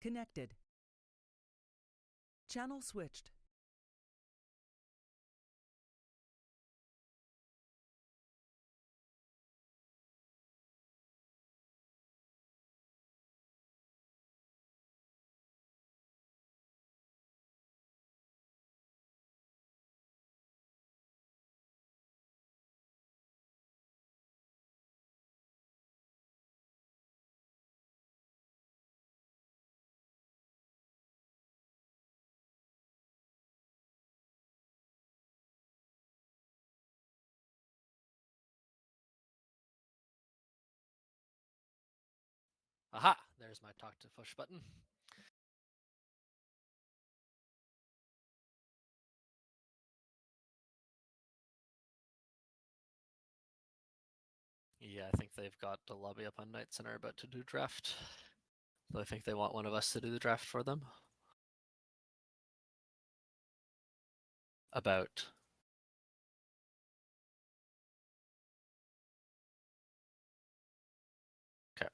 Connected. Channel switched. Aha! There's my talk to push button. Yeah, I think they've got the lobby up on Knights and are about to do draft. So I think they want one of us to do the draft for them. About. Okay.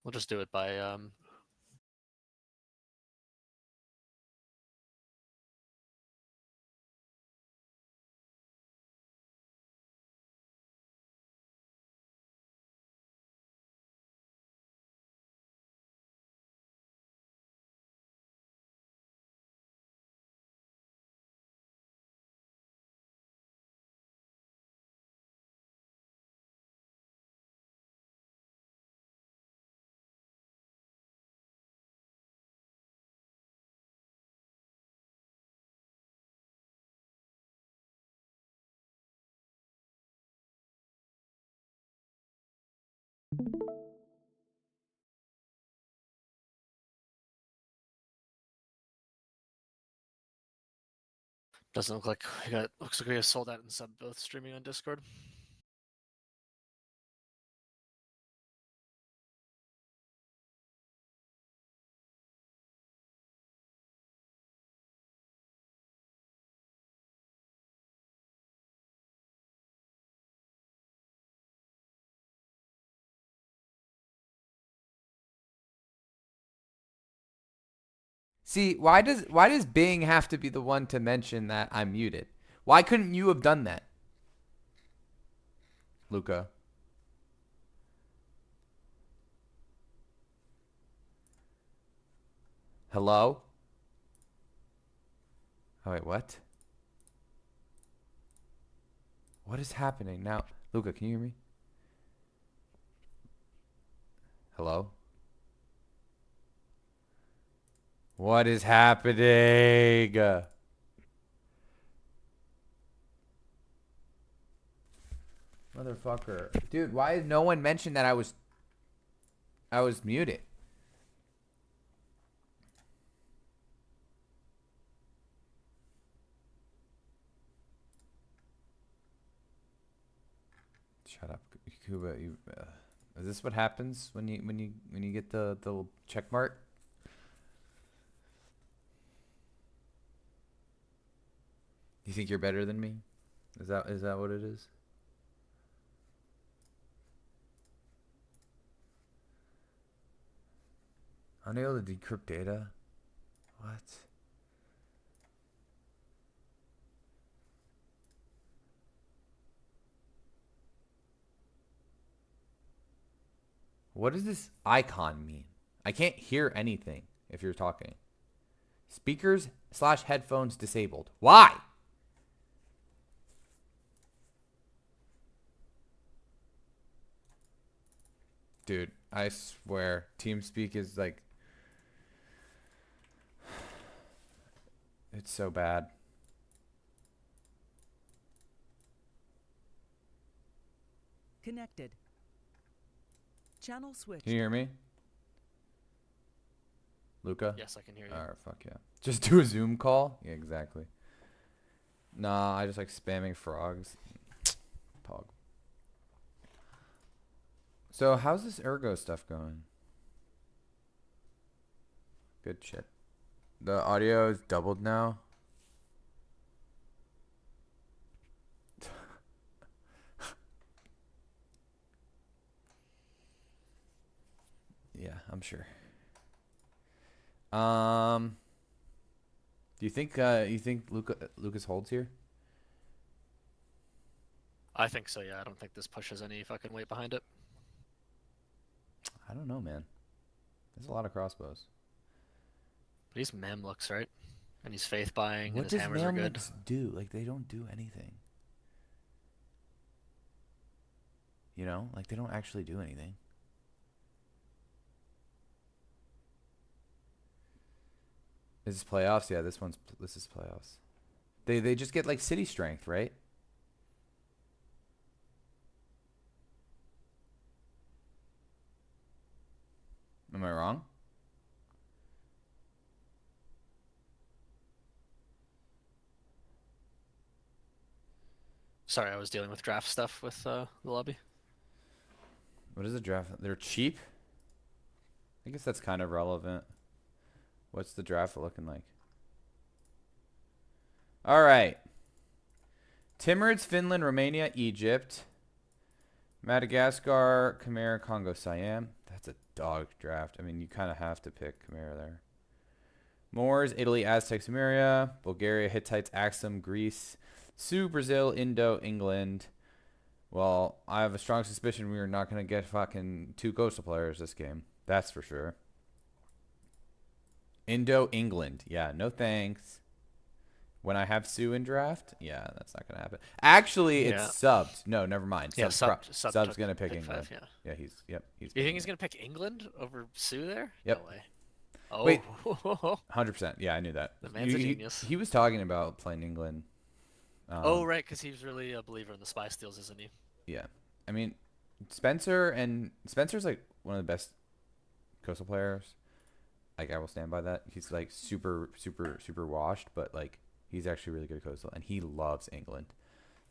We'll just do it by doesn't look like we got. Looks like we have sold out and sub both streaming on Discord. See, why does Bing have to be the one to mention that I'm muted? Why couldn't you have done that, Luca? Hello? Oh, wait, what? What is happening now? Luca, can you hear me? Hello? What is happening? Motherfucker. Dude, why has no one mentioned that I was muted? Shut up, Kuba. Is this what happens when you get the check mark? You think you're better than me? Is that what it is? Unable to decrypt data? What? What does this icon mean? I can't hear anything if you're talking. Speakers / headphones disabled. Why? Dude, I swear, TeamSpeak is like, it's so bad. Connected. Channel switched. Can you hear me? Luca? Yes, I can hear you. Alright, fuck yeah. Just do a Zoom call? Yeah, exactly. Nah, I just like spamming frogs. Pog. So how's this ergo stuff going? Good shit. The audio is doubled now. Yeah, I'm sure. Do you think Lucas holds here? I think so, yeah. I don't think this pushes any fucking weight behind it. I don't know, man. There's a lot of crossbows. But he's Mamluks, right? And he's faith buying, and What his does hammers are good. Mamluks do? Like they don't do anything. You know? Like they don't actually do anything. Is this playoffs? Yeah, this is playoffs. They just get like city strength, right? Am I wrong? Sorry, I was dealing with draft stuff with the lobby. What is the draft? They're cheap? I guess that's kind of relevant. What's the draft looking like? All right. Timurids, Finland, Romania, Egypt, Madagascar, Khmer, Congo, Siam. That's a dog draft. I mean, you kind of have to pick Khmer there. Moors, Italy, Aztecs, Sumeria, Bulgaria, Hittites, Axum, Greece, Sioux, Brazil, Indo, England. Well, I have a strong suspicion we are not going to get fucking 2 coastal players this game. That's for sure. Indo, England. Yeah, no thanks. When I have Sioux in draft, yeah, that's not going to happen. Actually, it's Yeah. subbed. No, never mind. Yeah, Sub's going to pick England. 5, yeah. Yeah, he's You picking think he's it. gonna pick England over Sue there? Yep. No way. Oh, Wait. 100%. Yeah, I knew that. the man's a genius. He was talking about playing England. Oh, right, because he's really a believer in the spy steals, isn't he? Yeah. I mean, Spencer's like one of the best coastal players. Like I will stand by that. He's like super washed, but like he's actually really good at coastal and he loves England.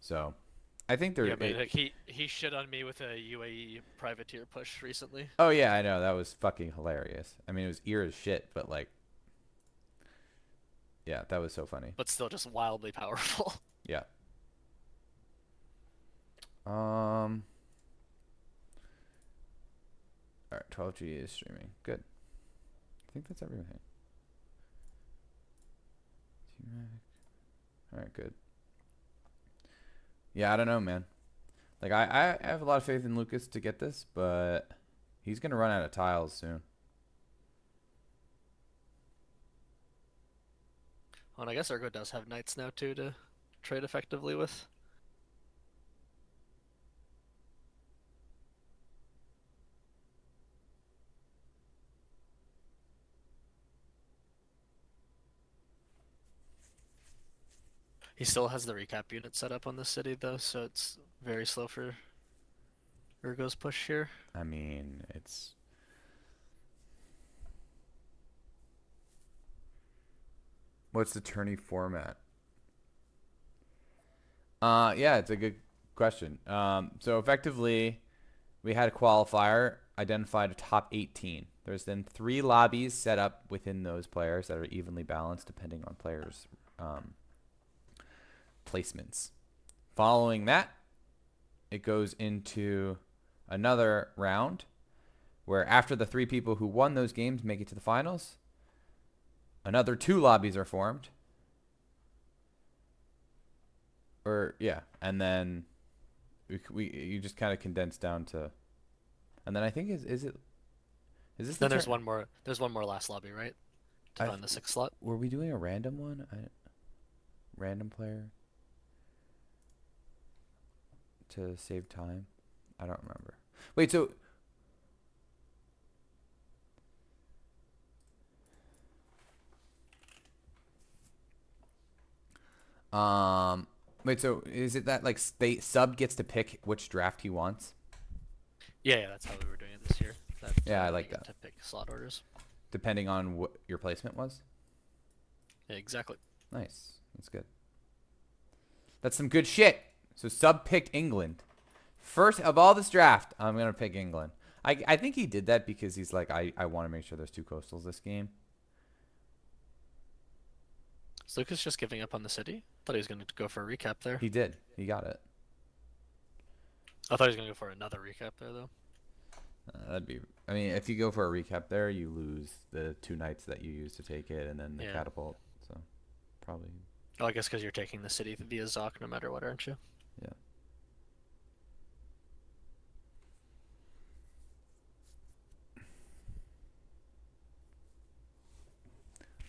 So, I think they're Yeah, but he shit on me with a UAE privateer push recently. Oh yeah, I know. That was fucking hilarious. I mean, it was ear as shit, but like yeah, that was so funny. But still just wildly powerful. Yeah. All right, 12G is streaming. Good. I think that's everything. All right, good. Yeah, I don't know, man. Like I have a lot of faith in Lucas to get this, but he's gonna run out of tiles soon. Well, and I guess Ergo does have knights now too to trade effectively with. He still has the recap unit set up on the city though, so it's very slow for Ergo's push here. I mean, it's what's the tourney format? Yeah, it's a good question. So effectively, we had a qualifier, identified a top 18. There's then 3 lobbies set up within those players that are evenly balanced depending on players' placements. Following that, it goes into another round where after the 3 people who won those games make it to the finals, another 2 lobbies are formed. Or yeah, and then you just kind of condense down to, and then I think is this Then there's one more. There's one more last lobby, right? To find the 6th slot. Were we doing a random one? Random player to save time? I don't remember. Wait, so wait, so is it that like sub gets to pick which draft he wants? Yeah, that's how we were doing it this year. Yeah, I like that. To pick slot orders. depending on what your placement was. Exactly. Nice. That's good. That's some good shit. So sub picked England. First of all this draft, I'm going to pick England. I think he did that because he's like, I want to make sure there's 2 coastals this game. Is Lucas just giving up on the city? Thought he was going to go for a recap there. He did. He got it. I thought he was going to go for another recap there, though. That'd be. I mean, if you go for a recap there, you lose the 2 knights that you use to take it, and then the catapult. So, probably. Oh, I guess because you're taking the city via Zoc no matter what, aren't you? Yeah.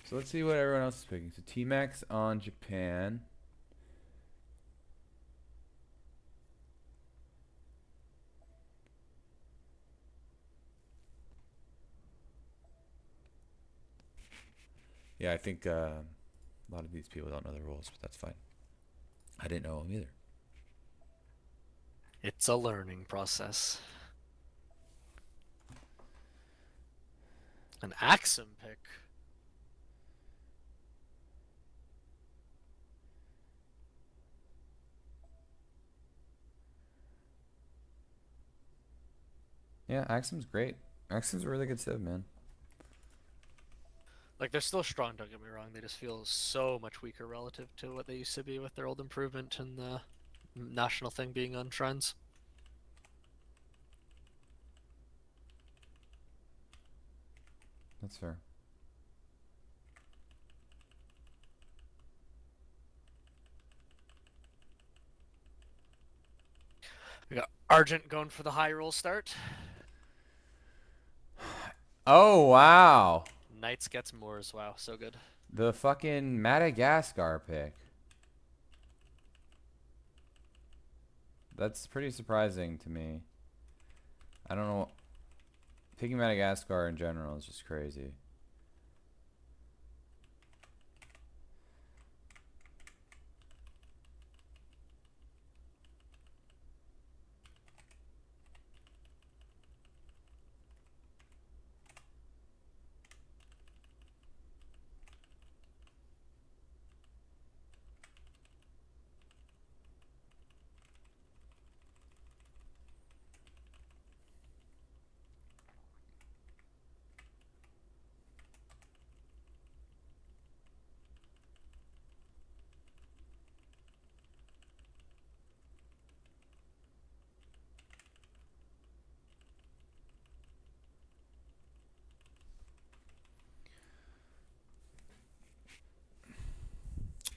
So let's see what everyone else is picking. So T-Max on Japan. Yeah, I think a lot of these people don't know the rules, but that's fine. I didn't know them either. It's a learning process. An Axum pick. Yeah, Axum's great. Axum's a really good civ, man. Like, they're still strong, don't get me wrong. They just feel so much weaker relative to what they used to be with their old improvement and the national thing being on shrines. That's fair. We got Argent going for the high roll start. Oh, wow. Knights gets Moors. Wow, so good. The fucking Madagascar pick. That's pretty surprising to me. I don't know. Picking Madagascar in general is just crazy.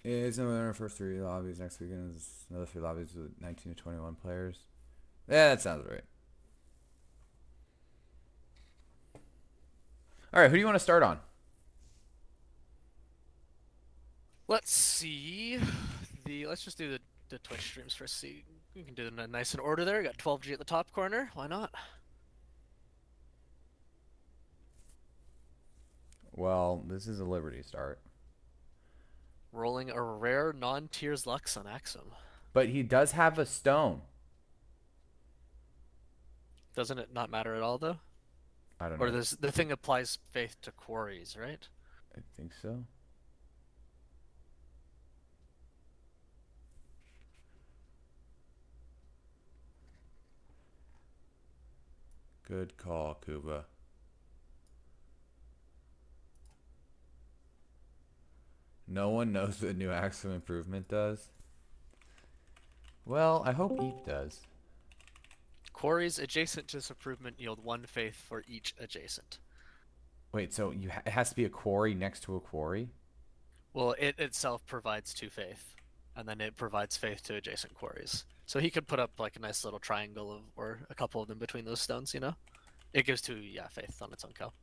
It's in our first 3 lobbies. Next weekend is another 3 lobbies with 19 to 21 players. Yeah, that sounds right. All right, who do you want to start on? Let's see. Let's just do the Twitch streams first. See, we can do them nice in order there. We got 12G at the top corner. Why not? Well, this is a Liberty start. Rolling a rare non-Tears Lux on Axum. But he does have a stone. Doesn't it not matter at all, though? I don't know. Or the thing applies faith to quarries, right? I think so. Good call, Kuba. No one knows what new Axum improvement does. Well, I hope Eep does. Quarries adjacent to this improvement yield 1 faith for each adjacent. Wait, so it has to be a quarry next to a quarry? Well, it itself provides 2 faith, and then it provides faith to adjacent quarries. So he could put up like a nice little triangle or a couple of them between those stones, you know? It gives 2, yeah, faith on its own cow.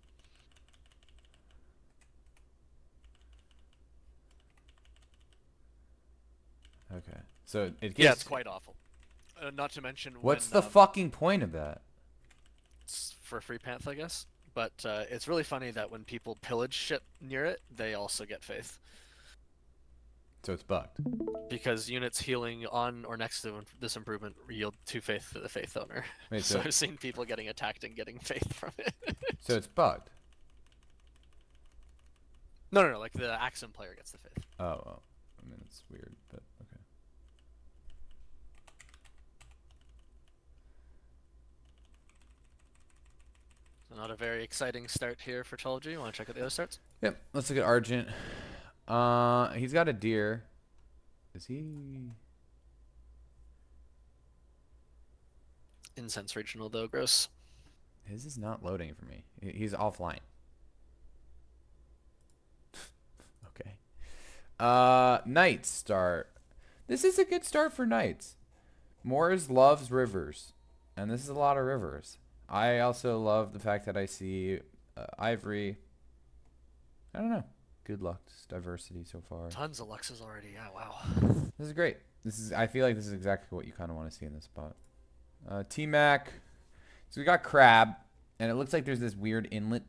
Okay. So it gives... Yeah, it's quite awful. Not to mention What's when, the fucking point of that? it's for free panth, I guess. But it's really funny that when people pillage shit near it, they also get faith. So it's bugged. Because units healing on or next to this improvement yield 2 faith to the faith owner. Wait, so I've seen people getting attacked and getting faith from it. So it's bugged. No. Like the Axum player gets the faith. Oh, well, I mean, it's weird, but okay. So not a very exciting start here for 12G. You want to check out the other starts? Yep, let's look at Argent. He's got a deer. Is he? Incense Regional, though, gross. His is not loading for me. He's offline. Okay. Knights start. This is a good start for Knights. Moors loves rivers, and this is a lot of rivers. I also love the fact that I see Ivory. I don't know. Good luck, diversity so far. Tons of Luxes already. Yeah, wow. This is great. I feel like this is exactly what you kind of want to see in this spot. T-Mac. So we got Crab, and it looks like there's this weird inlet.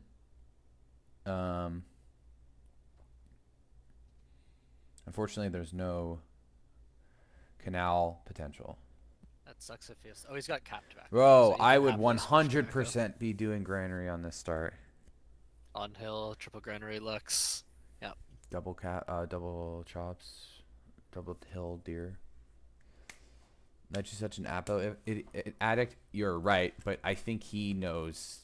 Unfortunately, there's no canal potential. That sucks if he has... Oh, he's got capped back. Bro, So I would 100% be doing granary on this start. On hill, triple granary Lux. Yeah. Double chops, double hill deer. That's just such an Apo addict. You're right, but I think he knows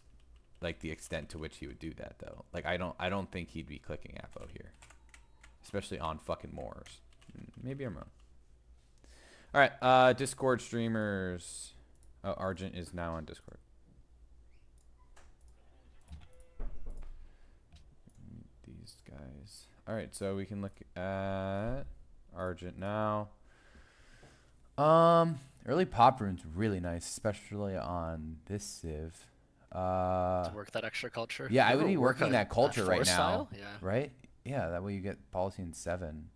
like the extent to which he would do that though. Like I don't think he'd be clicking Apo here, especially on fucking Moors. Maybe I'm wrong. All right, Discord streamers. Oh, Argent is now on Discord. These guys. All right, so we can look at Argent now. Early pop rune's really nice, especially on this Civ. To work that extra culture. Yeah, I would be working that culture right now. Style? Yeah. Right? Yeah, that way you get policy in 7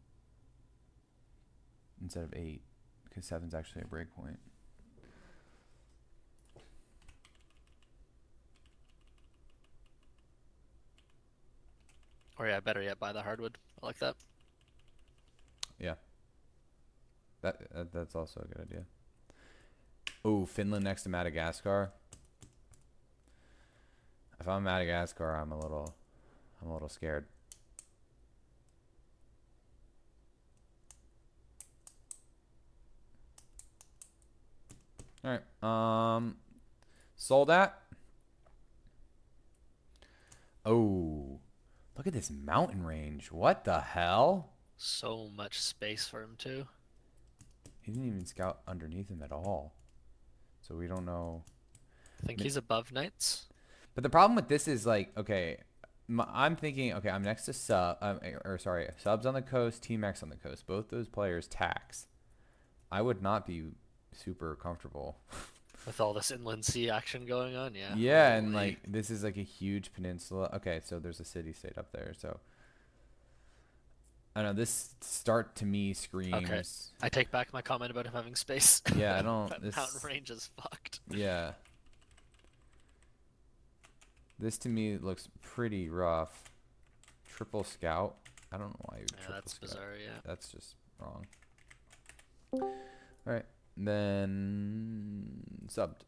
instead of 8, because 7's actually a breakpoint. Or yeah, better yet, buy the hardwood. I like that. Yeah. That's also a good idea. Oh, Finland next to Madagascar. If I'm Madagascar, I'm a little scared. All right. Sold at. Oh, look at this mountain range. What the hell? So much space for him too. He didn't even scout underneath him at all. So we don't know. I think he's above Knights. But the problem with this is like, okay, I'm thinking, okay, I'm next to subs on the coast, T-Max on the coast. Both those players tax. I would not be super comfortable. With all this inland sea action going on, yeah. Yeah, and like this is like a huge peninsula. Okay, so there's a city-state up there, so I don't know, this start to me screams. Okay, I take back my comment about him having space. Yeah, I don't. That mountain range is fucked. Yeah. This to me looks pretty rough. Triple scout. I don't know why you would triple that's scout. bizarre, yeah. That's just wrong. Alright. Then subbed.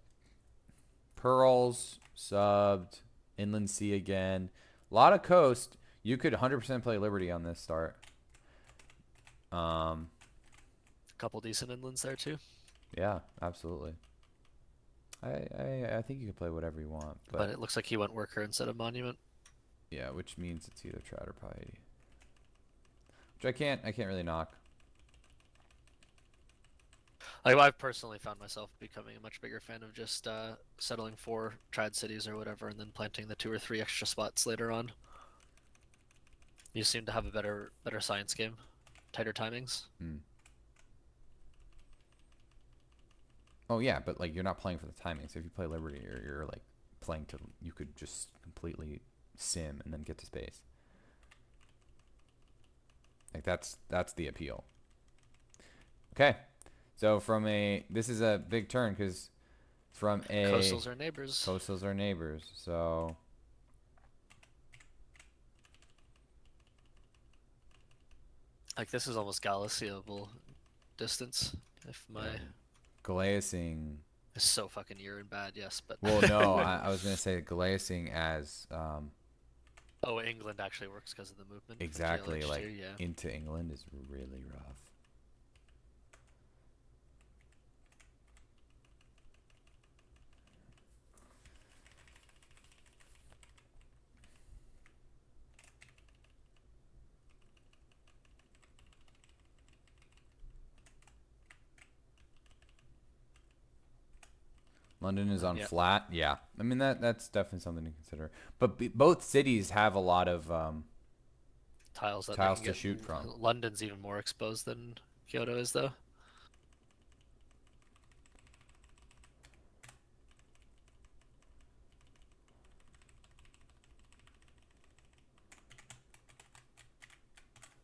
Pearls, subbed. Inland Sea again. A lot of coast. You could 100% play Liberty on this start. Couple decent inlands there too. Yeah, absolutely. I think you can play whatever you want, but it looks like he went worker instead of monument. Yeah, which means it's either Trout or Piety. Which I can't really knock. I've personally found myself becoming a much bigger fan of just settling 4 trad cities or whatever, and then planting the 2 or 3 extra spots later on. You seem to have a better science game, tighter timings. Oh yeah, but like you're not playing for the timings. If you play Liberty, you're like playing to, you could just completely sim and then get to space. Like that's the appeal. Okay, so this is a big turn because from a coastals are neighbors. Coastals are neighbors, so. Like this is almost Galiciable distance. If my Glaciing is so fucking urine bad, yes, but well, no, I was gonna say glaciing as Oh, England actually works because of the movement from Exactly, GLH2. like Yeah. into England is really rough. London is on Yeah. flat. Yeah, I mean that's definitely something to consider. But both cities have a lot of Tiles that they tiles can to get. shoot from. London's even more exposed than Kyoto is, though.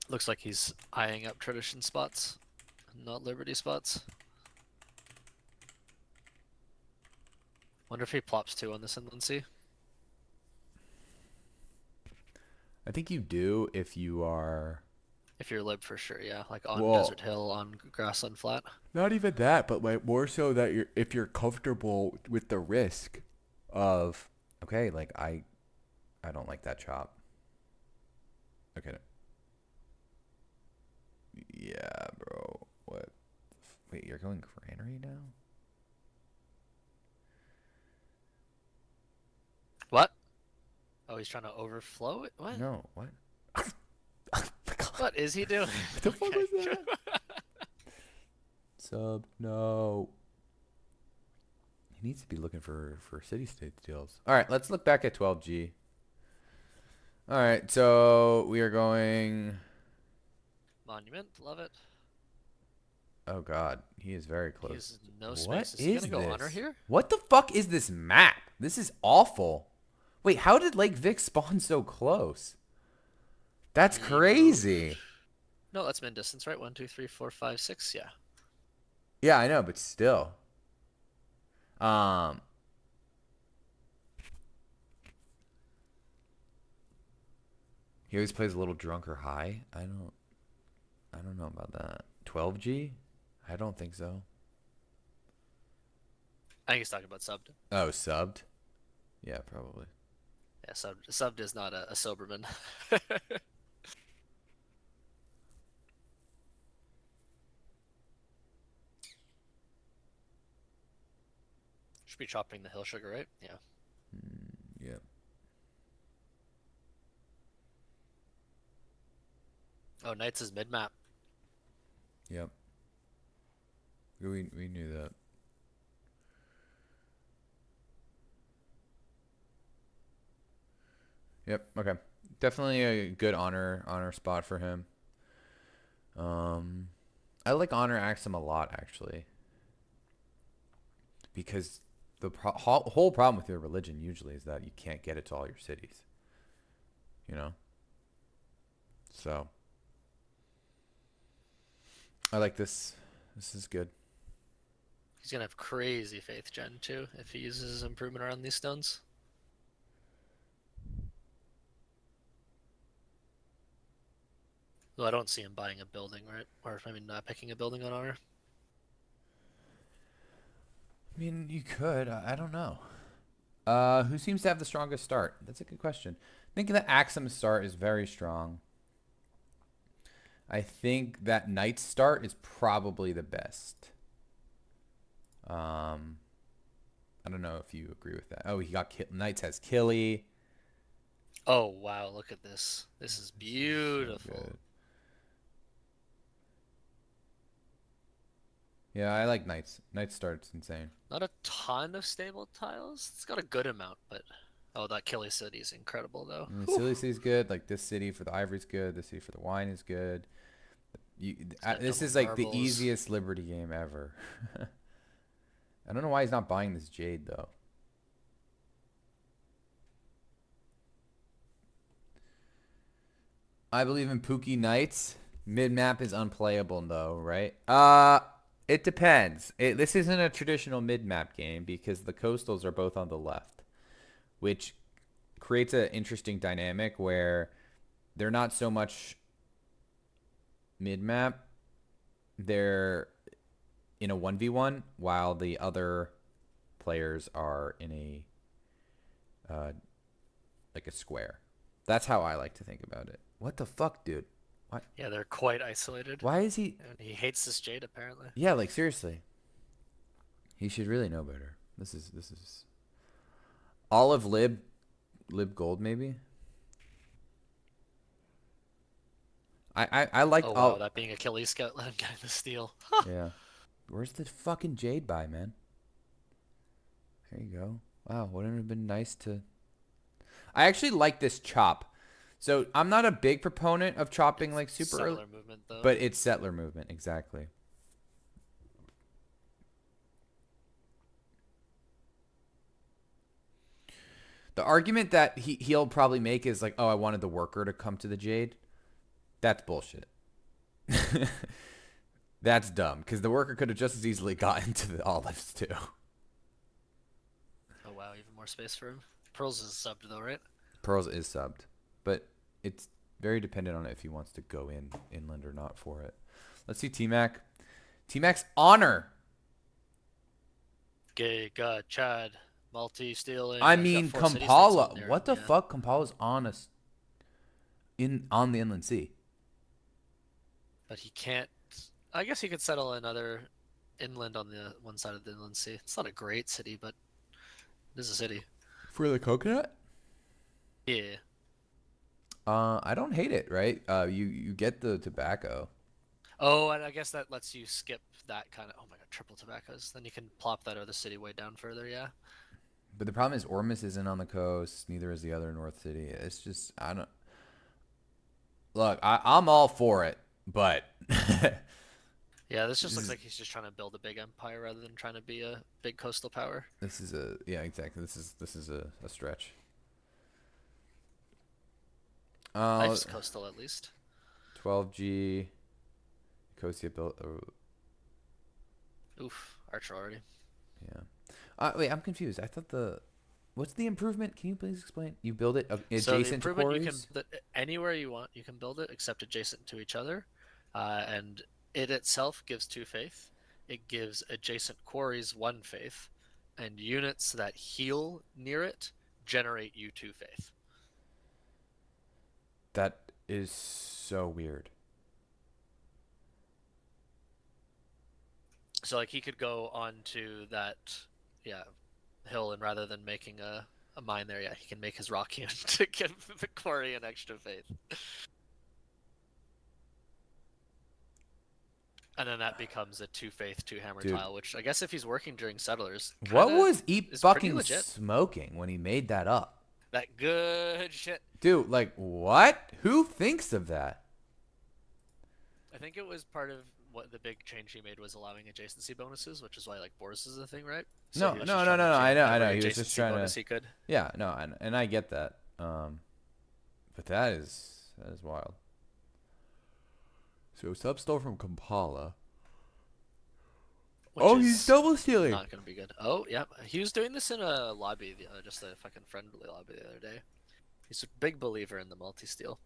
Looks like he's eyeing up tradition spots, not liberty spots. Wonder if he plops 2 on this inland sea. I think you do if you are. If you're lib for sure, yeah. Like on Well, desert hill, on grassland flat. not even that, but like more so that you're if you're comfortable with the risk of okay, like I don't like that chop. Okay. Yeah, bro. What? Wait, you're going granary now? What? Oh, he's trying to overflow it? What? No, what? Oh my God. What is he doing? What the fuck Okay. was that? Sub, no. He needs to be looking for city state deals. All right, let's look back at 12G. All right, so we are going. Monument, love it. Oh God, he is very close. He's no What space. Is he is gonna go honor this? here? What the fuck is this map? This is awful. Wait, how did Lake Vic spawn so close? That's He moved. crazy. No, that's min distance, right? 1, 2, 3, 4, 5, 6. Yeah. Yeah, I know, but still. Um, he always plays a little drunk or high. I don't know about that. 12G? I don't think so. I think he's talking about subbed. Oh, subbed? Yeah, probably. Yeah, subbed is not a Soberman. Should be chopping the hill sugar, right? Yeah. Yep. Oh, Knights is mid map. Yep. We knew that. Yep. Okay. Definitely a good honor spot for him. Um, I like honor Axum a lot actually because the whole problem with your religion usually is that you can't get it to all your cities. You know. So I like this. This is good. He's gonna have crazy faith gen too if he uses his improvement around these stones. Though I don't see him buying a building, right? Or I mean, picking a building on honor. I mean, you could. I don't know. Who seems to have the strongest start? That's a good question. I think the Axum start is very strong. I think that Knight start is probably the best. I don't know if you agree with that. Oh, he got Knights has Killy. Oh wow, look at this. This is So beautiful. good. Yeah, I like Knights. Knights start's insane. Not a ton of stable tiles. It's got a good amount, but oh, that Killy City is incredible though. I mean, Whew. Silly City's good. Like this city for the Ivory's good. This city for the wine is good. It's got This double is like the marbles. easiest Liberty game ever. I don't know why he's not buying this Jade though. I believe in Pookie Knights. Mid map is unplayable though, right? It depends. This isn't a traditional mid map game because the coastals are both on the left, which creates an interesting dynamic where they're not so much mid map. They're in a 1v1 while the other players are in a like a square. That's how I like to think about it. What the fuck, dude? Why? Yeah, they're quite isolated. Why is he? And he hates this jade, apparently. Yeah, like seriously, he should really know better. This is olive lib gold maybe. I liked Oh, wow, all. that being Achilles scout let him get the steal. Yeah. Where's the fucking jade by, man? There you go. Wow, wouldn't it have been nice to. I actually like this chop. So I'm not a big proponent of chopping like super early, Settler movement, though. but it's settler movement exactly. The argument that he'll probably make is like, oh, I wanted the worker to come to the jade. That's bullshit. That's dumb because the worker could have just as easily gotten to the olives too. Oh, wow, even more space for him. Pearls is subbed, though, right? Pearls is subbed, but it's very dependent on if he wants to go inland or not for it. Let's see T-Mac. T-Mac's honor. Giga, Chad, multi-stealing. I He's got mean 4 city states Kampala. on there, What the yeah. fuck? Kampala's on us on the inland sea. But he can't. I guess he could settle another inland on the one side of the inland sea. It's not a great city, but it is a city. For the coconut? Yeah. I don't hate it, right? You get the tobacco. Oh, and I guess that lets you skip that kind of. Oh my god, triple tobaccos. Then you can plop that other city way down further. Yeah. But the problem is Ormus isn't on the coast, neither is the other North City. It's just I don't look, I'm all for it, but Yeah, this just this looks is like he's just trying to build a big empire rather than trying to be a big coastal power. this is a yeah, exactly. This is a stretch. Life's coastal at least. 12G Nicosia built Oof, Archer already. yeah. Wait, I'm confused. I thought what's the improvement? Can you please explain? You build it So the adjacent to improvement, you can quarries? anywhere you want, you can build it except adjacent to each other, and it itself gives 2 faith. It gives adjacent quarries 1 faith, and units that heal near it generate you 2 faith. That is so weird. So like he could go onto that, yeah, hill, and rather than making a mine there, yeah, he can make his rock unit to give the quarry an extra faith. And then that becomes a 2 faith, 2 hammer Dude, tile, which I guess if he's working during settlers, what kind of was he is pretty fucking legit. smoking when he made that up? That good shit. Dude, like what? Who thinks of that? I think it was part of what the big change he made was allowing adjacency bonuses, which is why like Boris is a thing, right? So No, he was no, just no, trying to no, no. I jam know, I know. every He was just adjacency trying bonus to. he could. Yeah, no, and I get that. But that is wild. So Substore from Kampala. Which Oh, he's is double stealing. not going to be good. Oh, yeah. He was doing this in a lobby, just a fucking friendly lobby the other day. He's a big believer in the multi-steal.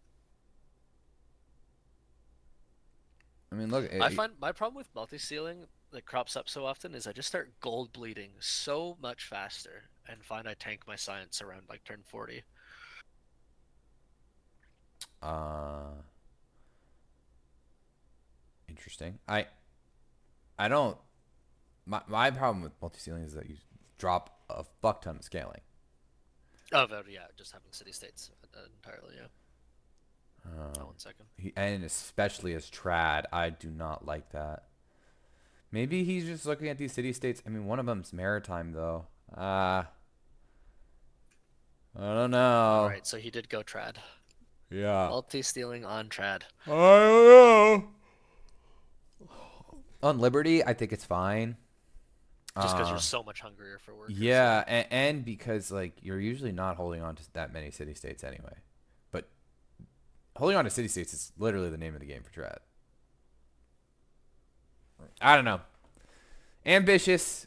I mean, look. I find my problem with multi-stealing that crops up so often is I just start gold bleeding so much faster and find I tank my science around like turn 40. Interesting. I don't. My problem with multi-stealing is that you drop a fuck ton of scaling. Oh, but yeah, just having city states entirely, yeah. Oh, 1 second. And especially as trad, I do not like that. Maybe he's just looking at these city states. I mean, one of them's maritime though. I don't All know. right, so he did go trad. Yeah. Multi-stealing on trad. I don't know. On Liberty, I think it's fine. Just because you're so much hungrier for workers. Yeah, and because like you're usually not holding on to that many city states anyway. But holding on to city states is literally the name of the game for trad. I don't know. Ambitious.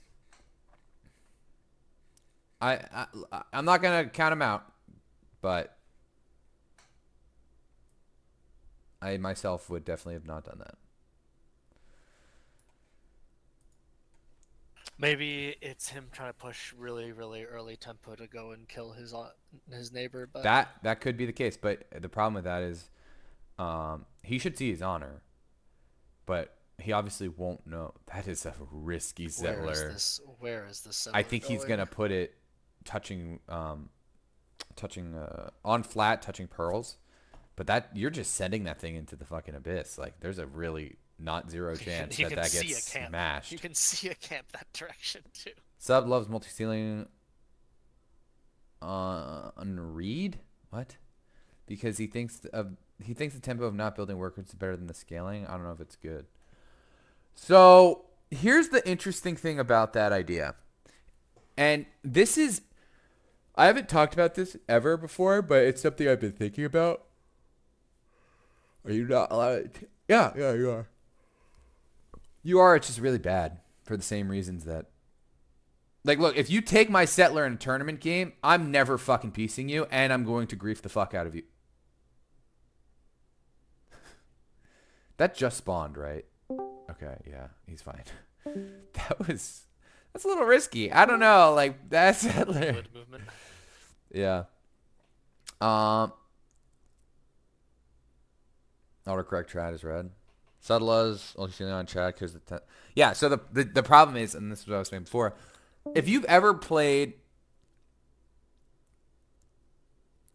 I'm not gonna count him out, but I myself would definitely have not done that. Maybe it's him trying to push really, really early tempo to go and kill his neighbor, but That could be the case, but the problem with that is he should see his honor, but he obviously won't know. That is a risky settler. where is this I settler think he's going? gonna put it touching on flat, touching pearls. But that you're just sending that thing into the fucking abyss. Like there's a really not zero chance You that can that see gets a camp. You smashed. can see a camp that direction too. Sub loves multi-stealing. Unread? What? Because he thinks the tempo of not building workers is better than the scaling. I don't know if it's good. So here's the interesting thing about that idea, and this is I haven't talked about this ever before, but it's something I've been thinking about. Are you not allowed? Yeah, you are. You are. It's just really bad for the same reasons that. Like, look, if you take my settler in a tournament game, I'm never fucking piecing you, and I'm going to grief the fuck out of you. That just spawned, right? Okay, yeah, he's fine. That's a little risky. I don't know, like that settler. Wood movement. Yeah. Autocorrect chat is red. Settlers, only seeing on chat because yeah. So the problem is, and this is what I was saying before, if you've ever played,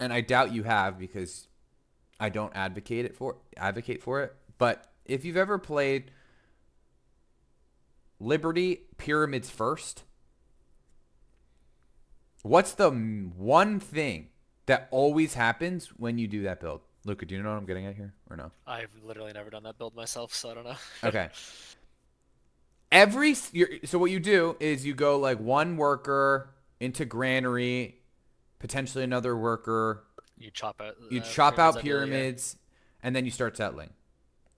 and I doubt you have because I don't advocate for it, but if you've ever played Liberty Pyramids First, what's the one thing that always happens when you do that build? Luca, do you know what I'm getting at here or no? I've literally never done that build myself, so I don't know. Okay. So what you do is you go like one worker into granary, potentially another worker. You chop out. You chop out ideally, yeah. pyramids, and then you start settling.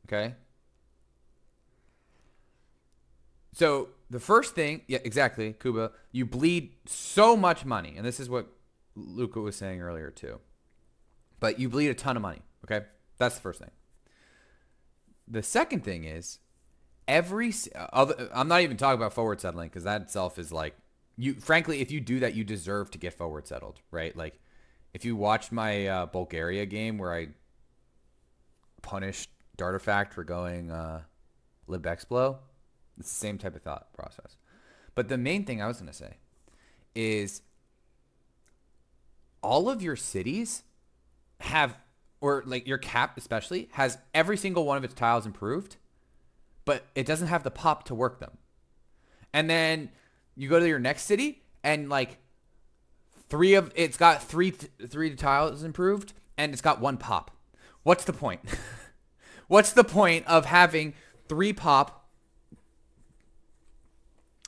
Okay. So the first thing, yeah, exactly, Kuba. You bleed so much money, and this is what Luca was saying earlier too. But you bleed a ton of money. Okay, that's the first thing. The second thing is I'm not even talking about forward settling because that itself is like you. Frankly, if you do that, you deserve to get forward settled, right? Like if you watched my Bulgaria game where I punished Dartifact for going Libexplo, it's the same type of thought process. But the main thing I was gonna say is all of your cities have, or like your cap especially, has every single one of its tiles improved, but it doesn't have the pop to work them. And then you go to your next city and like it's got three tiles improved and it's got one pop. What's the point? What's the point of having 3 pop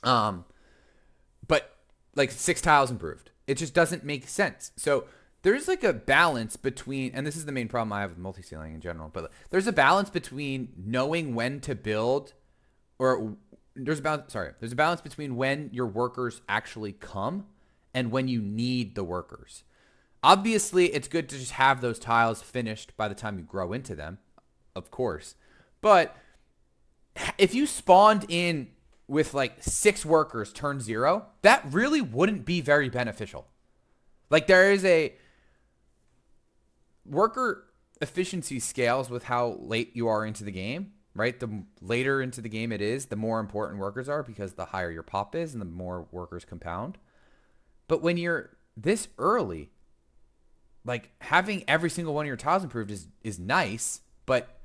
but like 6 tiles improved? It just doesn't make sense. So there's like a balance between, and this is the main problem I have with multi-stealing in general, but there's a balance between knowing when to build, or there's a balance between when your workers actually come and when you need the workers. Obviously, it's good to just have those tiles finished by the time you grow into them, of course. But if you spawned in with like 6 workers turn 0, that really wouldn't be very beneficial. Like there is a worker efficiency scales with how late you are into the game, right? The later into the game it is, the more important workers are because the higher your pop is and the more workers compound. But when you're this early, like having every single one of your tiles improved is nice, but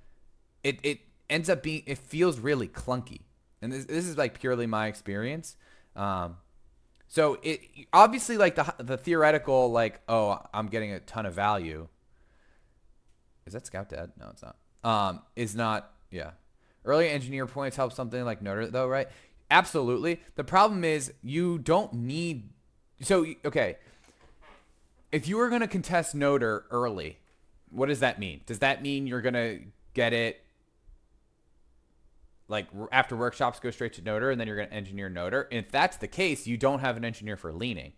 it ends up being, it feels really clunky. And this is like purely my experience. So it obviously like the theoretical like, oh, I'm getting a ton of value. Is that scout dead? No, it's not. Is not, yeah. Early engineer points help something like Noter though, right? Absolutely. The problem is you don't need, so, okay. If you were going to contest Noter early, what does that mean? Does that mean you're going to get it like after workshops go straight to Noter and then you're going to engineer Noter? If that's the case, you don't have an engineer for leaning.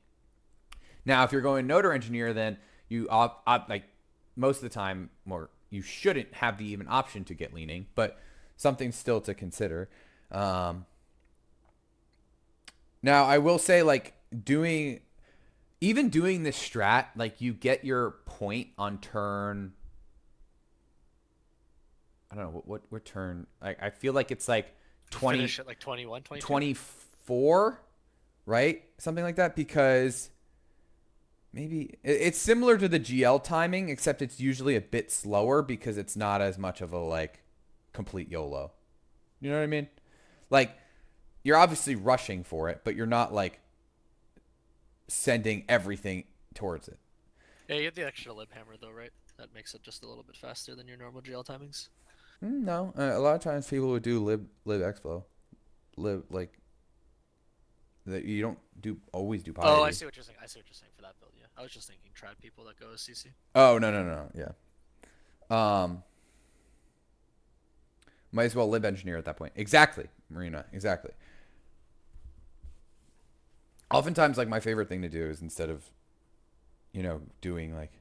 Now, if you're going Noter engineer, then you like most of the time, more you shouldn't have the even option to get leaning, but something still to consider. Now I will say like doing this strat, like you get your point on turn. I don't know what turn. I feel like it's like You 20 finish at like 21, 22. 24, right? Something like that because maybe it's similar to the GL timing, except it's usually a bit slower because it's not as much of a like complete YOLO. You know what I mean? Like you're obviously rushing for it, but you're not like sending everything towards it. Yeah, you get the extra lib hammer though, right? That makes it just a little bit faster than your normal GL timings. No, a lot of times people would do lib exflow, lib like that. You don't do always do Oh, I piety. see what you're saying. I see what you're saying for that build. Yeah, I was just thinking trad people that go as CC. Oh no, yeah. Might as well lib engineer at that point. Exactly, Marina. Exactly. Oftentimes, like my favorite thing to do is instead of, doing like,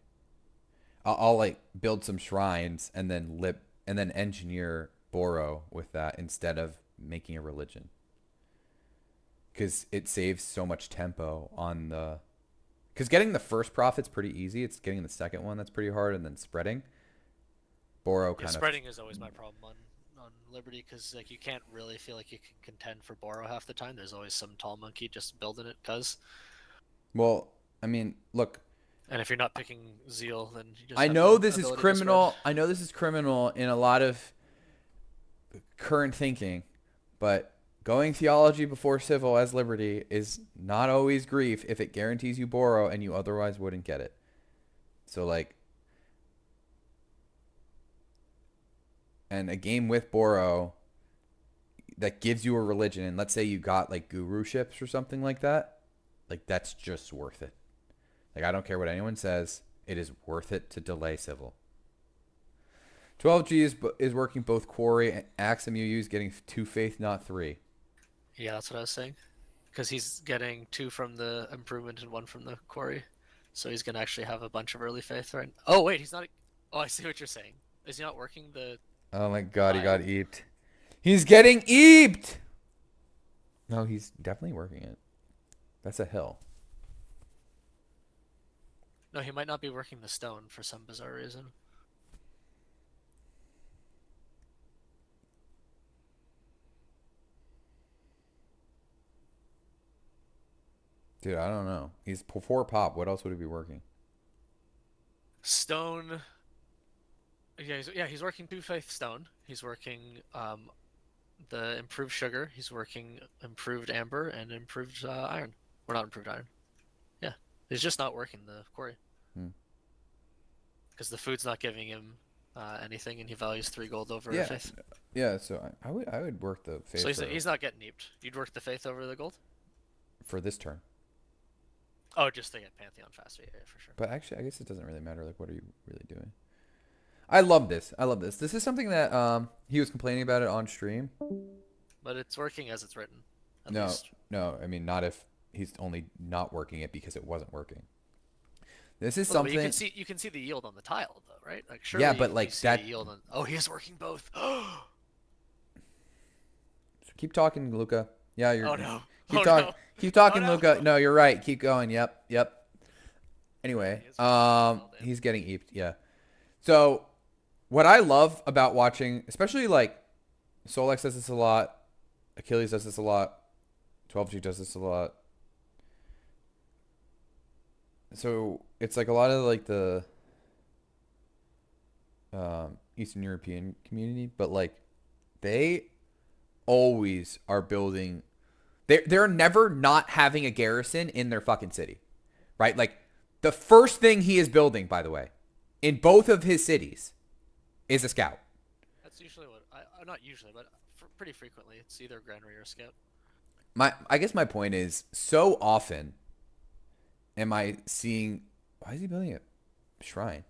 I'll like build some shrines and then lib and then engineer Boro with that instead of making a religion because it saves so much tempo on the. Because getting the first profit's pretty easy. It's getting the second one that's pretty hard, and then spreading. Boro Yeah, kind of. spreading is always my problem on Liberty because like you can't really feel like you can contend for Boro half the time. There's always some tall monkey just building it, cuz. Well, I mean, look, And if you're not picking Zeal, then you just I have know no this is ability to spread. criminal. I know this is criminal in a lot of current thinking, but going theology before civil as liberty is not always grief if it guarantees you Boro and you otherwise wouldn't get it. So like, and a game with Boro that gives you a religion, and let's say you got like guru ships or something like that, like that's just worth it. Like I don't care what anyone says, it is worth it to delay civil. 12G is working both quarry and Axum UUs getting 2 faith, not 3. Yeah, that's what I was saying. Because he's getting 2 from the improvement and 1 from the quarry. So he's gonna actually have a bunch of early faith, right? Oh wait, he's not. Oh, I see what you're saying. Is he not working the Oh my god, he got iron? eeped. He's getting eeped! No, he's definitely working it. That's a hill. No, he might not be working the stone for some bizarre reason. Dude, I don't know. He's 4 pop. What else would he be working? Stone. Yeah, he's working 2 faith stone. He's working the improved sugar. He's working improved amber and improved iron. Or not improved iron. Yeah, he's just not working the quarry Hmm. because the food's not giving him anything, and he values 3 gold over Yeah, faith. yeah. So I would work the So faith he's not getting neeped. You'd work the faith over the gold. for this turn. Oh, just to get Pantheon faster. Yeah, for sure. But actually, I guess it doesn't really matter. Like, what are you really doing? I love this. I love this. This is something that he was complaining about it on stream. But it's working as it's written, at No, least. no. I mean, not if he's only not working it because it wasn't working. This is Well, but something. you can see the yield on the tile though, right? Like Yeah, surely but you like see the that. yield on. Oh, he is working both. Keep talking, Luca. Yeah, Oh no. keep Oh talking. no. Keep Oh talking, no. Luca. No, you're right. Keep going. Yep. Yeah, Anyway, he is working the tile, damn. he's getting eeped. Yeah. So what I love about watching, especially like Solex does this a lot, Achilles does this a lot, 12G does this a lot. So it's like a lot of like the Eastern European community, but like they always are building. They're never not having a garrison in their fucking city, right? Like the first thing he is building, by the way, in both of his cities, is a scout. That's usually what not usually, but pretty frequently it's either granary or scout. I guess my point is so often am I seeing why is he building a shrine?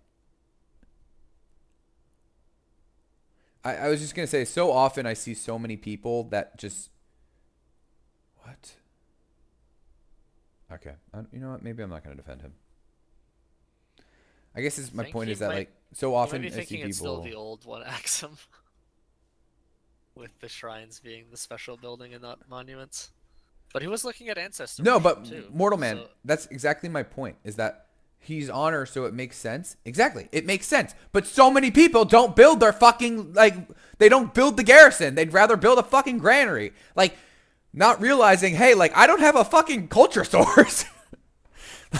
I was just gonna say so often I see so many people that just what? Okay, you know what? Maybe I'm not gonna defend him. I guess I my think point he is that might like so he might often be I see thinking it's still people. the old one Axum with the shrines being the special building and not monuments. But he was looking at ancestor No, worship but too. Mortal Man, So that's exactly my point. Is that he's honor, so it makes sense. Exactly, it makes sense. But so many people don't build their fucking they don't build the garrison. They'd rather build a fucking granary. Like, not realizing, hey, like I don't have a fucking culture source.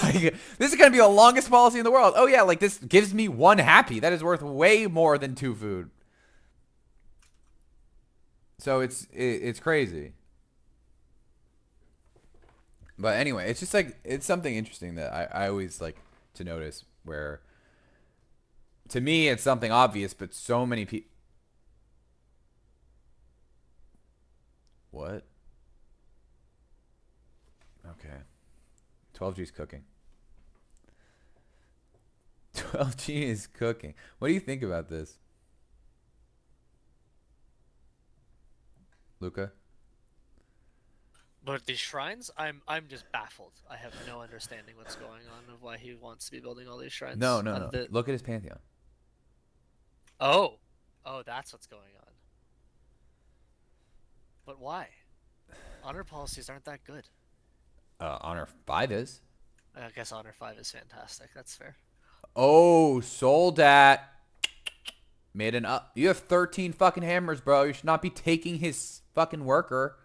Like, this is gonna be the longest policy in the world. Oh yeah, like this gives me one happy. That is worth way more than 2 food. So it's crazy. But anyway, it's just like it's something interesting that I always like to notice where to me it's something obvious, but so many people. What? Okay. 12G is cooking. 12G is cooking. What do you think about this, Luca? but these shrines, I'm just baffled. I have no understanding what's going on of why he wants to be building all these No, shrines. no, no. Look at his pantheon. Oh, oh, that's what's going on. But why? Honor policies aren't that good. Honor 5 is. I guess Honor 5 is fantastic. That's fair. Oh, Soldat made an up. You have 13 fucking hammers, bro. You should not be taking his fucking worker.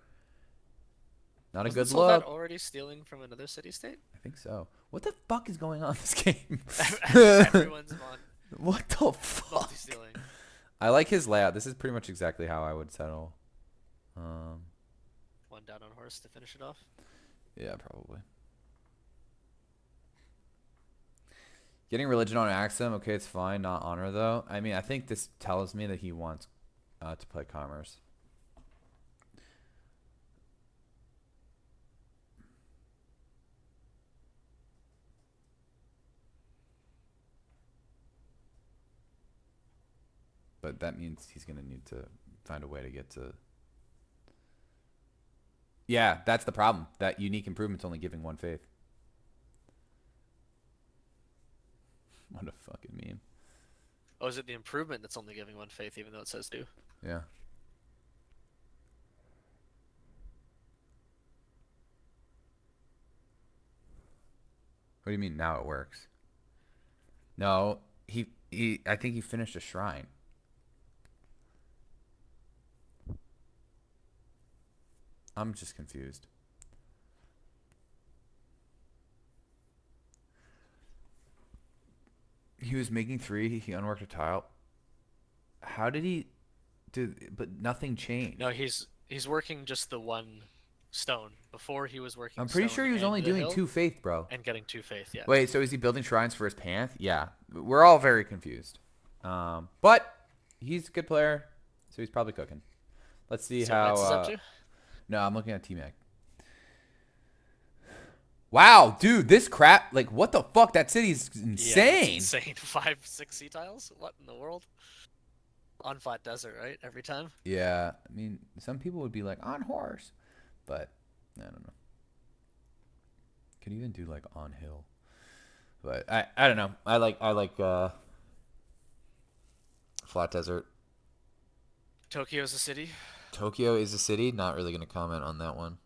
Not a Wasn't good Soldat look. already stealing from another city-state? I think so. What the fuck is going on in this game? Everyone's What the fuck? multi-stealing. I like his layout. This is pretty much exactly how I would settle. One down on horse to finish it off. Yeah, probably. Getting religion on Axum, okay, it's fine. Not honor though. I mean, I think this tells me that he wants to play commerce. But that means he's gonna need to find a way to get to. Yeah, that's the problem. That unique improvement's only giving 1 faith. What a fucking meme. Oh, is it the improvement that's only giving 1 faith, even though it says do? Yeah. What do you mean now it works? No, he I think he finished a shrine. I'm just confused. He was making 3, he unworked a tile. How did he do but nothing changed? No, he's working just the 1 stone. Before he was working I'm pretty stone sure he was and only the doing hill 2 faith, bro. and getting 2 faith, yeah. Wait, so is he building shrines for his panth? Yeah. We're all very confused. But he's a good player, so he's probably cooking. Let's see So how Nets is up to? No, I'm looking at T-Mac. Wow, dude, this crap, like, what the fuck? That city's insane. Yeah, it's insane. 5, 6 sea tiles? What in the world? On flat desert, right? Every time? Yeah, I mean, some people would be like, on horse. But, I don't know. Could even do, like, on hill. But, I don't know. I like flat desert. Tokyo's a city. Tokyo is a city. Not really going to comment on that one.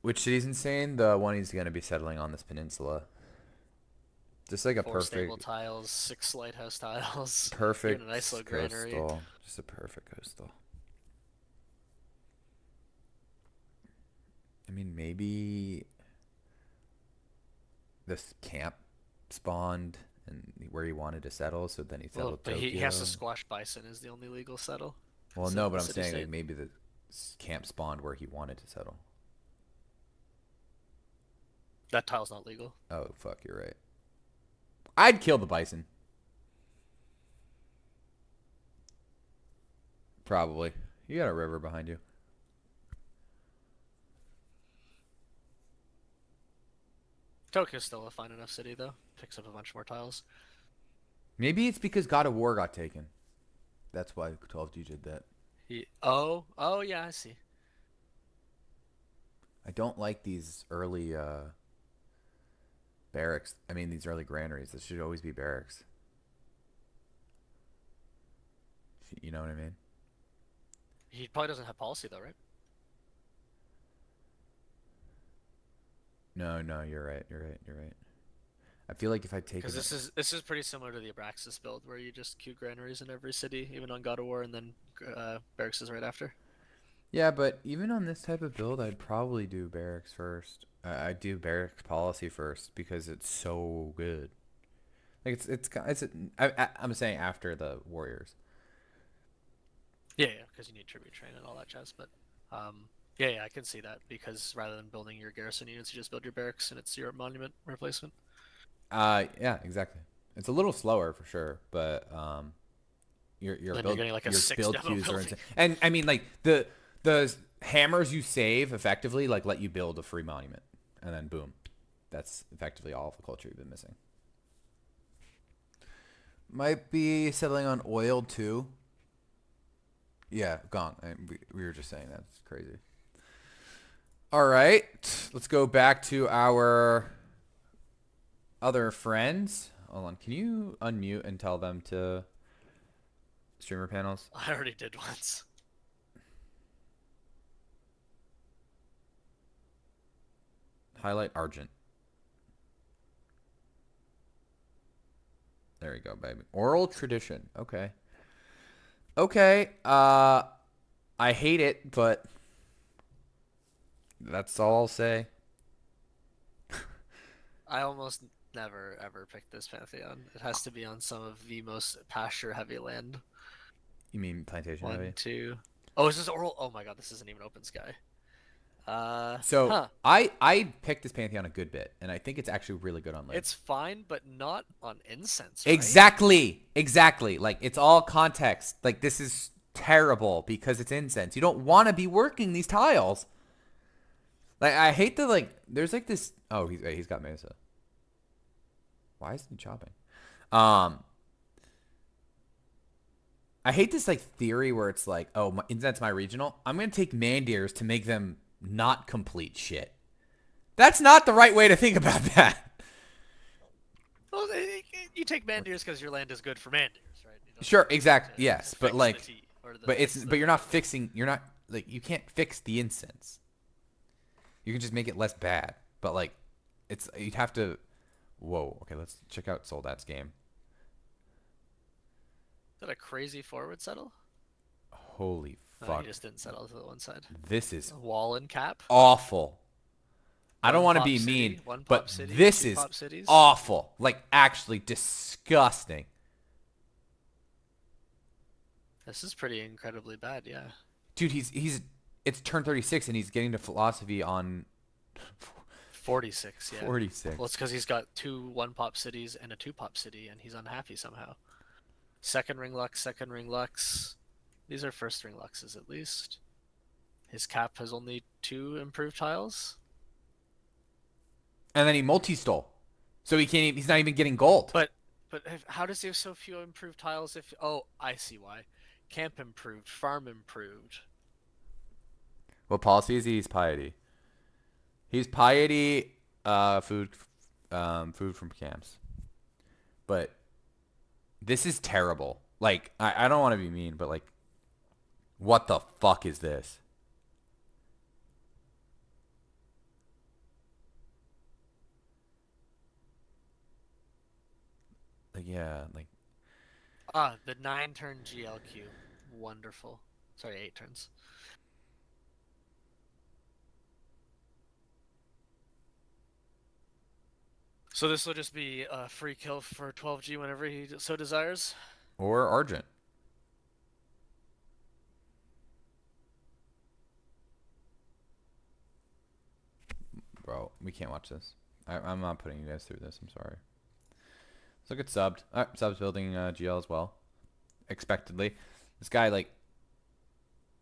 Which city's insane? The one he's going to be settling on this peninsula. Just like a 4 stable perfect, tiles, 6 lighthouse tiles. perfect Even a nice little granary. coastal. Just a perfect coastal. I mean, maybe this camp spawned and where he wanted to settle, so then he Well, settled but Tokyo. he has to squash bison is the only legal settle. Well, no, but I'm saying like maybe the camp spawned where he wanted to settle. That tile's not legal. Oh, fuck, you're right. I'd kill the bison. Probably. You got a river behind you. Tokyo's still a fine enough city, though. Picks up a bunch more tiles. Maybe it's because God of War got taken. That's why 12G did that. Oh, yeah, I see. I don't like these early barracks. I mean, these early granaries. This should always be barracks. You know what I mean? He probably doesn't have policy though, right? No, no, you're right. You're right. You're right. I feel like if I'd Because taken it, this is pretty similar to the Abraxas build, where you just queue granaries in every city, even on God of War, and then barracks is right after. yeah, but even on this type of build, I'd probably do barracks first. I'd do barracks policy first because it's so good. Like I'm saying after the warriors. Yeah, yeah, because you need tribute train and all that jazz. But yeah, yeah, I can see that because rather than building your garrison units, you just build your barracks and it's your monument replacement. Yeah, exactly. It's a little slower for sure, but Then you're getting like a your six build demo queues are building. insane. And I mean like the hammers you save effectively like let you build a free monument, and then boom, that's effectively all of the culture you've been missing. Might be settling on oil too. Yeah, gone. We were just saying that's crazy. All right, let's go back to our other friends. Hold on, can you unmute and tell them to streamer panels? I already did once. Highlight Argent. There you go, baby. Oral tradition. Okay. Okay. I hate it, but that's all I'll say. I almost never ever pick this pantheon. It has to be on some of the most pasture heavy land. You mean plantation One, heavy? two. Oh, is this oral? Oh my god, this isn't even open sky. So Huh. I picked this pantheon a good bit, and I think it's actually really good on live. It's fine, but not on incense, right? Exactly. Exactly. Like it's all context. Like this is terrible because it's incense. You don't want to be working these tiles. Like I hate the like. There's like this. Oh, he's got Mesa. Why isn't he chopping? Um, I hate this like theory where it's like, oh, that's my regional. I'm gonna take mandeers to make them not complete shit. That's not the right way to think about that. Well, you take mandeers because your land is good for mandeers, right? You don't Sure, take it exact, to yes, but fix the like, tea or the but fix it's the but you're not ritual. fixing. You're not like you can't fix the incense. You can just make it less bad. But like, it's you'd have to. Whoa. Okay, let's check out Soldat's game. Is that a crazy forward settle? Holy No, he fuck. just didn't settle to the one side. This is A wall and cap. awful. I don't One want to pop be mean, city, one but pop city, this two is pop cities. awful. Like actually disgusting. This is pretty incredibly bad, yeah. Dude, he's it's turn 36 and he's getting to philosophy on 46, yeah. Well, 46. it's because he's got two one pop cities and a two pop city, and he's unhappy somehow. Second ring Lux, second ring Lux. These are first ring Luxes at least. His cap has only two improved tiles. And then he multi-stole. So he's not even getting gold. But how does he have so few improved tiles if oh, I see why. Camp improved, farm improved. What policy is he? He's piety. He's piety food food from camps. But this is terrible. Like I don't want to be mean, but like what the fuck is this? Like yeah, like Ah, the 9-turn GLQ. Wonderful. Sorry, 8 turns. So this will just be a free kill for 12G whenever he so desires. or Argent. Bro, we can't watch this. I'm not putting you guys through this. I'm sorry. Let's look at subbed. Subs building GL as well. Expectedly. This guy, like,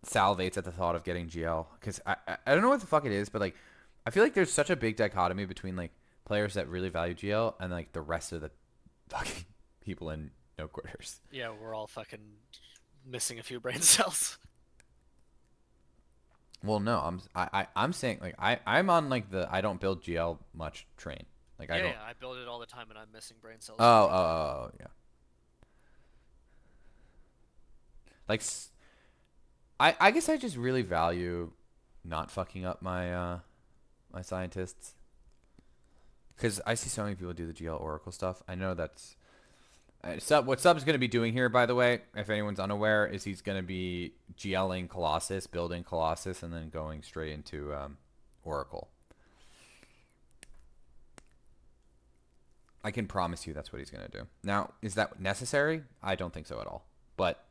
salivates at the thought of getting GL. Because I don't know what the fuck it is, but, like, I feel like there's such a big dichotomy between, like, players that really value GL and, like, the rest of the fucking people in no quarters. Yeah, we're all fucking missing a few brain cells. Well, no, I'm saying, like, I'm on, like, the I don't build GL much train. Like, I Yeah, don't. yeah, I build it all the time and I'm missing brain cells Oh, every time. yeah. Like, I guess I just really value not fucking up my my scientists, because I see so many people do the GL Oracle stuff. I know that's what Sub's going to be doing here, by the way, if anyone's unaware, is he's going to be GLing Colossus, building Colossus, and then going straight into Oracle. I can promise you that's what he's going to do. Now, is that necessary? I don't think so at all. But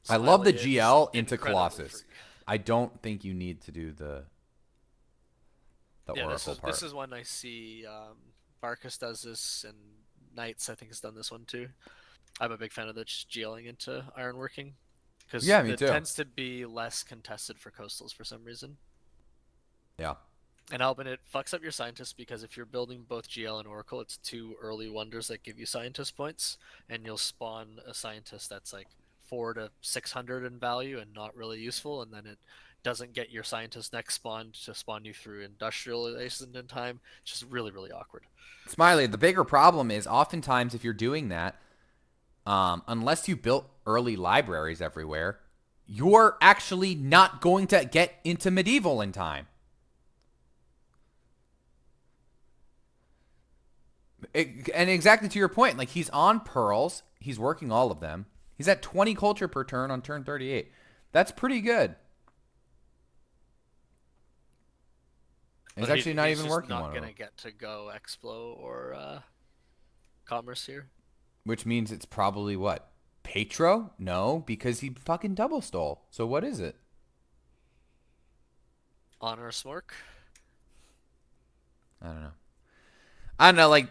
I love the GL into Colossus. I don't think you need to do the Oracle part. This is one I see Barkus does this, and Knights I think has done this one too. I'm a big fan of the GLing into ironworking because it tends to be less contested for coastals for some reason. Yeah. And Albin, it fucks up your scientists because if you're building both GL and Oracle, it's two early wonders that give you scientist points, and you'll spawn a scientist that's like 400 to 600 in value and not really useful, and then it doesn't get your scientist next spawn to spawn you through industrialization in time. It's just really, really awkward. Smiley, the bigger problem is oftentimes if you're doing that, unless you built early libraries everywhere, you're actually not going to get into medieval in time. And exactly to your point, like he's on pearls, he's working all of them. He's at 20 culture per turn on turn 38. That's pretty good. He's actually not even working one of them. He's not gonna get to go Explo or Commerce here. Which means it's probably what? Petro? No, because he fucking double stole. So what is it? Honor Smork? I don't know. Like,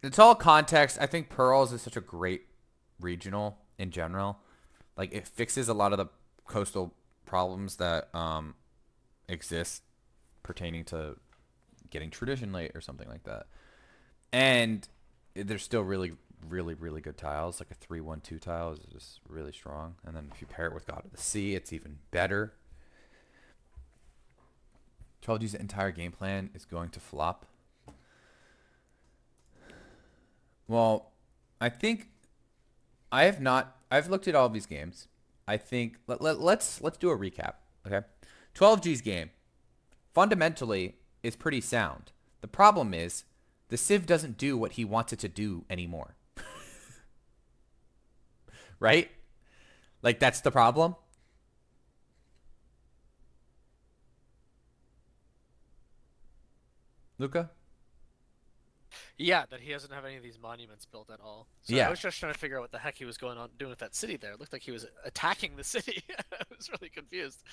it's all context. I think Pearls is such a great regional in general. Like, it fixes a lot of the coastal problems that exist pertaining to getting tradition late or something like that. And there's still really, really, really good tiles. Like a 3-1-2 tile is just really strong. And then if you pair it with God of the Sea, it's even better. 12G's entire game plan is going to flop. Well, I think I've looked at all of these games. I think let's do a recap, okay? 12G's game fundamentally is pretty sound. The problem is the Civ doesn't do what he wants it to do anymore. Right? Like, that's the problem. Luca? Yeah, that he doesn't have any of these monuments built at all. So yeah. I was just trying to figure out what the heck he was doing with that city there. It looked like he was attacking the city. I was really confused.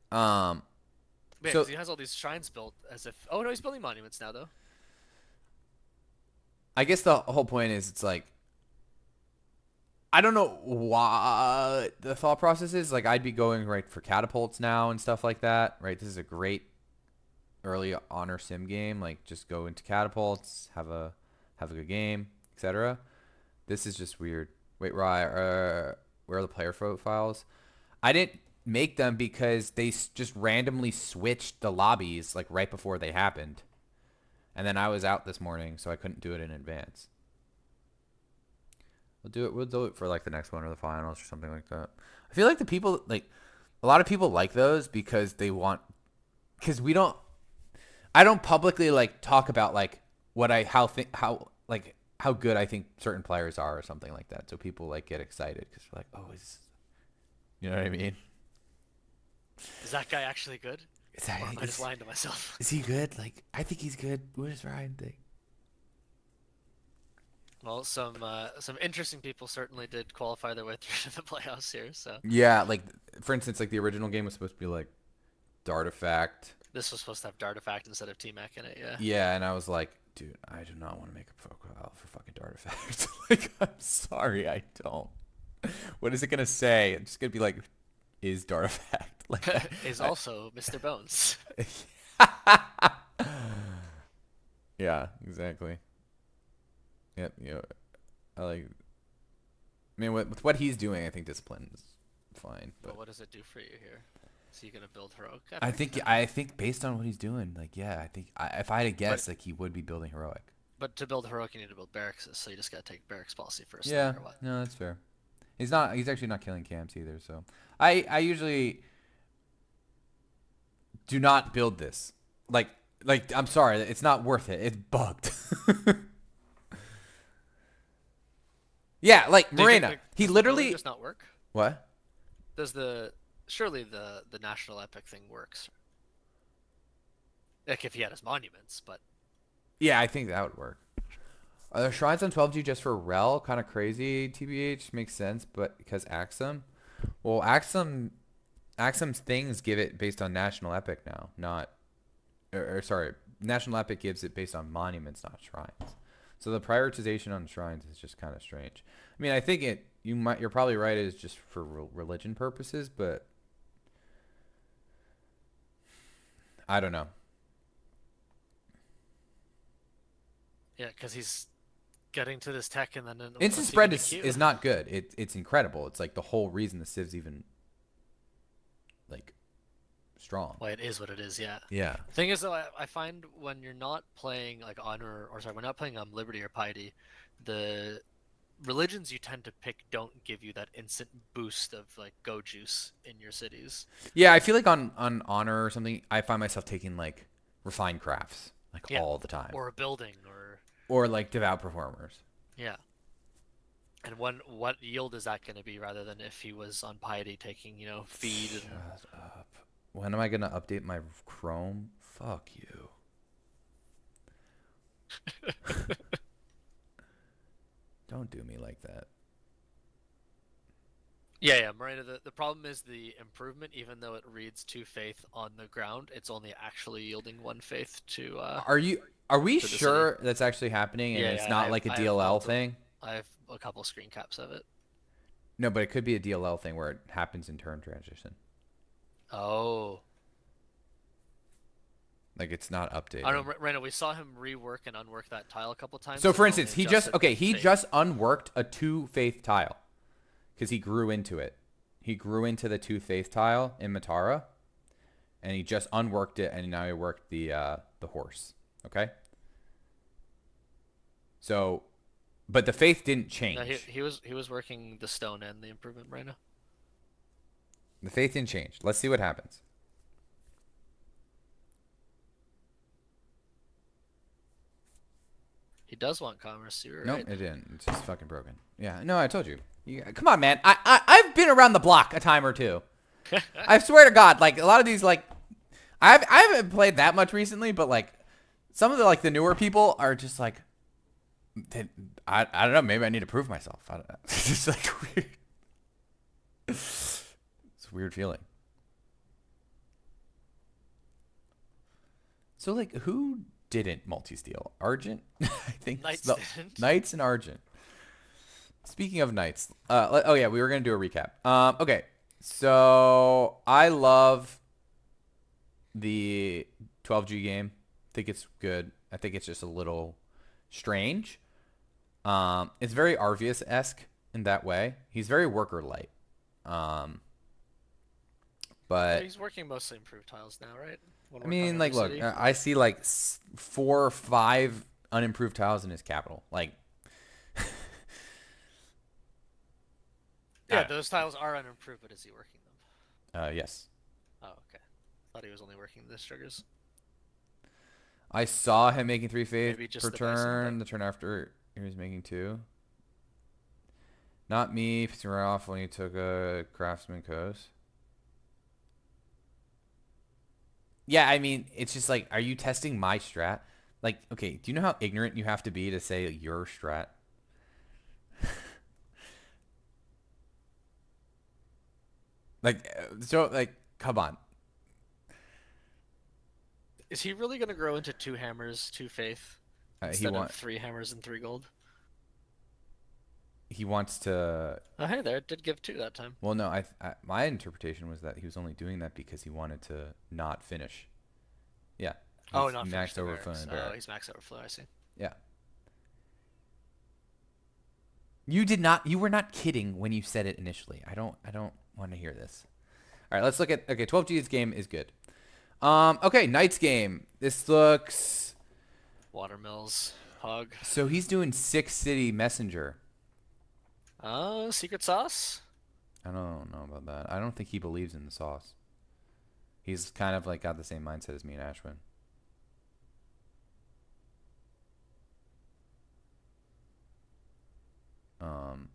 Yeah, so he has all these shrines built as if... Oh, no, he's building monuments now, though. I guess the whole point is it's like... I don't know what the thought process is. Like, I'd be going right for catapults now and stuff like that, right? This is a great early honor sim game. Like, just go into catapults, have a good game, etc. This is just weird. Wait, where are the player profiles? I didn't make them because they just randomly switched the lobbies like right before they happened, and then I was out this morning, so I couldn't do it in advance. We'll do it for like the next one or the finals or something like that. I feel like a lot of people like those because I don't publicly like talk about like how good I think certain players are or something like that. So people like get excited because they're like, oh, you know what I mean? Is that guy actually good? Or am I just lying to myself? Is he good? Like, I think he's good. What does Ryan think? Well, some interesting people certainly did qualify their way through to the playoffs here. So yeah, like for instance, like the original game was supposed to be like Dartifact. This was supposed to have Dartifact instead of T-Mac in it. Yeah. Yeah, and I was like, dude, I do not want to make a profile for fucking Dartifact. Like, I'm sorry, I don't. What is it gonna say? It's just gonna be like, is Dartifact like is also Mr. Bones. Yeah, exactly. Yep, I mean, with what he's doing, I think discipline is fine. But what does it do for you here? Is he gonna build heroic? I think based on what he's doing, like, yeah, I think if I had to guess, like, he would be building heroic. But to build heroic, you need to build barracks, so you just gotta take barracks policy first, no Yeah, matter what. no, that's fair. He's not. He's actually not killing camps either. So I usually do not build this. Like I'm sorry, it's not worth it. It's bugged. Yeah, like Do you think Morena. He does the building literally just not work? what? Does the surely the national epic thing works? Like if he had his monuments, but Yeah, I think that would work. Are there shrines on 12G just for rel? Kind of crazy. TBH makes sense, but because Axum. Well, Axum's things give it based on national epic now, not or sorry, national epic gives it based on monuments, not shrines. So the prioritization on shrines is just kind of strange. I mean, I think you're probably right, it's just for religion purposes, but I don't know. yeah, because he's getting to this tech, and then Instant what's he spread gonna is queue? is not good. It's incredible. It's like the whole reason the Civ's even like strong. Well, it is what it is, yeah. Yeah. Thing is, though, I find when you're not playing like honor, or sorry, we're not playing liberty or piety, the religions you tend to pick don't give you that instant boost of like go juice in your cities. Yeah, I feel like on honor or something, I find myself taking like refined crafts like Yeah, all the time, or a building, or or like devout performers. yeah. And what yield is that going to be rather than if he was on piety taking, feed and Shut up. When am I gonna update my Chrome? Fuck you. Don't do me like that. yeah, Marina. The problem is the improvement. Even though it reads 2 faith on the ground, it's only actually yielding 1 faith Are you? Are we to the city. sure that's actually happening and Yeah, it's yeah. not like a I have DLL multiple. thing? I have a couple screen caps of it. No, but it could be a DLL thing where it happens in turn transition. Oh, Like it's not I updating. don't know, Rena. We saw him rework and unwork that tile a couple times, So so for it only instance, adjusted he faith. just unworked a 2 faith tile because he grew into it. He grew into the 2 faith tile in Matara, and he just unworked it, and now he worked the horse. Okay. So, but the faith didn't No, he change. he was he was working the stone and the improvement, Rena. The faith didn't change. Let's see what happens. He does want commerce. You're Nope, right. it didn't. It's just fucking broken. Yeah, no, I told you. Come on, man. I've been around the block a time or two. I swear to God, like a lot of these, like I haven't played that much recently, but like some of the newer people are just like, I don't know. Maybe I need to prove myself. I don't know. It's just like weird. It's a weird feeling. So like, who didn't multi-steal? Argent, I think. Knights No, didn't. Knights and Argent. Speaking of Knights, oh yeah, we were gonna do a recap. Okay, so I love the 12G game. I think it's good. I think it's just a little strange. It's very Arvius-esque in that way. He's very worker light. Um, but He's working mostly improved tiles now, right? One I more time mean, every like, look, city. I see like 4 or 5 unimproved tiles in his capital. Like, Yeah, those tiles are unimproved, but is he working them? yes. Oh, okay. Thought he was only working the triggers. I saw him making 3 faith Maybe just per the bison, turn. The turn after he was making 2. Not me. Pissing right off when he took a craftsman coast. Yeah, I mean, it's just like, are you testing my strat? Like, okay, do you know how ignorant you have to be to say your strat? Like, come on. Is he really gonna grow into 2 hammers, 2 faith, He instead of want 3 hammers and 3 gold? he wants to. Oh, hey there, it did give 2 that time. Well, no, my interpretation was that he was only doing that because he wanted to not finish. Yeah. Oh, He's not finish maxed the overflow barracks. in Oh, barrack. he's max overflow, I see. Yeah. You were not kidding when you said it initially. I don't want to hear this. All right, let's look at, okay, 12G's game is good. Okay, Knight's game. This looks, Watermills. Pog. So he's doing 6 city messenger. Secret sauce? I don't know about that. I don't think he believes in the sauce. He's kind of like got the same mindset as me and Ashwin. Um,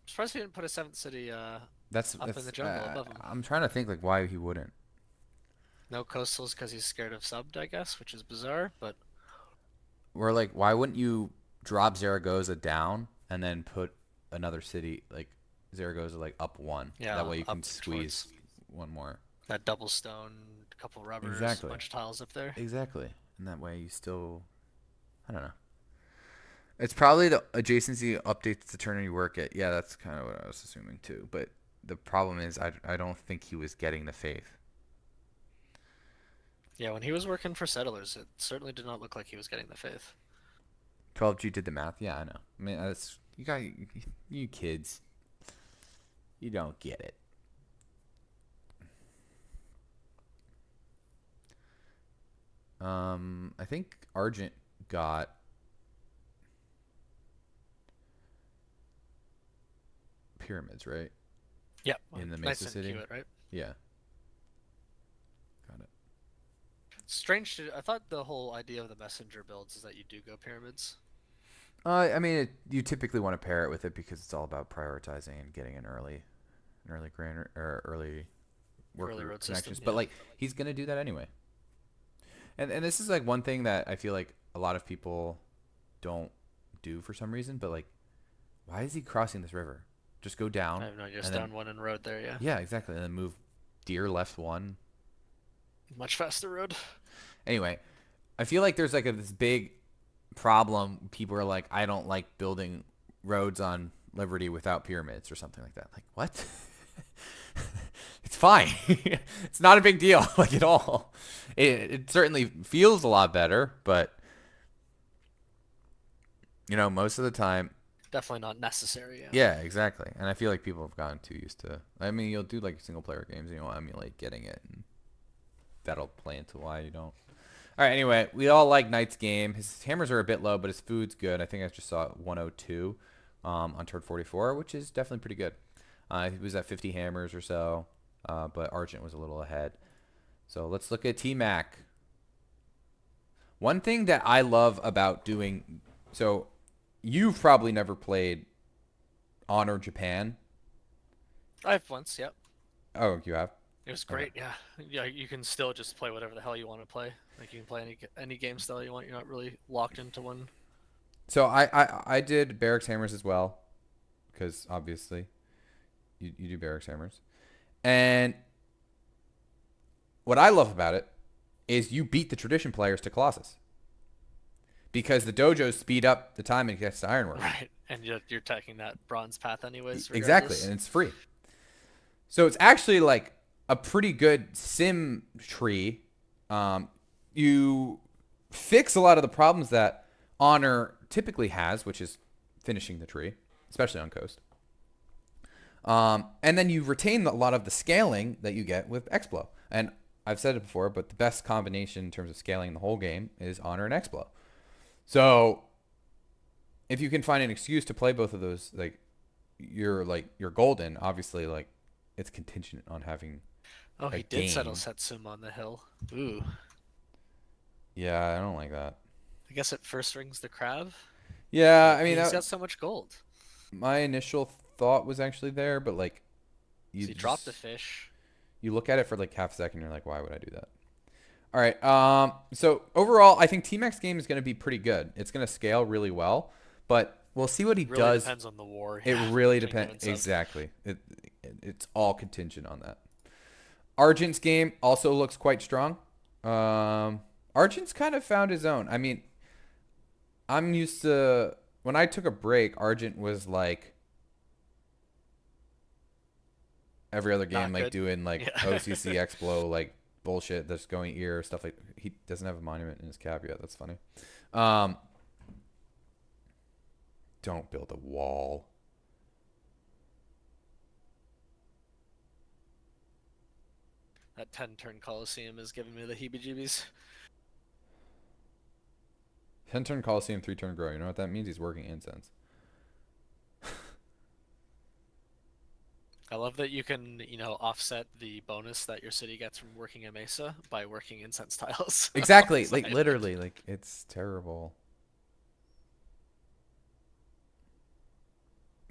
I'm surprised he didn't put a seventh city that's up in that's. the jungle above him. I'm trying to think like why he wouldn't. No coastals because he's scared of subbed, I guess, which is bizarre, but We're like, why wouldn't you drop Zaragoza down and then put another city like Zaragoza like up one? That yeah, way you up can towards squeeze one more. that double stone, a couple rubbers, a Exactly. bunch of tiles up there. Exactly. And that way you still, I don't know. It's probably the adjacency updates to turn any work at. Yeah, that's kind of what I was assuming too. But the problem is, I don't think he was getting the faith. Yeah, when he was working for Settlers, it certainly did not look like he was getting the faith. 12G did the math. Yeah, I know. I mean, that's you got you kids. You don't get it. I think Argent got pyramids, right? Yep, In the nice Mesa and City. cute, right? Yeah, got it. Strange to, I thought the whole idea of the messenger builds is that you do go pyramids. I mean, you typically want to pair it with it because it's all about prioritizing and getting an early grand or early Early worker road system, connections. But yeah. like, he's gonna do that anyway. And this is like one thing that I feel like a lot of people don't do for some reason. But like, why is he crossing this river? Just go I down have no idea, and just then down one and road there, yeah. yeah, exactly, and then move deer left one. Much faster road. Anyway, I feel like there's like this big problem. People are like, I don't like building roads on Liberty without pyramids or something like that. Like what? It's fine. It's not a big deal, like at all. It certainly feels a lot better, but most of the time, Definitely not necessary, yeah. yeah, exactly. And I feel like people have gotten too used to. I mean, you'll do like single player games, and you'll emulate getting it, and that'll play into why you don't. All right. Anyway, we all like Knight's game. His hammers are a bit low, but his food's good. I think I just saw 102 on turn 44, which is definitely pretty good. He was at 50 hammers or so, but Argent was a little ahead. So let's look at T-Mac. One thing that I love about doing so, you've probably never played Honor Japan. I've once, yep. Oh, you have. It was Okay. great, yeah. Yeah, you can still just play whatever the hell you want to play. Like you can play any game style you want. You're not really locked into one. So I did Barracks Hammers as well, because obviously you do Barracks Hammers. And what I love about it is you beat the tradition players to Colossus because the dojos speed up the time it gets to Ironwork. Right, and you're taking that bronze path anyways, Exactly, regardless. and it's free. So it's actually like a pretty good sim tree. You fix a lot of the problems that Honor typically has, which is finishing the tree, especially on Coast. And then you retain a lot of the scaling that you get with Explo. And I've said it before, but the best combination in terms of scaling the whole game is Honor and Explo. So if you can find an excuse to play both of those, you're golden. Obviously, like it's contingent on having Oh, a he did settle game. Setsum on the hill. Ooh. Yeah, I don't like that. I guess it first rings the crab, Yeah, but I mean, he's got so much gold. my initial thought was actually there, but like you So he dropped the just fish. you look at it for like half a second, and you're like, why would I do that? All right. So overall, I think T-Mac's game is going to be pretty good. It's going to scale really well, but we'll see what he Really does. depends on the war, It yeah, really between him depends. and Sub. Exactly. It's all contingent on that. Argent's game also looks quite strong. Argent's kind of found his own. I mean, I'm used to when I took a break, Argent was like every other game, Not like good. doing like Yeah. OCC Explo, like bullshit that's going ear stuff like he doesn't have a monument in his cap yet. That's funny. Um, don't build a wall. That 10-turn Coliseum is giving me the heebie-jeebies. 10-turn Coliseum, 3-turn Grow. You know what that means? He's working incense. I love that you can, offset the bonus that your city gets from working a mesa by working incense tiles on the Exactly. Like, side. literally. Like, it's terrible.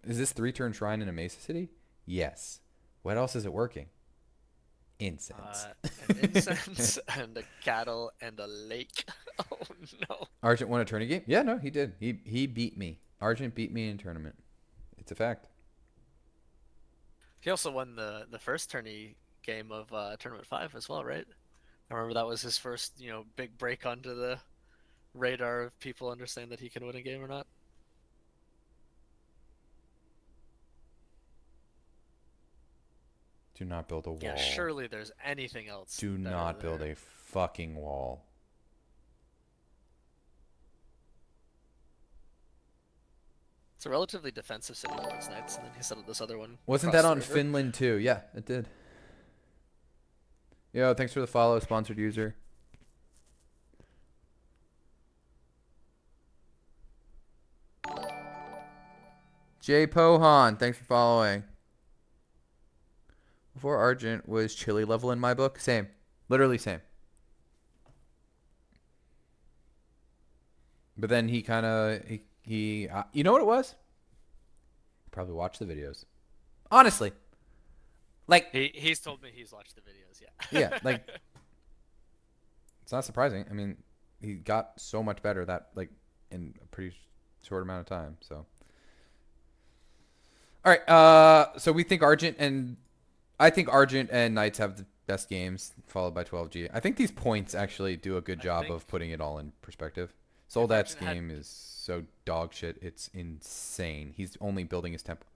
Is this 3-turn Shrine in a Mesa City? Yes. What else is it working? Incense. An incense and a cattle and a lake. Oh no. Argent won a tourney game? Yeah, no, he did. He beat me. Argent beat me in tournament. It's a fact. He also won the first tourney game of tournament 5 as well, right? I remember that was his first, big break onto the radar of people understand that he can win a game or not. Do not build a wall. Yeah, surely there's anything else Do better not build there. a fucking wall. It's a relatively defensive city towards knights, and then he settled this other one Wasn't across that the on river. Finland too? Yeah, it did. Yo, thanks for the follow, sponsored user. Jay Pohan, thanks for following. Before Argent was chili level in my book. Same. Literally same. But then he kind of, you know what it was? Probably watched the videos. Honestly. Like, He's told me he's watched the videos, yeah, yeah. like, it's not surprising. I mean, he got so much better that, like, in a pretty short amount of time, so. All right, so we think I think Argent and Knights have the best games, followed by 12G. I think these points actually do a good I job think of putting it all in perspective. if Soldat's Argent had game is so dog shit. It's insane. He's only building his temple.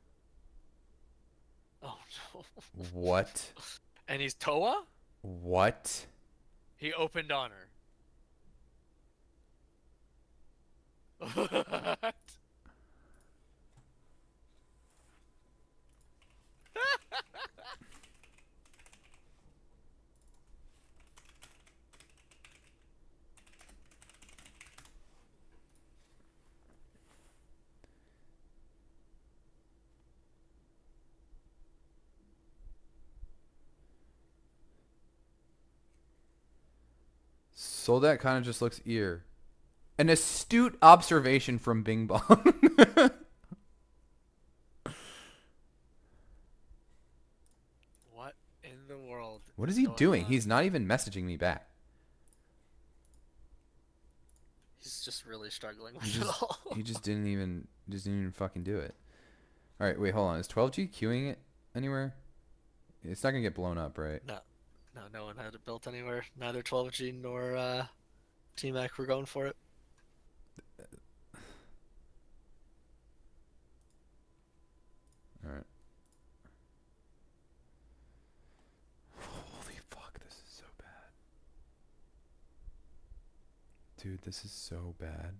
oh no. What? And he's Toa? What? He opened honor. What? Soldat kind of just looks ear. An astute observation from Bing Bong. What in the world What is is he going doing? on? He's not even messaging me back. He's just really struggling He with it just all. he just didn't even fucking do it. All right, wait, hold on. Is 12G queuing it anywhere? It's not gonna get blown up, right? No, no one had it built anywhere. Neither 12G nor T-Mac were going for it. All right. Holy fuck, this is so bad. Dude, this is so bad.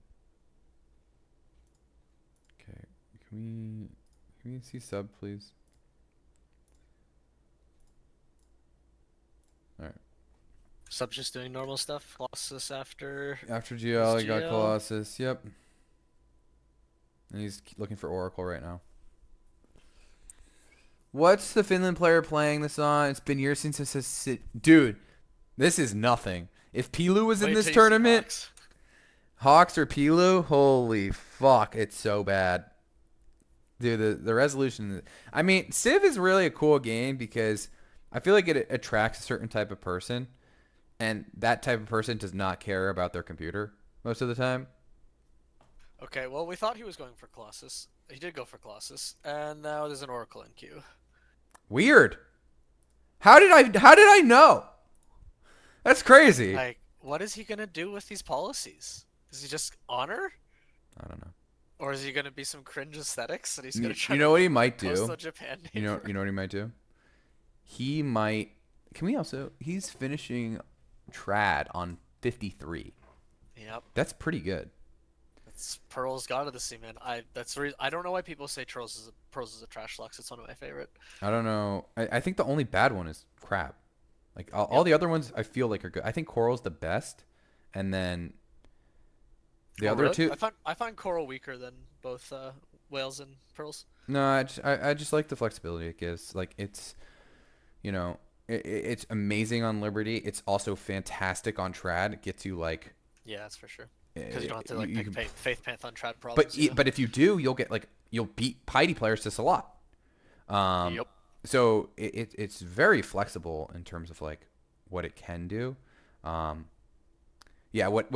Okay, can we see sub, please? All right. Sub's just doing normal stuff. Colossus after After his GL, he got GL. Colossus. Yep. And he's looking for Oracle right now. What's the Finland player playing this on? It's been years since dude, this is nothing. If Pilu was in Wait this till you see tournament, Hawks. Hawks or Pilu, holy fuck, it's so bad. Dude, the resolution. I mean, Civ is really a cool game because I feel like it attracts a certain type of person, and that type of person does not care about their computer most of the time. Okay, well, we thought he was going for Colossus. He did go for Colossus, and now there's an Oracle in queue. Weird. How did I know? That's crazy. Like, what is he gonna do with these policies? Is he just honor? I don't know. Or is he gonna be some cringe aesthetics and he's gonna You, try you to know what he might post do? the Japan You name know, for you know what he might do? He might. Can we also? He's finishing trad on 53. Yep. That's pretty good. It's Pearl's God of the Sea, man. I don't know why people say Pearls is a trash lux. It's one of my favorite. I don't know. I think the only bad one is crab. Like all Yep. the other ones, I feel like are good. I think coral's the best, and then The Oh other really? two, I find coral weaker than both whales and pearls. no, I just like the flexibility it gives. Like it's, you know, it's amazing on Liberty. It's also fantastic on Trad. It gets you like, Yeah, that's for sure. Because you you, don't have to like you pick can, Faith Pantheon trad but problems. but if you do, you'll get like you'll beat Piety players just a lot. Um, Yep. so it's very flexible in terms of like what it can do. Um, yeah, what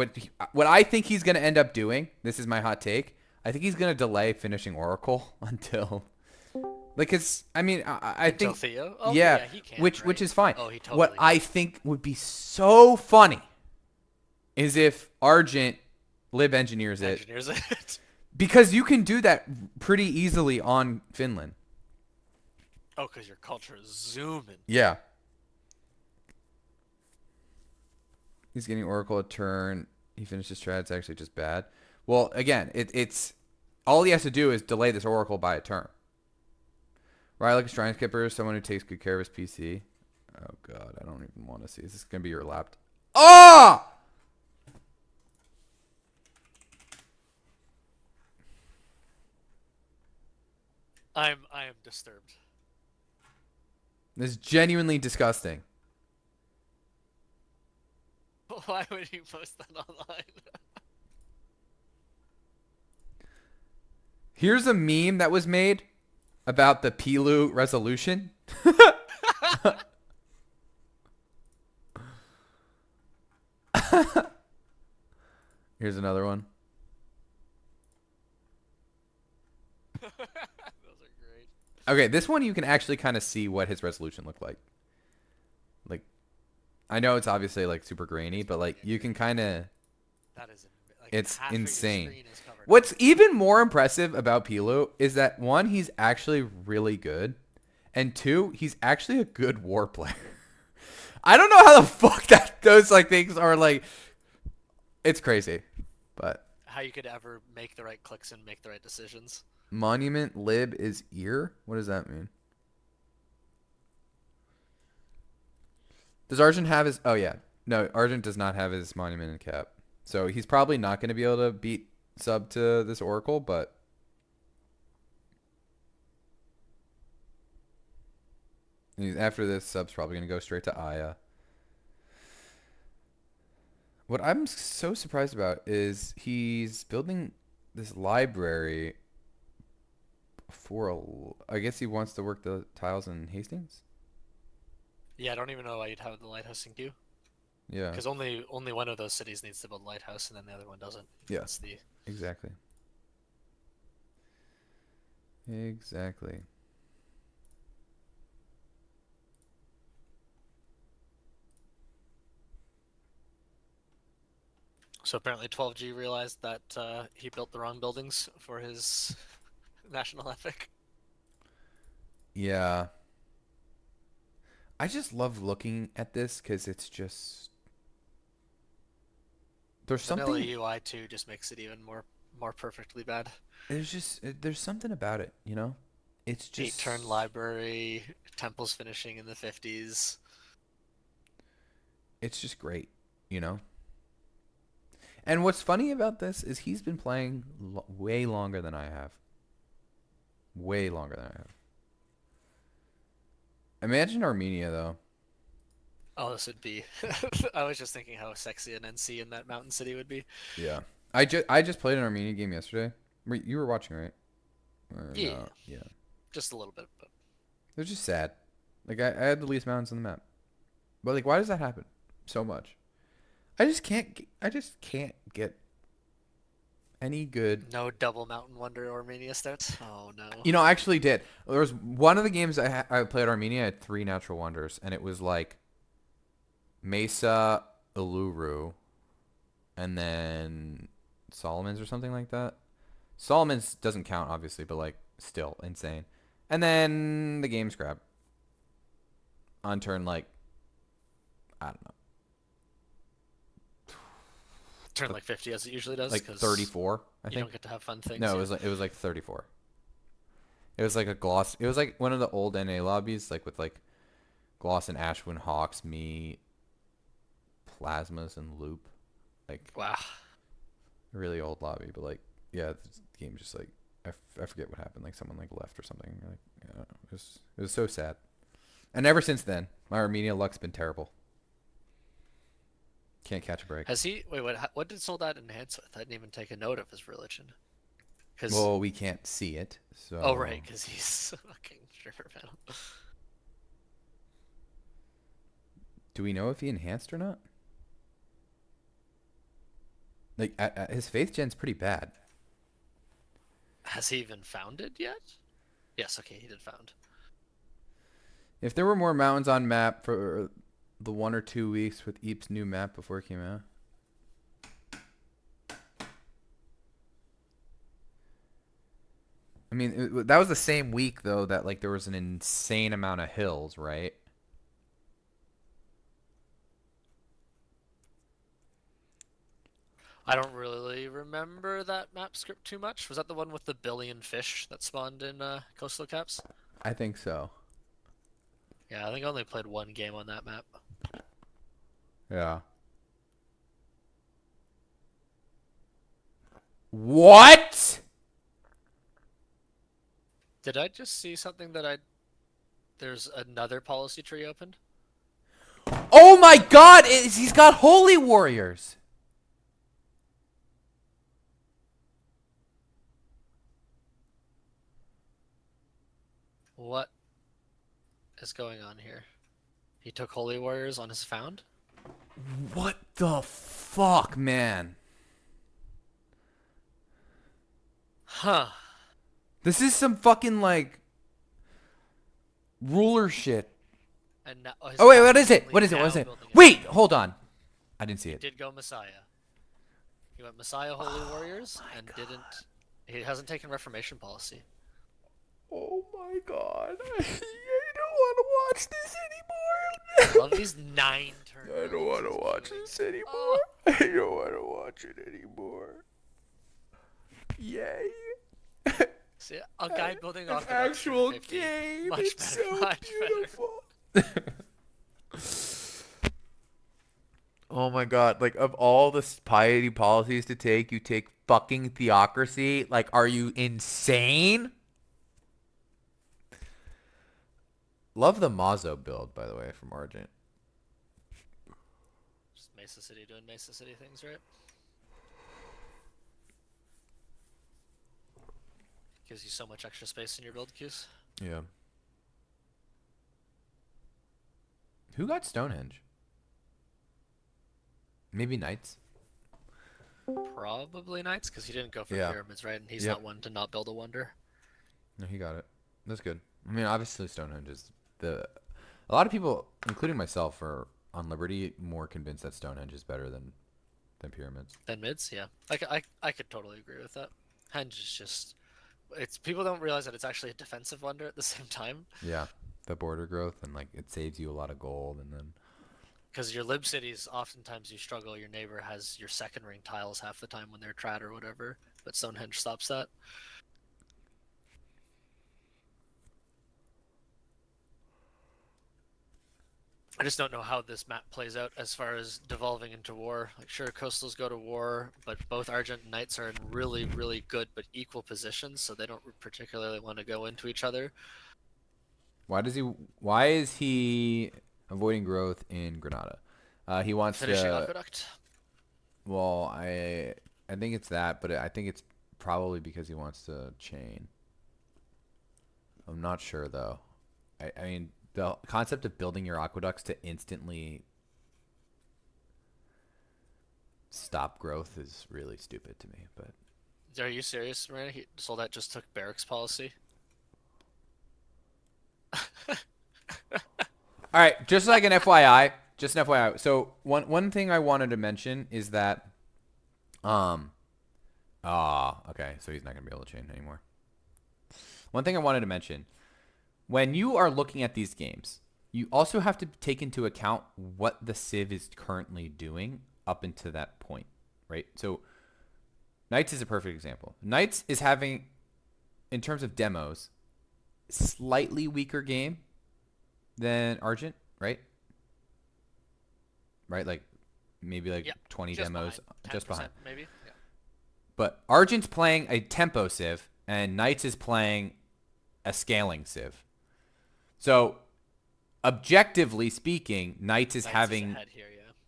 I think he's gonna end up doing. This is my hot take. I think he's gonna delay finishing Oracle until like it's. I mean, I Until think Theo. Oh yeah, yeah, he can, which right? is fine. Oh, he What totally I can. think would be so funny is if Argent lib engineers it Engineers it. because you can do that pretty easily on Finland. Oh, because your culture is zooming. Yeah. He's getting Oracle a turn. He finishes strat. It's actually just bad. Well, again, it's all he has to do is delay this Oracle by a turn. Right, like a Shrine Skipper, someone who takes good care of his PC. Oh god, I don't even want to see. Is this gonna be your laptop? Ah! I am disturbed. This is genuinely disgusting. Why would you post that online? Here's a meme that was made about the Pilu resolution. Here's another one. Those are great. Okay, this one you can actually kind of see what his resolution looked like. Like, I know it's obviously like super grainy, but like you can kind of, That is like it's half of your insane. screen is covered up. What's even more impressive about Pilu is that one, he's actually really good, and two, he's actually a good war player. I don't know how the fuck that those like things are like. It's crazy, but How you could ever make the right clicks and make the right decisions. monument lib is ear. What does that mean? Does Argent have his? Oh yeah, no, Argent does not have his monument and cap, so he's probably not going to be able to beat sub to this Oracle, but. After this, sub's probably going to go straight to Aya. What I'm so surprised about is he's building this library for I guess he wants to work the tiles in Hastings? Yeah, I don't even know why you'd have the lighthouse in queue. Yeah. Because only one of those cities needs to build a lighthouse, and then the other one doesn't. Yeah. That's the. Exactly. Exactly. So apparently 12G realized that he built the wrong buildings for his national epic. Yeah. I just love looking at this because it's just there's Vanilla something UI 2 just makes it even more perfectly bad. there's something about it, you know? It's just 8-turn library, temples finishing in the 50s. it's just great, you know? And what's funny about this is he's been playing way longer than I have. Way longer than I have. Imagine Armenia though. Oh, this would be. I was just thinking how sexy an NC in that mountain city would be. Yeah. I just played an Armenia game yesterday. You were watching, right? Or Yeah, no? Yeah. just a little bit, but It was just sad. Like I had the least mountains on the map. But like, why does that happen so much? I just can't get any good. no double Mountain Wonder Armenia starts. Oh no. You know, I actually did. There was one of the games I played Armenia. I had 3 natural wonders, and it was like Mesa, Uluru, and then Solomon's or something like that. Solomon's doesn't count, obviously, but like still insane. And then the game scrap on turn like I don't know, Turn like 50 as it usually does, like because 34, I you think. don't get to have fun things. No, Yeah. it was like 34. It was like a gloss. It was like one of the old NA lobbies, like with like gloss and Ashwin Hawks, me, plasmas and loop. Like Wow. a really old lobby, but like, yeah, the game just like I forget what happened. Like someone like left or something. Like, yeah, it was so sad. And ever since then, my Armenia luck's been terrible. Can't catch a break. Has he? Wait, what did Soldat enhance with? I didn't even take a note of his religion. Because Well, we can't see it, oh so right, because he's fucking stripper panel. do we know if he enhanced or not? Like, his faith gen's pretty bad. Has he even founded yet? Yes. Okay, he did found. If there were more mountains on map for the 1 or 2 weeks with Eep's new map before it came out. I mean, that was the same week though that like there was an insane amount of hills, right? I don't really remember that map script too much. Was that the one with the billion fish that spawned in Coastal Caps? I think so. Yeah, I think I only played one game on that map. Yeah. What? Did I just see something that I... There's another policy tree opened? Oh my God! He's got holy warriors. What is going on here? He took Holy Warriors on his found? What the fuck, man? Huh. This is some fucking like ruler shit. And now, Oh wait, cap what is it? only What is it? What now is it? building it. Wait, hold on. I didn't see He it. did go Messiah. He went Messiah Holy Warriors and God. didn't... He hasn't taken Reformation policy. Oh my God. I don't want to watch this I anymore. love these 9-turn I don't builds want to he's watch doing. this anymore. Oh. I don't want to watch it anymore. Yay. See, a guy building An off actual game. Much It's better, so much beautiful. Oh my God. Like, of all the piety policies to take, you take fucking theocracy? Like, are you insane? Love the Mazo build, by the way, from Argent. Just Mesa City doing Mesa City things, right? Gives you so much extra space in your build queues. Yeah. Who got Stonehenge? Maybe Knights? Probably Knights, because he didn't go for Yeah. pyramids, right? And he's Yep. not one to not build a wonder. No, he got it. That's good. I mean, obviously Stonehenge is the... A lot of people, including myself, are on Liberty more convinced that Stonehenge is better than pyramids. Then mids, yeah. I could totally agree with that. Henge is just... It's people don't realize that it's actually a defensive wonder at the same time. Yeah. The border growth, and like it saves you a lot of gold, and then... Because your lib cities, oftentimes you struggle. Your neighbor has your second ring tiles half the time when they're trad or whatever, but Stonehenge stops that. I just don't know how this map plays out as far as devolving into war. Like, sure, coastals go to war, but both Argent and Knights are in really, really good but equal positions, so they don't particularly want to go into each other. Why is he avoiding growth in Granada? He wants Finishing to... Aqueduct. Well, I think it's that, but I think it's probably because he wants to chain. I'm not sure though. I mean, the concept of building your aqueducts to instantly stop growth is really stupid to me. But Are you serious, Miranda? Soldat just took barracks policy. all right, just like an FYI, just an FYI. So one thing I wanted to mention is that, okay, so he's not gonna be able to chain anymore. One thing I wanted to mention, when you are looking at these games, you also have to take into account what the Civ is currently doing up until that point, right? So Knights is a perfect example. Knights is having, in terms of demos, slightly weaker game than Argent, right? Right, like maybe like Yeah, 20 just demos, behind. just behind. 10%, maybe. Yeah. But Argent's playing a tempo civ, and Knights is playing a scaling civ. So objectively speaking, Knights is Knights is having ahead here,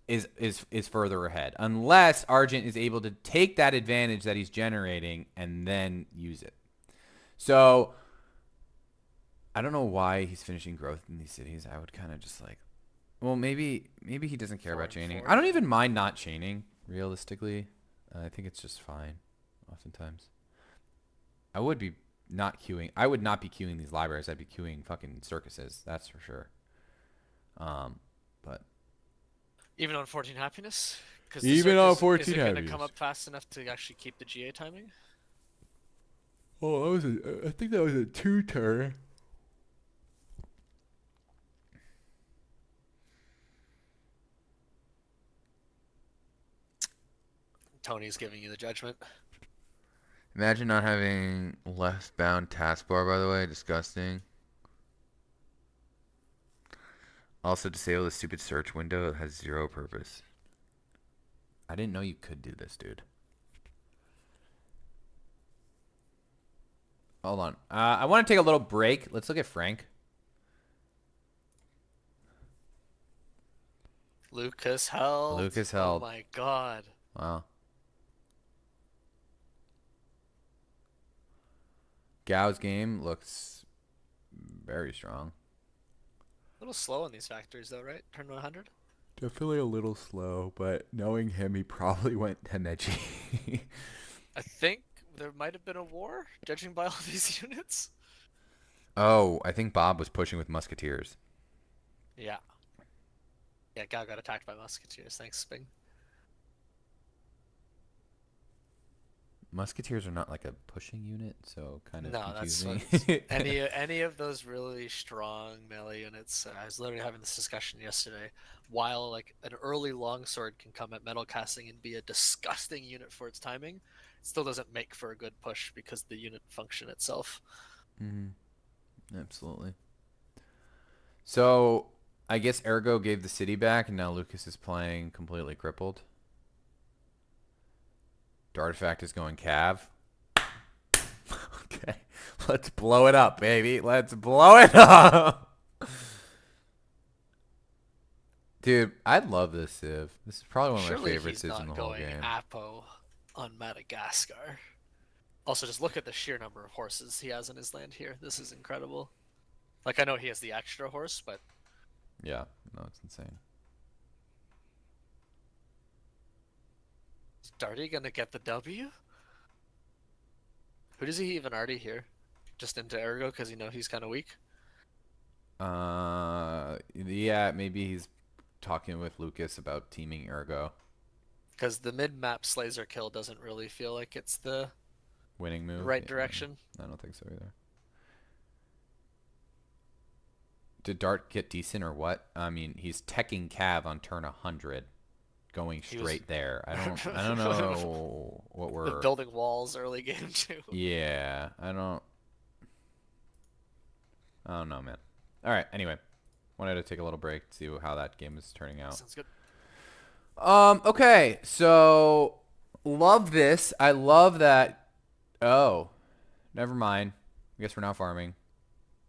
yeah. is further ahead, unless Argent is able to take that advantage that he's generating and then use it. So I don't know why he's finishing growth in these cities. I would kind of just like, well, maybe he doesn't care Four about and chaining. four, I don't yeah. even mind not chaining. Realistically, I think it's just fine. Oftentimes, I would be not queuing. I would not be queuing these libraries. I'd be queuing fucking circuses. That's for sure. But Even on 14 happiness, because the even on circus is 14 it going to come happiness. up fast enough to actually keep the GA timing? Oh, that was I think that was a 2 turn. Tony's giving you the judgment. Imagine not having left bound taskbar, by the way. Disgusting. Also, disable the stupid search window. It has zero purpose. I didn't know you could do this, dude. Hold on. I want to take a little break. Let's look at Frank. Lucas held. Lucas Oh held. my god. Wow. Gao's game looks very strong. A little slow on these factories though, right? Turn 100? Definitely a little slow, but knowing him, he probably went Temeji. I think there might have been a war, judging by all these units. Oh, I think Bob was pushing with Musketeers. Yeah. Yeah, Gao got attacked by musketeers. Thanks, Sping. Musketeers are not like a pushing unit, so kind of No, confuse that's me. what any of those really strong melee units. I was literally having this discussion yesterday. While like an early longsword can come at metal casting and be a disgusting unit for its timing, it still doesn't make for a good push because the unit function itself. Absolutely. So, I guess Ergo gave the city back, and now Lucas is playing completely crippled. Dartifact is going Cav. Okay. Let's blow it up, baby. Let's blow it up. Dude, I love this Civ. This is probably one of my Surely favorite he's Civs in not the whole going game. Apo on Madagascar. Also, just look at the sheer number of horses he has in his land here. This is incredible. Like, I know he has the extra horse, but Yeah, no, it's insane. is Darty gonna get the W? Who does he even already here? Just into Ergo because you know he's kind of weak? Yeah, maybe he's talking with Lucas about teaming Ergo. Because the mid-map Slazer kill doesn't really feel like it's the Winning move? right Yeah, direction. I don't think so either. Did Dart get decent or what? I mean, he's teching Cav on turn 100, going He was straight there. I don't know what the we're. building walls early game too. Yeah, I don't know, man. All right. Anyway, wanted to take a little break to see how that game is turning out. Sounds good. Okay. So love this. I love that. Oh, never mind. I guess we're now farming.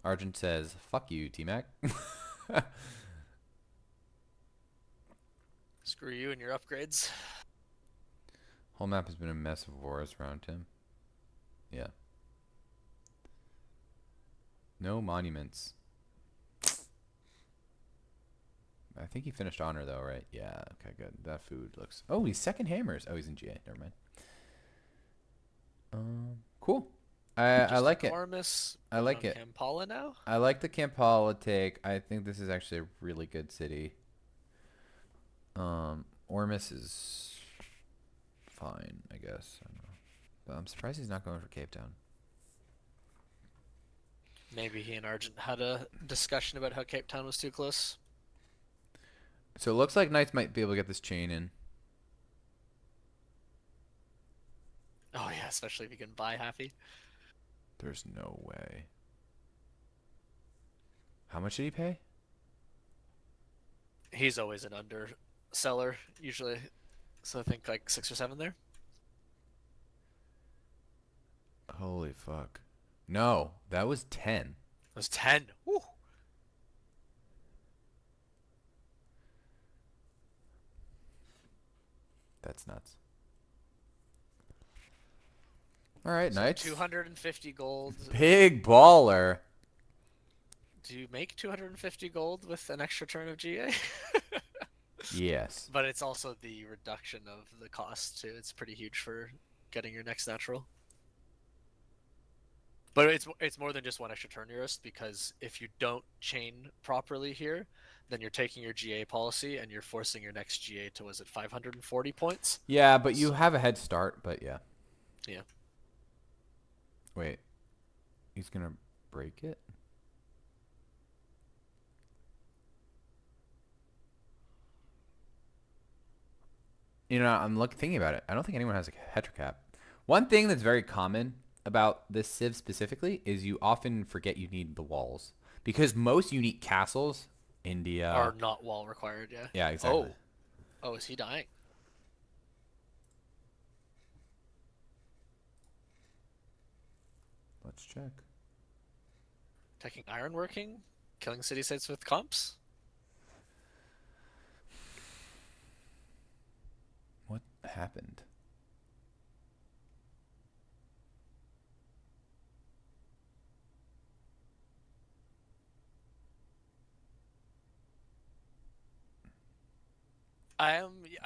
Argent says, "Fuck you, T-Mac." Screw you and your upgrades. Whole map has been a mess of wars around him. Yeah. No monuments. I think he finished honor though, right? Yeah. Okay, good. That food looks. Oh, he's second hammers. Oh, he's in GA. Never mind. Cool. I Just like an it. Ormus I going like on it. Kampala now. I like the Kampala take. I think this is actually a really good city. Ormus is fine, I guess. I don't know. But I'm surprised he's not going for Cape Town. Maybe he and Argent had a discussion about how Cape Town was too close. So it looks like Knights might be able to get this chain in. Oh yeah, especially if you can buy Happy. There's no way. How much did he pay? He's always an under seller usually, so I think like 6 or 7 there. Holy fuck. No, that was 10. It was 10. Woo. That's nuts. All right, So Knights. 250 gold. Big baller. Do you make 250 gold with an extra turn of GA? Yes. But it's also the reduction of the cost too. It's pretty huge for getting your next natural. But it's more than just one extra turn, Eurus, because if you don't chain properly here, then you're taking your GA policy and you're forcing your next GA to, was it 540 points? Yeah, but you So, have a head start, but yeah. yeah. Wait. He's going to break it? You know, thinking about it. I don't think anyone has a heterocap. One thing that's very common about this Civ specifically is you often forget you need the walls. Because most unique castles, India... Are not wall required, yeah. Yeah, exactly. Oh. Oh, is he dying? Let's check. Taking ironworking? Killing city states with comps? What happened? I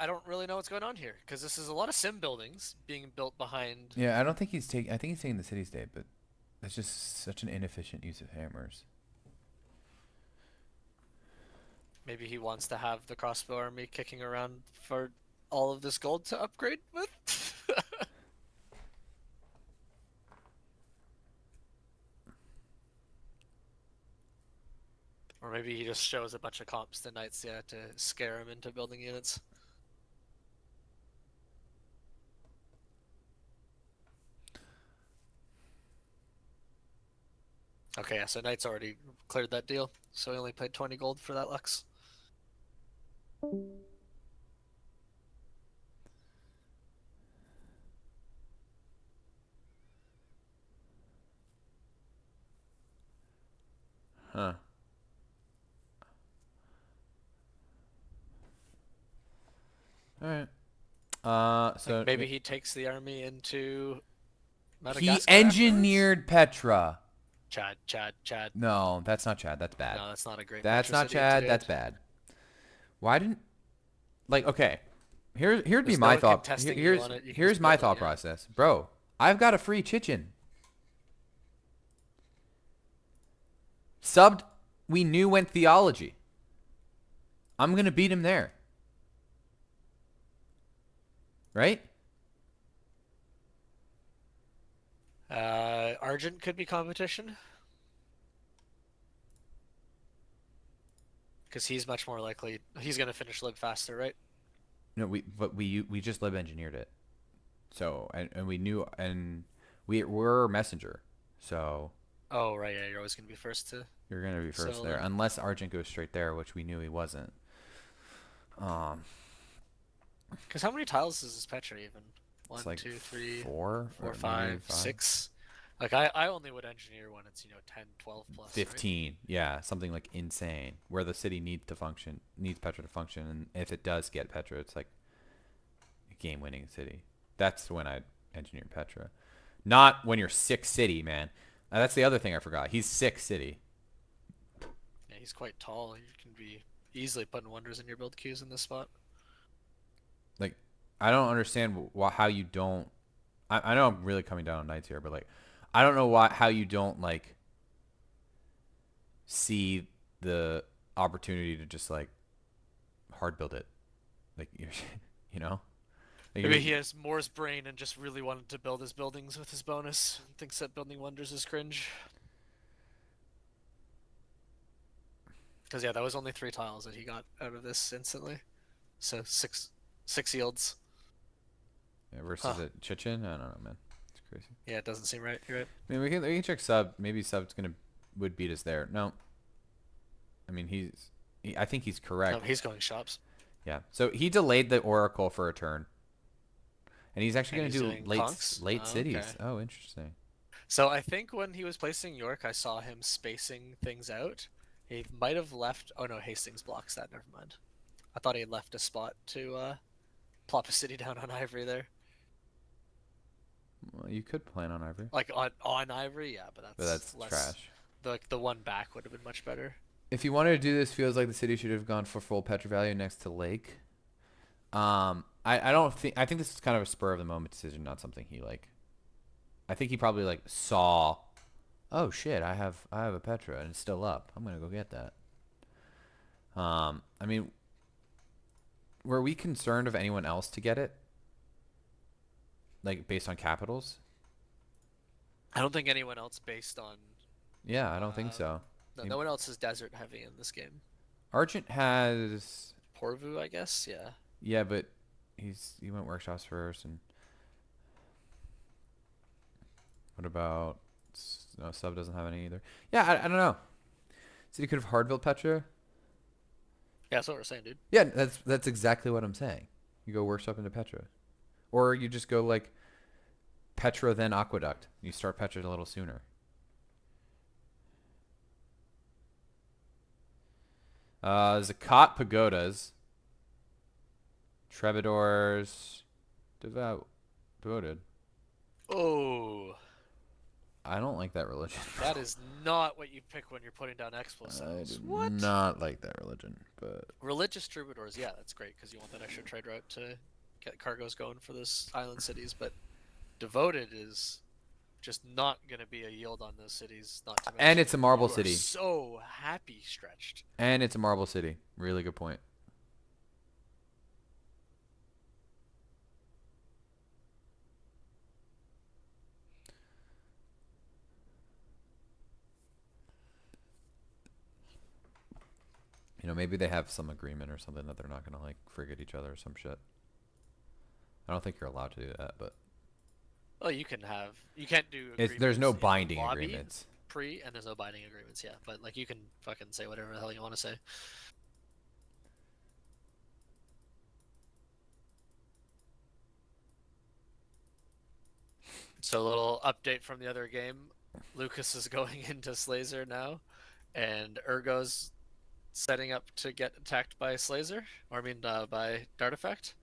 don't really know what's going on here because this is a lot of sim buildings being built behind. Yeah, I don't think he's taking... I think he's taking the city state, but that's just such an inefficient use of hammers. Maybe he wants to have the crossbow army kicking around for all of this gold to upgrade with. Or maybe he just shows a bunch of comps to knights, yeah, to scare him into building units. Okay, yeah, so knights already cleared that deal, so he only paid 20 gold for that Lux. Huh. All right. So Like maybe he takes the army into he Madagascar afterwards? engineered Petra. Chad. No, that's not Chad. That's bad. No, that's not a great That's metro not city to Chad. do That's it. bad. Why didn't okay? Here'd be There's my no one thought. contesting you Here's on it. You can here's just my build it, thought yeah. process, bro. I've got a free Chechen. Subbed. We knew went theology. I'm gonna beat him there. Right? Argent could be competition. Because he's much more likely. He's going to finish Lib faster, right? No, we just lib engineered it. So and we knew and we're messenger. So Oh, right, yeah, you're always going to be first to you're gonna be first settle there, them. unless Argent goes straight there, which we knew he wasn't. Um, Because how many tiles is this Petra even? it's One, like two, three, four, four, or maybe five, five. 6. Like, I only would engineer when it's, 10, 12 plus, right? 15, yeah, something like insane, where the city needs Petra to function, and if it does get Petra, it's like a game-winning city. That's when I engineer Petra, not when you're 6 city, man. That's the other thing I forgot. He's 6 city. Yeah, he's quite tall. You can be easily putting wonders in your build queues in this spot. Like, I don't understand how you don't. I know I'm really coming down on knights here, but like, I don't know how you don't like see the opportunity to just like hard build it, like you're, you know. Like Maybe he has Moore's brain and just really wanted to build his buildings with his bonus. And thinks that building wonders is cringe. Because yeah, that was only 3 tiles that he got out of this instantly. So six yields. versus Huh. a Chechen. I don't know, man. It's crazy. Yeah, it doesn't seem right. You're right. I mean, we can check sub. Maybe sub's would beat us there. No. I mean, I think he's correct. He's going shops. Yeah. So he delayed the Oracle for a turn. And he's actually And going he's to doing do late conks? late Oh, cities. okay. Oh, interesting. So I think when he was placing York, I saw him spacing things out. He might have left. Oh no, Hastings blocks that. Never mind. I thought he had left a spot to plop a city down on Ivory there. Well, you could plan on Ivory, Like on Ivory, yeah, but but that's that's less. trash. The one back would have been much better. If you wanted to do this, feels like the city should have gone for full Petra value next to Lake. I don't think I think this is kind of a spur of the moment decision, not something he like. I think he probably like saw, oh shit, I have a Petra and it's still up. I'm gonna go get that. I mean, were we concerned of anyone else to get it, like based on capitals? I don't think anyone else based on. Yeah, I don't think Um, so. no, I no mean, one else is desert heavy in this game. Argent has, Porvu, I guess. Yeah. yeah, but he went workshops first, and what about no sub doesn't have any either. Yeah, I don't know. City could have hard built Petra. Yeah, that's what we're saying, dude. Yeah, that's exactly what I'm saying. You go workshop into Petra, or you just go like Petra then Aqueduct. You start Petra a little sooner. Zakat pagodas, Trebadors, devoted. Oh, I don't like that religion. that is not what you pick when you're putting down I do explosives. What? not like that religion, but Religious troubadours, yeah, that's great because you want that extra trade route to get cargoes going for this island cities. But devoted is just not going to be a yield on those cities. Not to and mention, it's a marble you are city, so happy stretched. and it's a marble city. Really good point. You know, maybe they have some agreement or something that they're not gonna like frigate each other or some shit. I don't think you're allowed to do that, but Well, you can't do there's no agreements in the binding lobby agreements. pre, and there's no binding agreements yet. But like you can fucking say whatever the hell you want to say. So a little update from the other game. Lucas is going into Slazer now, and Ergo's setting up to get attacked by Slazer, or I mean by Dartifact.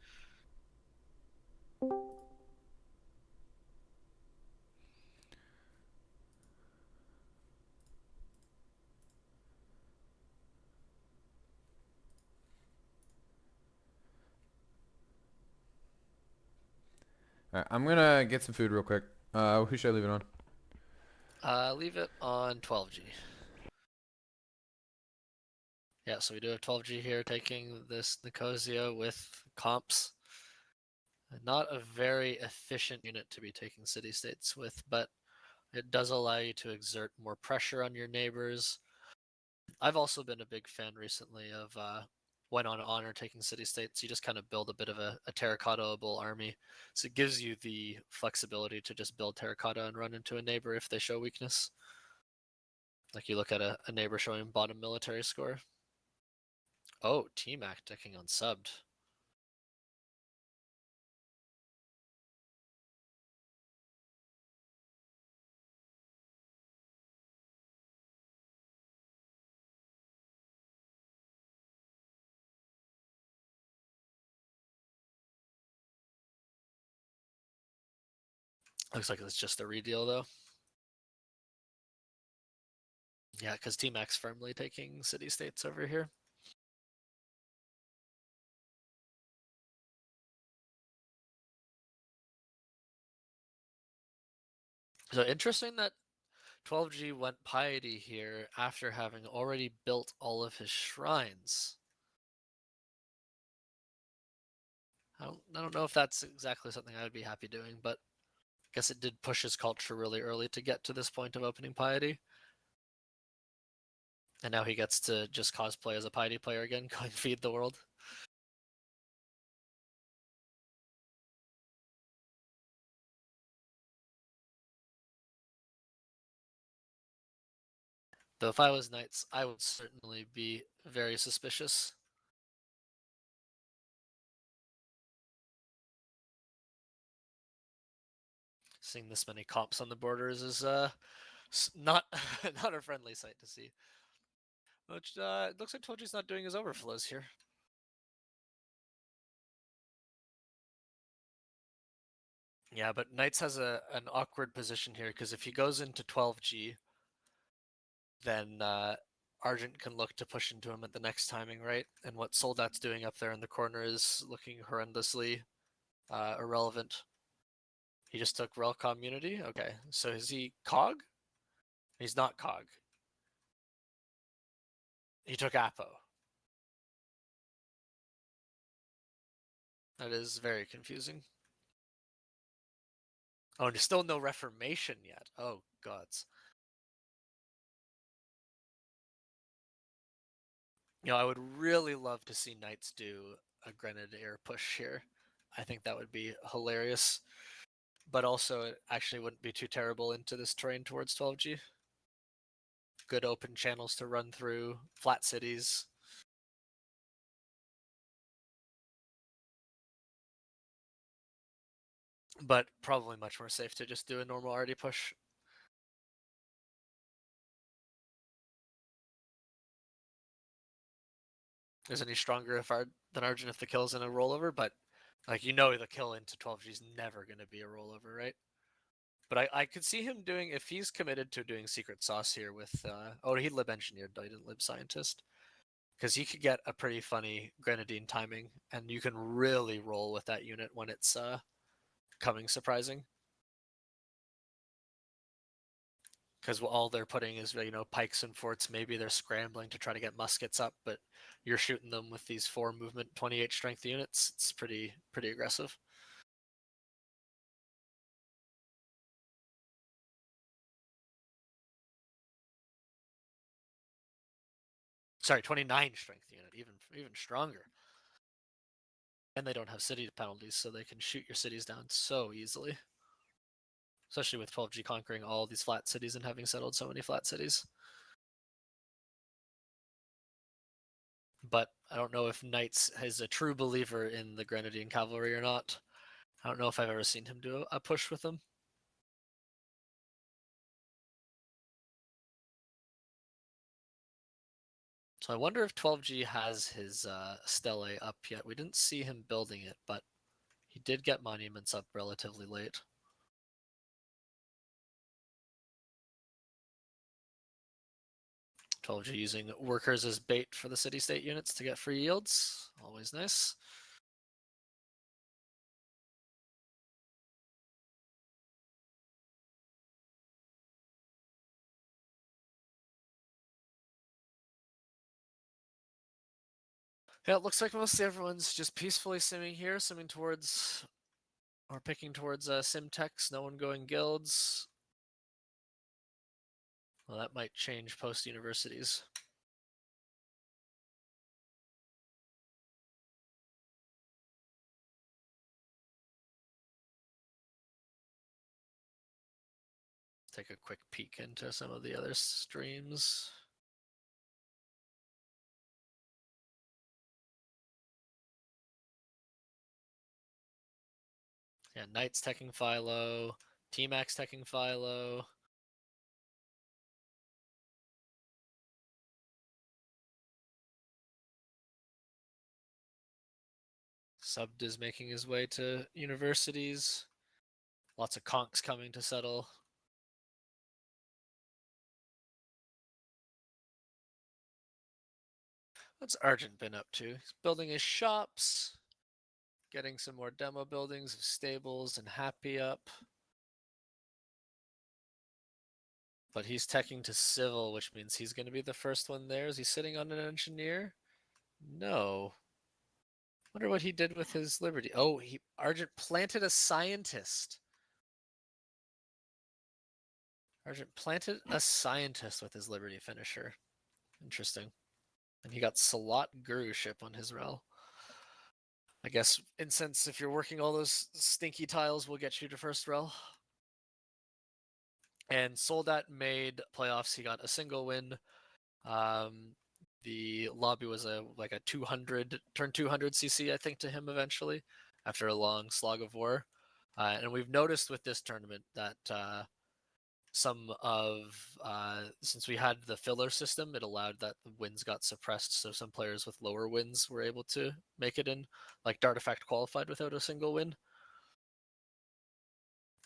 All right, I'm gonna get some food real quick. Who should I leave it on? Leave it on 12G. Yeah, so we do have 12G here taking this Nicosia with comps. Not a very efficient unit to be taking city-states with, but it does allow you to exert more pressure on your neighbors. I've also been a big fan recently of when on honor taking city-states, you just kind of build a bit of a terracotta-able army. So it gives you the flexibility to just build terracotta and run into a neighbor if they show weakness. Like you look at a neighbor showing bottom military score. Oh, T-Mac decking unsubbed. Looks like it's just a redeal though. Yeah, because T-Mac's firmly taking city-states over here. So interesting that 12G went Piety here after having already built all of his shrines. I don't know if that's exactly something I would be happy doing, but I guess it did push his culture really early to get to this point of opening Piety. And now he gets to just cosplay as a Piety player again, going feed the world. Though if I was Knights, I would certainly be very suspicious. Seeing this many comps on the borders is not not a friendly sight to see. Which it looks like Toji's not doing his overflows here. Yeah, but Knights has an awkward position here because if he goes into 12G, then Argent can look to push into him at the next timing, right? And what Soldat's doing up there in the corner is looking horrendously irrelevant. He just took Relcom Unity? Okay, so is he Cog? He's not Cog. He took Apo. That is very confusing. Oh, and there's still no Reformation yet. Oh, gods. You know, I would really love to see Knights do a Grenadier push here. I think that would be hilarious. But also, it actually wouldn't be too terrible into this terrain towards 12G. Good open channels to run through, flat cities. But probably much more safe to just do a normal arty push. Is any stronger than Argent if the kill's in a rollover, but like you know the kill into 12G is never going to be a rollover, right? But I could see him doing, if he's committed to doing Secret Sauce here with, oh, he lib engineered, though he didn't lib scientist. Because he could get a pretty funny Grenadine timing, and you can really roll with that unit when it's coming surprising. Because all they're putting is, you know, pikes and forts. Maybe they're scrambling to try to get muskets up, but you're shooting them with these 4 movement, 28 strength units. It's pretty aggressive. Sorry, 29 strength unit, even stronger. And they don't have city penalties, so they can shoot your cities down so easily. Especially with 12G conquering all these flat cities and having settled so many flat cities. But I don't know if Knights is a true believer in the Grenadian cavalry or not. I don't know if I've ever seen him do a push with them. So I wonder if 12G has his stele up yet. We didn't see him building it, but he did get monuments up relatively late. 12G using workers as bait for the city-state units to get free yields. Always nice. Yeah, it looks like mostly everyone's just peacefully simming here, simming towards, or picking towards Simtex, no one going guilds. Well, that might change post-universities. Take a quick peek into some of the other streams. Yeah, Knights teching Philo, T-Max teching Philo. Subbed is making his way to universities. Lots of conks coming to settle. What's Argent been up to? He's building his shops, getting some more demo buildings of stables and happy up. But he's teching to civil, which means he's going to be the first one there. Is he sitting on an engineer? No. Wonder what he did with his liberty. Oh, Argent planted a scientist. Argent planted a scientist with his Liberty finisher. Interesting. And he got Salat Guru ship on his rel. I guess incense, if you're working all those stinky tiles, will get you to first rel. And Soldat made playoffs. He got a single win. The lobby was like a 200 turn 200 CC, I think, to him eventually, after a long slog of war. And we've noticed with this tournament that since we had the filler system, it allowed that the wins got suppressed, so some players with lower wins were able to make it in. Like Dartifact qualified without a single win.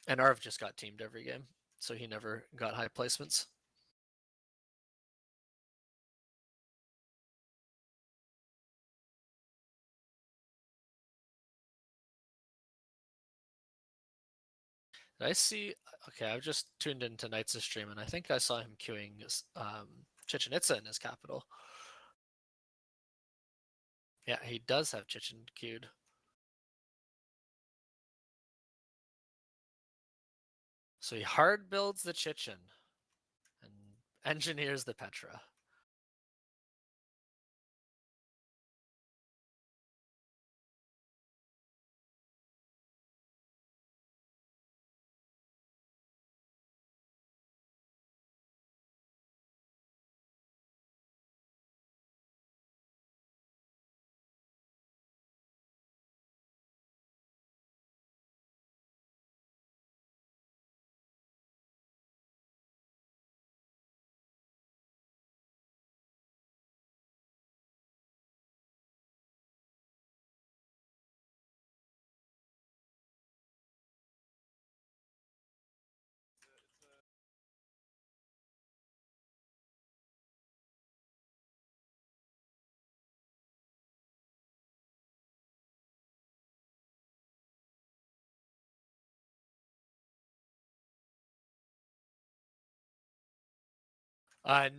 And Arv just got teamed every game, so he never got high placements. Did I see? Okay, I've just tuned into Knights' stream, and I think I saw him queuing Chichen Itza in his capital. Yeah, he does have Chichen queued. So he hard builds the Chichen and engineers the Petra.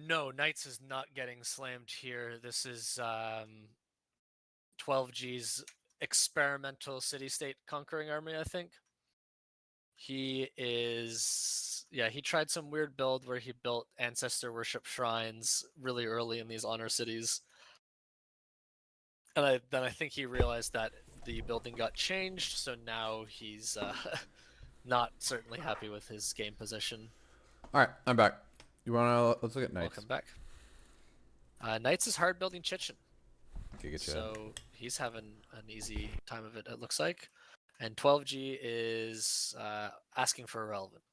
No, Knights is not getting slammed here. This is 12G's experimental city-state conquering army, I think. He is, yeah, he tried some weird build where he built ancestor worship shrines really early in these honor cities. And then I think he realized that the building got changed, so now he's not certainly happy with his game position. All right, I'm back. You wanna let's look at Knights. Welcome back. Knights is hard building Chichen. Okay, get you. So he's having an easy time of it, it looks like. And 12G is asking for irrelevant.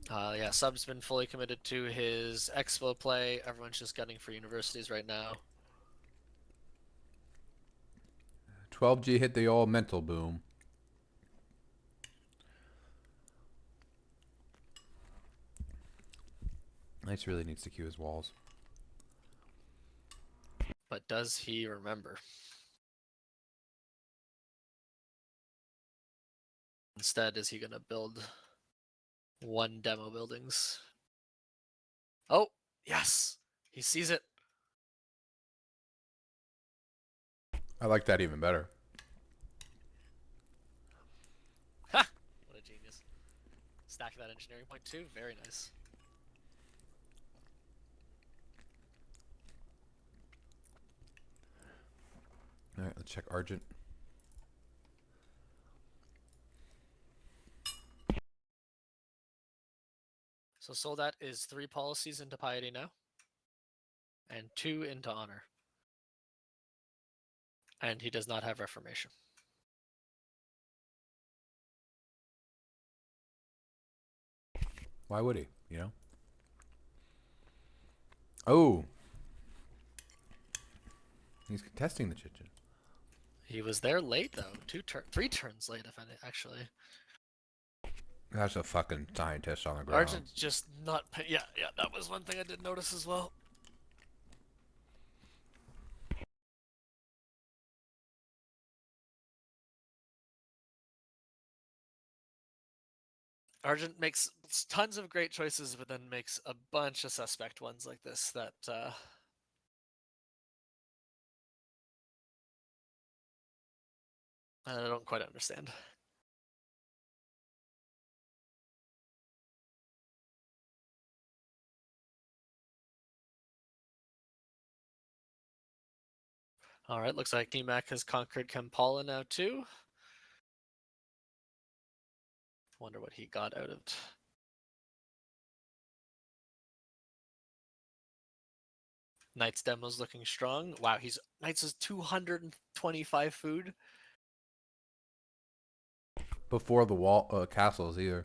Yeah, Sub's been fully committed to his Expo play. Everyone's just gunning for universities right now. 12G hit the old mental boom. Knights really needs to queue his walls. But does he remember? Instead, is he going to build one demo buildings? Oh, yes! He sees it. I like that even better. Ha! What a genius. Stack that engineering point too. Very nice. All right, let's check Argent. So Soldat is 3 policies into piety now, and 2 into honor. And he does not have reformation. Why would he? You know? Oh. He's contesting the Chichen. He was there late though, 3 turns late, if any, actually. That's a fucking scientist on the ground. Argent's just not. Yeah, that was one thing I did notice as well. Argent makes tons of great choices, but then makes a bunch of suspect ones like this that I don't quite understand. All right, looks like DMAC has conquered Kampala now too. Wonder what he got out of it. Knight's demo's looking strong. Wow, Knight's is 225 food. Before the wall castles either.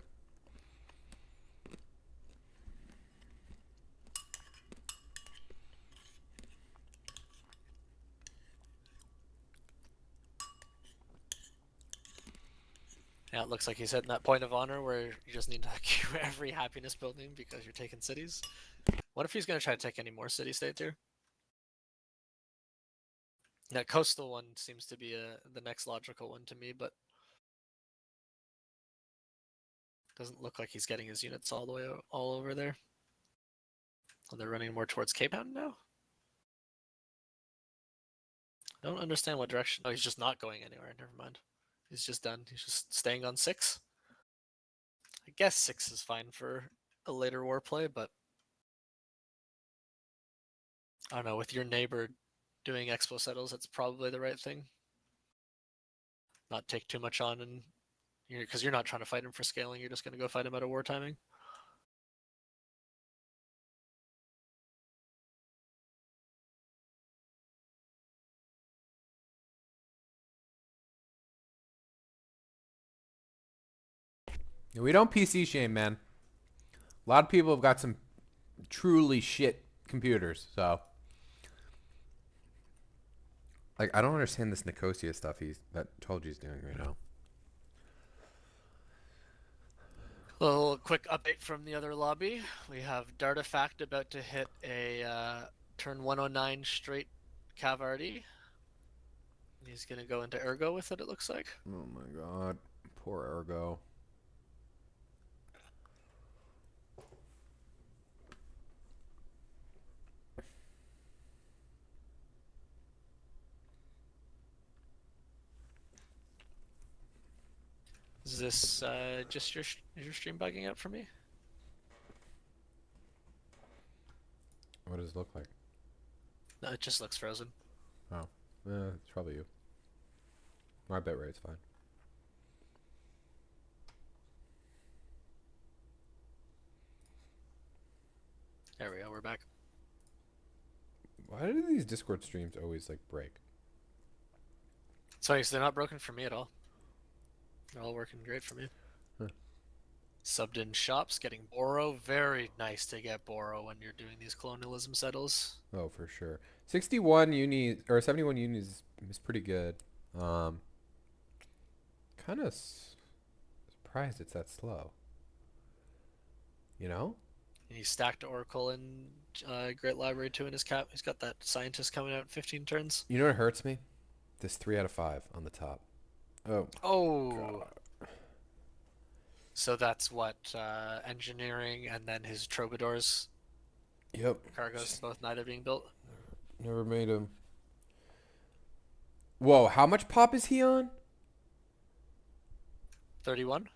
Yeah, it looks like he's hitting that point of honor where you just need to queue every happiness building because you're taking cities. What if he's going to try to take any more city-states here? That coastal one seems to be the next logical one to me, but doesn't look like he's getting his units all the way all over there. And they're running more towards Cape Town now? I don't understand what direction. Oh, he's just not going anywhere. Never mind. He's just done. He's just staying on 6. I guess 6 is fine for a later war play, but I don't know. With your neighbor doing expo settles, that's probably the right thing. Not take too much on, and because you're not trying to fight him for scaling. You're just going to go fight him out of war timing. We don't PC shame, man. A lot of people have got some truly shit computers, so like I don't understand this Nicosia stuff that Tolji's doing right now. A little quick update from the other lobby. We have Dartifact about to hit a turn 109 straight Cavardi. He's going to go into Ergo with it, it looks like. Oh my god. Poor Ergo. Is this just is your stream bugging out for me? What does it look like? No, it just looks frozen. Oh. It's probably you. My bitrate's fine. There we go, we're back. Why do these Discord streams always like break? Sorry, so they're not broken for me at all. They're all working great for me. Huh. Subbed in shops, getting Boro. Very nice to get Boro when you're doing these colonialism settles. Oh, for sure. 61 unis or 71 unis is pretty good. Kind of surprised it's that slow. You know? And he stacked Oracle and Great Library too in his cap. He's got that scientist coming out in 15 turns. You know what hurts me? This 3 out of 5 on the top. Oh. Oh. God. So that's what engineering and then his troubadours. Yep. Cargoes both neither being built. Never made him. Whoa, how much pop is he on? 31.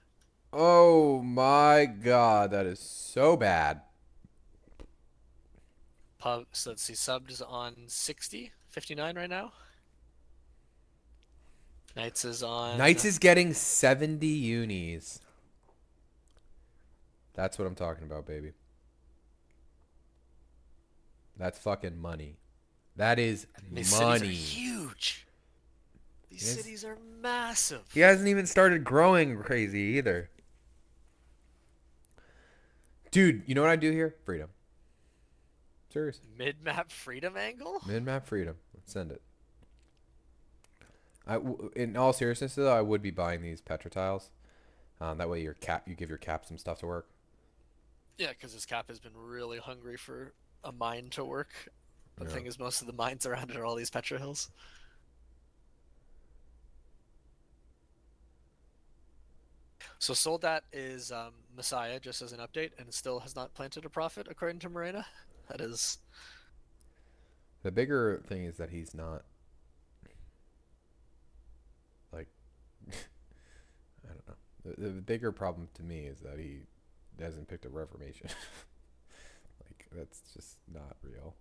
Oh my god, that is so bad. Pub. So let's see. Subbed is on 60, 59 right now. Knights is on. Knights is getting 70 unis. That's what I'm talking about, baby. That's fucking money. That is These money. cities are huge. These cities are massive. He hasn't even started growing crazy either. Dude, you know what I do here? Freedom. Serious. Mid-map freedom angle? Mid-map freedom. Let's send it. In all seriousness, though, I would be buying these Petra tiles. That way you give your cap some stuff to work. Yeah, because his cap has been really hungry for a mine to work. The Yeah. thing is, most of the mines around it are all these Petra hills. So Soldat is Messiah, just as an update, and still has not planted a profit, according to Morena. That is... The bigger thing is that he's not, like, I don't know. The bigger problem to me is that he hasn't picked a Reformation. Like, that's just not real.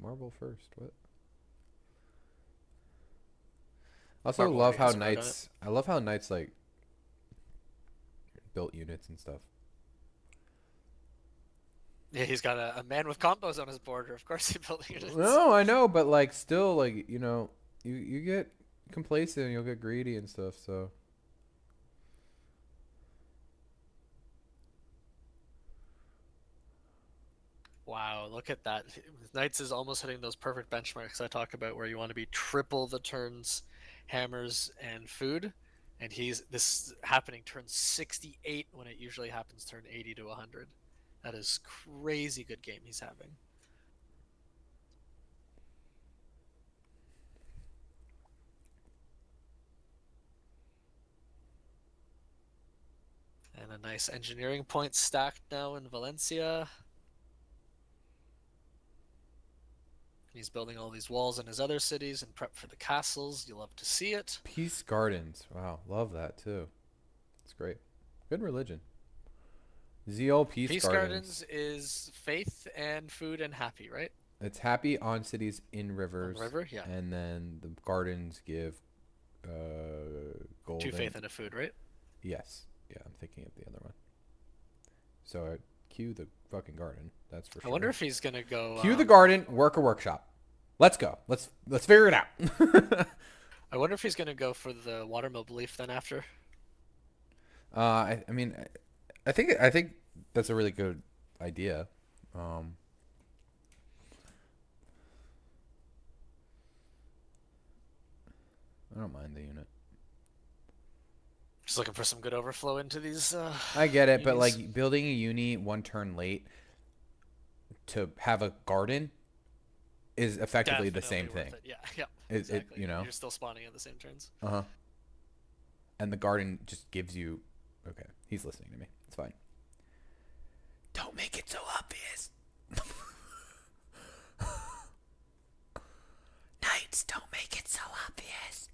Marble first, what? Also Marble love how Warriors wrote on Knights, I love how Knights, like, built units and stuff. Yeah, he's got a man with combos on his border. Of course, he built units. No, I know, but like still, like you get complacent, and you'll get greedy and stuff. So Wow, look at that. Knights is almost hitting those perfect benchmarks I talk about where you want to be triple the turns, hammers, and food. And this is happening turn 68 when it usually happens turn 80 to 100. That is crazy good game he's having. And a nice engineering point stacked now in Valencia. He's building all these walls in his other cities and prep for the castles. You love to see it. Peace Gardens, wow, love that too. It's great. Good religion. Zeal Peace Peace Gardens. Gardens is faith and food and happy, right? It's happy on cities in On the rivers, river, yeah. and then the gardens give Two golden. faith and a food, right? Yes, yeah, I'm thinking of the other one. So cue the fucking garden. That's for I wonder sure. if he's gonna go. Cue the garden. Work a workshop. Let's go. Let's figure it out. I wonder if he's gonna go for the watermill belief then after. I mean, I think that's a really good idea. Um, I don't mind the unit. Just looking for some good overflow into these I get it, but unis. like building a uni one turn late to have a garden is effectively the same Definitely worth thing. it. Yeah, yeah, It exactly. You're still spawning at the same turns. uh-huh. And the garden just gives you. Okay, he's listening to me. It's fine. Don't make it so obvious. Knights, don't make it so obvious.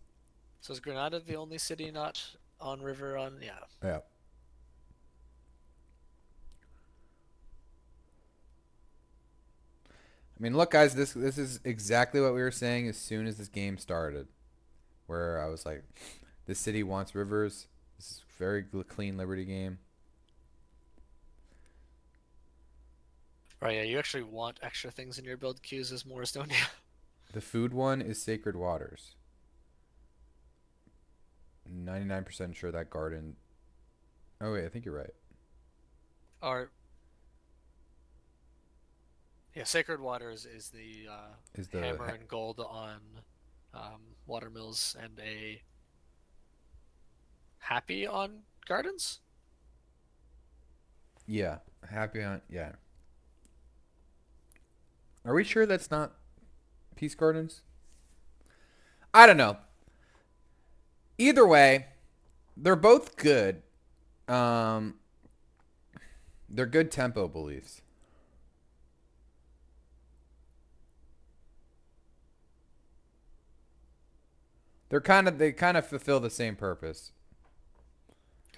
So is Granada the only city not on river on? Yeah. Yeah. I mean, look, guys, this is exactly what we were saying as soon as this game started, where I was like, this city wants rivers. This is a very clean Liberty game. Right. Yeah. You actually want extra things in your build queues as Moors, don't you? The food one is Sacred Waters. 99% sure that garden. Oh wait, I think you're right. Or yeah, Sacred Waters is the Is the hammer and gold on watermills and a happy on gardens. yeah, happy on yeah. Are we sure that's not Peace Gardens? I don't know. Either way, they're both good. Um, they're good tempo beliefs. They kind of fulfill the same purpose.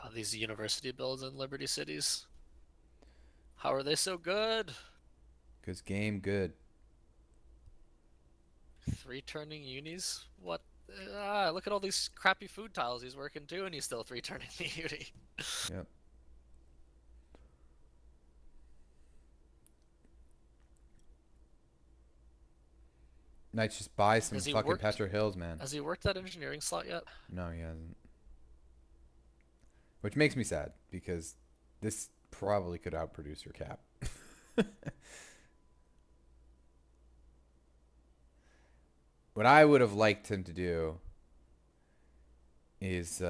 God, these university builds in Liberty cities. How are they so good? Cause game good. Three turning unis? What? Ah, look at all these crappy food tiles he's working too, and he's still three turning the uni. Yep. Knights just buy some Has he fucking worked? Petra Hills, man. Has he worked that engineering slot yet? No, he hasn't. Which makes me sad because this probably could outproduce your cap. What I would have liked him to do is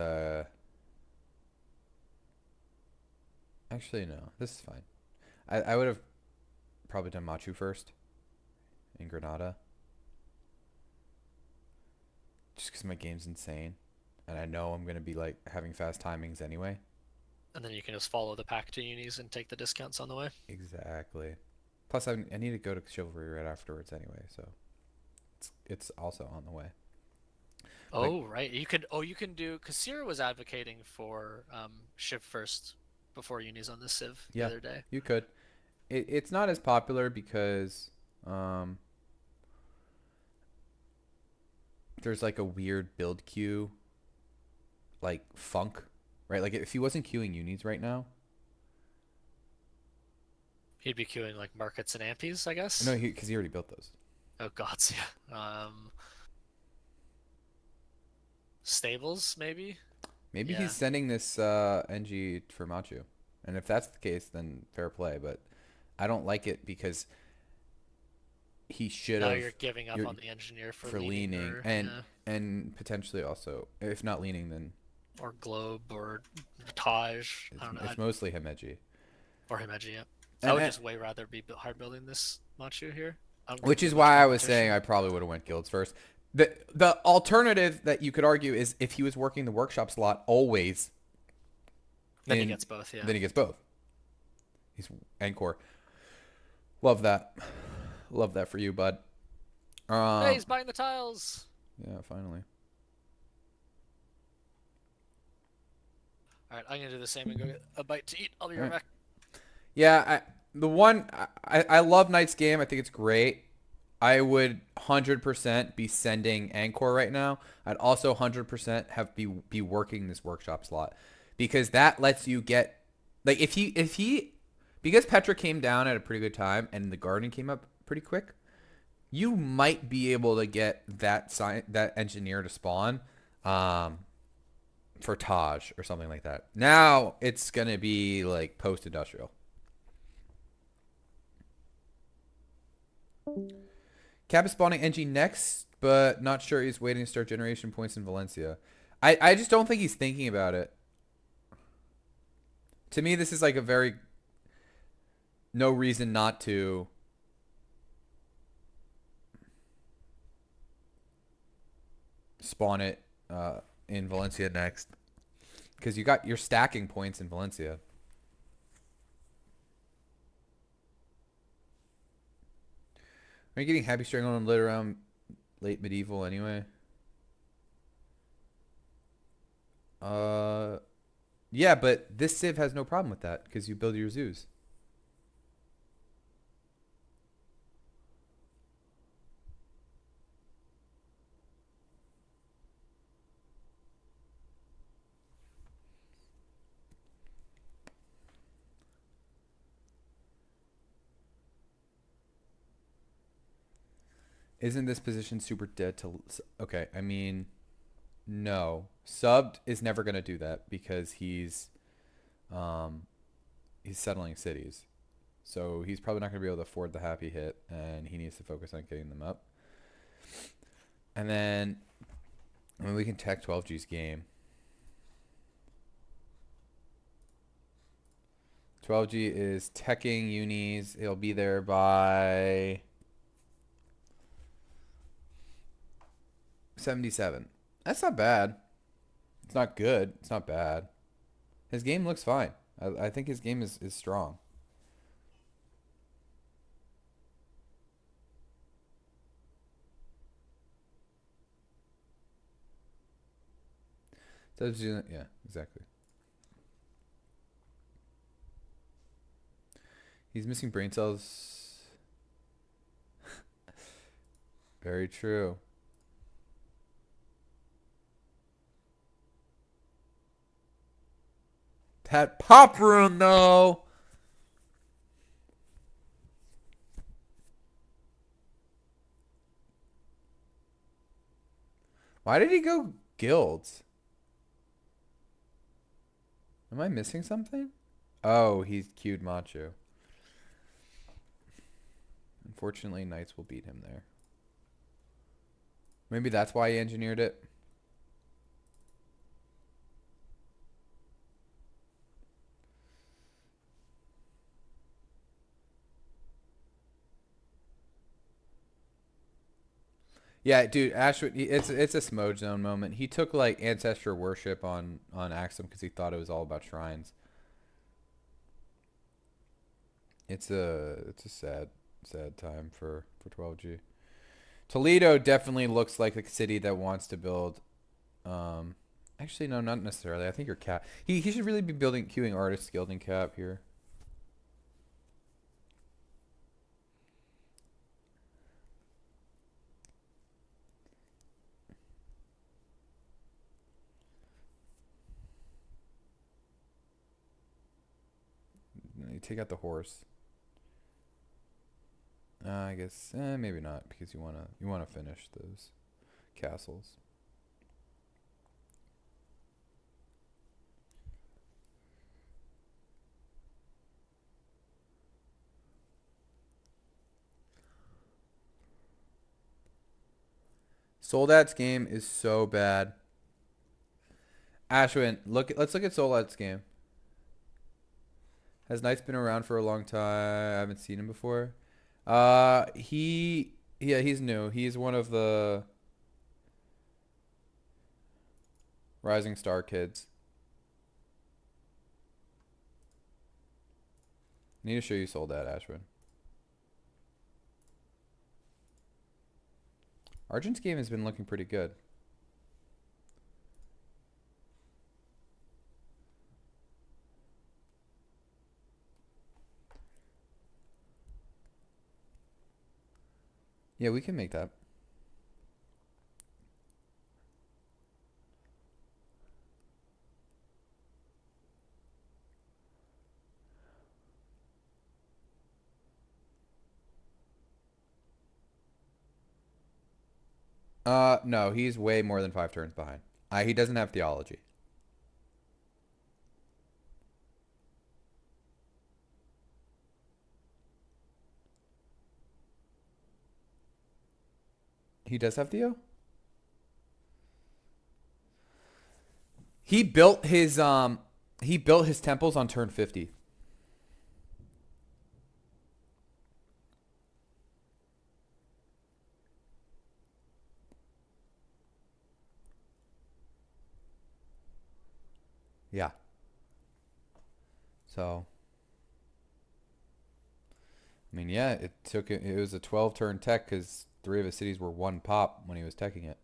actually no, this is fine. I would have probably done Machu first in Granada. Just because my game's insane. And I know I'm gonna be like having fast timings anyway. And then you can just follow the pack to unis and take the discounts on the way. Exactly. Plus I need to go to Chivalry right afterwards anyway, so it's also on the way. Like Oh right, you could. Oh, you can do. Cause Sierra was advocating for shift first before unis on this civ the yeah, other day. you could. It's not as popular because um there's like a weird build queue like funk, right? Like if he wasn't queuing unis right now, He'd be queuing like markets and ampies, I No, guess. because he already built those. Oh gods, yeah. Stables maybe. Maybe he's Yeah. sending this NG for Machu. And if that's the case, then fair play. But I don't like it because he should Now have you're giving up you're on the engineer for for leaning leaning or and potentially also if not leaning then or globe or Taj. I don't know. it's mostly Himeji. Or Himeji. Yeah. I would And just way rather be hard building this Machu here. I don't think which we is have much why I was saying competition. I probably would have went guilds first. The alternative that you could argue is if he was working the workshop slot always Then he in gets both. Yeah. then he gets both. He's Encore. Love that. Love that for you, bud. Hey, Um he's buying the tiles. yeah, finally. All right, I'm gonna do the same and go get a bite to eat. I'll be All right right. back. Yeah, I love Knight's game. I think it's great. I would 100% be sending Anchor right now. I'd also 100% have be working this workshop slot because that lets you get like if he because Petra came down at a pretty good time and the Garden came up pretty quick, you might be able to get that engineer to spawn for Taj or something like that. Now it's gonna be like post industrial. Cap is spawning NG next, but not sure he's waiting to start generation points in Valencia. I just don't think he's thinking about it. To me, this is like a very no reason not to spawn it in Valencia next. Because you're stacking points in Valencia. Are you getting Happy Strangle on lit around late medieval anyway? Uh yeah, but this Civ has no problem with that because you build your zoos. Isn't this position super dead to okay, I mean no. Subbed is never going to do that because um he's settling cities. So he's probably not going to be able to afford the happy hit and he needs to focus on getting them up. And then I mean we can tech 12G's game. 12G is teching unis. He'll be there by 77. That's not bad. It's not good. It's not bad. His game looks fine. I think his game is strong. So yeah, exactly. He's missing brain cells. Very true. That pop rune though. Why did he go guilds? Am I missing something? Oh, he's queued Macho. Unfortunately, Knights will beat him there. Maybe that's why he engineered it. Yeah, dude, Ashwood, it's a Smoge Zone moment. He took like ancestor worship on Axum because he thought it was all about shrines. It's a sad time for 12G. Toledo definitely looks like a city that wants to build. Um, actually, no, not necessarily. I think your cap. He should really be building queuing artists guild in cap here. You take out the horse. I guess maybe not because you wanna finish those castles. Soldat's game is so bad. Ashwin, let's look at Soldat's game. Has Knights been around for a long time? I haven't seen him before. Yeah, he's new. He's one of the Rising Star kids. Need to show you Soldat, Ashwin. Argent's game has been looking pretty good. Yeah, we can make that. No, he's way more than 5 turns behind. He doesn't have theology. He does have Theo? He built his temples on turn 50. Yeah. So, I mean, yeah, it was a 12-turn tech cuz 3 of his cities were 1 pop when he was teching it.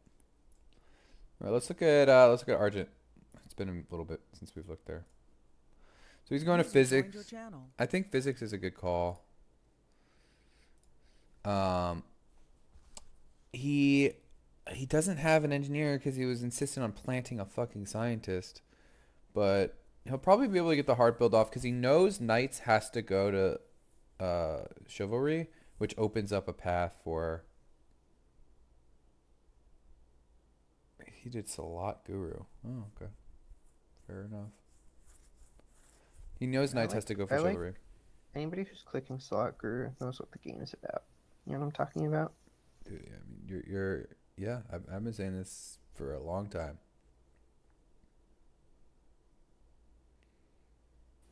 All right, let's look at Argent. It's been a little bit since we've looked there. So he's going to physics. I think physics is a good call. Um, he he doesn't have an engineer because he was insistent on planting a fucking scientist. But he'll probably be able to get the hard build off because he knows Knights has to go to Chivalry, which opens up a path for. He did Salat Guru. Oh, okay. Fair enough. He knows Knights has to go for I like Chivalry. anybody who's clicking slot guru knows what the game is about. You know what I'm talking about? Dude, I mean, you're yeah. I've been saying this for a long time.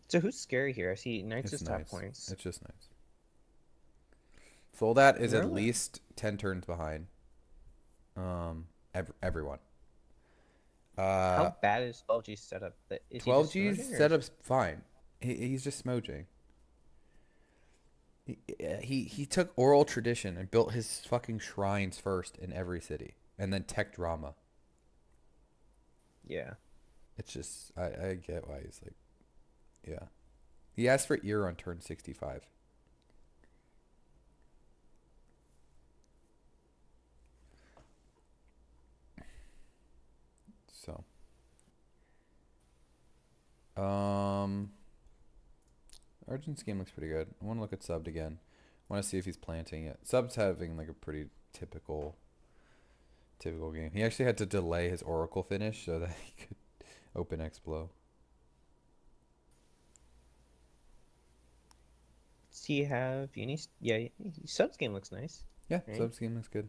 So who's scary here? I see Knights It's is top nice. points. It's just nice. Soldat is at Really? least 10 turns behind. Everyone. How bad is 12G setup? That is he just 12G's smudging or is setup's fine. He's just smojing. He took oral tradition and built his fucking shrines first in every city, and then tech drama. yeah. It's just I get why he's like, yeah. He asked for ear on turn 65. So, Argent's game looks pretty good. I want to look at Subbed again. I want to see if he's planting it. Sub's having like a pretty typical game. He actually had to delay his Oracle finish so that he could open X-Blow. Does he have Uni? Yeah, Sub's game looks nice. Yeah, Right? Sub's game looks good.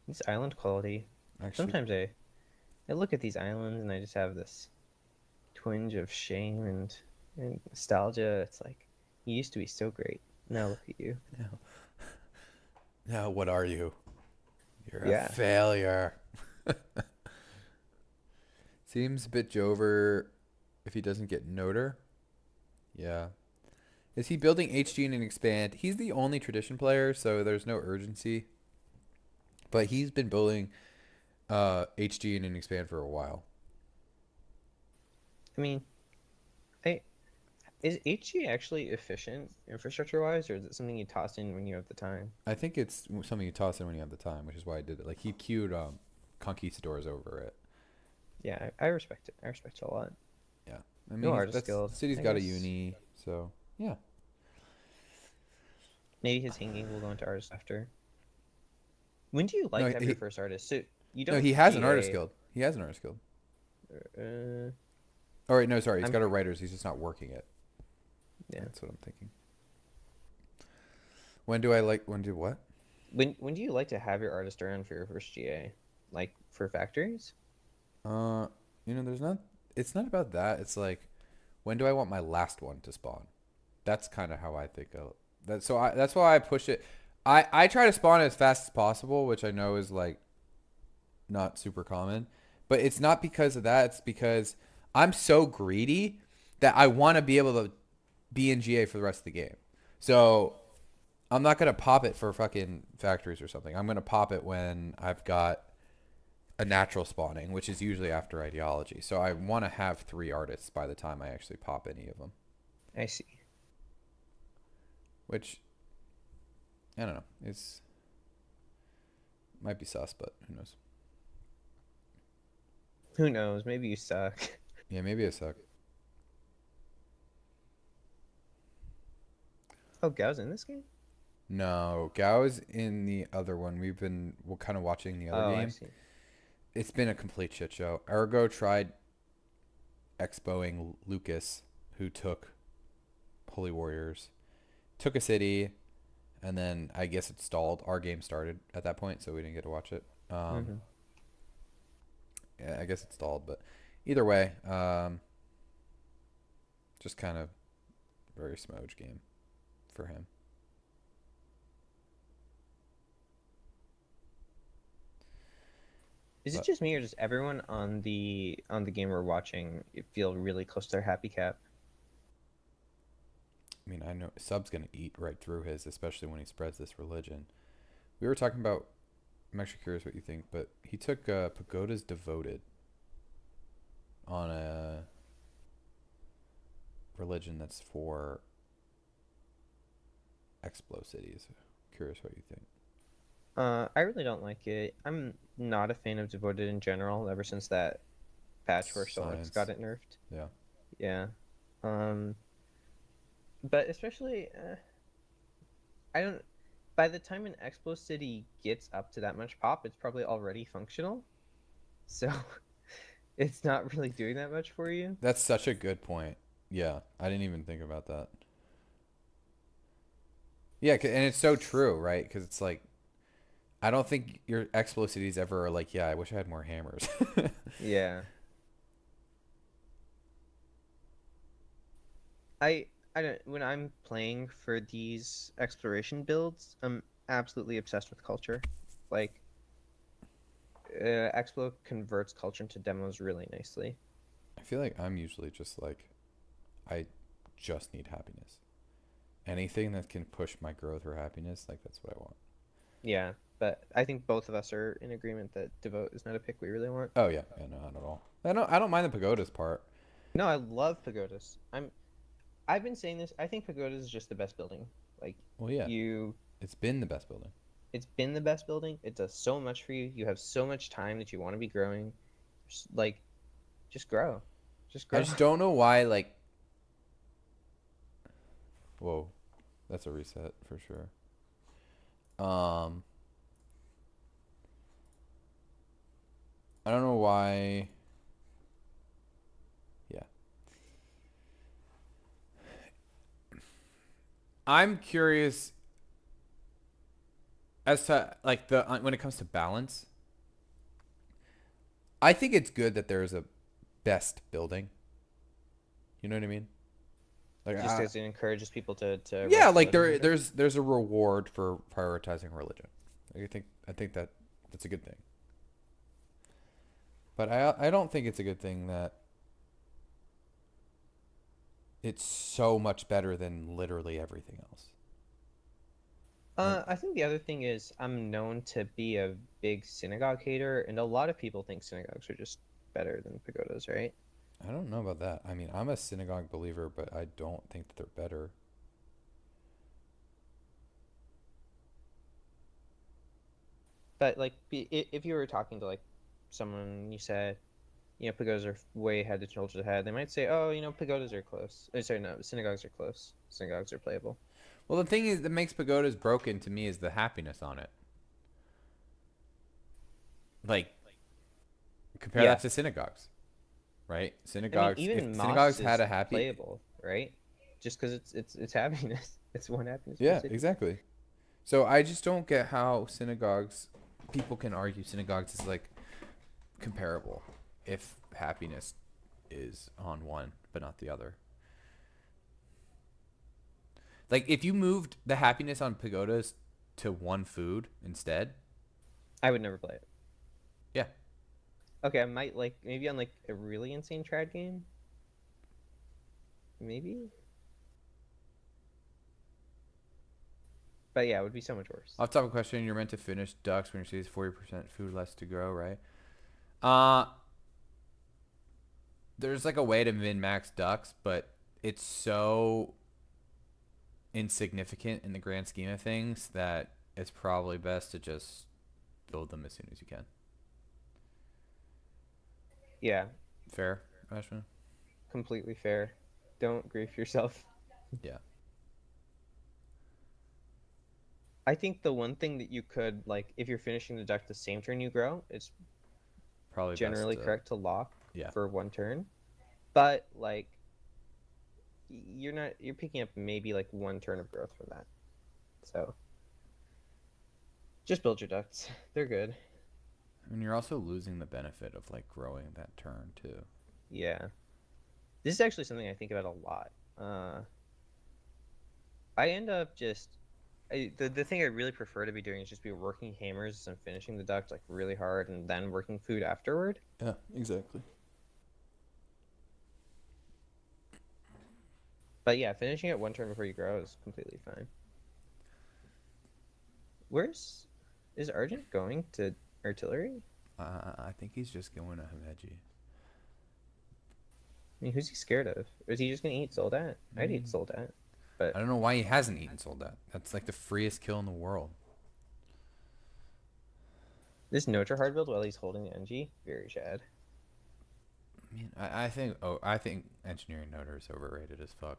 This island quality. Actually, Sometimes I look at these islands and I just have this twinge of shame and nostalgia. It's like you used to be so great. Now look at you. no. No, what are you? You're a Yeah. failure. Seems a bit Jover if he doesn't get Noter. Yeah. Is he building HG and expand? He's the only tradition player, so there's no urgency. But he's been building HG and expand for a while. I mean, I is HG actually efficient infrastructure wise, or is it something you toss in when you have the time? I think it's something you toss in when you have the time, which is why I did it. Like he queued Conquistadors over it. Yeah, I respect it. I respect it a lot. Yeah. I mean, No artist that's skills. city's I got a guess. uni, so yeah. Maybe his hanging will go into artist after. When do you like No, to have your first artist? So you no, don't he has an artist GA. guild. He has an artist guild. Uh, Oh, wait, no, sorry. He's I'm got a writers. He's just not working it. yeah. That's what I'm thinking. When do I like? When do what? When do you like to have your artist around for your first GA? Like for factories? Uh, there's not. It's not about that. It's like, when do I want my last one to spawn? That's kind of how I think of that. So that's why I push it. I try to spawn as fast as possible, which I know is like not super common, but it's not because of that. It's because I'm so greedy that I want to be able to be in GA for the rest of the game. So I'm not gonna pop it for fucking factories or something. I'm gonna pop it when I've got a natural spawning, which is usually after ideology. So I want to have 3 artists by the time I actually pop any of them. I see. Which I don't know. It's might be sus, but who knows? Who knows? Maybe you suck. Yeah, maybe I suck. Oh, Gao's in this game? No, Gao is in the other one. We're kind of watching the other Oh, I game. see. It's been a complete shit show. Ergo tried expoing Lucas, who took Holy Warriors, took a city, and then I guess it stalled. Our game started at that point, so we didn't get to watch it. Mm-hmm. Yeah, I guess it stalled, but either way, just kind of very smudge game for him. Is it But just me or does everyone on the game we're watching feel really close to their happy cap? I mean, I know Sub's gonna eat right through his, especially when he spreads this religion. We were talking about. I'm actually curious what you think, but he took Pagoda's Devoted on a religion that's for Explo cities. Curious what you think. I really don't like it. I'm not a fan of Devoted in general, ever since that patch where Solix got Science. it nerfed. Yeah. Yeah. Um, but especially, I don't. By the time an Explo City gets up to that much pop, it's probably already functional. So it's not really doing that much for you. That's such a good point. Yeah, I didn't even think about that. Yeah, and it's so true, right? Because it's like I don't think your Explosities ever are like, yeah, I wish I had more hammers. Yeah. I I don't when I'm playing for these exploration builds, I'm absolutely obsessed with culture. Like Explo converts culture into demos really nicely. I feel like I'm usually just like, I just need happiness. Anything that can push my growth or happiness, like that's what I want. Yeah, but I think both of us are in agreement that Devote is not a pick we really want. Oh yeah, yeah, no, not at all. I don't mind the pagodas part. No, I love pagodas. I've been saying this. I think pagodas is just the best building. Like Well, yeah, you it's been the best building. it's been the best building. It does so much for you. You have so much time that you want to be growing. Like just grow. Just I grow. just don't know why. Like, whoa, that's a reset for sure. Um, I don't know why. Yeah, I'm curious as to like the when it comes to balance. I think it's good that there's a best building. You know what I mean? Like, Just as it encourages people to yeah, rush like religion harder. there's a reward for prioritizing religion. Like, I think that that's a good thing. But I don't think it's a good thing that it's so much better than literally everything else. Like, I think the other thing is I'm known to be a big synagogue hater, and a lot of people think synagogues are just better than pagodas, right? I don't know about that. I mean, I'm a synagogue believer, but I don't think that they're better. But like, if you were talking to like someone, you said, pagodas are way ahead of children's ahead, they might say, oh, pagodas are close. Sorry, no, synagogues are close. Synagogues are playable. Well, the thing is that makes pagodas broken to me is the happiness on it. Like, compare Yeah. that to synagogues, right? I mean, If even synagogues mosques had is a happy, playable, right? Just because it's happiness. It's one happiness per yeah, city. exactly. So I just don't get how synagogues, people can argue synagogues is like comparable if happiness is on one but not the other. Like if you moved the happiness on pagodas to one food instead, I would never play it. yeah, Okay, I might like maybe on like a really insane trad game. Maybe. But yeah, it would be so much worse. off topic question, you're meant to finish ducks when your city's 40% food less to grow, right? Uh, there's like a way to min max ducks, but it's so insignificant in the grand scheme of things that it's probably best to just build them as soon as you can. Yeah, Fair, Ashman? completely fair. Don't grief yourself. Yeah. I think the one thing that you could like if you're finishing the duck the same turn you grow, it's Probably best generally to, correct to lock yeah. for one turn. But like you're picking up maybe like one turn of growth from that. So just build your ducks. They're good. And you're also losing the benefit of like growing that turn too. Yeah. This is actually something I think about a lot. I end up just the thing I really prefer to be doing is just be working hammers and finishing the duct like really hard and then working food afterward. Yeah, exactly. But yeah, finishing it one turn before you grow is completely fine. Is Argent going to artillery? I think he's just going to Himeji. I mean, who's he scared of? Or is he just gonna eat Soldat? I'd eat Soldat. But I don't know why he hasn't eaten Soldat. That's like the freest kill in the world. this Notre hard build while he's holding the NG, very Chad. I mean, I think engineering Noter is overrated as fuck.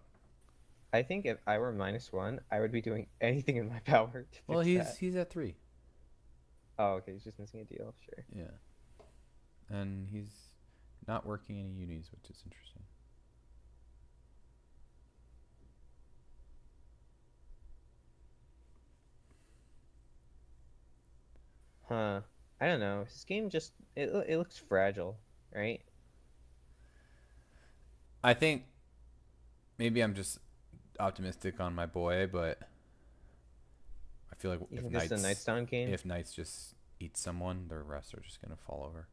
I think if I were -1, I would be doing anything in my power to Well, fix that. he's at 3. Oh, okay, he's just missing a deal, sure. Yeah. And he's not working any unis, which is interesting. Huh. I don't know. This game just it looks fragile, right? I think maybe I'm just optimistic on my boy, but I feel like You think this is a Night's Dawn game? if Knights just eat someone, the rest are just gonna fall over.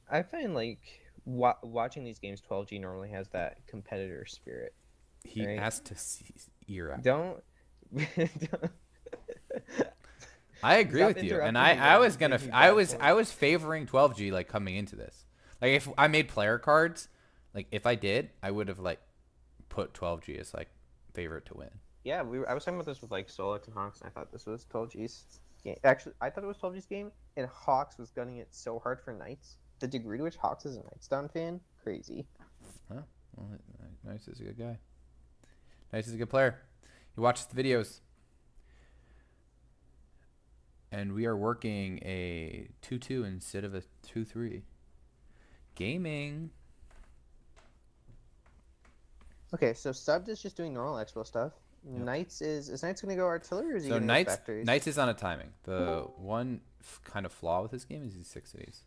I find like watching these games 12G normally has that competitor spirit. He Right? has to see ear out. Don't, I agree Stop with you, and interrupting me when I I'm was gonna making bad points. I was favoring 12G like coming into this. Like if I made player cards, like if I did, I would have like put 12G as like favorite to win. Yeah, I was talking about this with like Solix and Hawks, and I thought this was 12G's game. Actually, I thought it was 12G's game, and Hawks was gunning it so hard for Knights. The degree to which Hawks is a Knights Dawn fan, crazy. Huh? Well, Nice is a good guy. Nice is a good player. He watches the videos. And we are working a 2-2 instead of a 2-3. Gaming. Okay, so Subbed is just doing normal expo stuff. Yep. Knights is Knights gonna go artillery or is he So gonna go factories? Knights is on a timing. The one kind of flaw with this game is he's 6 cities.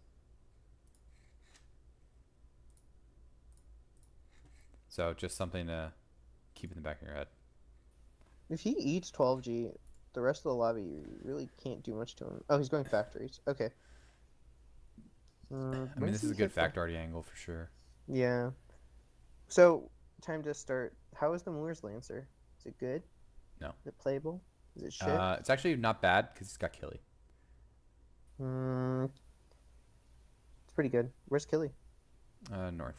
So just something to keep in the back of your head. If he eats 12G, the rest of the lobby you really can't do much to him. Oh, he's going factories. Okay. I mean, this is a good factory angle for sure. Yeah. So, time to start. How is the Moor's Lancer? Is it good? No. Is it playable? Is it shit? It's actually not bad because it's got Killy. It's pretty good. Where's Killy? North.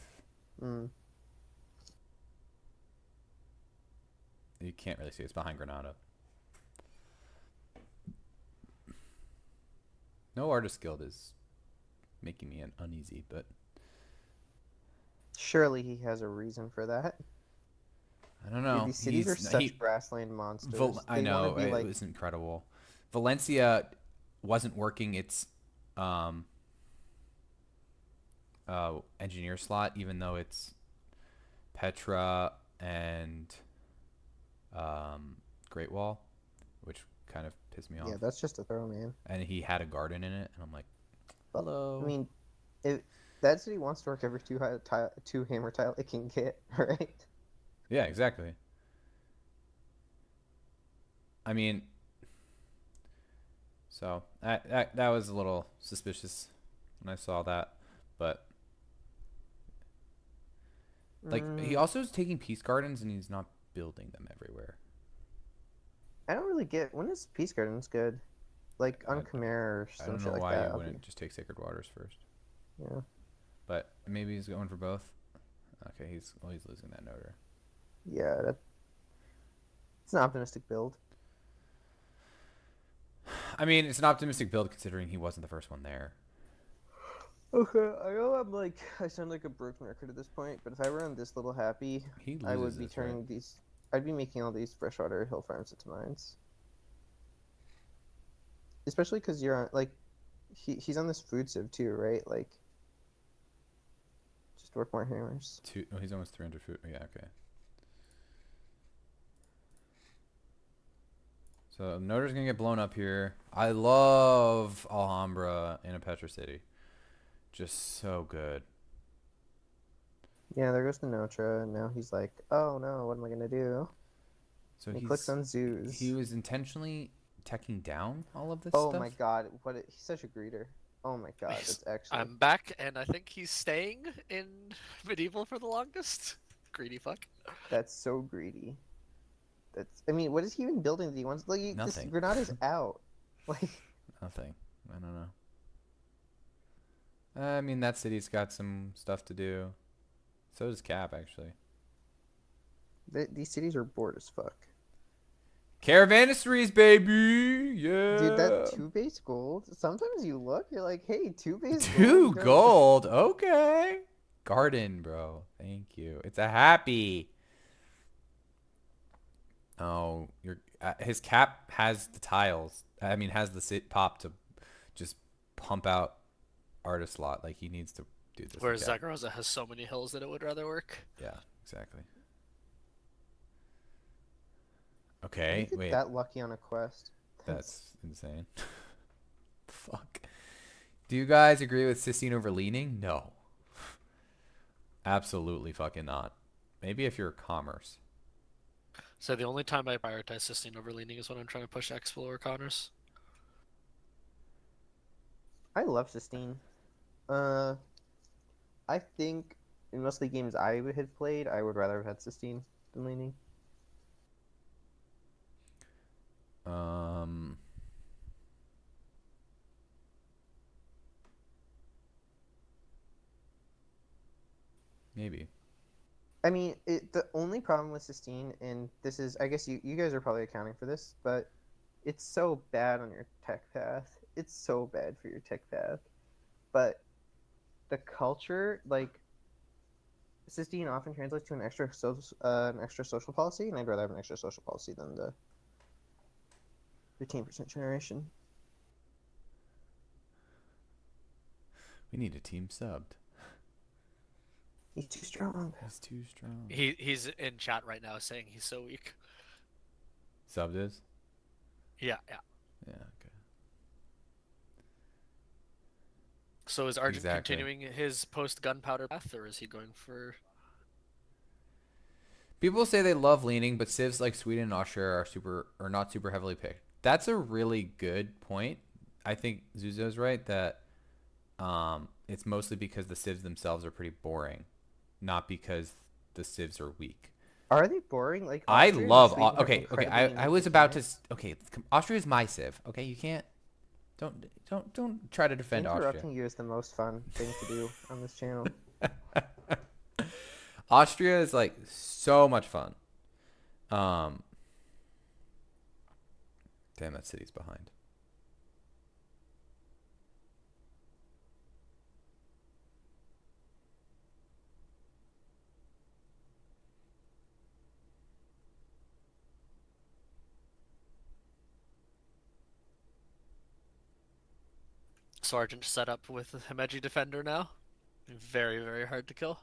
You can't really see. It's behind Granada. No Artist Guild is making me uneasy, but Surely he has a reason for that. I don't Dude, know. these cities are such He grassland monsters. I They want to know be it like, was incredible. Valencia wasn't working its um engineer slot, even though it's Petra and Great Wall, which kind of pissed me yeah, off. that's just a throw, man. And he had a garden in it, and I'm like, But I hello. mean, if that city wants to work every two hammer tile it can get, right? Yeah, exactly. I mean, so that was a little suspicious when I saw that, but like he Mm, also is taking peace gardens and he's not building them everywhere. I don't really get when is Peace Gardens good, like I, on Khmer or I some don't shit know like why that. you I'll be, wouldn't just take Sacred Waters first, yeah, but maybe he's going for both. Okay, he's losing that noter. yeah, it's an optimistic build. I mean, it's an optimistic build considering he wasn't the first one there. Okay, I know I sound like a broken record at this point, but if I were on this little happy, He I loses would be this, right? turning these. I'd be making all these freshwater hill farms into mines, especially because you're on like, he's on this food sieve too, right? Like, just work more hammers. Oh, he's almost 300 foot. Yeah, okay. So noter's gonna get blown up here. I love Alhambra in a Petra City. Just so good. Yeah, there goes the Notra, and now he's like, oh no, what am I gonna do? So And he clicks on he zoos. was intentionally teching down all of this Oh stuff. my god, he's such a greeter. Oh my god, that's actually I'm back, and I think he's staying in medieval for the longest. Greedy fuck. that's so greedy. That's I mean, what is he even building that he wants? Like this Nothing. Granada's out. Like Nothing. I don't know. I mean, that city's got some stuff to do. So does Cap, actually. these cities are bored as fuck. Caravanistries, baby! Dude, that Yeah! 2 base gold. Sometimes you look, you're like, hey, 2 base Two gold. gold. Okay. Garden, bro. Thank you. It's a happy. Oh, his cap has the tiles. I mean, has the sit pop to just pump out artist slot. Like he needs to do this. Whereas again. Zagorosa has so many hills that it would rather work. Yeah, exactly. How do Okay, you get wait. that lucky on a quest? That's insane. Fuck. Do you guys agree with Sistine over leaning? No. Absolutely fucking not. Maybe if you're commerce. So the only time I prioritize Sistine over leaning is when I'm trying to push Exfil or Connors. I love Sistine. Uh, I think in most of the games I had played, I would rather have had Sistine than Leaning. Um, maybe. I mean, the only problem with Sistine, and this is, I guess you guys are probably accounting for this, but it's so bad on your tech path. It's so bad for your tech path. But the culture, like, Sistine often translates to an extra social policy, and I'd rather have an extra social policy than the 15% generation. We need a team subbed. He's too strong. He's too strong. He's in chat right now saying he's so weak. Subbed is? Yeah. Yeah, okay. So is Argent Exactly. continuing his post gunpowder path, or is he going for? People say they love leaning, but civs like Sweden and Austria are not super heavily picked. That's a really good point. I think Zuzo's right that it's mostly because the civs themselves are pretty boring, not because the civs are weak. Are they boring? Like I Austria and love Sweden have okay. incredibly I unique was about to mechanics. okay. Austria is my civ. Okay, you can't don't try to defend Austria. Interrupting you is the most fun thing to do on this channel. Austria is like so much fun. Um, damn, that city's behind. Sergeant setup with Himeji Defender now. Very, very hard to kill.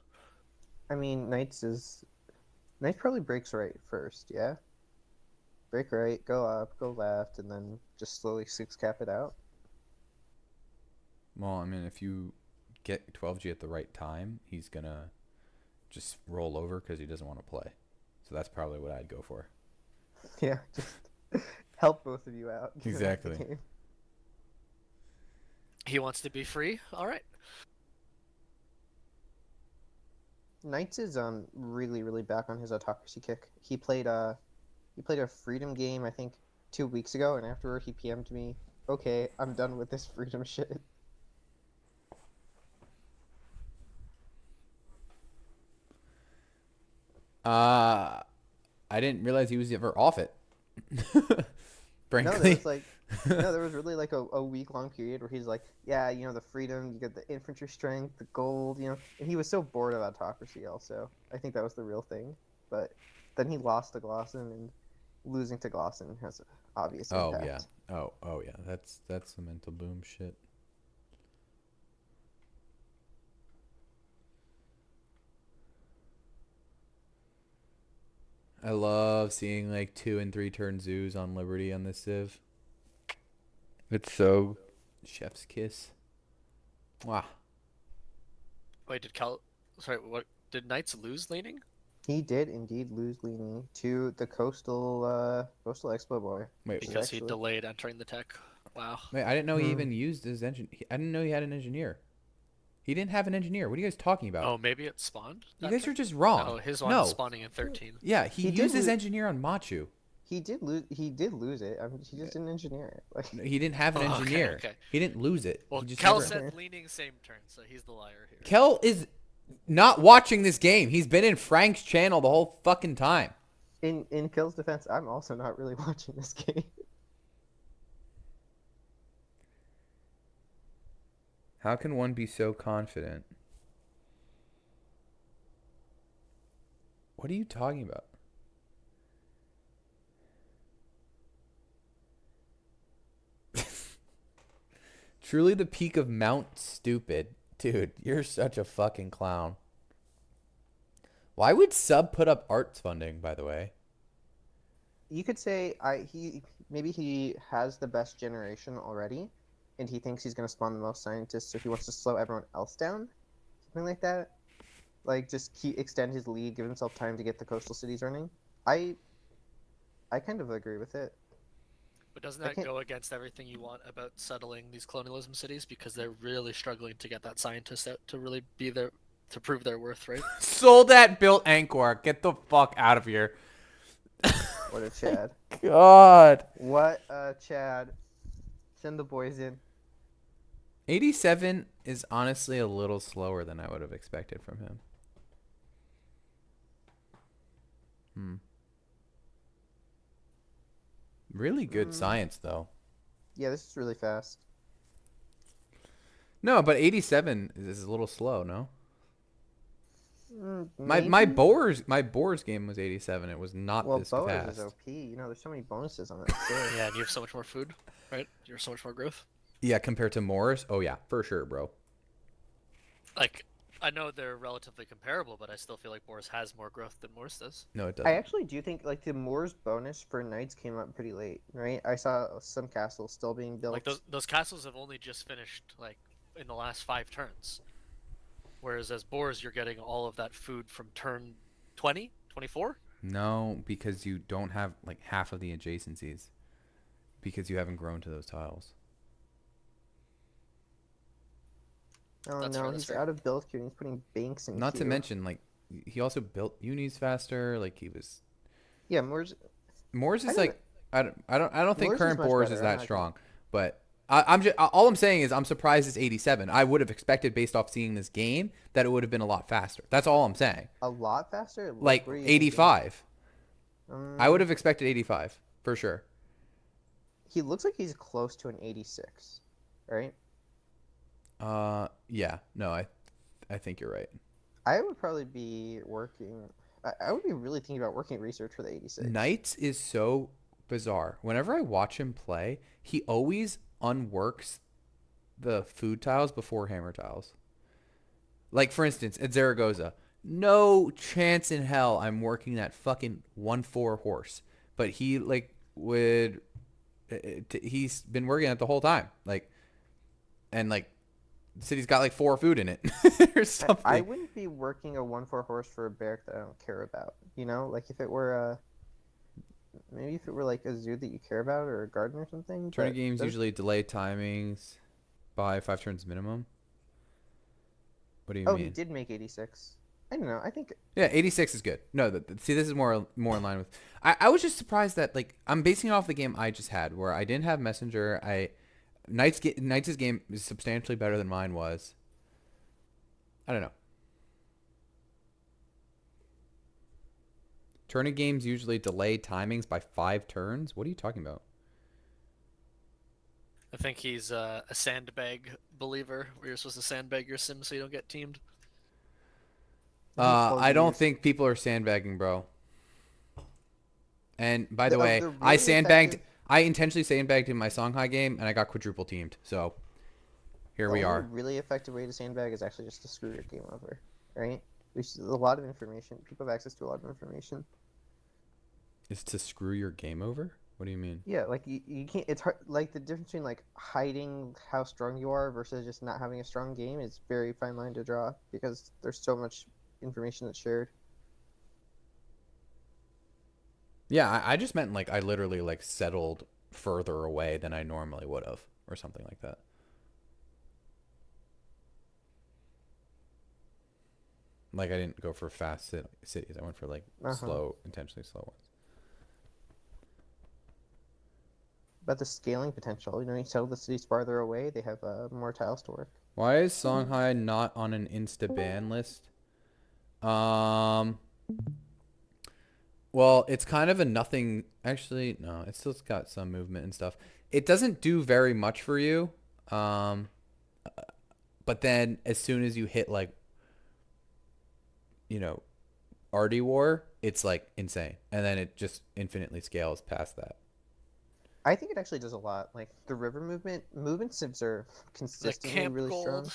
I mean, Knights probably breaks right first, yeah? Break right, go up, go left, and then just slowly 6-cap it out. Well, I mean, if you get 12G at the right time, he's going to just roll over because he doesn't want to play. So that's probably what I'd go for. Yeah, just help both of you out. Get out of the Exactly. game. He wants to be free? Alright. Knights is really, really back on his autocracy kick. He played a freedom game, I think, 2 weeks ago, and afterward he PM'd me, okay, I'm done with this freedom shit. I didn't realize he was ever off it. No, Frankly. there was really like a week-long period where he's like, yeah, you know, the freedom, you get the infantry strength, the gold, you know, and he was so bored of autocracy also. I think that was the real thing. But then he lost to Glosson, and losing to Glosson has an obvious Oh impact. yeah. Oh yeah. That's the mental boom shit. I love seeing like 2 and 3 turn zoos on Liberty on this Civ. It's so chef's kiss. Wow. Wait, sorry, what did Knights lose laning? He did indeed lose leaning to the coastal Expo boy. Wait, Because he Actually. delayed entering the tech. Wow. wait, I didn't know he even used his engine. I didn't know he had an engineer. He didn't have an engineer. What are you guys talking about? Oh, maybe it spawned? You that guys turn? are just wrong. No, his one's No. spawning in 13. Yeah, he He did used his lo- engineer on Machu. He did lose it. I mean, he just didn't engineer it. Like, No, he didn't have an Oh, okay, engineer. okay. He didn't lose it. Well, He just Kel never- said leaning same turn, so he's the liar here. Kel is not watching this game. He's been in Frank's channel the whole fucking time. in Kill's defense, I'm also not really watching this game. How can one be so confident? What are you talking about? Truly the peak of Mount Stupid. Dude, you're such a fucking clown. Why would Sub put up arts funding, by the way? You could say maybe he has the best generation already, and he thinks he's gonna spawn the most scientists, so he wants to slow everyone else down, something like that. Like just extend his lead, give himself time to get the coastal cities running. I kind of agree with it. But doesn't I that can't- go against everything you want about settling these colonialism cities? Because they're really struggling to get that scientist out to really be there to prove their worth, right? Sold that, built Angkor. Get the fuck out of here. What a Chad. God. What a Chad. Send the boys in. 87 is honestly a little slower than I would have expected from him. Really good science, though. Yeah, this is really fast. No, but 87 is a little slow, no? My Maybe? Boars game was 87. It was not Well, this Boas fast. is OP. You know, there's so many bonuses on that skill. Yeah, and you have so much more food, right? You have so much more growth. Yeah, compared to Moors? Oh, yeah, for sure, bro. Like, I know they're relatively comparable, but I still feel like Boris has more growth than Morse does. No, it I doesn't. actually do think like the Moore's bonus for Knights came up pretty late, right? I saw some castles still being built. Like those castles have only just finished like in the last 5 turns. Whereas as Boars, you're getting all of that food from turn 20, 24? No, because you don't have like half of the adjacencies. Because you haven't grown to those tiles. Oh That's no, fair, that's he's fair. out of build queue and he's putting banks in Not to queue. mention, like, he also built unis faster. Like, he was... Yeah, Moore's Moors I is don't- like... I don't think Moors is current much Boars better, is I'm that not strong. But I'm just... All I'm saying is I'm surprised it's 87. I would have expected, based off seeing this game, that it would have been a lot faster. That's all I'm saying. a lot faster. Like, what are you thinking? 85. I would Um, have expected 85, for sure. He looks like he's close to an 86, right? Yeah. No, I think you're right. I would probably be working. I would be really thinking about working research for the 86. Knights is so bizarre. Whenever I watch him play, he always unworks the food tiles before hammer tiles. Like, for instance, at Zaragoza, no chance in hell I'm working that fucking 1-4 horse. But he, like, would... he's been working it the whole time. Like, and, like, the city's got, like, 4 food in it or something. I wouldn't be working a 1-4 horse for a barrack that I don't care about. You know, like if it were maybe if it were like a zoo that you care about or a garden or something. Tournament But games usually delay timings by 5 turns minimum. What do you he mean? did make 86. I don't know. I think Yeah, 86 is good. No, see, this is more in line with. I was just surprised that, like, I'm basing it off the game I just had, where I didn't have messenger. Knights' game is substantially better than mine was. I don't know. Tournament games usually delay timings by 5 turns. What are you talking about? I think he's a sandbag believer, where you're supposed to sandbag your sim so you don't get teamed. I don't Pluggies. think people are sandbagging, bro. And by the Of way, the I really sandbagged. effective, I intentionally sandbagged in my Songhai game, and I got quadruple teamed. So here the we only are. really effective way to sandbag is actually just to screw your game over, right? There's a lot of information. People have access to a lot of information. Is to screw your game over? What do you mean? Yeah, like you can't. It's hard. Like the difference between like hiding how strong you are versus just not having a strong game is very fine line to draw because there's so much information that's shared. Yeah, I just meant like I literally like settled further away than I normally would have, or something like that. Like I didn't go for fast cities. I went for like Uh-huh. slow, intentionally slow ones. But the scaling potential, you settle the cities farther away, they have more tiles to work. Why is Songhai not on an insta ban list? Um, well, it's kind of a nothing. Actually, no, it's still got some movement and stuff. It doesn't do very much for you. Um, but then as soon as you hit like, you know, RD War, it's like insane. And then it just infinitely scales past that. I think it actually does a lot. Like the river movement sieves are The consistently camp really strong. gold.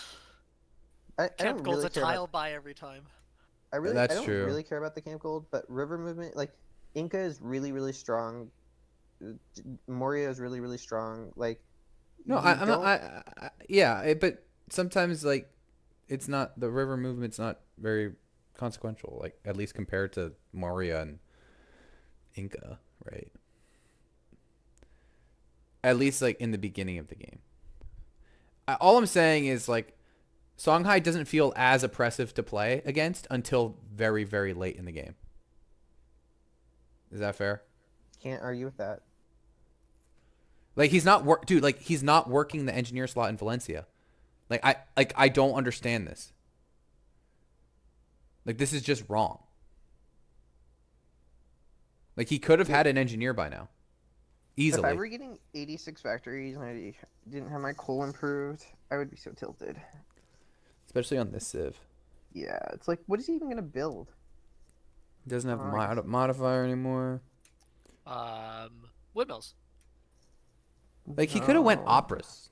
I Camp don't gold's really a care about tile buy every time. I That's don't true. really care about the camp gold, but river movement like Inca is really strong. Moria is really strong. Like No, you I'm not. don't Yeah, but sometimes like it's not the river movement's not very consequential. Like at least compared to Moria and Inca, right? At least like in the beginning of the game. All I'm saying is like Songhai doesn't feel as oppressive to play against until very very late in the game. Is that fair? can't argue with that. Like he's not dude. Like he's not working the engineer slot in Valencia. I don't understand this. Like this is just wrong. Like he could have Dude, had an engineer by now, if I easily. were getting 86 factories and I didn't have my coal improved, I would be so tilted. Especially on this Civ. Yeah, it's like, what is he even gonna build? He doesn't have I guess. modifier anymore. Windmills. Like he could have went No. operas.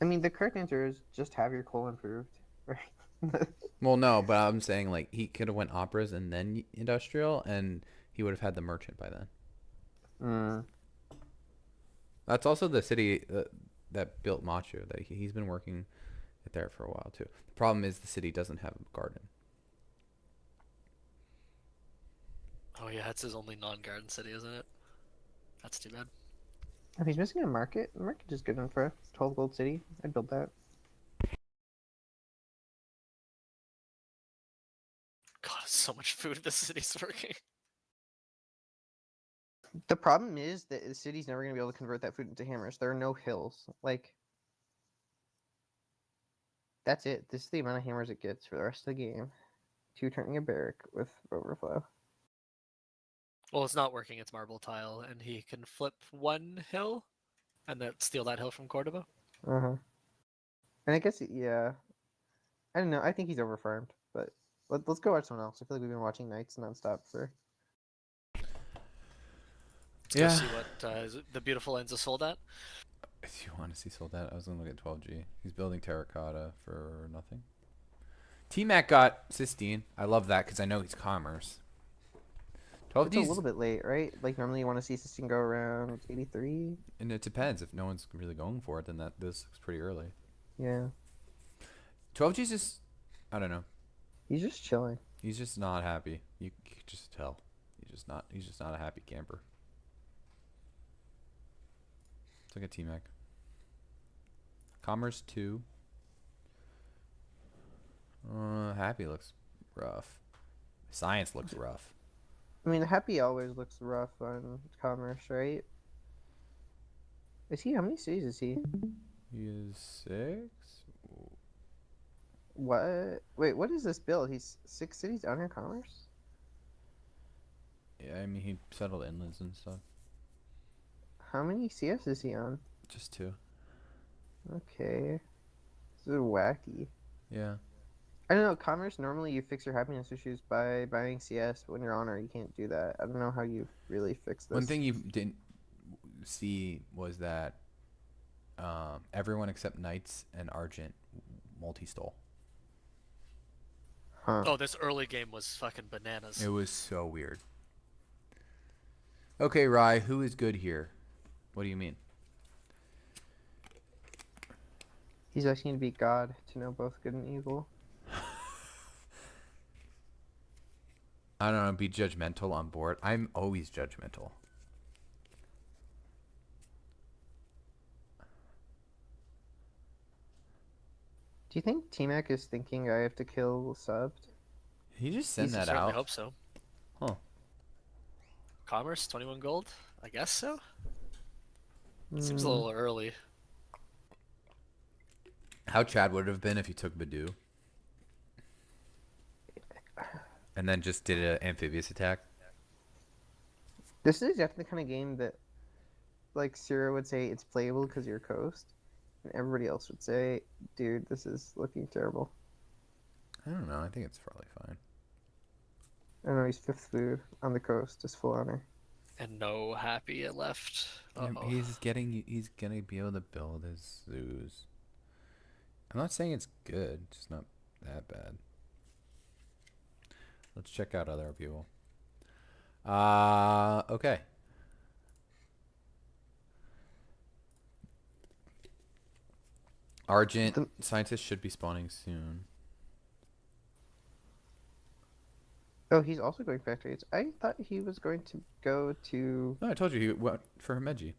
I mean, the correct answer is just have your coal improved, right? Well, no, but I'm saying like he could have went operas and then industrial, and he would have had the merchant by then. Mm. That's also the city that built Machu. That he's been working it there for a while too. The problem is the city doesn't have a garden. Oh yeah, it's his only non-garden city, isn't it? That's too bad. If he's missing a market, the market is good enough for a 12 gold city. I'd build that. God, it's so much food this city's working. The problem is that the city's never gonna be able to convert that food into hammers. There are no hills. Like, that's it. This is the amount of hammers it gets for the rest of the game. 2 turning a barrack with overflow. Well, it's not working. It's marble tile, and he can flip one hill, and then steal that hill from Cordoba. Uh-huh. And I guess, yeah. I don't know. I think he's overfarmed, but let's go watch someone else. I feel like we've been watching Knights nonstop for. Let's go Yeah. see what the beautiful ends are sold at. If you want to see Soldat, I was gonna look at 12G. He's building terracotta for nothing. T-Mac got Sistine. I love that because I know he's commerce. It's a 12G's, little bit late, right? Like normally you want to see Sistine go around 83. and it depends. If no one's really going for it, then this looks pretty early. Yeah. 12G's just, I don't know. He's just chilling. He's just not happy. You can just tell. He's just not a happy camper. It's like a T-Mac. Commerce 2. Happy looks rough. Science looks rough. I mean, Happy always looks rough on Commerce, right? Is he? How many cities is he? He is 6. What? Wait, what is this build? He's 6 cities under Commerce? Yeah, I mean he settled inlands and stuff. How many CS is he on? Just 2. Okay. This is wacky. Yeah. I don't know, Commerce, normally you fix your happiness issues by buying CS, but when you're Honor, you can't do that. I don't know how you really fix this. One thing you didn't see was that everyone except Knights and Argent multi-stole. Huh. Oh, this early game was fucking bananas. It was so weird. Okay, Rye, who is good here? What do you mean? He's asking to be God, to know both good and evil. I don't know, be judgmental on board. I'm always judgmental. Do you think T-Mac is thinking I have to kill subbed? He just send I that certainly out. hope so. Huh. Commerce, 21 gold? I guess so. Seems a Hmm. little early. How Chad would it have been if he took Badu and then just did an amphibious attack. This is definitely the kind of game that, like, Sierra would say it's playable because you're coast, and everybody else would say, dude, this is looking terrible. I don't know. I think it's probably fine. I don't know, he's 5th food on the coast, just full Honor. And no happy it left. Uh-oh. He's gonna be able to build his zoos. I'm not saying it's good. It's just not that bad. Let's check out other people. Okay. Argent scientists should be spawning soon. Oh, he's also going factories. I thought he was going to go to... No, I told you he went for Himeji.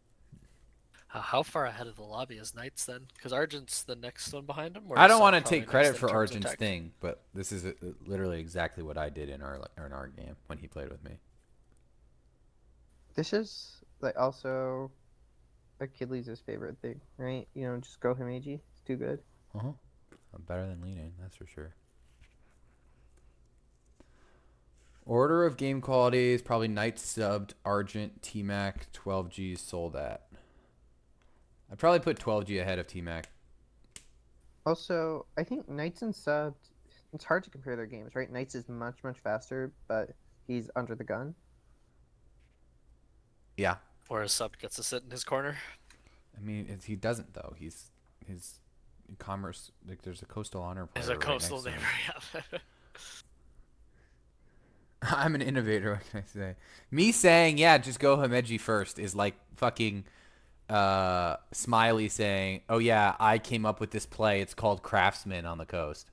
How far ahead of the lobby is Knights then? Because Argent's the next one behind him. Or I is don't Sub want to probably take next credit in for terms of Argent's tech? thing, but this is literally exactly what I did in our game when he played with me. This is, like, also Achilles' favorite thing, right? You know, just go Himeji. It's too good. Better than leading, that's for sure. Order of game quality is probably Knights subbed, Argent, T-Mac, 12G sold at. I'd probably put 12G ahead of T-Mac. Also, I think Knights and Subbed, it's hard to compare their games, right? Knights is much, much faster, but he's under the gun. Yeah. Whereas Sub gets to sit in his corner. I mean, he doesn't, though. His commerce, like, there's a Coastal Honor player Is a right coastal next to neighbor. him. Yeah. I'm an innovator, what can I say? Me saying, yeah, just go Himeji first is like fucking Smiley saying, oh yeah, I came up with this play. It's called Craftsman on the Coast.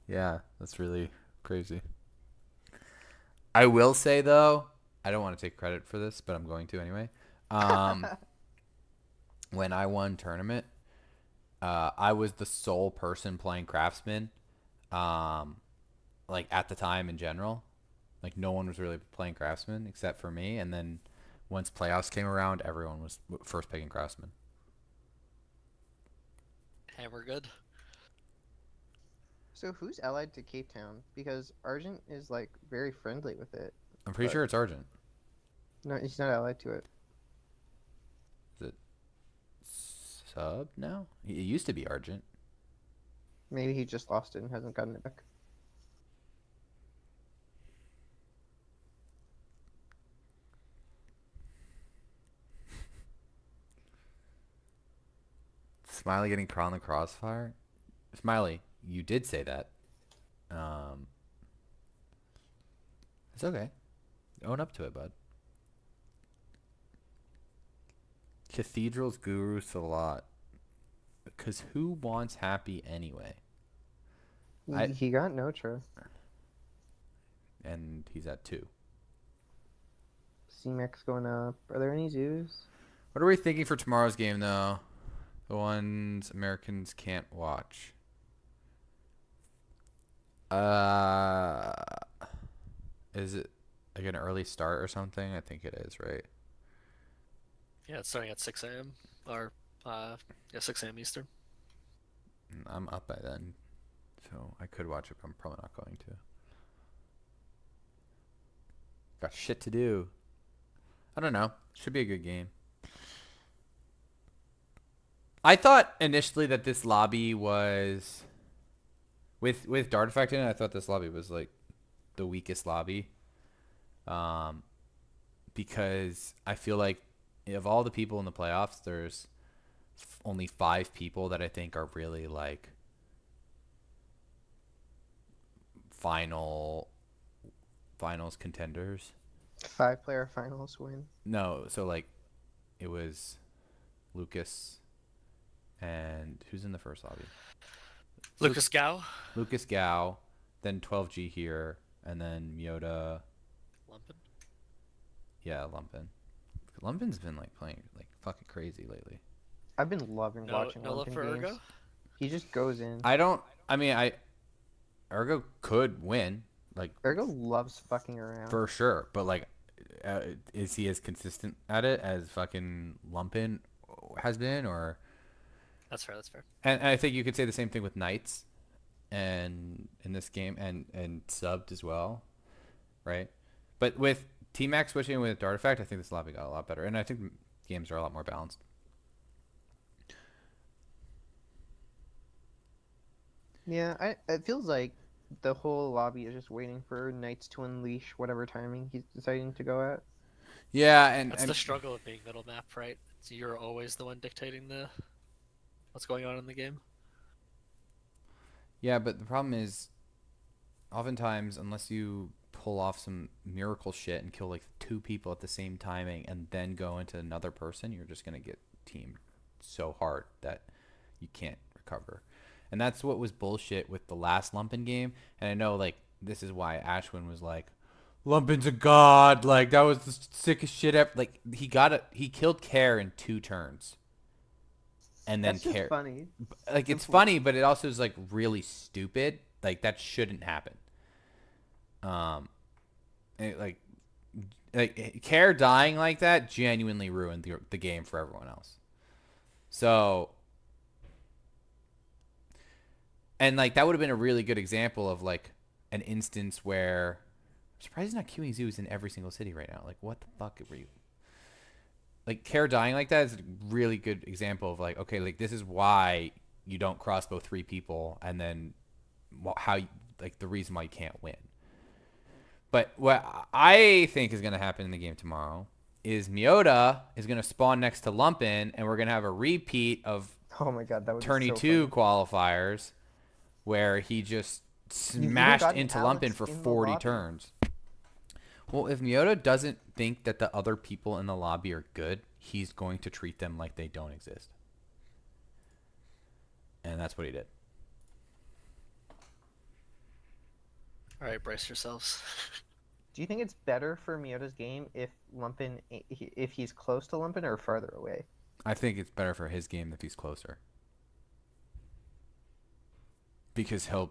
Yeah, that's really crazy. I will say, though, I don't want to take credit for this, but I'm going to anyway. When I won tournament, I was the sole person playing Craftsman. Like at the time in general, like no one was really playing Craftsman except for me. And then once playoffs came around, everyone was first picking Craftsman. Hey, we're good. So who's allied to Cape Town? Because Argent is, like, very friendly with it. I'm pretty sure it's Argent. No, he's not allied to it. Is it sub now? It used to be Argent. Maybe he just lost it and hasn't gotten it back. Smiley getting caught in the crossfire. Smiley, you did say that. Um, it's okay. Own up to it, bud. Cathedral's Guru Salat. Because who wants happy anyway? He got Notra. And he's at 2. C-Max going up. Are there any zoos? What are we thinking for tomorrow's game, though? The ones Americans can't watch. Is it like an early start or something? I think it is, right? Yeah, it's starting at 6 a.m. or 6 a.m. Eastern. I'm up by then, so I could watch it, but I'm probably not going to. Got shit to do. I don't know. Should be a good game. I thought initially that this lobby was with Dart Effect in it. I thought this lobby was like the weakest lobby, because I feel like of all the people in the playoffs, there's only 5 people that I think are really like finals contenders. 5-player finals win. No, so like it was Lucas and who's in the first lobby? Lucas Gao. Lucas Gao, then 12G here, and then Miota. Lumpin. Yeah, Lumpin. Lumpin's been like playing like fucking crazy lately. I've been loving watching No love Lumpin for games. Ergo? He just goes in. Ergo could win, like Ergo loves fucking around. for sure, but like, is he as consistent at it as fucking Lumpin has been, or? That's fair. That's fair. And I think you could say the same thing with Knights, and in this game, and subbed as well, right? But with T-Max switching with Dart Effect, I think this lobby got a lot better, and I think games are a lot more balanced. Yeah, it feels like the whole lobby is just waiting for Knights to unleash whatever timing he's deciding to go at. Yeah, and That's the struggle of being middle map, right? So you're always the one dictating what's going on in the game. yeah, but the problem is, oftentimes, unless you pull off some miracle shit and kill like 2 people at the same timing and then go into another person, you're just gonna get teamed so hard that you can't recover. And that's what was bullshit with the last Lumpin game. And I know like this is why Ashwin was like, Lumpin's a god, like that was the sickest shit ever. Like he killed Care in 2 turns. And then That's just Care, funny. like it's funny, but it also is like really stupid. Like that shouldn't happen. Like Care dying like that genuinely ruined the game for everyone else. So, and like that would have been a really good example of like an instance where I'm surprised he's not queuing zoos in every single city right now. Like what the fuck were you? Like Care dying like that is a really good example of like, okay, like this is why you don't crossbow 3 people, and then how like the reason why you can't win. But what I think is going to happen in the game tomorrow is Miota is going to spawn next to Lumpin, and we're going to have a repeat of Oh my god, that would Tourney be so 2 funny. qualifiers where he just even smashed got into Alex Lumpin for in the 40 lobby. turns. Well, if Miota doesn't think that the other people in the lobby are good, he's going to treat them like they don't exist. And that's what he did. All right, brace yourselves. Do you think it's better for Miota's game if he's close to Lumpin or farther away? I think it's better for his game if he's closer. Because he'll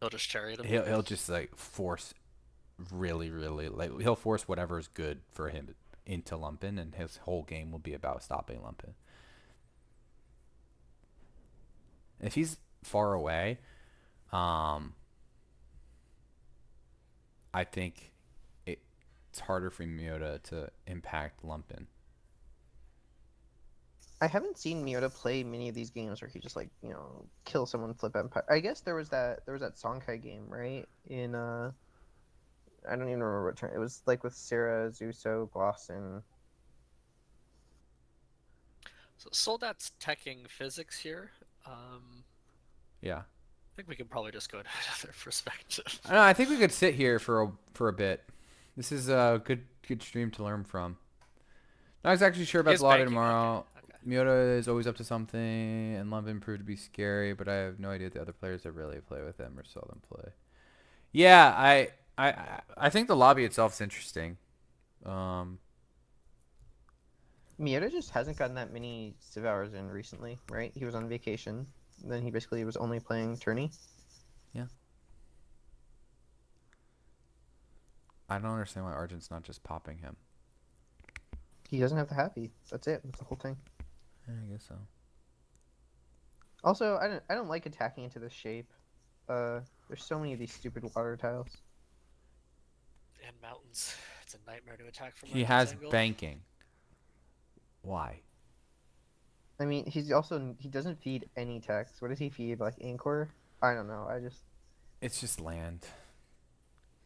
just chariot him. He'll just like force really like he'll force whatever's good for him into Lumpin, and his whole game will be about stopping Lumpin. If he's far away, I think it's harder for Miota to impact Lumpin. I haven't seen Miota play many of these games where he just like, kill someone, flip empire. I guess there was that Sonkai game, right? In I don't even remember what turn. It was like with Sarah, Zuso, Glosson. So Soldat's teching physics here. Yeah. I think we can probably just go to another perspective. I don't know, I think we could sit here for a bit. This is a good stream to learn from. Not exactly sure He about is the lobby banking. tomorrow. Okay. Miota is always up to something, and London proved to be scary, but I have no idea the other players that really play with them or saw them play. Yeah, I think the lobby itself is interesting. Miota just hasn't gotten that many Civ hours in recently, right? He was on vacation. Then he basically was only playing tourney. Yeah. I don't understand why Argent's not just popping him. He doesn't have the happy. That's it. That's the whole thing. Yeah, I guess so. Also, I don't like attacking into this shape. There's so many of these stupid water tiles. And mountains. It's a nightmare to attack from He Argent's has angle. banking. Why? I mean, he doesn't feed any text. What does he feed? Like Anchor? I don't know. It's just land.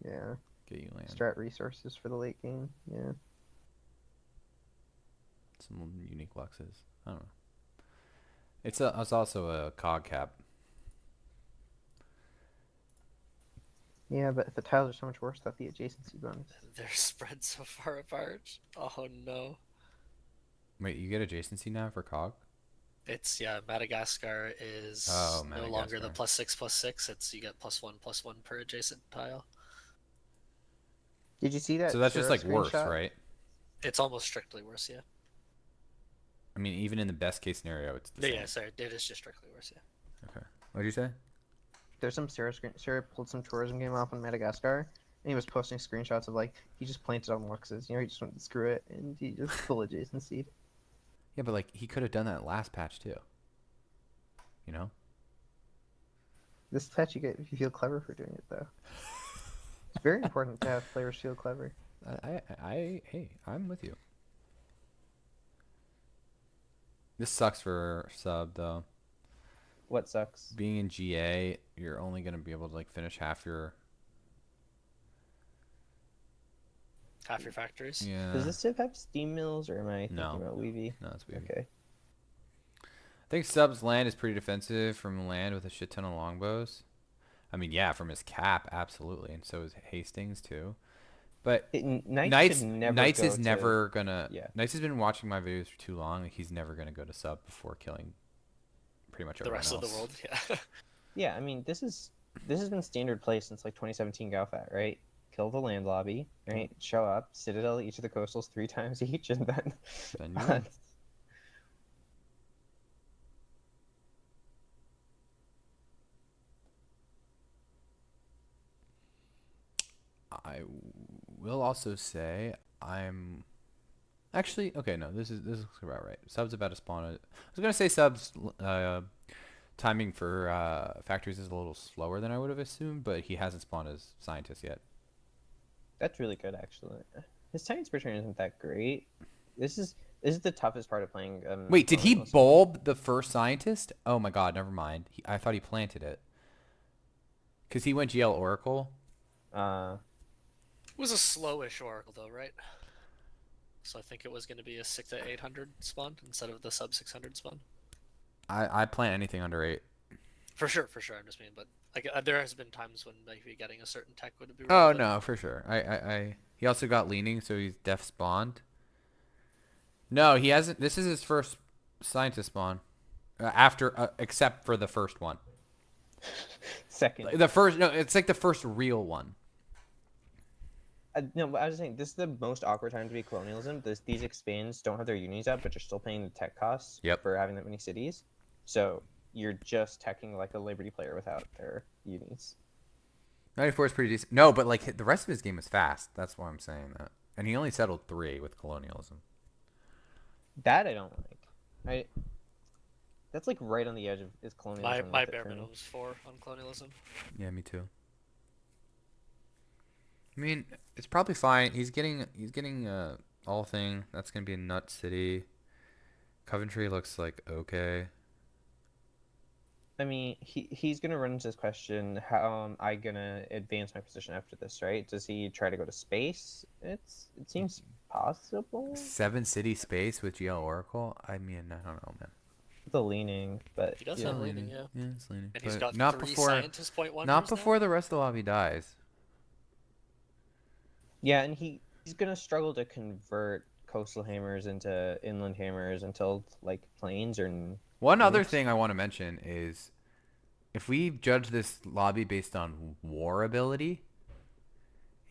Yeah. Get you land. Strat resources for the late game. Yeah. Some unique luxes. I don't know. It's also a cog cap. Yeah, but the tiles are so much worse without the adjacency bonus. They're spread so far apart. Oh no. Wait, you get adjacency now for cog? It's Madagascar is no longer the Madagascar. +6/+6. It's you get +1/+1 per adjacent tile. Did you see that? So that's just Sheriff like worse, screenshot? right? It's almost strictly worse, yeah. I mean, even in the best case scenario, it's the same. Yeah, sorry, it is just strictly worse, yeah. Okay. What'd you say? There's some Sarah pulled some tourism game off on Madagascar, and he was posting screenshots of like he just planted on luxes. You know, he just went screw it, and he just full adjacency. Yeah, but like he could have done that last patch too. You know? This patch you feel clever for doing it though. It's very important to have players feel clever. Hey, I'm with you. This sucks for sub though. What sucks? Being in GA, you're only gonna be able to like finish half your. Half your factories. Yeah. Does this Civ have steam mills, or am I thinking No. about Weavy? No, it's weird. Okay. I think sub's land is pretty defensive from land with a shit ton of longbows. I mean, yeah, from his cap, absolutely, and so is Hastings too. But Knights Knights is never gonna. Yeah. Knights has been watching my videos for too long. Like, he's never gonna go to sub before killing pretty much The everyone rest else. of the world, yeah. Yeah, I mean this has been standard play since like 2017 Galfat, right? Kill the land lobby, right? Show up, Citadel each of the coastals 3 times each, and then Then you win. I will also say I'm actually okay. No, this looks about right. Sub's about to spawn. I was gonna say subs timing for factories is a little slower than I would have assumed, but he hasn't spawned as scientist yet. that's really good actually. His science per turn isn't that great. This is the toughest part of playing. Wait, did he Colonialism. bulb the first scientist? Oh my god, never mind. I thought he planted it. Cause he went GL Oracle. It was a slowish Oracle though, right? So I think it was going to be a 6 to 800 spawn instead of the sub 600 spawn. I plant anything under 8. For sure. I'm just mean, but like there has been times when maybe getting a certain tech would be. Oh relevant. no, for sure. He also got leaning, so he's def spawned. No, he hasn't. This is his first scientist spawn. After, except for the first one. Second. The first, no, it's like the first real one. No, but I was saying this is the most awkward time to be colonialism. These expands don't have their unis up, but you're still paying the tech costs for having that many cities. So you're just teching like a Liberty player without their unis. 94 is pretty decent. No, but like the rest of his game is fast. That's why I'm saying that. And he only settled 3 with colonialism. That I don't like. That's like right on the edge of is colonialism. My bare minimum is 4 on colonialism. Yeah, me too. I mean, it's probably fine. He's getting all thing. That's gonna be a nut city. Coventry looks like okay. I mean, he's gonna run into this question: how am I gonna advance my position after this? Right? Does he try to go to space? It seems possible. 7 city space with GL Oracle. I mean, I don't know, man. The leaning, but He does yeah. have leaning, yeah. Yeah, it's leaning. And he's But got not 3 before. scientist point wonders Not now? before the rest of the lobby dies. Yeah, and he's gonna struggle to convert coastal hammers into inland hammers until like plains or One other roofs. thing I want to mention is if we judge this lobby based on war ability,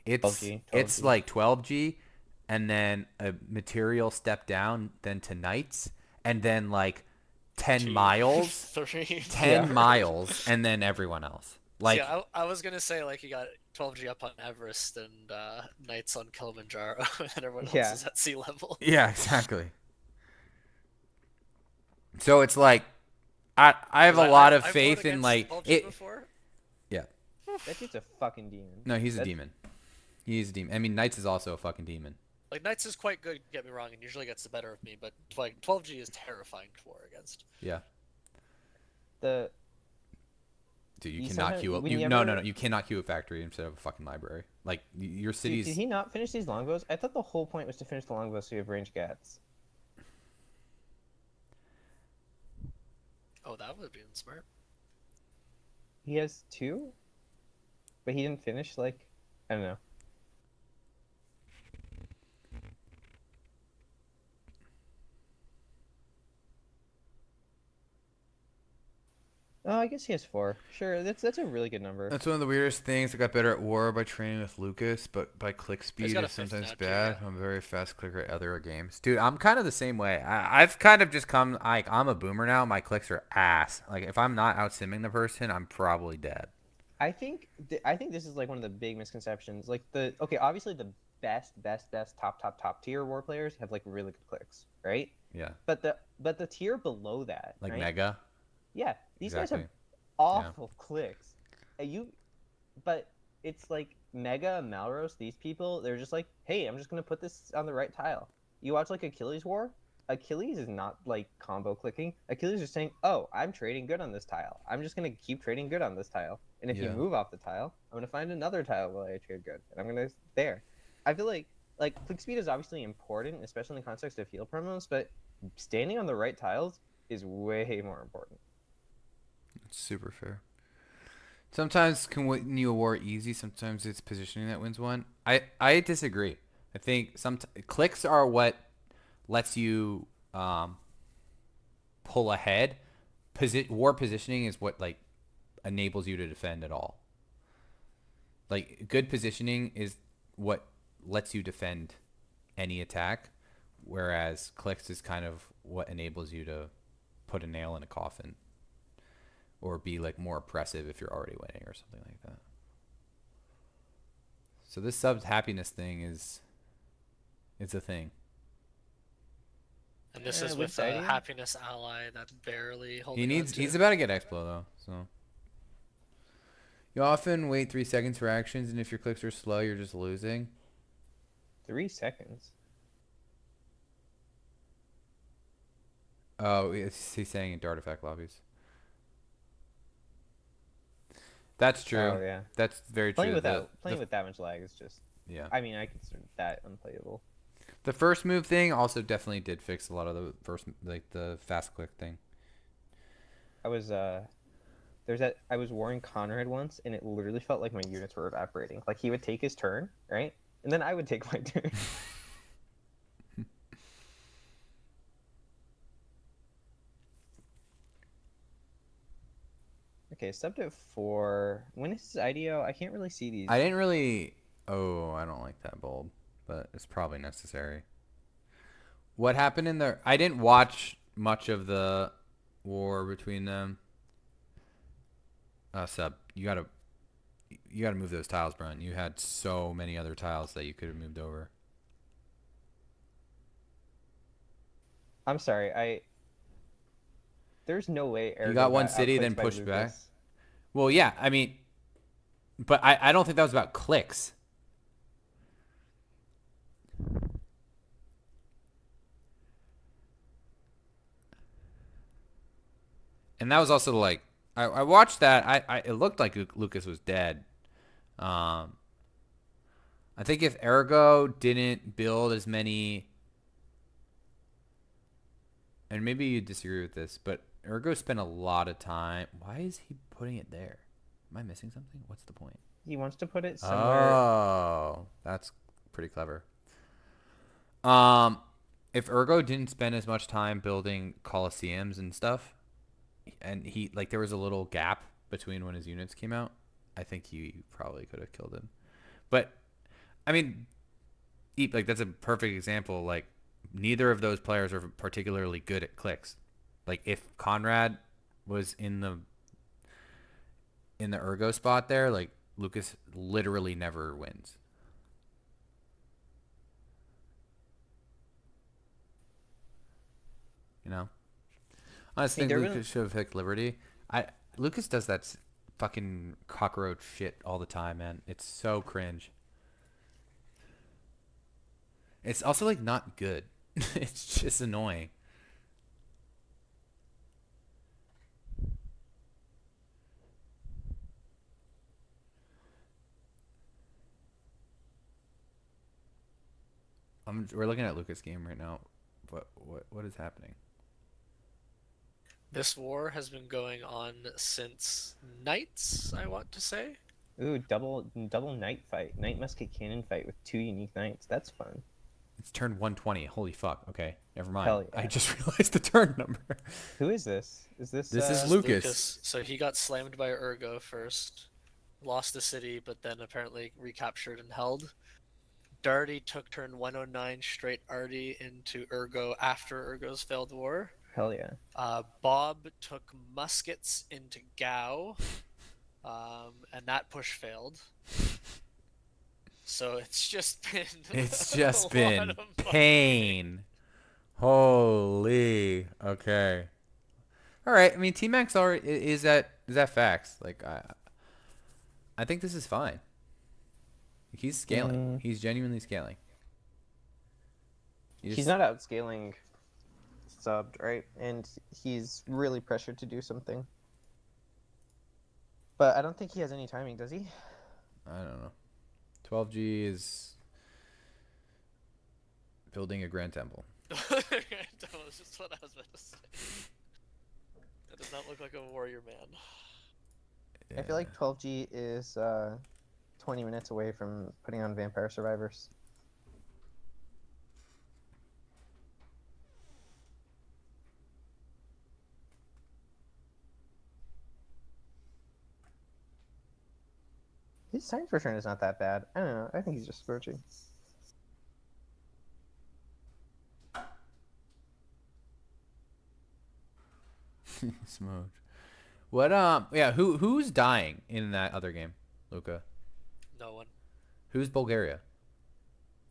it's 12G, it's 12G. like 12G and then a material step down then to knights and then like 10 2, miles 3. 10 Yeah. miles and then everyone else. Like See, I was gonna say like you got 12G up on Everest and Knights on Kilimanjaro, and everyone else Yeah. is at sea level. yeah, exactly. So it's like I have a lot of I've faith voted in against like 12G it. before. Yeah. That dude's a fucking demon. No, he's a That's- demon. He's a demon. I mean, Knights is also a fucking demon. Like Knights is quite good, get me wrong, and usually gets the better of me, but like 12G is terrifying to war against. Yeah. The Dude, you You cannot sometimes- queue up. when You, you no, ever- no, no. You cannot queue a factory instead of a fucking library. Like your Dude, city's. did he not finish these longbows? I thought the whole point was to finish the longbows so you have range gats. Oh, that would have been smart. He has 2, but he didn't finish. Like, I don't know. Oh, I guess he has 4. Sure, that's a really good number. That's one of the weirdest things. I got better at war by training with Lucas, but by click speed got a is 5th sometimes now, too, bad. yeah. I'm a very fast clicker at other games. Dude, I'm kind of the same way. I've kind of just come like I'm a boomer now. My clicks are ass. Like if I'm not out simming the person, I'm probably dead. I think this is like one of the big misconceptions. Like obviously the best top tier war players have like really good clicks, right? Yeah. But the tier below that, Like right? Mega. Yeah, these guys Exactly. have awful clicks. But it's like Mega, Malros, these people, they're just like, hey, I'm just gonna put this on the right tile. You watch like Achilles War. Achilles is not like combo clicking. Achilles is saying, oh, I'm trading good on this tile. I'm just gonna keep trading good on this tile. And if you Yeah. move off the tile, I'm gonna find another tile while I trade good, and I'm gonna there. I feel like click speed is obviously important, especially in the context of heal promos, but standing on the right tiles is way more important. It's super fair. Sometimes can win you a war easy. Sometimes it's positioning that wins one. I disagree. I think clicks are what lets you pull ahead. War positioning is what like enables you to defend at all. Like good positioning is what lets you defend any attack, whereas clicks is kind of what enables you to put a nail in a coffin or be like more oppressive if you're already winning or something like that. So this subs happiness thing is it's a thing. And this Yeah, is with with a Idea? happiness ally that's barely holding He's about to get Explo though, so you often wait 3 seconds for actions, and if your clicks are slow, you're just losing. 3 seconds. Oh, he's saying in artifact lobbies. That's true. Oh yeah. That's very Playing true. with that much lag is just. Yeah. I mean, I consider that unplayable. The first move thing also definitely did fix a lot of the fast click thing. I was I was warring Conrad once, and it literally felt like my units were evaporating. Like he would take his turn, right, and then I would take my turn. Okay, sub to 4. When is his IDO? I can't really see these. I didn't really. Oh, I don't like that bold, but it's probably necessary. What happened in the? I didn't watch much of the war between them. Sub, you gotta move those tiles, Brun. You had so many other tiles that you could have moved over. I'm sorry. There's no way. You got one city, then pushed back. Well, yeah, I mean, but I don't think that was about clicks. And that was also like I watched that. It looked like Lucas was dead. I I think if Ergo didn't build as many, and maybe you disagree with this, but Ergo spent a lot of time. Why is he putting it there? Am I missing something? What's the point? He wants to put it somewhere. Oh, that's pretty clever. Um, if Ergo didn't spend as much time building Colosseums and stuff, and he like there was a little gap between when his units came out, I think he probably could have killed him. But I mean, like that's a perfect example. Like neither of those players are particularly good at clicks. Like if Conrad was in the Ergo spot there, like Lucas literally never wins. You know? I just think There Lucas should have picked Liberty. Lucas does that fucking cockroach shit all the time, man. It's so cringe. It's also like not good. It's just annoying. We're looking at Lucas' game right now. What is happening? This war has been going on since Knights, I want to say. Ooh, double knight fight, knight musket cannon fight with 2 unique knights. That's fun. It's turn 120. Holy fuck. Okay, never mind. Hell yeah. I just realized the turn number. Who is this? Is this? This is This Lucas. So he got slammed by Ergo first, lost the city, but then apparently recaptured and held. Darty took turn 109 straight Artie into Ergo after Ergo's failed war. Hell yeah. Bob took muskets into Gao, and that push failed. So it's just been It's just a been lot of pain. Holy. Okay. All right. I mean, T Max already is that facts. Like I think this is fine. He's scaling. He's genuinely scaling. He's not outscaling subbed, right? And he's really pressured to do something. But I don't think he has any timing, does he? I don't know. 12G is building a Grand Temple. That was just what I was about to say. That does not look like a warrior man. Yeah. I feel like 12G is 20 minutes away from putting on Vampire Survivors. His science return is not that bad. I don't know. I think he's just scorching. Smoked. What yeah, who's dying in that other game, Luca? No one. Who's Bulgaria?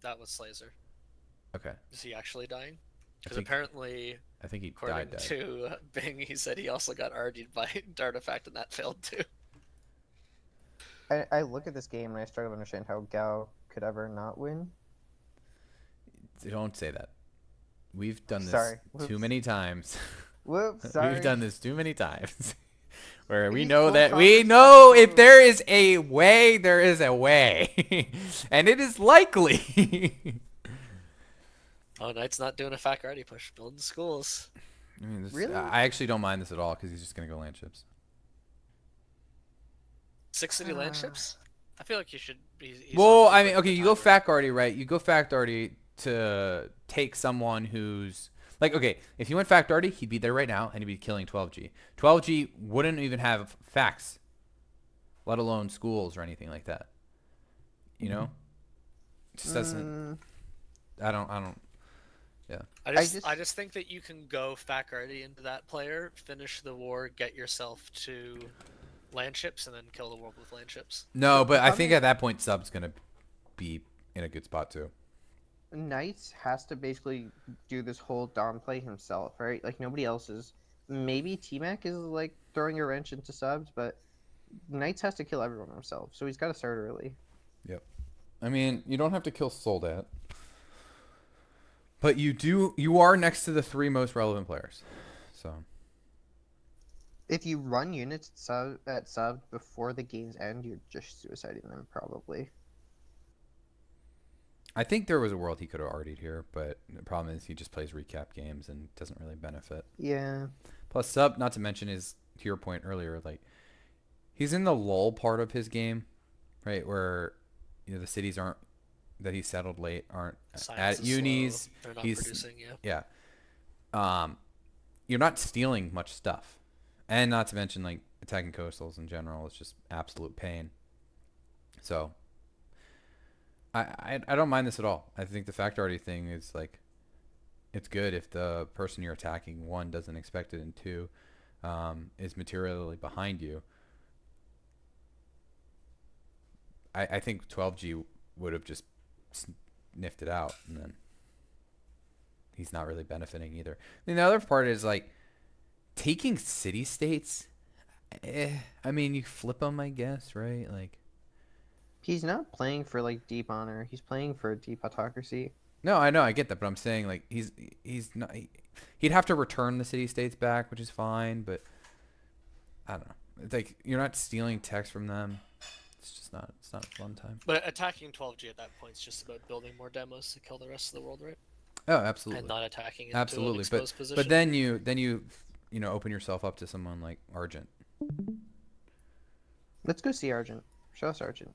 That was Slazer. Okay. Is he actually dying? Because think- apparently, I think he according died. to Bing, he said he also got RD'd by Dartifact and that failed too. I look at this game and I struggle to understand how Gao could ever not win. Don't say that. We've done this Sorry. too Whoops. many times. Whoops, sorry. We've done this too many times. Where we He's know full that we confidence know on if the there is a way, there is a way. And it is likely. Oh, Knight's not doing a fat RD push, building schools. I mean, Really? I actually don't mind this at all because he's just going to go land ships. 6 city land ships? I feel like he should be. he's Well, on I mean, the okay, you go timer. fact arty, right? You go fact arty to take someone who's like, okay, if he went fact arty, he'd be there right now and he'd be killing 12G. 12G wouldn't even have facts, let alone schools or anything like that. You know, it just doesn't. I don't. Yeah. I just think that you can go fac RD into that player, finish the war, get yourself to land ships, and then kill the world with land ships. No, but I I'm think in- at that point, Sub's gonna be in a good spot too. Knights has to basically do this whole Dom play himself, right? Like nobody else is. Maybe T-Mac is like throwing a wrench into subs, but Knights has to kill everyone himself, so he's got to start early. Yep. I mean, you don't have to kill Soldat, but you do. You are next to the 3 most relevant players, so. If you run units at sub before the game's end, you're just suiciding them probably. I think there was a world he could have RD'd here, but the problem is he just plays recap games and doesn't really benefit. Yeah. Plus sub, not to mention is, to your point earlier, like he's in the lull part of his game, right? Where the cities aren't that he settled late aren't Science at is unis. slow. They're not He's producing. Yeah. you're not stealing much stuff, and not to mention like attacking coastals in general is just absolute pain. So I don't mind this at all. I think the fact already thing is like it's good if the person you're attacking, one, doesn't expect it, and two, is materially behind you. I think 12G would have just sniffed it out, and then he's not really benefiting either. And the other part is like taking city states. I mean, you flip them, I guess, right? Like, He's not playing for like deep honor. He's playing for deep autocracy. no, I know, I get that, but I'm saying like he's not. He'd have to return the city states back, which is fine, but I don't know. It's like you're not stealing text from them. It's just not. It's not a fun time. But attacking 12G at that point is just about building more demos to kill the rest of the world, right? Oh, absolutely. And not attacking into Absolutely, an exposed position. but then you open yourself up to someone like Argent. Let's go see Argent. Show us Argent.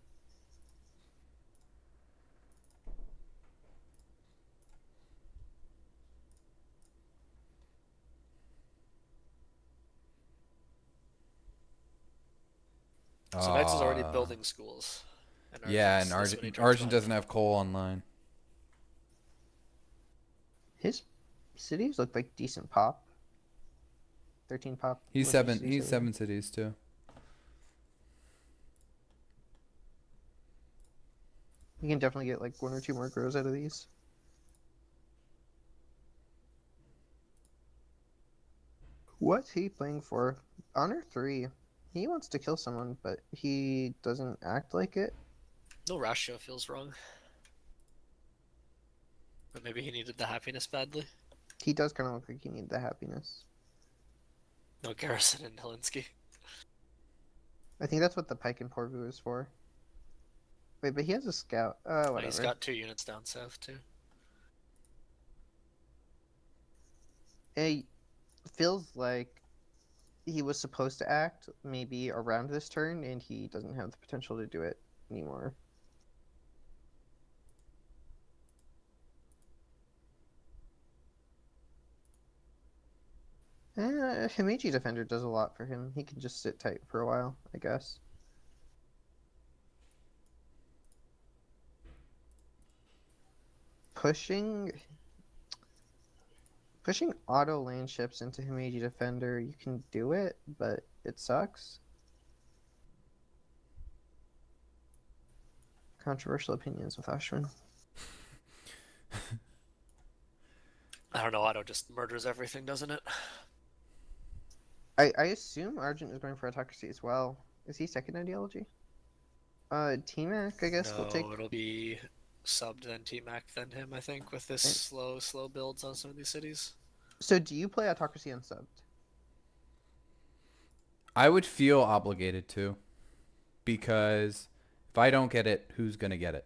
So Knights is already building schools. And Yeah, and Argent's this many turns Argent behind doesn't them. have coal online. His cities look like decent pop. 13 pop. He's What's his seven. city He's say? 7 cities too. You can definitely get like 1 or 2 more grows out of these. What's he playing for? Honor 3. He wants to kill someone, but he doesn't act like it. No ratio feels wrong. But maybe he needed the happiness badly. He does kind of look like he needs the happiness. No Garrison and Helensky. I think that's what the Pike and Porvu is for. Wait, but he has a scout. Oh, Whatever. he's got 2 units down south too. It feels like he was supposed to act maybe around this turn, and he doesn't have the potential to do it anymore. Himeji Defender does a lot for him. He can just sit tight for a while, I guess. Pushing auto lane ships into Himeji Defender, you can do it, but it sucks. Controversial opinions with Ashwin. I don't know, Otto just murders everything, doesn't it? I assume Argent is going for autocracy as well. Is he second ideology? T-Mac, I guess, will take... it'll be subbed then T-Mac then him, I think, with this slow builds on some of these cities. So do you play autocracy unsubbed? I would feel obligated to, because if I don't get it, who's gonna get it?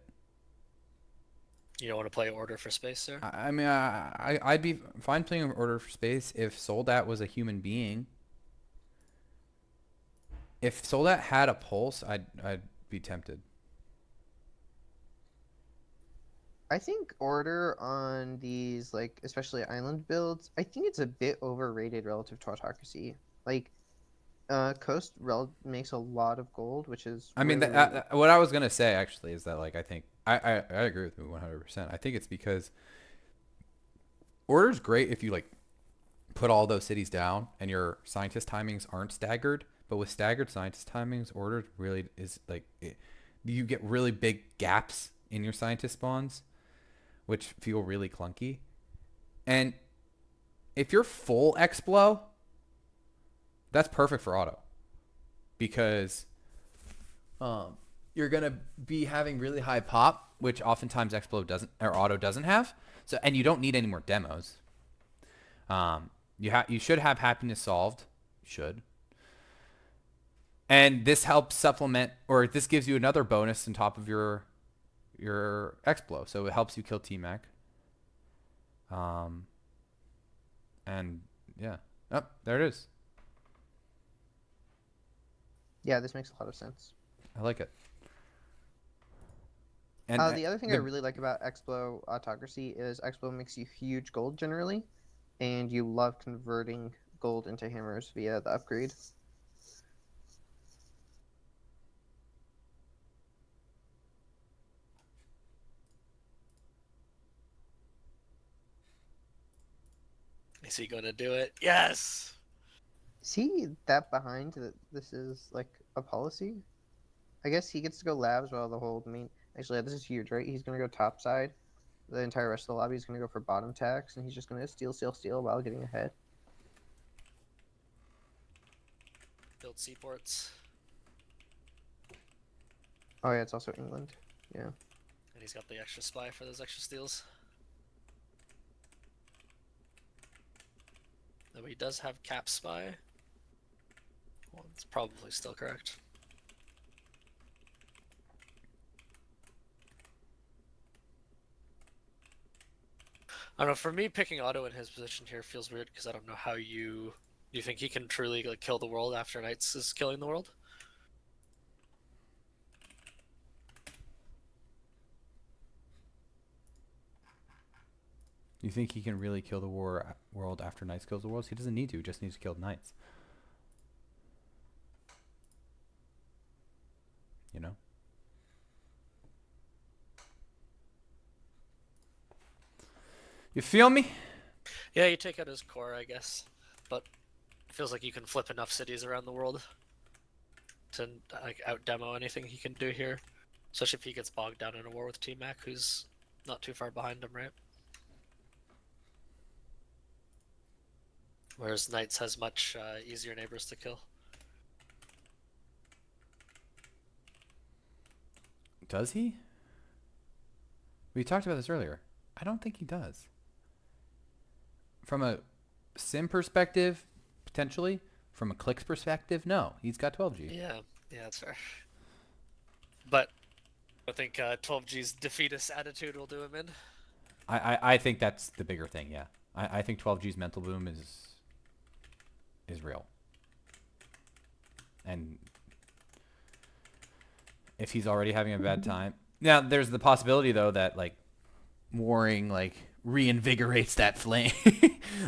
You don't want to play order for space there? I mean, I'd be fine playing Order for Space if Soldat was a human being. If Soldat had a pulse, I'd be tempted. I think order on these, like, especially island builds, I think it's a bit overrated relative to autocracy. Like, Coast makes a lot of gold, which is... I mean, really... what I was gonna say actually is that like I think I agree with you 100%. I think it's because Order's great if you like put all those cities down and your scientist timings aren't staggered. But with staggered scientist timings, Order really is like you get really big gaps in your scientist spawns, which feel really clunky. And if you're full Explo, that's perfect for auto, because you're gonna be having really high pop, which oftentimes Explo doesn't, or auto doesn't have. So, and you don't need any more demos. You should have happiness solved. Should. And this helps supplement, or this gives you another bonus on top of your your Explo, so it helps you kill T-Mac. And yeah, oh, there it is. Yeah, this makes a lot of sense. I like it. And The other thing I really like about Explo Autocracy is Explo makes you huge gold generally, and you love converting gold into hammers via the upgrade. Is he going to do it? Yes! See that behind that this is like a policy? I guess he gets to go labs while the whole main. Actually, this is huge, right? He's gonna go top side. The entire rest of the lobby is gonna go for bottom tax, and he's just gonna steal, steal, steal while getting ahead. Build seaports. Oh yeah, it's also England. Yeah. And he's got the extra spy for those extra steals. Though he does have cap spy. Well, it's probably still correct. I don't know, for me, picking Otto in his position here feels weird because I don't know how you... Do you think he can truly like kill the world after Knights is killing the world? you think he can really kill the world after Knights kills the world? He doesn't need to. He just needs to kill Knights. You know? You feel me? Yeah, you take out his core, I guess. But it feels like you can flip enough cities around the world to like out demo anything he can do here. Especially if he gets bogged down in a war with T-Mac, who's not too far behind him, right? Whereas Knights has much easier neighbors to kill. Does he? We talked about this earlier. I don't think he does. From a sim perspective, potentially. From a clicks perspective, no. He's got 12G. Yeah, that's fair. But I think 12G's defeatist attitude will do him in. I think that's the bigger thing, yeah. I think 12G's mental boom is real. And if he's already having a bad time. Now, there's the possibility, though, that, like, warring, like, reinvigorates that flame.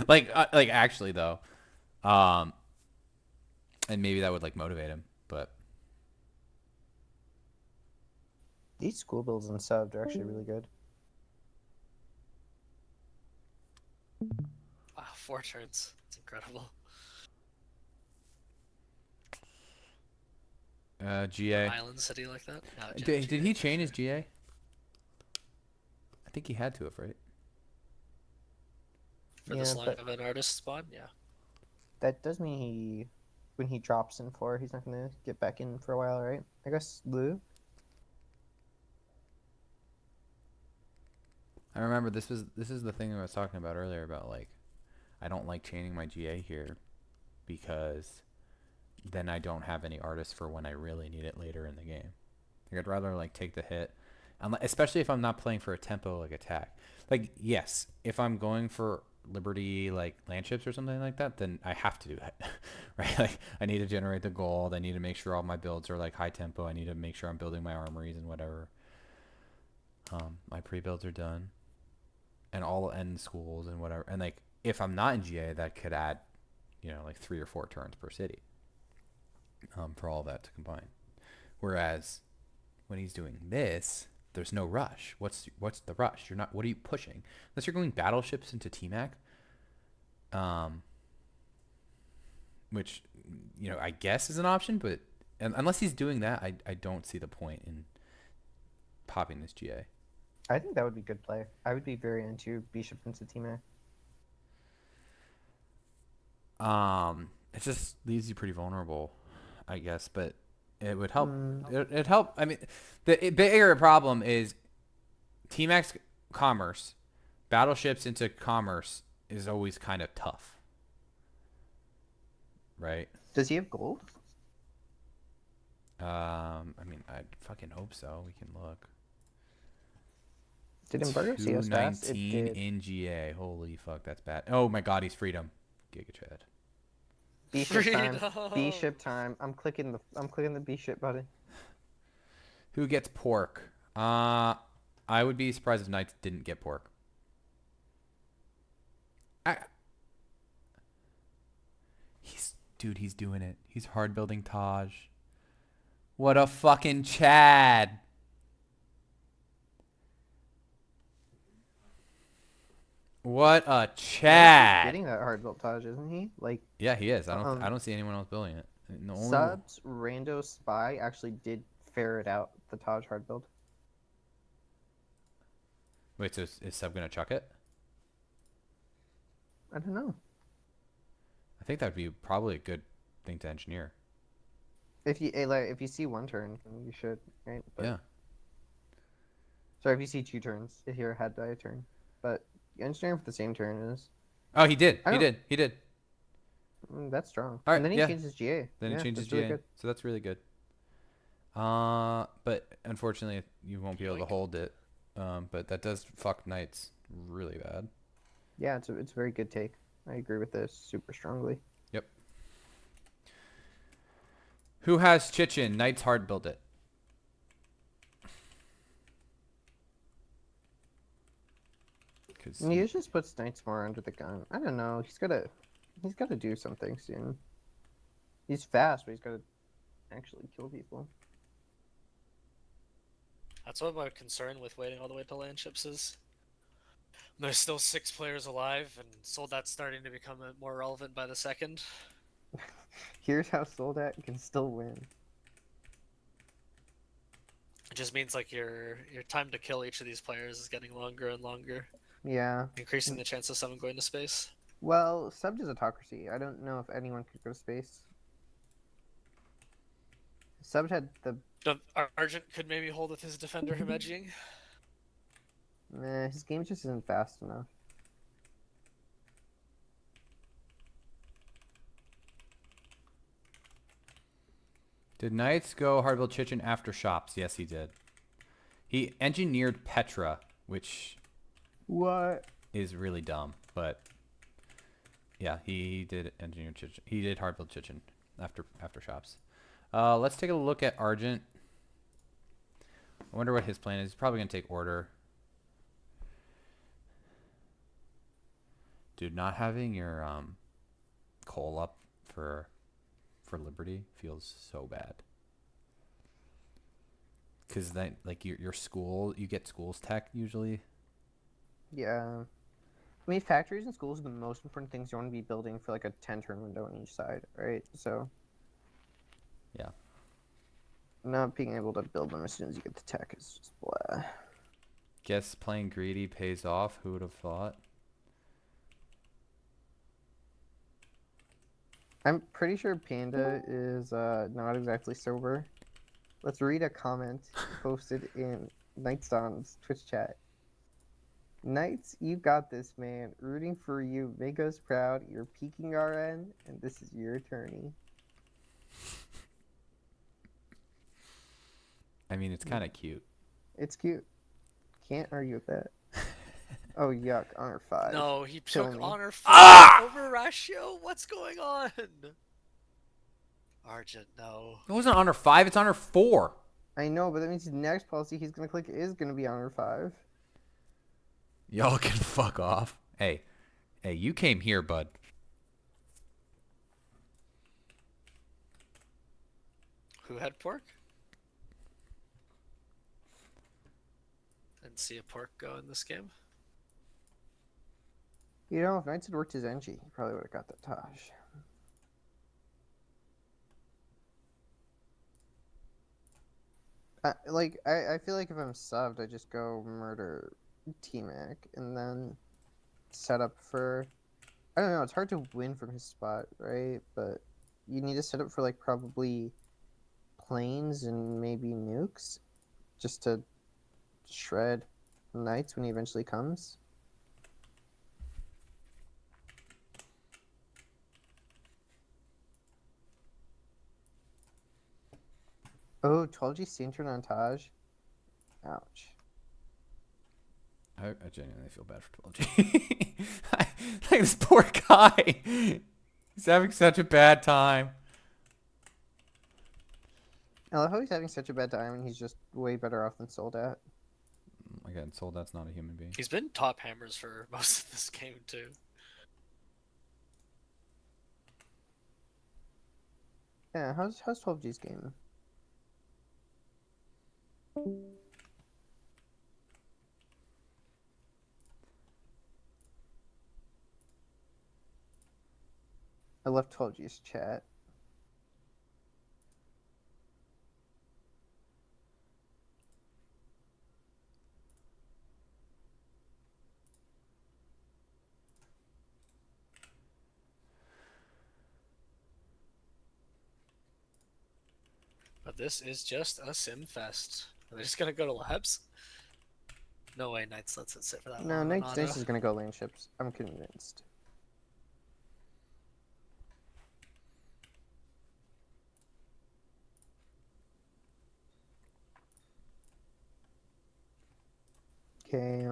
like actually, though. And maybe that would, like, motivate him. But These school builds and subbed are actually really good. Wow, 4 turns. It's incredible. GA. An island city like that? No, Did he chain his GA? I think he had to have, right? For this line of an artist spawn? Yeah. That does mean when he drops in 4, he's not gonna get back in for a while, right? I guess Lou. I remember this is the thing I was talking about earlier about, like, I don't like chaining my GA here because then I don't have any artists for when I really need it later in the game. Like, I'd rather, like, take the hit, especially if I'm not playing for a tempo like attack. Like, yes, if I'm going for Liberty, like, land chips or something like that, then I have to do that, right? Like, I need to generate the gold. I need to make sure all my builds are, like, high tempo. I need to make sure I'm building my armories and whatever. My pre-builds are done, and all end schools and whatever. And, like, if I'm not in GA, that could add, you know, like 3 or 4 turns per city. For all that to combine. Whereas when he's doing this, there's no rush. What's the rush? You're not. What are you pushing? Unless you're going battleships into T-Mac, which, you know, I guess is an option, but unless he's doing that, I don't see the point in popping this GA. I think that would be good play. I would be very into Bishop into T-Mac. It just leaves you pretty vulnerable, I guess, but it would help. It'd help. I mean, the bigger problem is T-Max commerce, battleships into commerce is always kind of tough, right? Does he have gold? I mean, I fucking hope so. We can look. Did embargo see us fast? It 219 did. in GA. Holy fuck, that's bad. Oh my god, he's freedom. Giga Chad. B ship time. Freedom. B ship time. I'm clicking the B ship button. Who gets pork? I would be surprised if Knights didn't get pork. Dude, he's doing it. He's hard building Taj. What a fucking Chad. What a He's Chad. getting that hard built Taj, isn't he? Like, Yeah, he is. I don't see anyone else building it. The only Subs Rando Spy actually did ferret out the Taj hard build. Wait, so is Sub gonna chuck it? I don't know. I think that'd be probably a good thing to engineer. If you see one turn, you should, right? But, Yeah. sorry, if you see 2 turns, if you're ahead by a turn, but engineering for the same turn is Oh, he did. I He don't- did. He did. that's strong. All right, And then he yeah. changes GA. Then Yeah, he changes that's really GA. good. So that's really good. But unfortunately, you won't be able to hold it. But that does fuck Knights really bad. Yeah, it's a very good take. I agree with this super strongly. Yep. Who has Chichen? Knights hard build it. And he just puts Knights more under the gun. I don't know. He's gotta do something soon. He's fast, but he's gotta actually kill people. That's what my concern with waiting all the way to land ships is. There's still 6 players alive, and Soldat's starting to become more relevant by the second. Here's how Soldat can still win. It just means like your time to kill each of these players is getting longer and longer, Yeah. increasing the chance of someone going to space. Well, Sub is autocracy. I don't know if anyone could go to space. Sub had the Argent could maybe hold with his defender him edging. his game just isn't fast enough. Did Knights go hard build Chichen after shops? Yes, he did. He engineered Petra, which What? is really dumb, but yeah, he did engineer Chichen. He did hard build Chichen after shops. Let's take a look at Argent. I wonder what his plan is. He's probably gonna take order. Dude, not having your coal up for Liberty feels so bad. Cause then, like your school, you get schools tech usually. Yeah. I mean, factories and schools are the most important things you want to be building for like a 10-turn window on each side, right? So. Yeah. Not being able to build them as soon as you get the tech is just blah. Guess playing greedy pays off. Who would have thought? I'm pretty sure Panda is not exactly sober. Let's read a comment posted in Nightson's Twitch chat. Knights, you got this, man. Rooting for you. Make us proud. You're peaking RN, and this is your attorney. I mean, it's kind of cute. It's cute. Can't argue with that. Oh, yuck. Honor 5. No, he Kill took me. honor 5 over ratio. What's going on? Argent, no. It wasn't honor 5. It's honor 4. I know, but that means his next policy he's going to click is going to be honor 5. Y'all can fuck off. Hey, you came here, bud. Who had pork? Didn't see a pork go in this game. You know, if Knights had worked his NG, he probably would have got that Taj. I feel like if I'm subbed, I just go murder T-Mac and then set up for... I don't know, it's hard to win from his spot, right? But you need to set up for, like, probably planes and maybe nukes just to shred Knights when he eventually comes. Oh, 12G Saintron on Taj. Ouch. I genuinely feel bad for 12G. Like this poor guy. He's having such a bad time. I love how he's having such a bad time and he's just way better off than Soldat. Again, Soldat's not a human being. He's been top hammers for most of this game too. Yeah, how's 12G's game? I left 12G's chat. But this is just a sim fest. Are they just gonna go to labs? No way Knights lets it sit for that No, long on Knights auto. is gonna go land ships. I'm convinced. Okay.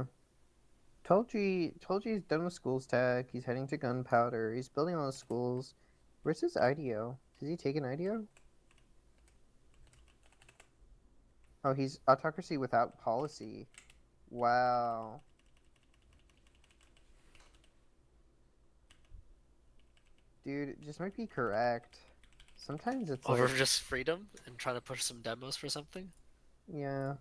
12G's done with schools tech. He's heading to gunpowder. He's building all the schools. Where's his IDO? Does he take an IDO? Oh, he's autocracy without policy. Wow. Dude, it just might be correct. Sometimes it's Over like, just freedom and trying to push some demos for something? yeah.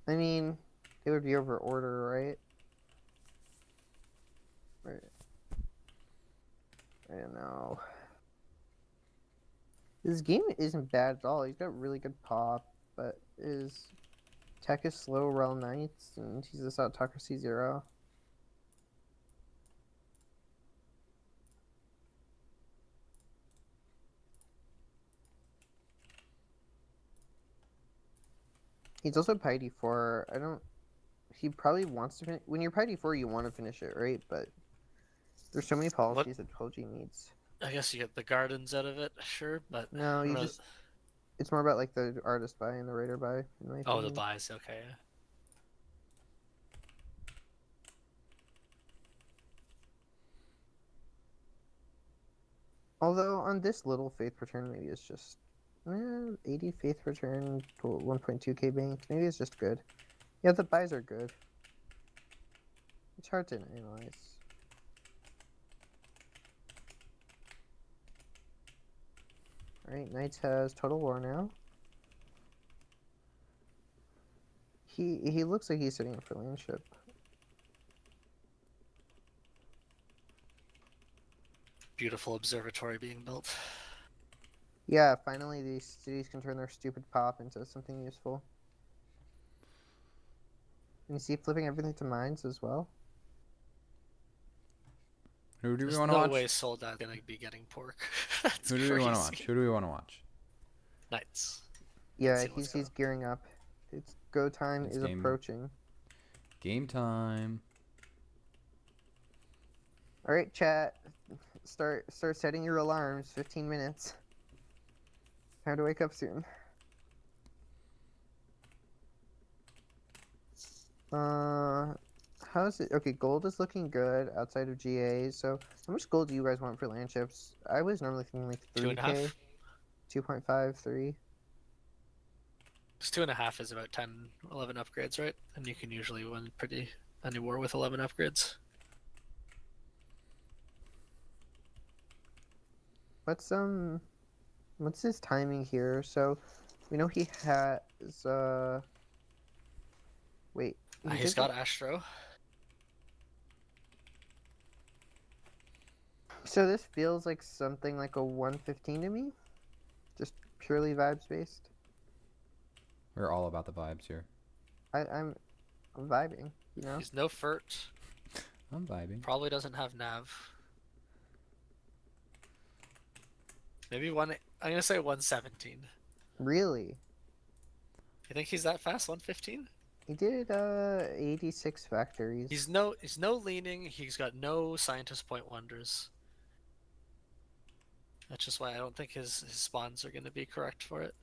I mean, it would be over order, right? Right. I don't know. This game isn't bad at all. He's got really good pop, but his tech is slow rel Knights, and he's this autocracy 0. He's also Pi D4. I don't. He probably wants to finish. When you're Pi D4, you want to finish it, right? But there's so many policies that 12G needs. I guess you get the gardens out of it, sure, but No, I you don't know. just. It's more about like the artist buy and the raider buy, in my Oh, the opinion. buys, okay. Yeah. Although on this little faith per turn, maybe it's just 80 faith per turn, 1.2k bank. Maybe it's just good. Yeah, the buys are good. It's hard to analyze. Alright, Knights has Total War now. He looks like he's sitting up for landship. Beautiful observatory being built. Yeah, finally these cities can turn their stupid pop into something useful. And you see flipping everything to mines as well. Who do we There's want to no watch? way Soldat's gonna be getting pork. That's Who do crazy. we want to watch? Who do we want to watch? Knights. Yeah, see what's he's gearing up. It's go time It's is game- approaching. Game time. Alright, chat. Start setting your alarms. 15 minutes. Time to wake up soon. How's it? Okay, gold is looking good outside of GA. So, how much gold do you guys want for land chips? I was normally thinking like 3k, 2.5. 2.5, 3. Because 2.5 is about 10, 11 upgrades, right? And you can usually win pretty any war with 11 upgrades. What's his timing here? So, we know he has wait. He's got Astro. So this feels like something like a 115 to me. Just purely vibes based. We're all about the vibes here. I'm vibing, you know? He's no Fert. I'm vibing. Probably doesn't have Nav. Maybe one. I'm gonna say 117. Really? You think he's that fast? 115? He did 86 factories. He's no leaning. He's got no scientist point wonders. That's just why I don't think his spawns are gonna be correct for it.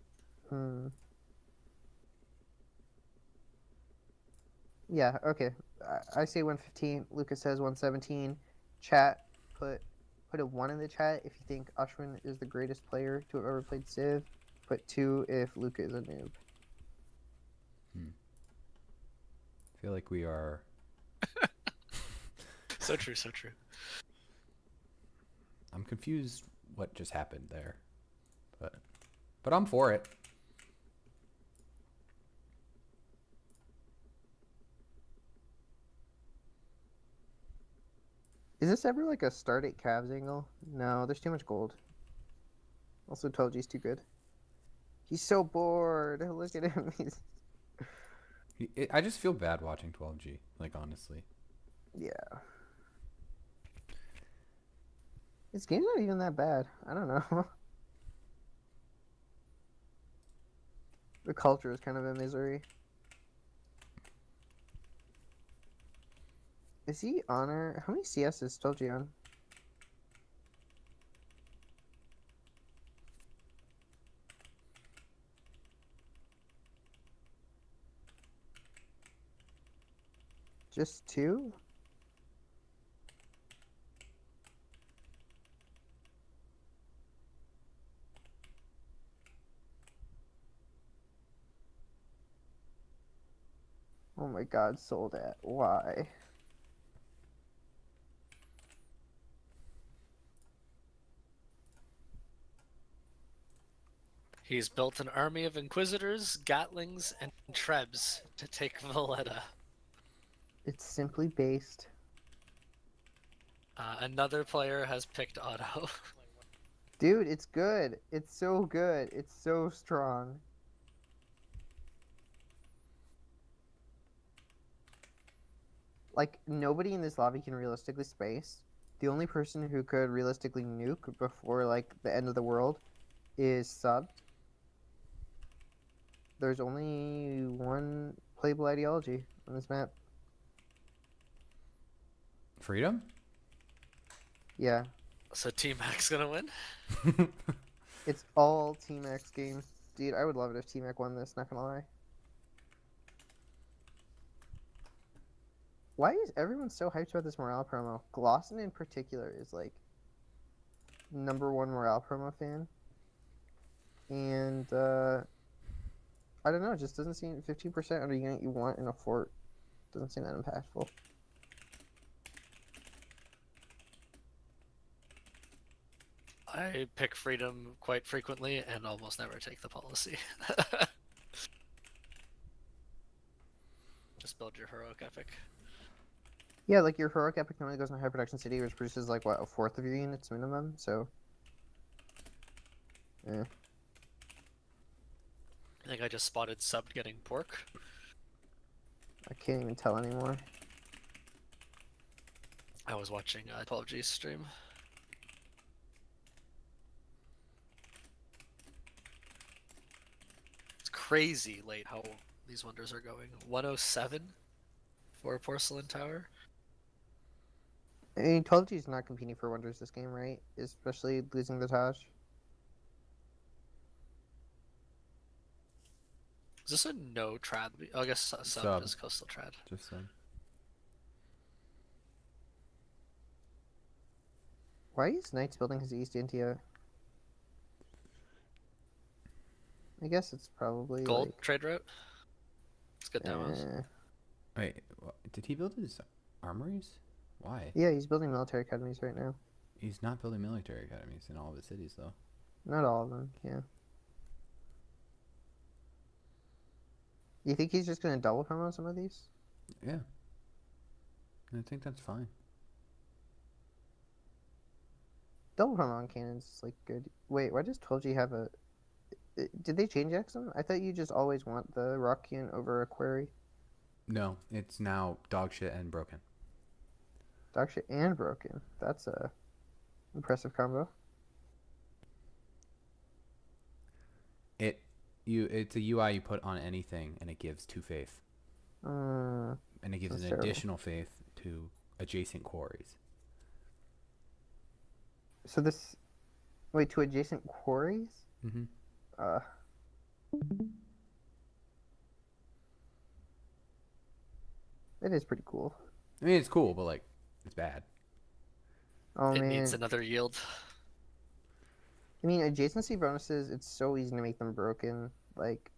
Yeah, okay. I say 115. Lucas says 117. Chat, put a 1 in the chat if you think Ashwin is the greatest player to have ever played Civ. Put 2 if Luca is a noob. I feel like we are. So true, so true. I'm confused what just happened there, but I'm for it. Is this ever like a start at Cavs angle? No, there's too much gold. Also, 12G's too good. He's so bored. Look at him. I just feel bad watching 12G. Like honestly. Yeah. This game's not even that bad. I don't know. The culture is kind of a misery. Is he honor? How many CS is 12G on? Just 2? Oh my god, sold at. Why? He's built an army of Inquisitors, Gatlings, and Trebs to take Valletta. It's simply based. Another player has picked Auto. Dude, it's good. It's so good. It's so strong. Like, nobody in this lobby can realistically space. The only person who could realistically nuke before, like, the end of the world is subbed. There's only one playable ideology on this map. Freedom? Yeah. So Team Mac's gonna win? It's all Team X games. Dude, I would love it if Team X won this, not gonna lie. Why is everyone so hyped about this morale promo? Glosson in particular is like #1 morale promo fan. And I don't know, it just doesn't seem 15% of the unit you want in a fort. Doesn't seem that impactful. I pick Freedom quite frequently and almost never take the policy. Just build your heroic epic. Yeah, like your heroic epic normally goes in a high production city, which produces like what, a fourth of your units minimum, so yeah. I think I just spotted Subbed getting pork. I can't even tell anymore. I was watching 12G's stream. It's crazy late how these wonders are going. 107 for a Porcelain Tower. I mean, 12G is not competing for wonders this game, right? Especially losing the Taj. Is this a no trad? Oh, I guess Subbed is Coastal Trad. Just Why is Knights building his East India? I guess it's probably Gold like trade route? It's good demos. Wait, did he build his armories? Why? Yeah, he's building military academies right now. He's not building military academies in all of his cities, though. Not all of them, yeah. You think he's just gonna double promo some of these? Yeah. I think that's fine. Double promo on cannons is like good. Wait, why does 12G have a... Did they change XM? I thought you just always want the Rockian over a Quarry. No, it's now dog shit and broken. Dog shit and broken. That's a impressive combo. It's a UI you put on anything, and it gives 2 faith, and it gives an additional faith to adjacent quarries. So this... Wait, to adjacent quarries? Mm-hmm. It is pretty cool. I mean, it's cool, but like, it's bad. Oh It man. needs another yield. I mean, adjacency bonuses, it's so easy to make them broken. Like,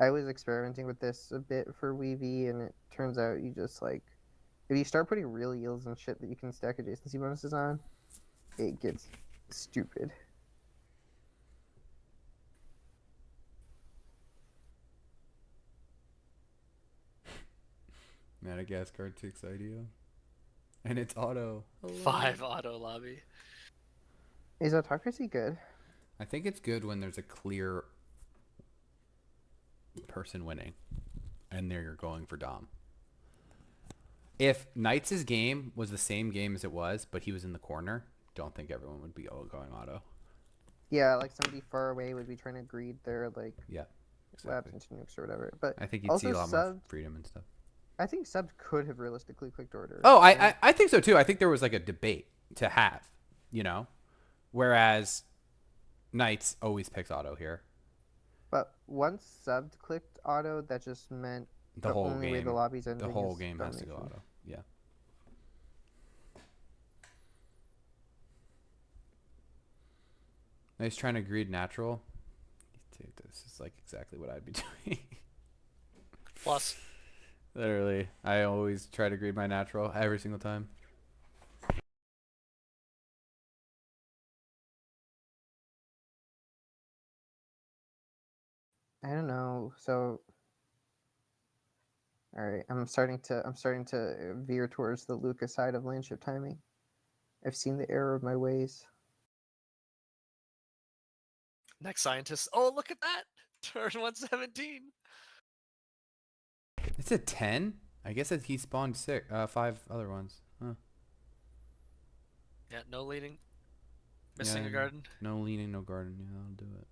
I was experimenting with this a bit for Weavy, and it turns out you just, like, if you start putting real yields and shit that you can stack adjacency bonuses on, it gets stupid. Madagascar takes idea. And it's auto. 5 auto lobby. Is autocracy good? I think it's good when there's a clear person winning. And they're going for Dom. If Knights' game was the same game as it was, but he was in the corner, don't think everyone would be going auto. Yeah, like somebody far away would be trying to greed their, like, Yeah, labs exactly. into nukes or whatever. But I think you'd also see a lot more subbed, freedom and stuff. I think subs could have realistically clicked order. Oh, right? I think so too. I think there was like a debate to have, you know? Whereas Knights always picks auto here. But once subbed clicked auto, that just meant The whole only way game. the lobby's ending The whole is game has to go domination. auto. Yeah. He's trying to greed natural. Dude, this is like exactly what I'd be doing. Plus, Literally, I always try to greed my natural every single time. I don't know. So, all right, I'm starting to veer towards the Lucas side of landship timing. I've seen the error of my ways. next scientist. Oh, look at that! Turn 117. It's a 10? I guess that he spawned 5 other ones. Huh. Yeah, no leading. Missing Yeah, a garden. No leaning, no garden. Yeah, I'll do it.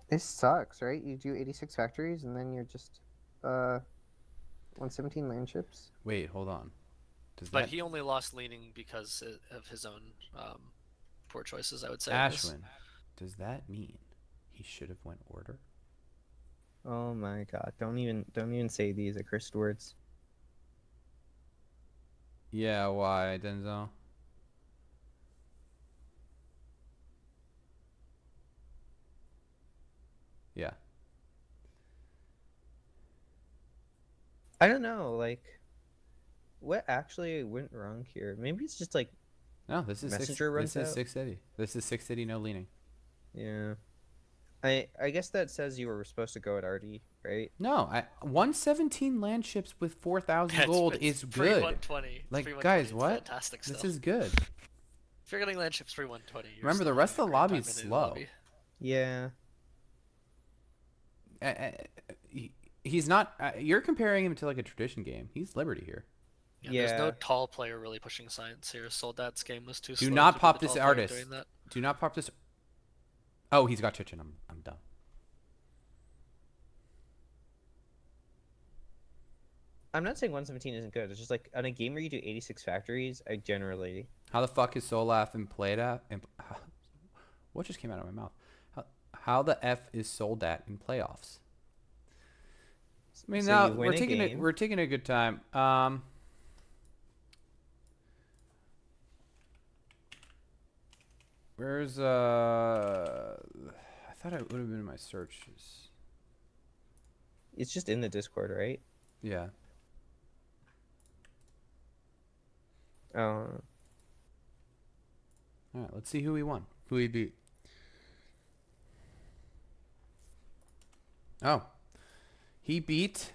This sucks, right? You do 86 factories and then you're just 117 landships. Wait, hold on. Does But that he only lost leaning because of his own poor choices, I would say. in this. Ashwin? Does that mean he should have went order? Oh my god! Don't even say these accursed words. Yeah, why, Denzel? Yeah. I don't know, like, what actually went wrong here? Maybe it's just like No, this is Messenger runs out. 680. This is 680, no leaning. Yeah. I guess that says you were supposed to go at RD, right? No, 117 land ships with 4,000 It's- gold it's is free good. 120. It's Like, free 120. guys, It's what? Fantastic This still. is good. If you're getting land ships free 120, you're Remember, the still rest having of a the great lobby time is in the slow. lobby. Yeah. He's not. You're comparing him to like a tradition game. He's Liberty here. Yeah, there's no Yeah. tall player really pushing science here. Soldat's game was too Do slow not to be pop the this tall player artist. doing that. Do not pop this. Oh, he's got Chichen. I'm done. I'm not saying 117 isn't good. It's just like on a game where you do 86 factories, I generally How the fuck is Solaf and played at? What just came out of my mouth? How the f is sold at in playoffs? I mean, So now you win we're a taking game. we're taking a good time. Where's I thought it would have been in my searches. It's just in the Discord, right? Yeah. Oh. All right, let's see who he won. Who he beat. Oh. He beat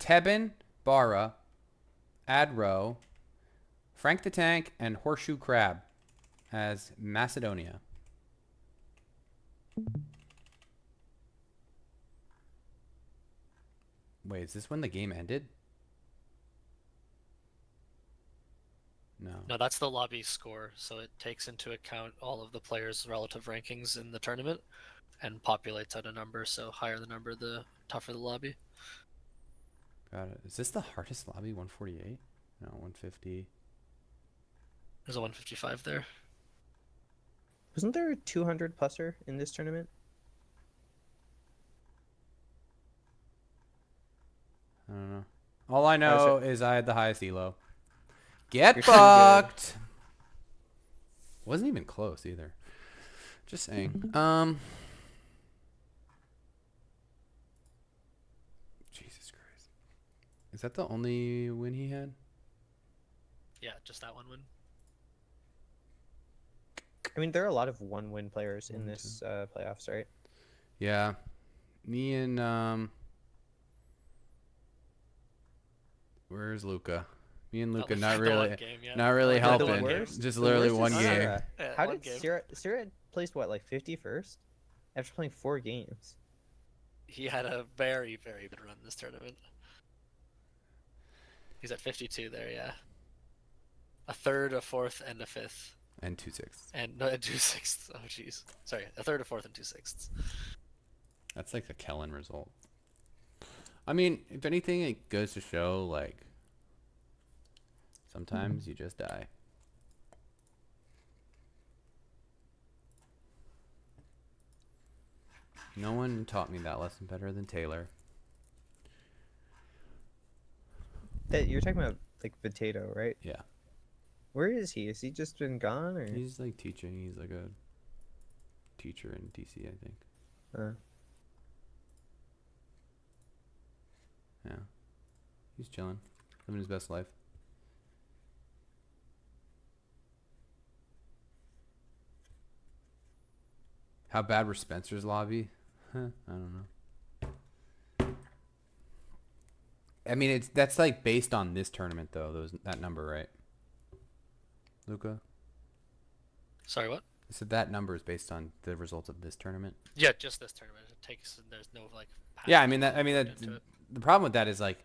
Tebin, Bara, Adro, Frank the Tank, and Horseshoe Crab as Macedonia. Wait, is this when the game ended? No. No, that's the lobby score, so it takes into account all of the players' relative rankings in the tournament and populates out a number, so higher the number, the tougher the lobby. Got it. Is this the hardest lobby? 148? No, 150. There's a 155 there. Wasn't there a 200 pluser in this tournament? I don't know. All I know so- is I had the highest elo. Get You're so good. fucked. Wasn't even close either. Just saying. Jesus Christ. Is that the only win he had? Yeah, just that one win. I mean, there are a lot of one-win players in One, this playoffs, right? Yeah. Me and where's Luca? Me and Luca not The one really game, yeah. not really Only played the The one helping. game. worst. Just the literally worst one is game. Sierra. Yeah, How one did game. Sierra placed what, like 51st after playing 4 games? He had a very, very good run this tournament. He's at 52 there, yeah. A third, a fourth, and a fifth. And 2/6. And no, 2/6. Oh, jeez. Sorry, a third, a fourth, and 2/6. That's like the Kellen result. I mean, if anything, it goes to show, like, sometimes you just die. No one taught me that lesson better than Taylor. That you're talking about like Potato, right? Yeah. Where is he? Has he just been gone, or? He's like teaching. He's like a teacher in TC, I think. Yeah. He's chilling. Living his best life. How bad were Spencer's lobby? Huh, I don't know. I mean, that's like based on this tournament though. That number, right? Luca? Sorry, what? I said that number is based on the results of this tournament. Yeah, just this tournament. It takes. There's no like. Yeah, I past mean that. I mean going that. into it. The problem with that is like,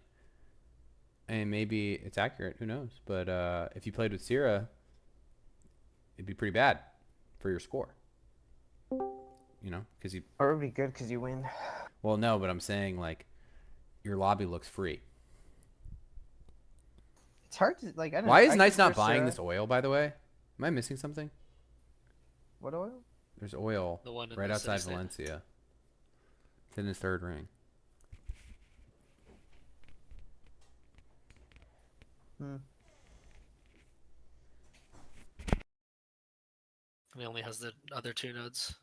and maybe it's accurate. Who knows? But if you played with Sierra, it'd be pretty bad for your score. You know, because you. Or it would be good because you win. Well, no, but I'm saying like, your lobby looks free. It's hard to like. I don't know. Why is I Knight's not prefer buying Sierra. this oil? By the way, am I missing something? What oil? There's oil The one in right the outside city-state. Valencia. It's in his third ring. Hmm. And he only has the other 2 nodes.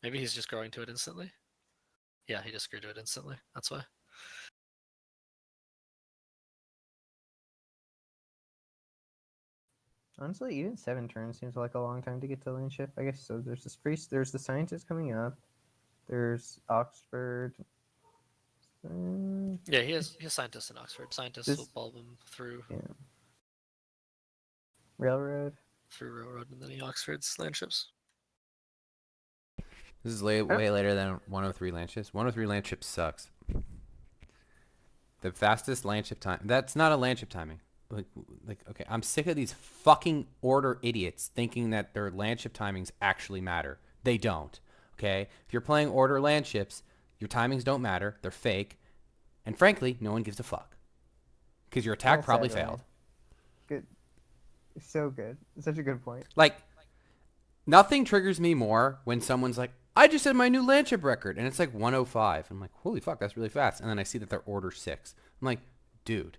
Maybe he's just growing to it instantly. Yeah, he just grew to it instantly. That's why. Honestly, even 7 turns seems like a long time to get to lane shift. I guess so. There's this priest. There's the scientist coming up. There's Oxford. Yeah, he has scientists in Oxford. Scientists This- will bulb him through Railroad. railroad and then he Oxford's landships. This is way later than 103 land shifts. 103 land ship sucks. The fastest land ship time. That's not a land ship timing. Like, okay, I'm sick of these fucking order idiots thinking that their land ship timings actually matter. They don't. Okay, if you're playing order land ships, your timings don't matter. They're fake, and frankly, no one gives a fuck. Because your attack Well probably said, Ryan. failed. Good. So good. Such a good point. Like, nothing triggers me more when someone's like, I just had my new land ship record, and it's like 105. I'm like, holy fuck, that's really fast. And then I see that they're order 6. I'm like, dude,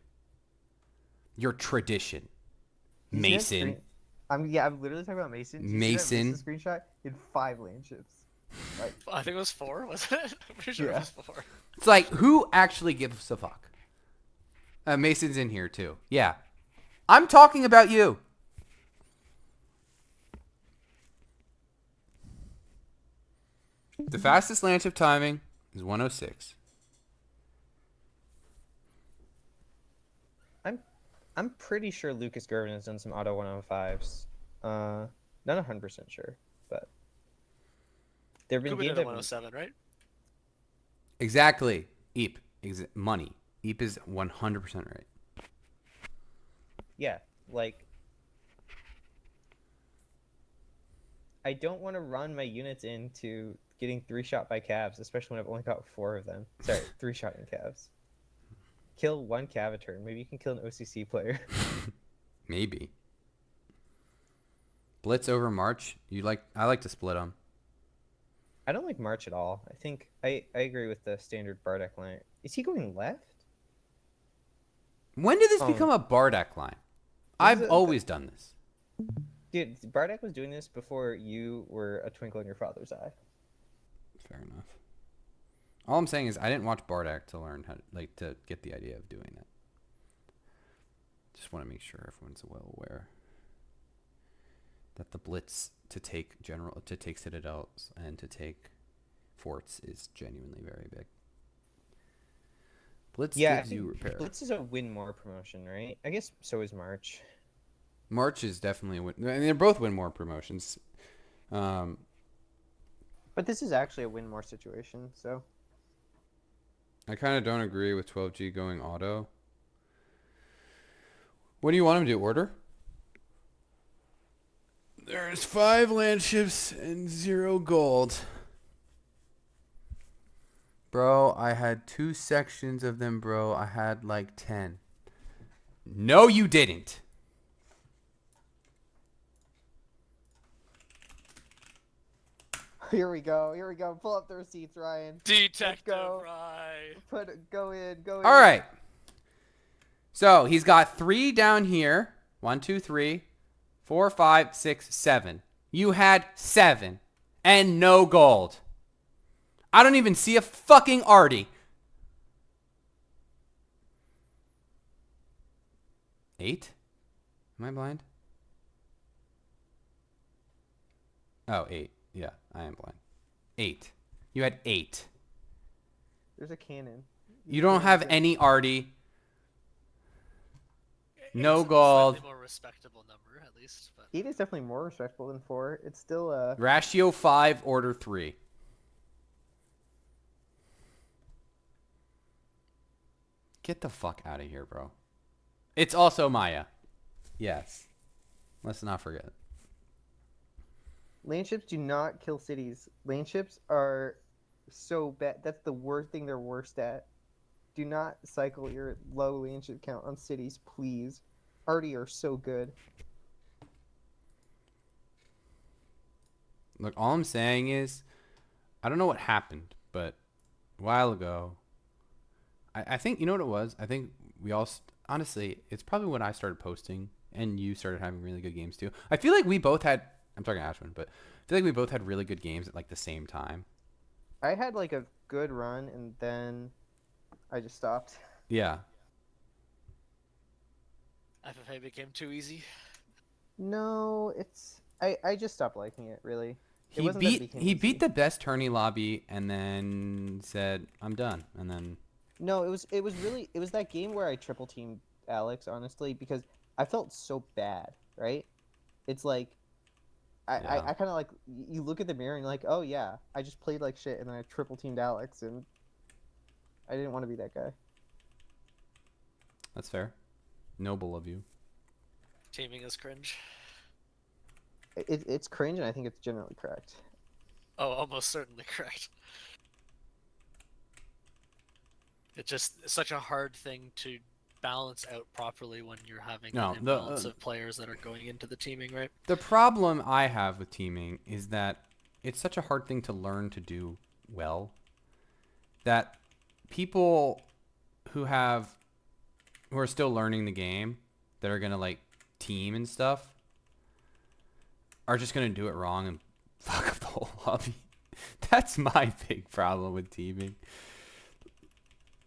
your tradition. You see that Mason. screen- I'm literally talking about Mason. Did you see that Mason. Mason screenshot in 5 land ships. Like, I think it was 4, wasn't it? I'm pretty sure Yeah. it was 4. It's like, who actually gives a fuck? Mason's in here, too. Yeah. I'm talking about you. The fastest land ship timing is 106. I'm pretty sure Lucas Gervin has done some auto 105s. Not 100% sure, but there have been Could be games the I've 107, right? Exactly. Eep. Money. Eep is 100% right. yeah, like I don't want to run my units into getting 3-shot by calves, especially when I've only got 4 of them. Sorry, 3-shot in calves. Kill 1 cav a turn. Maybe you can kill an OCC player. Maybe. Blitz over March. I like to split them. I don't like March at all. I think I agree with the standard Bardock line. Is he going left? When did this Oh. become a Bardak line? This I've is always done this. Dude, Bardak was doing this before you were a twinkle in your father's eye. Fair enough. All I'm saying is I didn't watch Bardak to learn how to get the idea of doing it. Just want to make sure everyone's well aware that the blitz to take citadels and to take forts is genuinely very big. Blitz Yeah, I gives you think repair. Blitz is a win more promotion, right? I guess so is March. March is definitely a win. I mean, they're both win more promotions. But this is actually a win more situation, so. I kind of don't agree with 12G going auto. What do you want him to do? Order? There's 5 land ships and 0 gold. Bro, I had 2 sections of them, bro. I had like 10. No, you didn't. Here we go. Here we go. Pull up the receipts, Ryan. Detective go. Rye. Go in. All right. So he's got 3 down here. 1, 2, 3, 4, 5, 6, 7. You had 7 and no gold. I don't even see a fucking Artie. 8? Am I blind? Oh, 8. Yeah, I am blind. 8. You had 8. There's a cannon. You don't have any Artie. No Eight's a gold. Slightly more respectable number, at least. But 8 is definitely more respectable than 4. It's still Ratio 5, order 3. Get the fuck out of here, bro. It's also Maya. Yes. Let's not forget. land ships do not kill cities. Land ships are so bad. That's the worst thing they're worst at. Do not cycle your low land ship count on cities, please. Artie are so good. Look, all I'm saying is, I don't know what happened, but a while ago, I think, you know what it was? I think we all, honestly, it's probably when I started posting and you started having really good games too. I feel like we both had, I'm talking to Ashwin, but I feel like we both had really good games at like the same time. I had like a good run and then I just stopped. Yeah. FFA became too easy. No, it's I just stopped liking it, really. It He wasn't that it beat became he easy. beat the best tourney lobby and then said, I'm done. And then No, it was that game where I triple teamed Alex, honestly, because I felt so bad, right? It's like I Yeah. kind of like you look at the mirror and you're like, oh yeah, I just played like shit and then I triple teamed Alex and I didn't want to be that guy. That's fair. Noble of you. Teaming is cringe. It's cringe and I think it's generally correct. Oh, almost certainly correct. It's just such a hard thing to balance out properly when you're having No, an imbalance of players that are going into the teaming, right? The problem I have with teaming is that it's such a hard thing to learn to do well that people who are still learning the game that are gonna like team and stuff are just gonna do it wrong and fuck up the whole lobby. That's my big problem with teaming.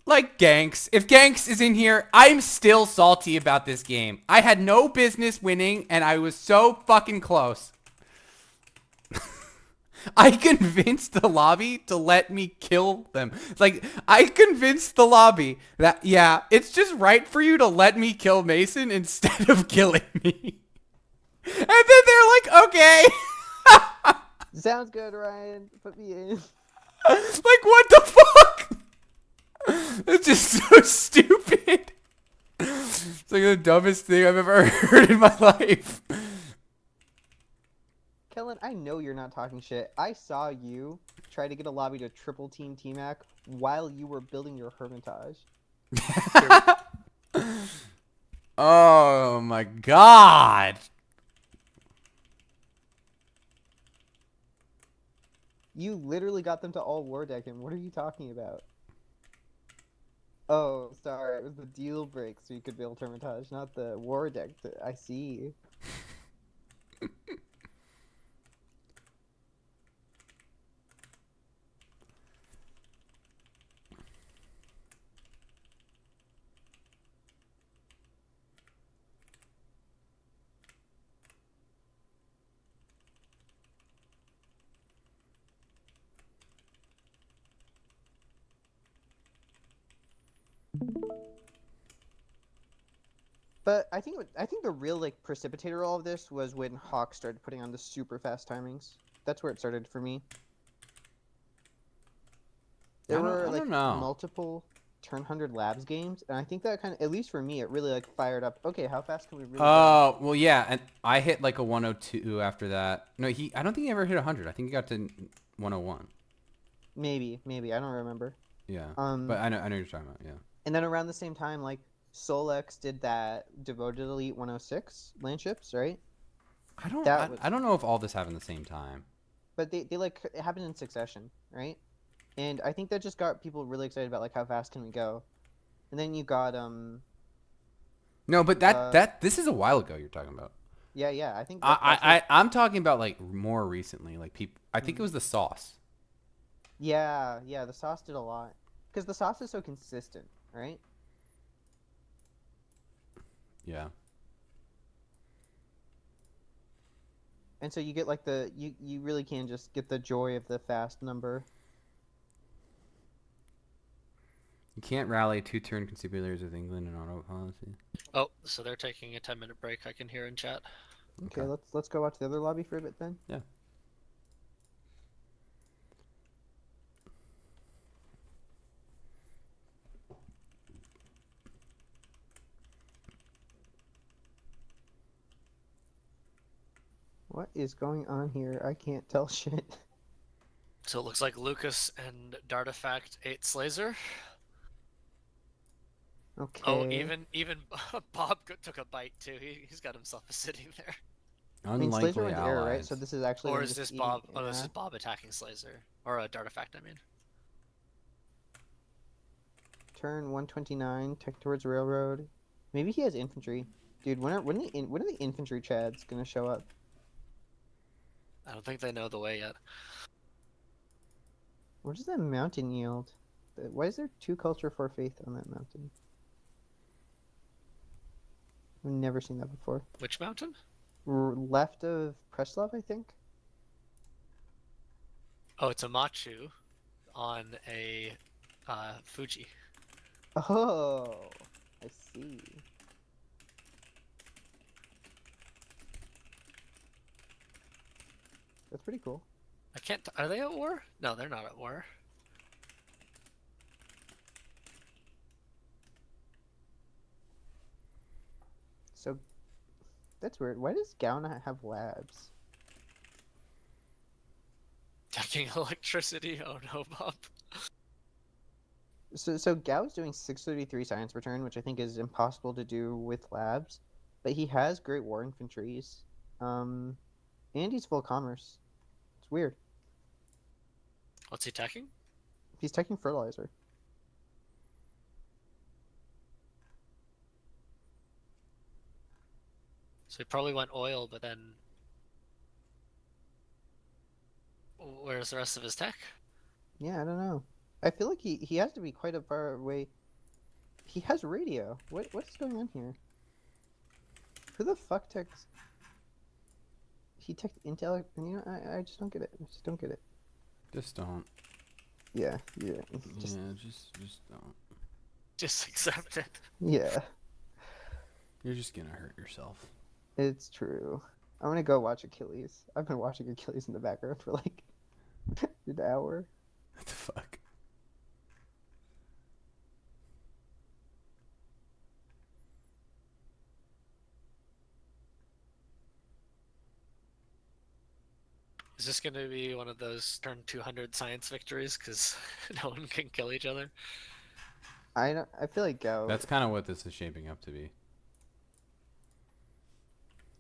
Like Ganks. If Ganks is in here, I'm still salty about this game. I had no business winning, and I was so fucking close. I convinced the lobby to let me kill them. Like, I convinced the lobby that, yeah, it's just right for you to let me kill Mason instead of killing me. And then they're like, okay. Sounds good, Ryan. Put me in. Like, what the fuck? It's just so stupid. It's like the dumbest thing I've ever heard in my life. Kellen, I know you're not talking shit. I saw you try to get a lobby to triple team T-Mac while you were building your Hermitage. Oh my god. You literally got them to all war deck him. What are you talking about? Oh, sorry. It was the deal break, so you could build Hermitage, not the war deck. I see. But I think the real like precipitator of all of this was when Hawk started putting on the super fast timings. That's where it started for me. There were I like don't know. multiple turn 100 labs games, and I think that kind of, at least for me, it really like fired up. Okay, how fast can we really go? Oh, well, yeah, and I hit like a 102 after that. No, I don't think he ever hit 100. I think he got to 101. Maybe I don't remember. Yeah, Um, but I know what you're talking about. Yeah. and then around the same time, like Solex did that Devoted Elite 106 land ships, right? That was, I don't know if all this happened at the same time. but they like it happened in succession, right? And I think that just got people really excited about like how fast can we go. And then you got No, but this is a while ago you're talking about. yeah, I think that's what, I'm talking about like more recently. Like people, I think it was the sauce. yeah, the sauce did a lot because the sauce is so consistent, right? Yeah. And so you get like you really can just get the joy of the fast number. You can't rally 2-turn conciliators with England and auto policy. Oh, so they're taking a 10-minute break. I can hear in chat. Okay, let's go watch the other lobby for a bit then. Yeah. What is going on here? I can't tell shit. So it looks like Lucas and Dartifact ate Slazer. Okay. Oh, even Bob took a bite too. He's got himself a sitting there. I mean, Slazer Unlikely went to error, right? allies. So this is actually Or them is just this eating. Bob? Oh, Yeah. this is Bob attacking Slazer or a Dartifact. I mean. Turn 129, tech towards railroad. Maybe he has infantry. Dude, when are the infantry chads gonna show up? I don't think they know the way yet. What does that mountain yield? Why is there 2 culture 4 faith on that mountain? I've never seen that before. Which mountain? Left of Preslov, I think. Oh, it's a Machu on a Fuji. Oh, I see. That's pretty cool. I can't. Are they at war? No, they're not at war. So that's weird. Why does Gauna have labs? Taking electricity. Oh no, Bob. So Gao's doing 633 science per turn, which I think is impossible to do with labs, but he has great war infantries, and he's full commerce. It's weird. What's he attacking? He's taking fertilizer. So he probably went oil, but then where's the rest of his tech? Yeah, I don't know. I feel like he has to be quite a far away. He has radio. What is going on here? Who the fuck techs? He tech intel. You know, I just don't get it. I just don't get it. Just don't. Yeah. Just don't. Just accept it. Yeah. You're just gonna hurt yourself. It's true. I'm gonna go watch Achilles. I've been watching Achilles in the background for like an hour. What the fuck? Is this going to be one of those turn 200 science victories because no one can kill each other? I feel like Gao. That's kind of what this is shaping up to be.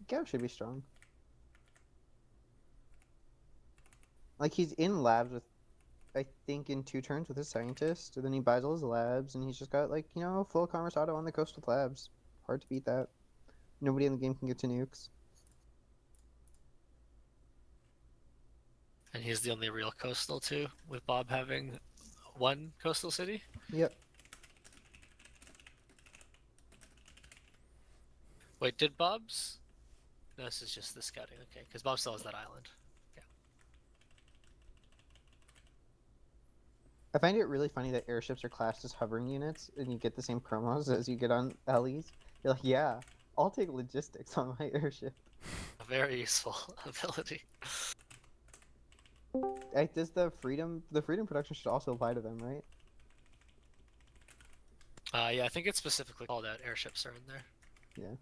Gao should be strong. Like he's in labs with I think, in 2 turns with his scientist. And then he buys all his labs, and he's just got, like, you know, full commerce auto on the coast with labs. Hard to beat that. Nobody in the game can get to nukes. And he's the only real coastal too, with Bob having 1 coastal city. Yep. Wait, did Bob's? No, this is just the scouting. Okay, because Bob still has that island. I find it really funny that airships are classed as hovering units, and you get the same promos as you get on LEs. You're like, yeah, I'll take logistics on my airship. A very useful ability. Does the freedom production should also apply to them, right? Yeah, I think it's specifically called out. Airships are in there. Yeah.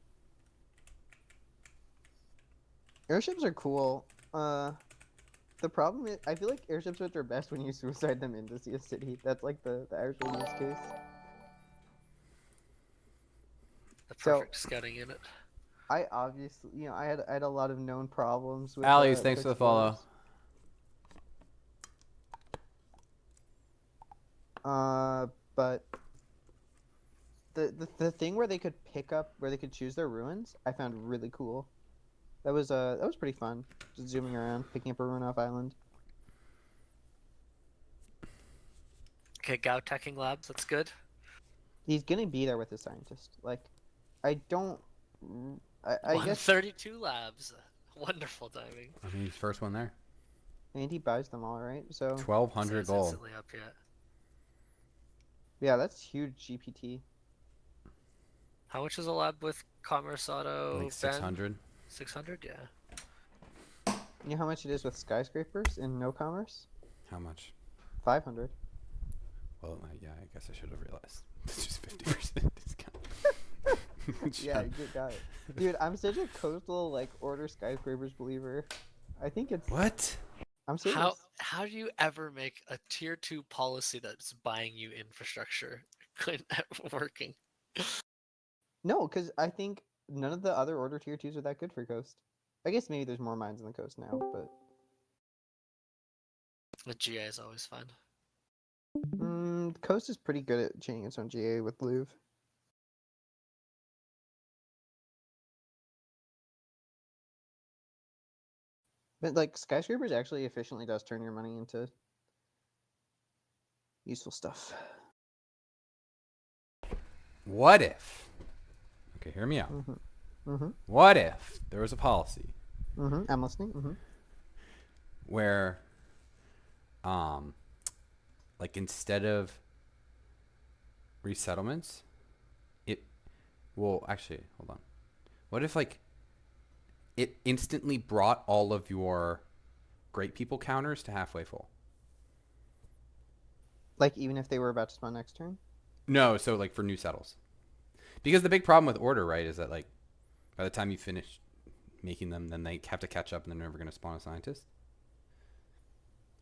Airships are cool. The problem is, I feel like airships are at their best when you suicide them in to see a city. That's like the actual use case. The So- perfect scouting unit. I obviously, you know, I had a lot of known problems with. Alleys, thanks for the Twitch follow. wars. But the thing where they could choose their ruins, I found really cool. That was pretty fun. Just zooming around, picking up a ruin off island. Okay, Gao teching labs. That's good. He's gonna be there with his scientist. Like, I don't. I guess. 132 labs. Wonderful timing. I mean, he's first one there. And he buys them all, right? So 1,200 It's gold. instantly up yet. yeah, that's huge GPT. How much is a lab with Commerce Auto? Like Ben? 600. 600, yeah. You know how much it is with skyscrapers in no commerce? How much? 500. Well, yeah, I guess I should have realized. It's just 50% discount. Yeah, you got it. Dude, I'm such a coastal, like, order skyscrapers believer. I think it's. What? I'm serious. How do you ever make a tier 2 policy that's buying you infrastructure working? No, because I think none of the other order tier 2s are that good for coast. I guess maybe there's more mines on the coast now, but. The GA is always fun. Coast is pretty good at chaining its own GA with Louvre. But, like, skyscrapers actually efficiently does turn your money into useful stuff. What if? Okay, hear me out. What if there was a policy I'm listening. where, like, instead of resettlements, actually, hold on. What if, like, it instantly brought all of your great people counters to halfway full? Like, even if they were about to spawn next turn? No, so, like, for new settles. Because the big problem with order, right, is that, like, by the time you finish making them, then they have to catch up and they're never going to spawn a scientist.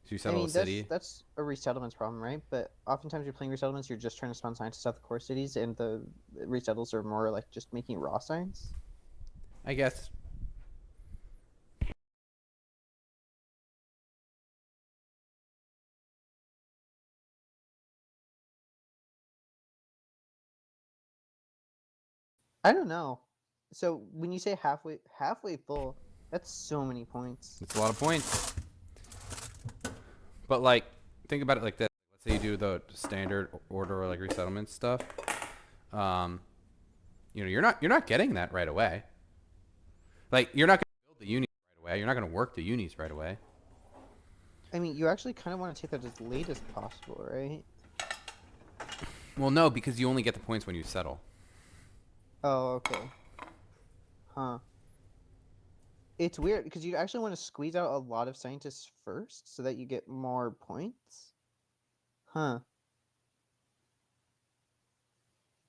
So you settle a city. That's a resettlements problem, right? But oftentimes you're playing resettlements, you're just trying to spawn scientists out the core cities, and the resettles are more like just making raw science. I guess. I don't know. So when you say halfway full, that's so many points. It's a lot of points. But, like, think about it like this. Let's say you do the standard order or, like, resettlement stuff. You know, you're not getting that right away. Like, you're not going to build the unis right away. You're not going to work the unis right away. I mean, you actually kind of want to take that as late as possible, right? Well, no, because you only get the points when you settle. Oh, okay. Huh. It's weird because you actually want to squeeze out a lot of scientists first so that you get more points. Huh.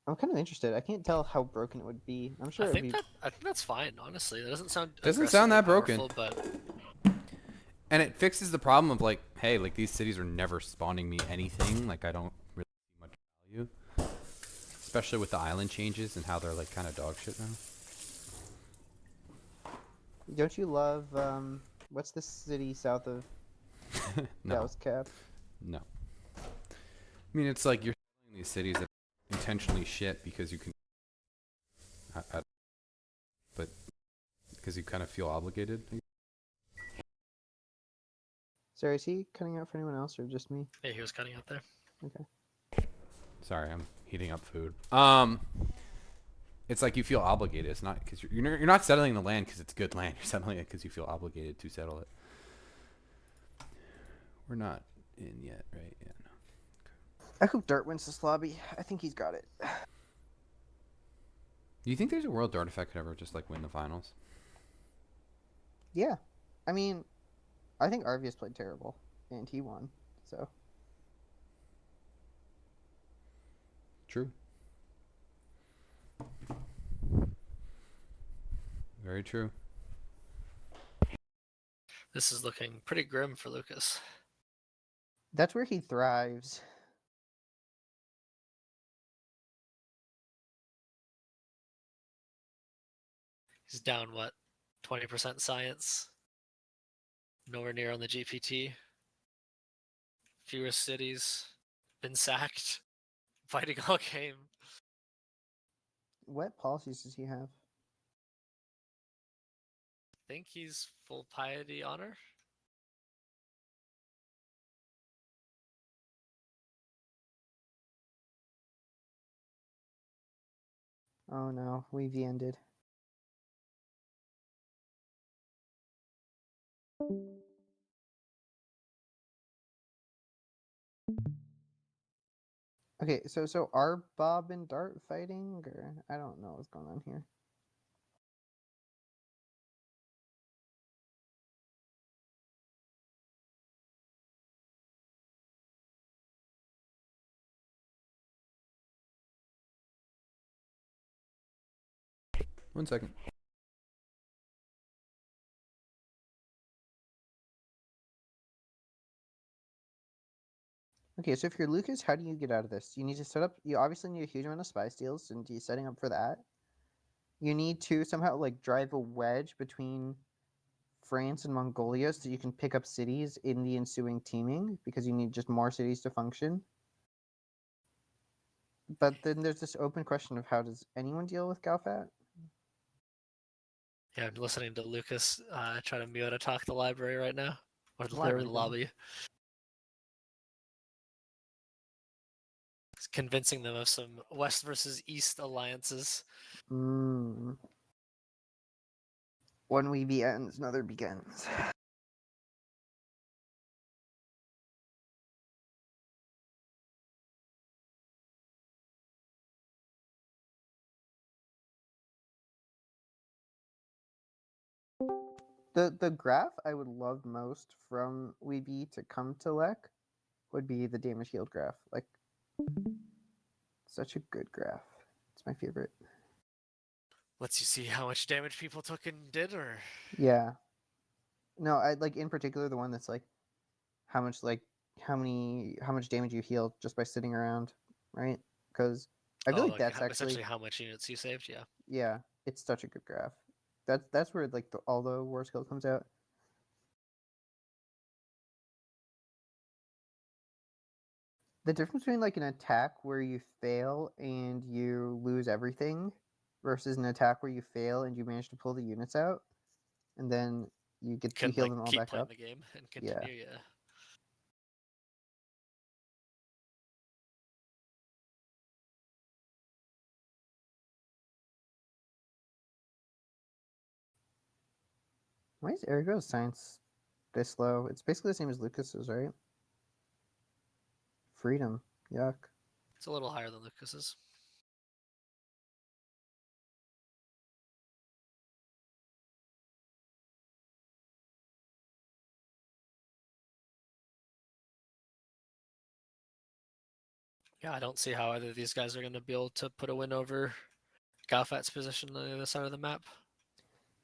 I'm kind of interested. I can't tell how broken it would be. I'm sure I it'd think be. I think that's fine. Honestly, that doesn't sound. Doesn't sound that broken. But And it fixes the problem of, like, hey, like, these cities are never spawning me anything. Like, I don't really see much value. Especially with the island changes and how they're, like, kind of dog shit now. Don't you love what's the city south of No. Dallas Cap? No. I mean, it's like you're in these cities that intentionally shit because you can, but because you kind of feel obligated. Sorry, is he cutting out for anyone else or just me? Yeah, he was cutting out there. Okay. Sorry, I'm heating up food. It's like you feel obligated. It's not because you're not settling the land because it's good land. You're settling it because you feel obligated to settle it. We're not in yet, right? Yeah, no. I hope Dart wins this lobby. I think he's got it. Do you think there's a world Dart effect could ever just like win the finals? Yeah. I mean, I think Arvius played terrible, and he won. So. True. Very true. This is looking pretty grim for Lucas. That's where he thrives. He's down, what, 20% science? Nowhere near on the GPT. Fewest cities. Been sacked. Fighting all game. What policies does he have? I think he's full piety honor. Oh no, we've ended. Okay, so are Bob and Dart fighting, or I don't know what's going on here. One second. Okay, so if you're Lucas, how do you get out of this? You need to set up. You obviously need a huge amount of spy steals, and you setting up for that. You need to somehow like drive a wedge between France and Mongolia so you can pick up cities in the ensuing teaming because you need just more cities to function. But then there's this open question of how does anyone deal with Galfat? Yeah, I'm listening to Lucas try to mute talk the library right now. Or the There library, we the go. lobby. He's convincing them of some West versus East alliances. One weeby ends, another begins. The graph I would love most from Weeby to come to Lek would be the damage healed graph. Like, such a good graph. It's my favorite. Lets you see how much damage people took and did, or Yeah. No, I like in particular the one that's like how much damage you healed just by sitting around, right? Because I feel like that's actually essentially how much units you saved. yeah, it's such a good graph. That's where like all the war skill comes out. The difference between like an attack where you fail and you lose everything versus an attack where you fail and you manage to pull the units out and then you get to Can heal like them all keep back playing up. the game and Yeah. continue. Yeah. Why is Ergo's science this low? It's basically the same as Lucas's, right? Freedom. Yuck. It's a little higher than Lucas's. Yeah, I don't see how either of these guys are going to be able to put a win over Galfat's position on the other side of the map.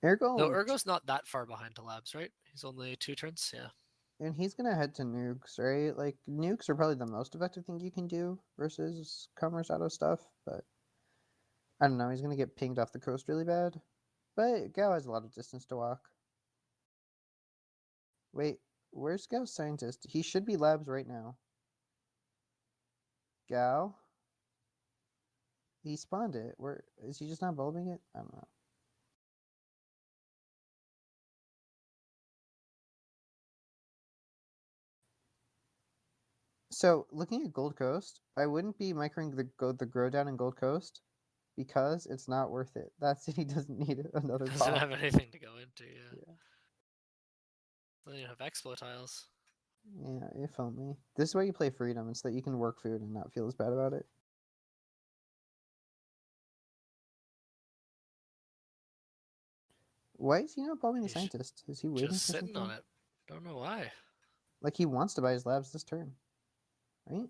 Ergo, Though Ergo's not that far behind to Labs, right? He's only 2 turns. Yeah. and he's gonna head to nukes, right? Like nukes are probably the most effective thing you can do versus commerce auto stuff, but I don't know. He's gonna get pinged off the coast really bad. But Gao has a lot of distance to walk. Wait, where's Gao's scientist? He should be labs right now. Gal. He spawned it. Where is he just not bulbing it? I don't know. So looking at Gold Coast, I wouldn't be microing the grow down in Gold Coast because it's not worth it. That city doesn't need another Doesn't pop. have anything to go into. Yeah. Yeah. Then you have expo tiles. Yeah, if only. This is why you play Freedom. It's that you can work food and not feel as bad about it. Why is he not bulbing the He's scientist? Is he waiting Just for sitting something? on it. Don't know why. Like he wants to buy his labs this turn, right?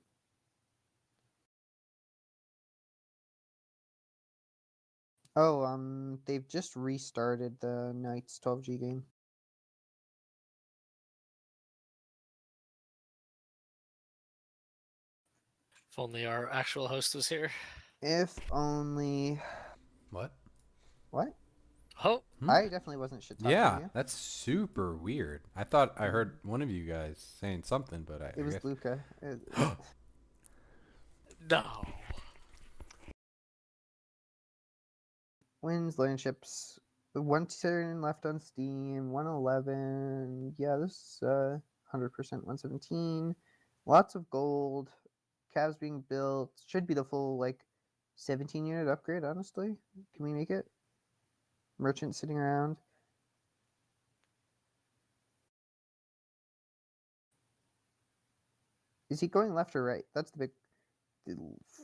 Oh, they've just restarted the Knights 12G game. If only our actual host was here. If only. What? What? Oh, I definitely wasn't shit talking Yeah, you. that's super weird. I thought I heard one of you guys saying something, but I It was guess... Luca. no. Wins, landships. One turn left on Steam. 111. Yeah, this is 100% 117. Lots of gold. Calves being built. Should be the full like 17 unit upgrade, honestly. Can we make it? Merchant sitting around. Is he going left or right? That's the big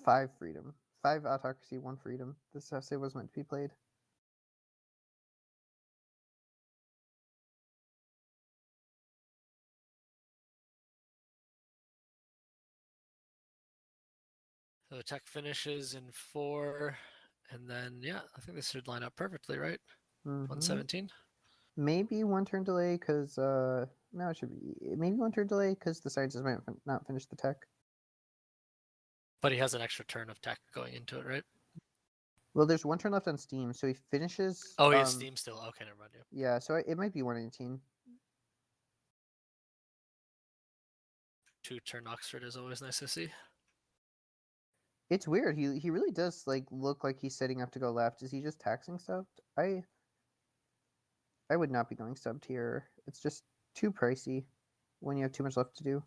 5 freedom. 5 autocracy, 1 freedom. This is how it was meant to be played. So tech finishes in 4, and then yeah, I think this should line up perfectly, right? Mhm. 117. Maybe 1 turn delay because no, it should be maybe 1 turn delay because the scientist might not finish the tech. But he has an extra turn of tech going into it, right? Well, there's 1 turn left on Steam, so he finishes. Oh, he has Steam still. Okay, never mind. Yeah. Yeah, so it might be 118. 2 turn Oxford is always nice to see. It's weird. He really does like look like he's setting up to go left. Is he just taxing subbed? I would not be going sub tier. It's just too pricey when you have too much left to do.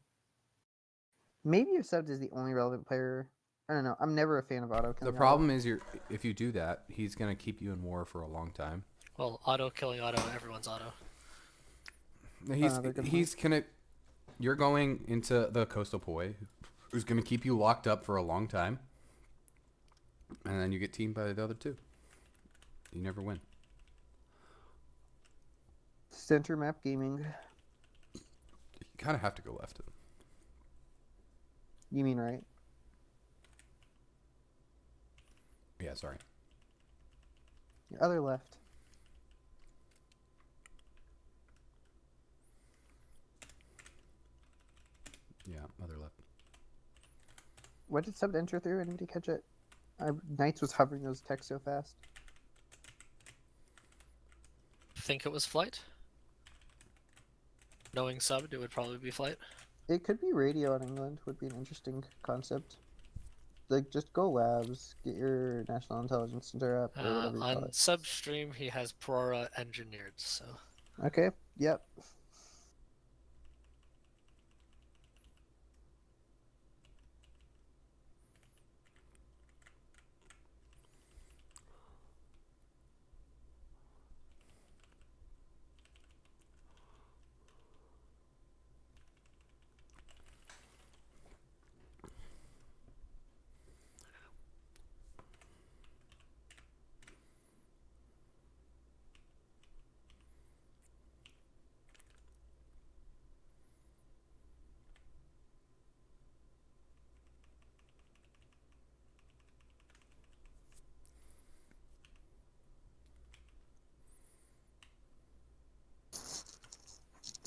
Maybe if subbed is the only relevant player. I don't know. I'm never a fan of auto killing. The problem is if you do that, he's going to keep you in war for a long time. Well, auto killing auto, everyone's auto. He's gonna. You're going into the coastal poi, who's gonna keep you locked up for a long time, and then you get teamed by the other two. You never win. Center map gaming. You kind of have to go left. You mean right? Yeah, sorry. Your other left. Yeah, other left. What did sub enter through? Anybody catch it? Knights was hovering those texts so fast. Think it was flight. Knowing subbed, it would probably be flight. It could be radio in England. Would be an interesting concept. Like just go labs, get your national intelligence center up or whatever you call On it. substream, he has Prora engineered, so. Okay. Yep.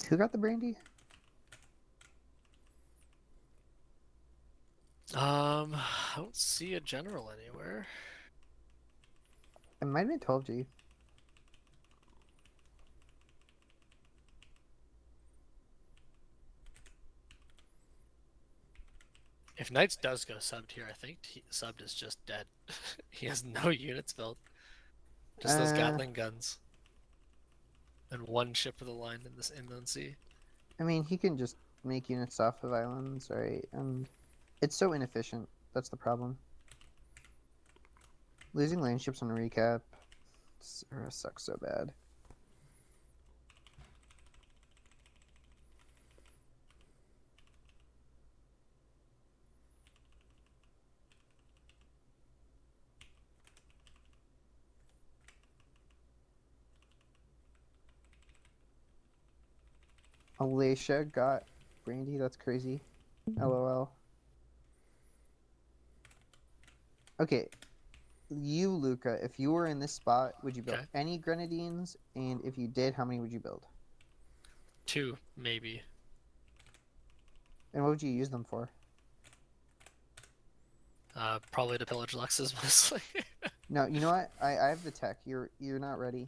Who got the brandy? I don't see a general anywhere. It might have been 12G. If Knights does go subbed here, I think subbed is just dead. He has no units built. Just those Gatling guns. And one ship of the line in this inland sea. I mean, he can just make units off of islands, right? And it's so inefficient. That's the problem. Losing land ships on a recap sucks so bad. Alicia got Brandy. That's crazy. LOL. Okay. You, Luca, if you were in this spot, would you build Okay. any grenadines? And if you did, how many would you build? 2, maybe. And what would you use them for? Probably to pillage Luxes mostly. No, you know what? I have the tech. You're not ready.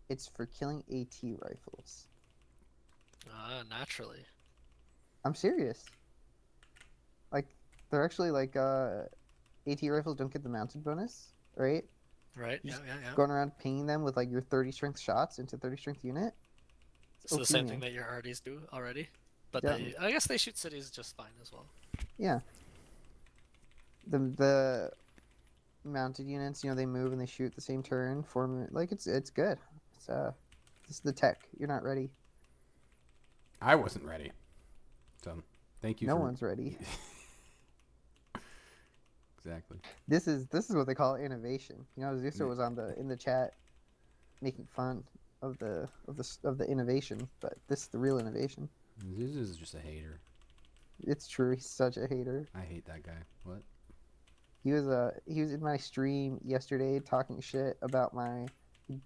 It's for killing AT rifles. Naturally. I'm serious. Like, they're actually like AT rifles don't get the mounted bonus, right? Right? You Yeah, just yeah, yeah. Going around pinging them with like your 30 strength shots into 30 strength unit. It's the OP, same man. thing that your RDs do already. But Yeah. I guess they shoot cities just fine as well. Yeah. The mounted units, you know, they move and they shoot the same turn. Form like it's good. It's this is the tech. You're not ready. I wasn't ready. So thank you. No for... one's ready. Exactly. This is what they call innovation. You know, Zuso Yeah. was in the chat making fun of the innovation, but this is the real innovation. This is just a hater. It's true. He's such a hater. I hate that guy. What? He was in my stream yesterday talking shit about my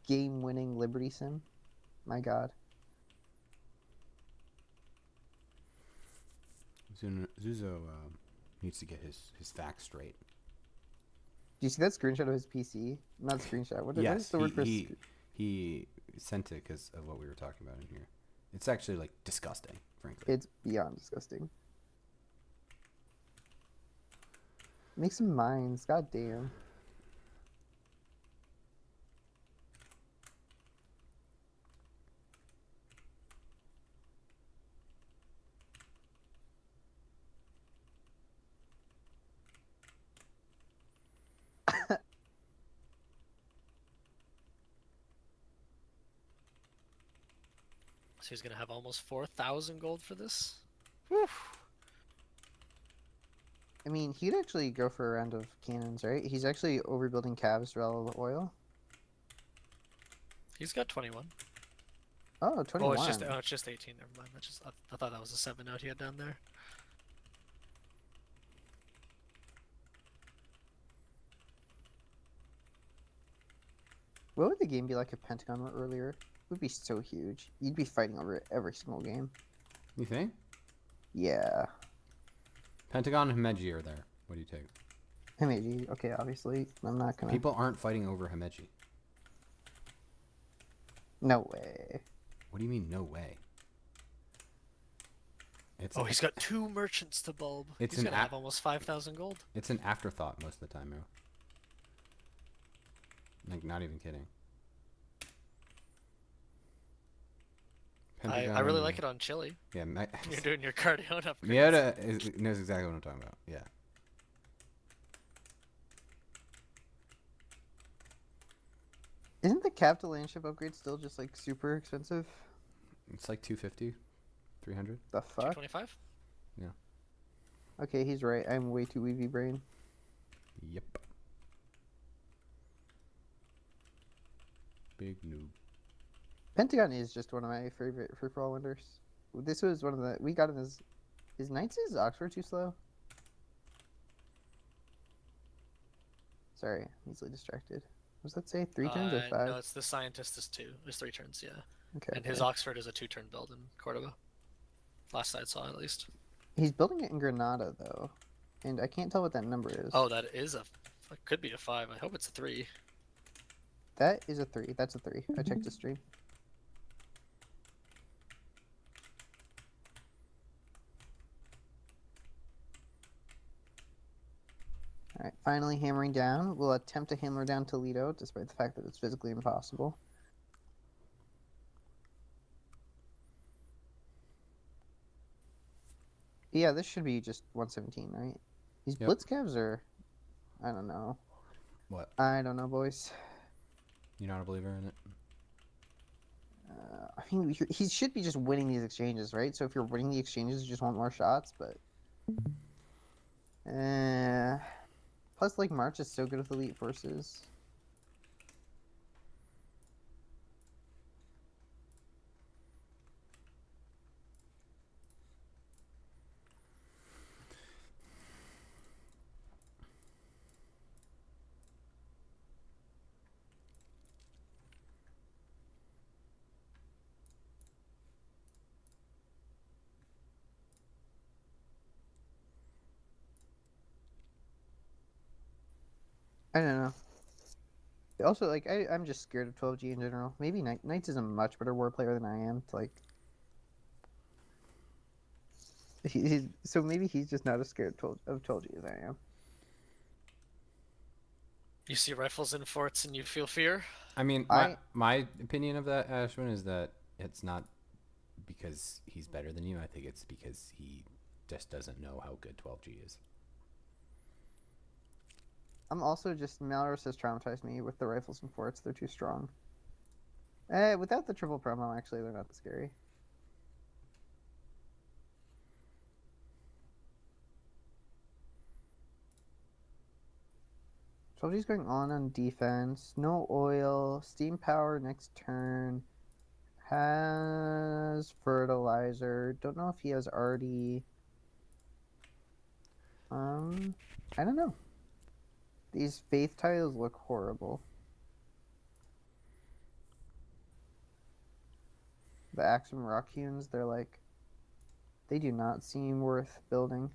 game-winning Liberty Sim. My God. Zuzo needs to get his facts straight. Do you see that screenshot of his PC? Not screenshot. What is the word for? He sent it because of what we were talking about in here. It's actually like disgusting, frankly. It's beyond disgusting. Make some mines. God damn. So he's gonna have almost 4,000 gold for this. Whew. I mean, he'd actually go for a round of cannons, right? He's actually overbuilding calves for all the oil. He's got 21. Oh, 21. Oh, it's just 18. Never mind. I thought that was a 7 note he had down there. What would the game be like if Pentagon were earlier? It would be so huge. You'd be fighting over it every single game. You think? Yeah. Pentagon and Himeji are there. What do you take? Himeji. Okay, obviously. I'm not gonna... People aren't fighting over Himeji. No way. What do you mean, no way? It's He's got 2 merchants to bulb. It's He's an gonna have almost 5,000 gold. It's an afterthought most of the time, yo. Like, not even kidding. I really like it on Chili. Yeah, You're doing your cardio upgrades. Miota knows exactly what I'm talking about. Yeah. Isn't the cap to land ship upgrade still just like super expensive? It's like 250, 300. The fuck? 225? Okay, he's right. I'm way too weavy brain. Yep. Big noob. Pentagon is just one of my favorite free for all wonders. This was one of the we got in his. Is Knights' Oxford too slow? Sorry, I'm easily distracted. What does that say? 3 turns or 5? No, it's the scientist is 2. There's 3 turns, yeah. Okay. And his Oxford is a 2-turn build in Cordoba. Last I saw, at least. He's building it in Granada though, and I can't tell what that number is. Oh, that is it could be a 5. I hope it's a 3. That is a 3. That's a 3. I checked the stream. Alright, finally hammering down. We'll attempt to hammer down Toledo, despite the fact that it's physically impossible. Yeah, this should be just 117, right? These Yep. blitz calves are... I don't know. What? I don't know, boys. You're not a believer in it? I mean, he should be just winning these exchanges, right? So if you're winning the exchanges, you just want more shots, but... Plus, like, March is so good with elite forces. I don't know. Also, like, I'm just scared of 12G in general. Maybe Knights is a much better war player than I am. To, like, so maybe he's just not as scared of 12G as I am. You see rifles in forts and you feel fear? I mean, my opinion of that, Ashwin, is that it's not because he's better than you. I think it's because he just doesn't know how good 12G is. I'm also just... Malrus has traumatized me with the rifles and forts. They're too strong. Without the triple promo, actually, they're not that scary. Soldier's going on defense. No oil. Steam power next turn. Has fertilizer. Don't know if he has already... I don't know. These faith tiles look horrible. The Axum Rock Hews, they're like... They do not seem worth building.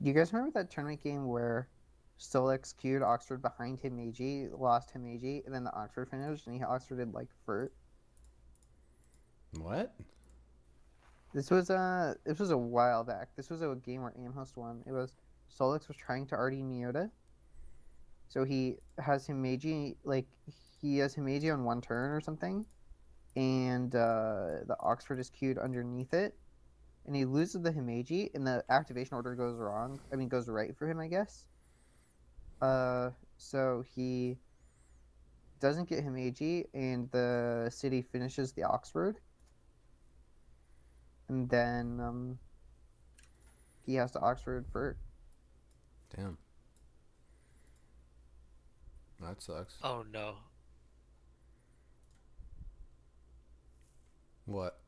Do you guys remember that tournament game where Stolex queued Oxford behind Himeji, lost Himeji, and then the Oxford finished, and Oxford did like Furt? What? This was a while back. This was a game where Amhost won. It was Stolex was trying to RD Miota, so he has Himeji on one turn or something, and the Oxford is queued underneath it, and he loses the Himeji, and the activation order goes wrong. I mean, goes right for him, I guess. So he doesn't get Himeji, and the city finishes the Oxford, and then he has to Oxford for... Damn. That sucks. Oh no. What?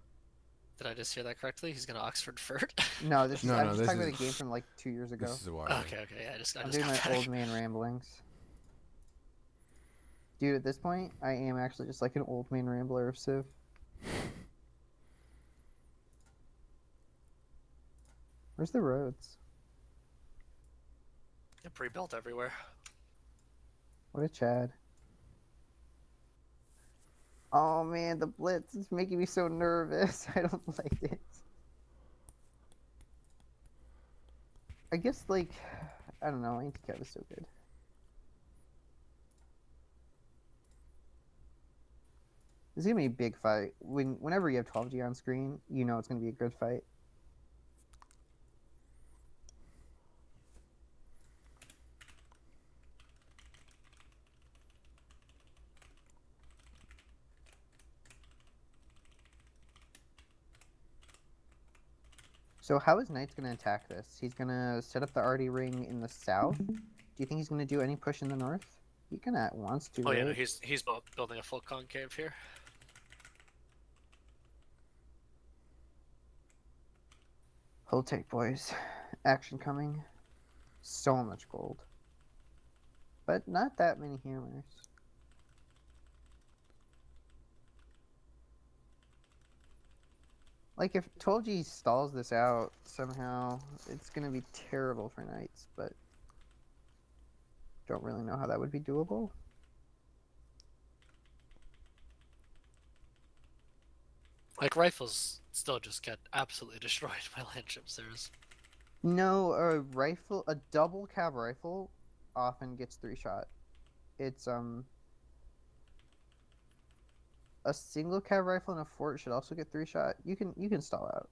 Did I just hear that correctly? He's gonna Oxford Furt? No, I'm just this talking about is- a game from like 2 years ago. This is a while. Okay, yeah, I just I'm got doing my back. old man ramblings. Dude, at this point, I am actually just like an old man rambler of Civ. Where's the roads? They're pre-built everywhere. What a Chad. Oh man, the blitz is making me so nervous. I don't like it. I guess, like, I don't know, anti-cav is so good. This is gonna be a big fight. Whenever you have 12G on screen, you know it's gonna be a good fight. So how is Knight's gonna attack this? He's gonna set up the RD ring in the south. Do you think he's gonna do any push in the north? He kinda wants to, Oh right? yeah, no, he's building a full concave here. Hold tight, boys. Action coming. So much gold. but not that many hammers. Like, if 12G stalls this out somehow, it's gonna be terrible for knights, but don't really know how that would be doable. Like rifles still just get absolutely destroyed by landships. There's No, a double cab rifle often gets 3-shot. It's, a single cab rifle in a fort should also get 3-shot. You can stall out.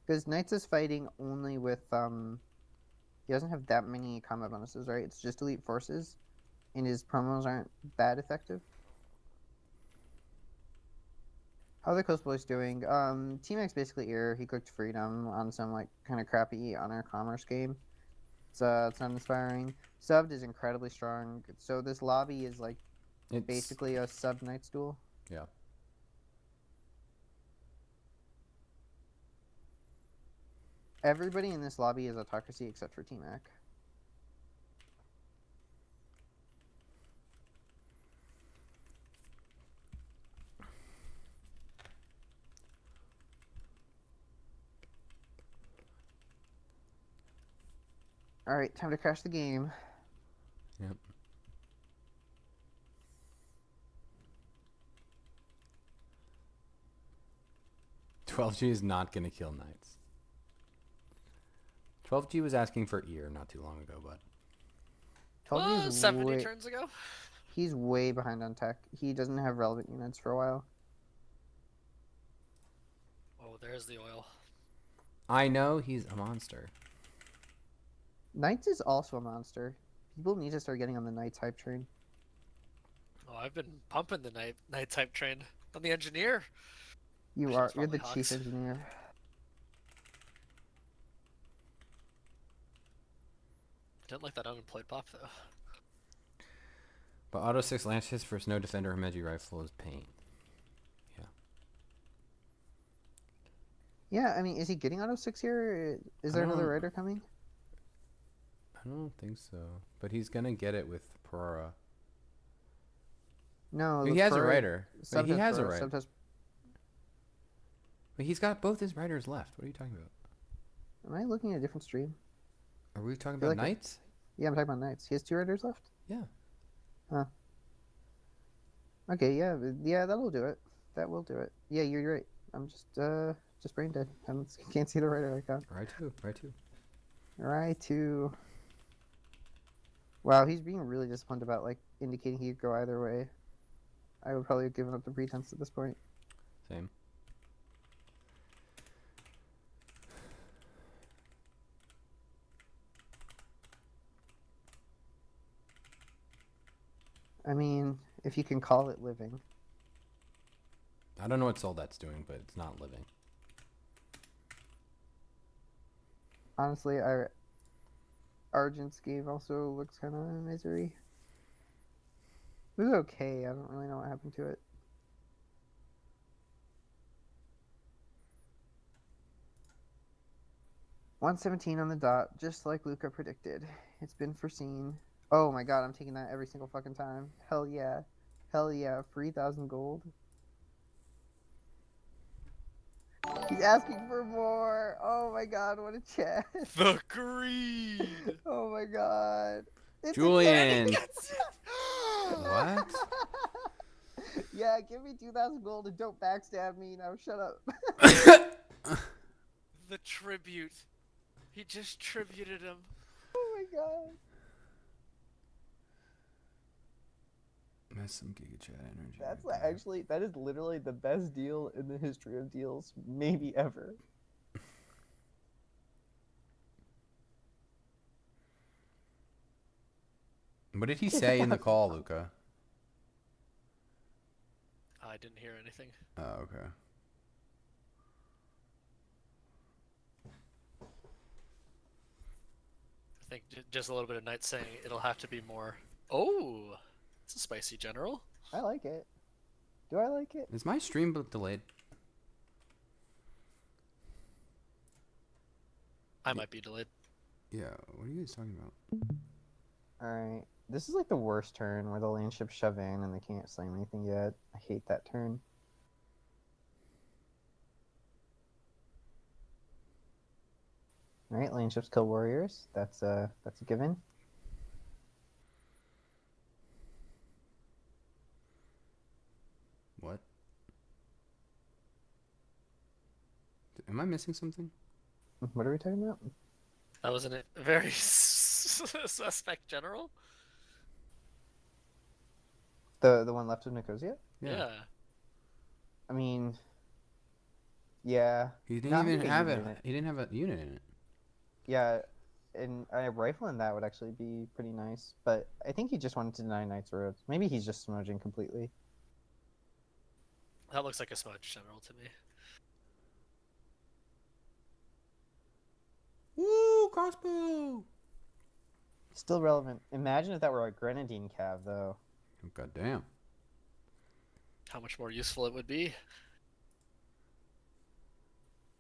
Because Knights is fighting only with, he doesn't have that many combat bonuses, right? It's just elite forces, and his promos aren't that effective. How are the Coast Boys doing? T-Max basically ear. He cooked Freedom on some, like, kind of crappy Honor Commerce game. It's not inspiring. Subbed is incredibly strong. So this lobby is, like, It's basically a sub Knights duel. yeah. Everybody in this lobby is autocracy except for T-Mac. Alright, time to crash the game. Yep. $12G is not gonna kill knights. 12G was asking for ear not too long ago, but 12 is 70 way, turns ago. he's way behind on tech. He doesn't have relevant units for a while. Oh, there's the oil. I know he's a monster. Knights is also a monster. People need to start getting on the Knights hype train. Oh, I've been pumping the night type train. I'm the engineer. You're Actually, it's the probably chief Hawks. engineer. Didn't like that unemployed pop though. But auto 6 lance hits versus no defender Himeji rifle is pain. Yeah, I mean, is he getting auto 6 here? Is there another rider coming? I don't think so. But he's gonna get it with Perora. No, He has a rider. But he has a rider. Subtest. But he's got both his riders left. What are you talking about? Am I looking at a different stream? Are we talking feel about like knights? Yeah, I'm talking about Knights. He has 2 riders left? Yeah. Huh. Okay, yeah, that'll do it. That will do it. Yeah, you're right. I'm just brain dead. I can't see the rider icon. Right too. Right too. Wow, he's being really disciplined about, like, indicating he could go either way. I would probably have given up the pretense at this point. Same. I mean, if you can call it living. I don't know what Soldat's doing, but it's not living. Honestly, Argent's game also looks kind of misery. It was okay. I don't really know what happened to it. $117 on the dot, just like Luca predicted. It's been foreseen. Oh my god, I'm taking that every single fucking time. Hell yeah. Hell yeah. 3,000 gold. He's asking for more. Oh my god, what a chest. The greed. Oh my god. It's Julian! again! What? Yeah, give me 2,000 gold and don't backstab me. Now shut up. The tribute. He just tributed him. Oh my god. That's some Giga Chat energy. That's right there. actually, that is literally the best deal in the history of deals, maybe ever. What did he say in the call, Luca? I didn't hear anything. Oh, okay. I think just a little bit of Knight saying it'll have to be more. Oh, it's a spicy general. I like it. Do I like it? Is my stream delayed? I might be delayed. Yeah, what are you guys talking about? Alright. This is like the worst turn where the land ships shove in and they can't slam anything yet. I hate that turn. Alright, land ships kill warriors. That's a given. What? Am I missing something? What are we talking about? That was a very suspect general. The one left of Nicosia? Yeah. I mean, yeah. He didn't Not even having a have unit. He didn't have a unit in it. Yeah, and a rifle in that would actually be pretty nice. But I think he just wanted to deny Knights Roads. Maybe he's just smudging completely. That looks like a smudge general to me. Woo, crossbow! Still relevant. Imagine if that were a Grenadine cav, though. Oh, God damn. How much more useful it would be.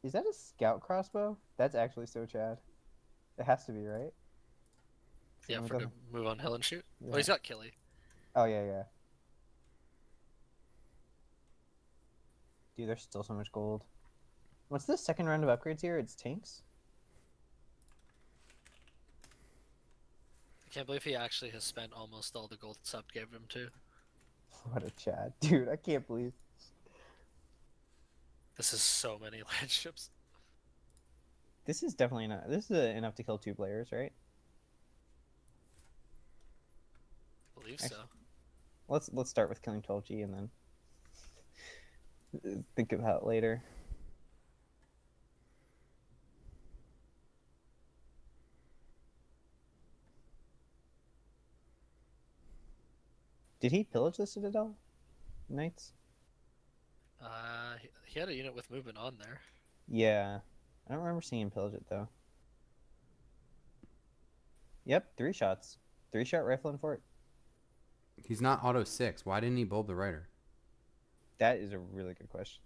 Is that a scout crossbow? That's actually so Chad. It has to be, right? Yeah, Same with for the- to move on hill and shoot. Yeah. Oh, he's got Killy. Oh, yeah. Dude, there's still so much gold. What's the second round of upgrades here? It's tanks? I can't believe he actually has spent almost all the gold sub gave him too. What a Chad. Dude, I can't believe. This is so many land ships. This is definitely not. This is enough to kill 2 players, right? I believe so. Let's start with killing 12G and then think about it later. Did he pillage the Citadel? Knights? He had a unit with movement on there. Yeah. I don't remember seeing him pillage it though. Yep, 3 shots. 3-shot rifle and fort. He's not auto 6. Why didn't he bulb the rider? That is a really good question.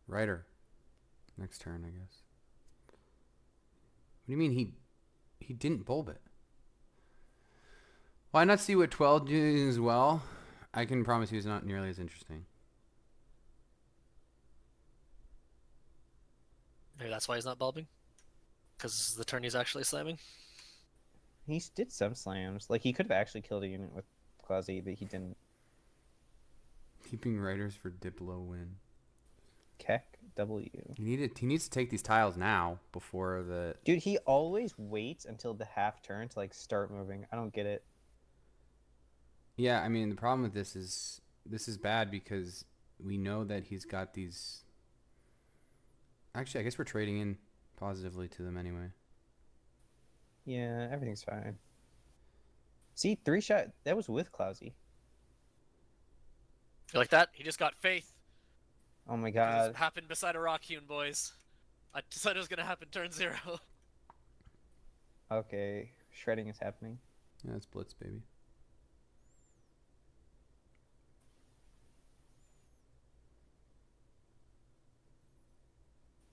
Rider. Next turn, I guess. What do you mean he didn't bulb it? Why not see what 12 doing as well? I can promise you it's not nearly as interesting. Maybe that's why he's not bulbing. Because this is the turn he's actually slamming. He did some slams. Like, he could have actually killed a unit with Clausy, but he didn't. Keeping riders for Diplo win. Keck W. He needs to take these tiles now before the... Dude, he always waits until the half turn to, like, start moving. I don't get it. Yeah, I mean, the problem with this is bad because we know that he's got these... Actually, I guess we're trading in positively to them anyway. Yeah, everything's fine. See, 3-shot. That was with Clausy. You like that? He just got faith. Oh my It god. happened beside a rock hewn, boys. I said it was gonna happen turn 0. Okay, shredding is happening. Yeah, it's blitz, baby.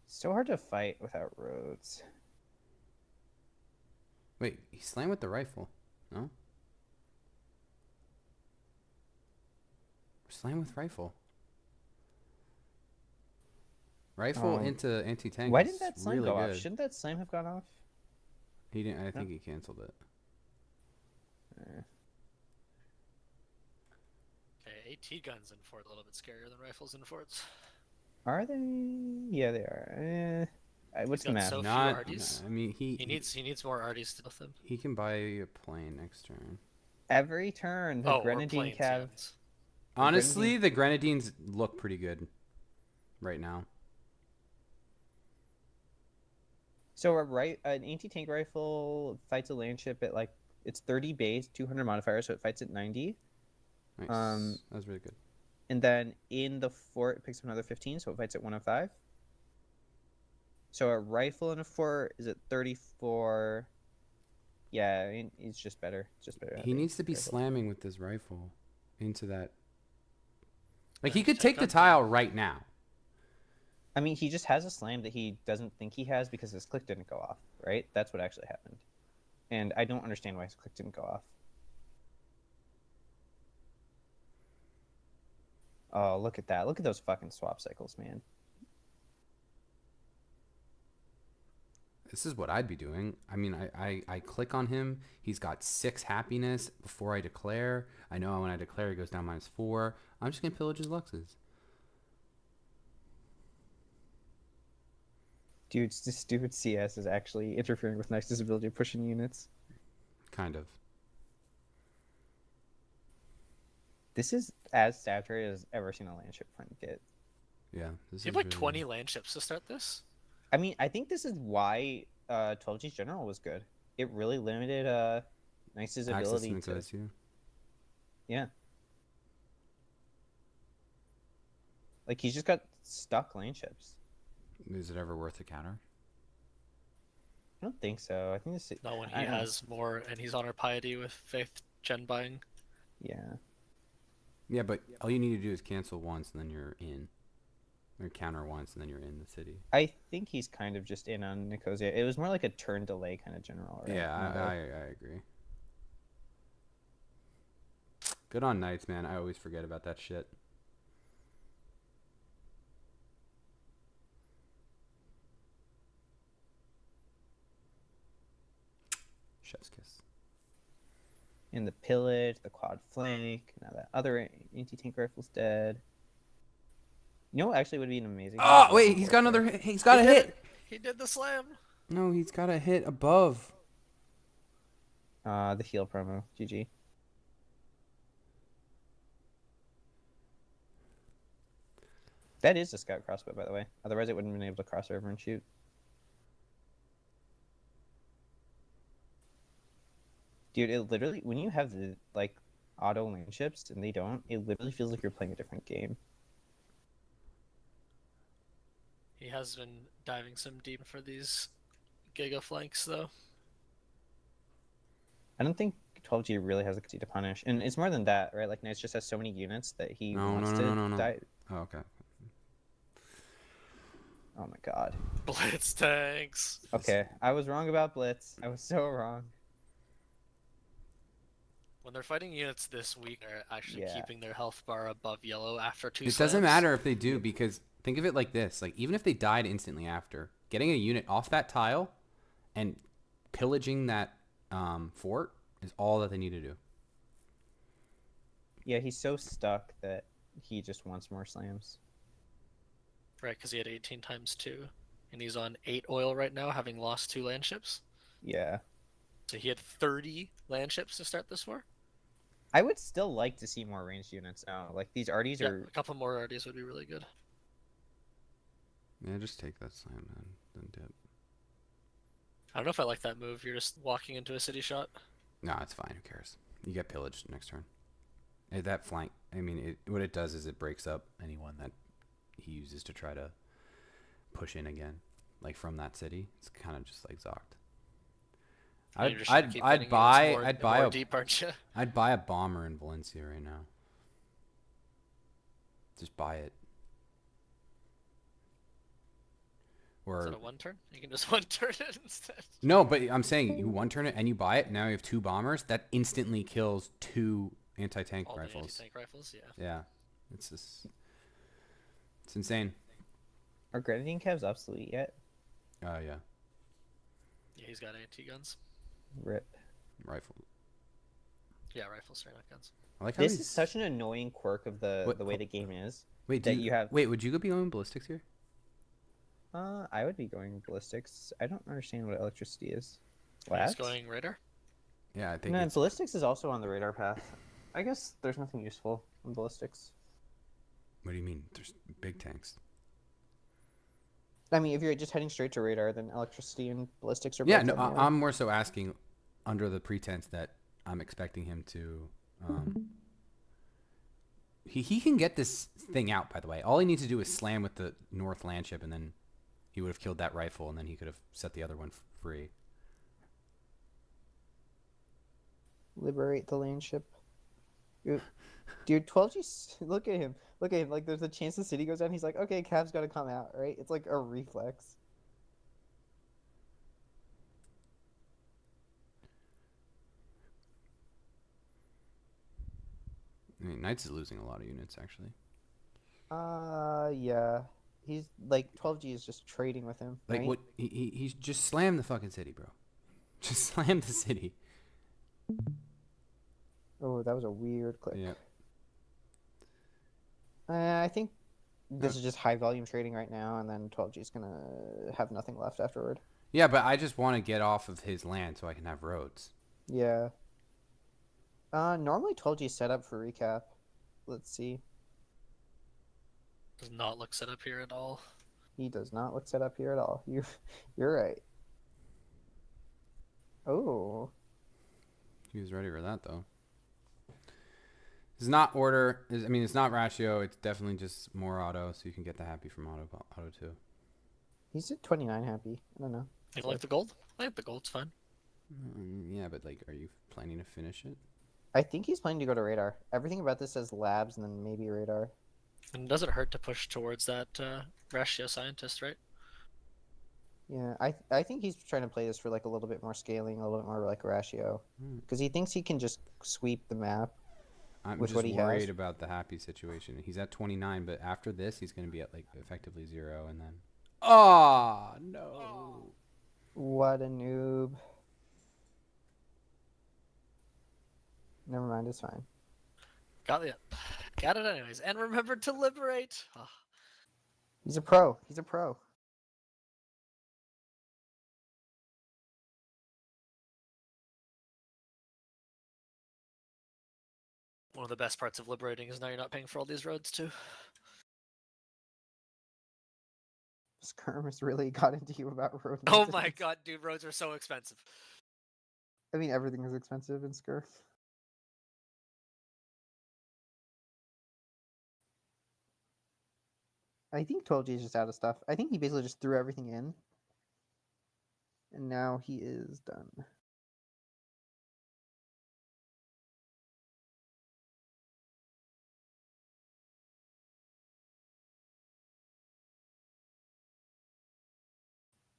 So hard to fight without roads. Wait, he slammed with the rifle. No? Slam with rifle. Rifle into anti-tank. Why is didn't that slam really go good. off? Shouldn't that slam have gone off? He didn't. I think he canceled it. Okay, AT guns in fort a little bit scarier than rifles in forts. Are they? Yeah, they are. What's the got math? so few Not. arties. I mean, He needs more arties to with him. He can buy a plane next turn. Every turn, the Or Grenadine planes, cav. yes. Honestly, the Grenadines look pretty good right now. So an anti-tank rifle fights a land ship at like it's 30 base, 200 modifier, so it fights at 90. Nice. That was really good. And then in the fort, it picks up another 15, so it fights at 105. So a rifle in a fort is at 34. Yeah, I mean, it's just better. It's just better. He needs to be rifle. slamming with this rifle into that. Like, he Yeah, could take take the that. tile right now. I mean, he just has a slam that he doesn't think he has because his click didn't go off, right? That's what actually happened. And I don't understand why his click didn't go off. Oh, look at that. Look at those fucking swap cycles, man. This is what I'd be doing. I mean, I click on him. He's got 6 happiness before I declare. I know when I declare, he goes down -4. I'm just going to pillage his Luxes. Dude, this stupid CS is actually interfering with Knight's ability of pushing units. Kind of. This is as saturated as I've ever seen a landship fight get. Yeah. This You have is like really... 20 landships to start this. I mean, I think this is why 12G's General was good. It really limited Knight's access ability to to... Nico's, yeah. Yeah. Like, he's just got stuck landships. Is it ever worth a counter? I don't think so. I think this... Not when he I don't- has more and he's on our piety with faith gen buying. Yeah. Yeah, but all you need to do is cancel once and then you're in. Or counter once and then you're in the city. I think he's kind of just in on Nicosia. It was more like a turn delay kind of general, right? Yeah, Not a- I agree. Good on Knights, man. I always forget about that shit. Chef's kiss. In the pillage, the quad flank. Now that other anti-tank rifle's dead. You know what actually would be an amazing... Oh, wait, he's got another hit. He's got a hit. He did the slam. No, he's got a hit above. The heal promo. GG. That is a scout crossbow, by the way. Otherwise, it wouldn't have been able to cross over and shoot. Dude, it literally... When you have the, like, auto landships and they don't, it literally feels like you're playing a different game. He has been diving some deep for these Giga flanks, though. I don't think 12G really has the capacity to punish. And it's more than that, right? Like, Knights just has so many units that he wants to die. Oh, okay. Oh my god. Blitz tanks. Okay, I was wrong about Blitz. I was so wrong. When they're fighting units this weak, they're actually Yeah. keeping their health bar above yellow after 2 It doesn't slams. matter if they do, because think of it like this. Like, even if they died instantly after, getting a unit off that tile and pillaging that fort is all that they need to do. Yeah, he's so stuck that he just wants more slams. Right, because he had 18 times 2. And he's on 8 oil right now, having lost 2 landships. Yeah. So he had 30 landships to start this war. I would still like to see more ranged units now. Like, these arties Yeah, are... a couple more RDs would be really good. Yeah, just take that slam, man. Then dip. I don't know if I like that move. You're just walking into a city shot. No, it's fine. Who cares? You get pillaged next turn. That flank, I mean, what it does is it breaks up anyone that he uses to try to push in again, like from that city. It's kind of just like Zoct. And you're just gonna keep getting units more deep, aren't you? I'd buy a bomber in Valencia right now. Just buy it. Is it a 1-turn? You can just 1-turn it instead. No, but I'm saying you 1-turn it and you buy it. Now you have 2 bombers. That instantly kills 2 anti-tank All rifles. the anti-tank rifles, yeah. Yeah, it's just, it's insane. Are grenadine calves obsolete yet? Yeah, Yeah, he's got anti-guns. Rip. rifle. Yeah, rifles, straight not guns. I like how This he's... is such an annoying quirk of the way the game is. Wait, that you have... Wait, would you go be going ballistics here? I would be going ballistics. I don't understand what electricity is. He's Labs? going radar. Yeah, I think No, it's... ballistics is also on the radar path. I guess there's nothing useful on ballistics. What do you mean? There's big tanks. I mean, if you're just heading straight to radar, then electricity and ballistics are Yeah, both no, on there. I'm more so asking under the pretense that I'm expecting him to... He can get this thing out, by the way. All he needs to do is slam with the north landship, and then he would have killed that rifle, and then he could have set the other one free. Liberate the landship. Oop. Dude, 12G, look at him. Look at him. Like, there's a chance the city goes down. He's like, okay, Cav's got to come out, right? It's like a reflex. I mean, Knights is losing a lot of units, actually. Yeah. He's, like, 12G is just trading with him, Like, right? what? He's just slammed the fucking city, bro. Just slammed the city. Oh, that was a weird click. Yeah. I think this is just high volume trading right now, and then 12G is gonna have nothing left afterward. Yeah, but I just want to get off of his land so I can have roads. Yeah. Normally 12G is set up for recap. Let's see. Does not look set up here at all. He does not look set up here at all. You're right. Oh. He was ready for that, though. It's not order. I mean, it's not ratio. It's definitely just more auto, so you can get the happy from auto too. He's at 29 happy. I don't know. You like the gold? I think the gold's fine. Yeah, but like, are you planning to finish it? I think he's planning to go to radar. Everything about this says labs and then maybe radar. And does it hurt to push towards that ratio scientist, right? Yeah, I think he's trying to play this for like a little bit more scaling, a little bit more like ratio, because he thinks he can just sweep the map. I'm With just what he worried has. about the happy situation. He's at 29, but after this, he's going to be at like effectively 0, and then. Oh no! What a noob. Never mind, it's fine. Got it. Got it anyways. And remember to liberate. Oh. He's a pro. He's a pro. One of the best parts of liberating is now you're not paying for all these roads too. Skirm has really got into you about road. Oh my maintenance. god, dude, roads are so expensive. I mean, everything is expensive in Skirm. I think 12G is just out of stuff. I think he basically just threw everything in. And now he is done.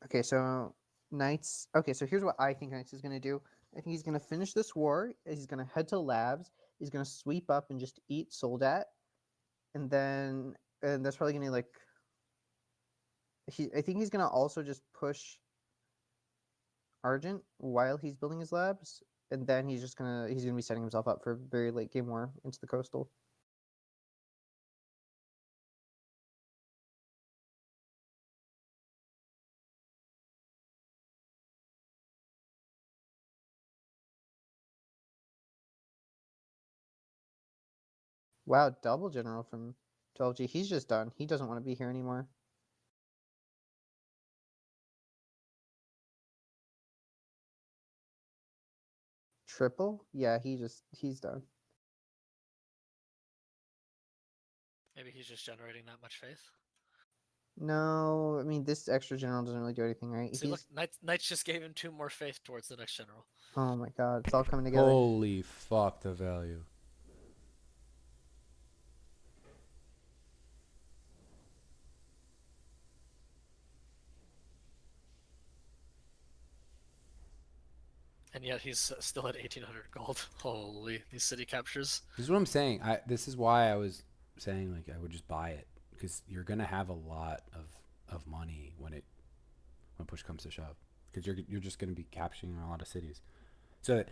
Okay, so Knights. Okay, so here's what I think Knights is going to do. I think he's going to finish this war. He's going to head to labs. He's going to sweep up and just eat Soldat. And that's probably going to like. I think he's going to also just push Argent while he's building his labs. And then he's gonna be setting himself up for very late game war into the coastal. Wow, double general from 12G. He's just done. He doesn't want to be here anymore. Triple? Yeah, he's done. Maybe he's just generating that much faith. No, I mean this extra general doesn't really do anything, right? See, look, Knights just gave him 2 more faith towards the next general. Oh my god, it's all coming together. Holy fuck, the value. And yet he's still at 1800 gold. Holy, these city captures. This is what I'm saying. This is why I was saying like I would just buy it, because you're gonna have a lot of money when push comes to shove, because you're just gonna be capturing a lot of cities. So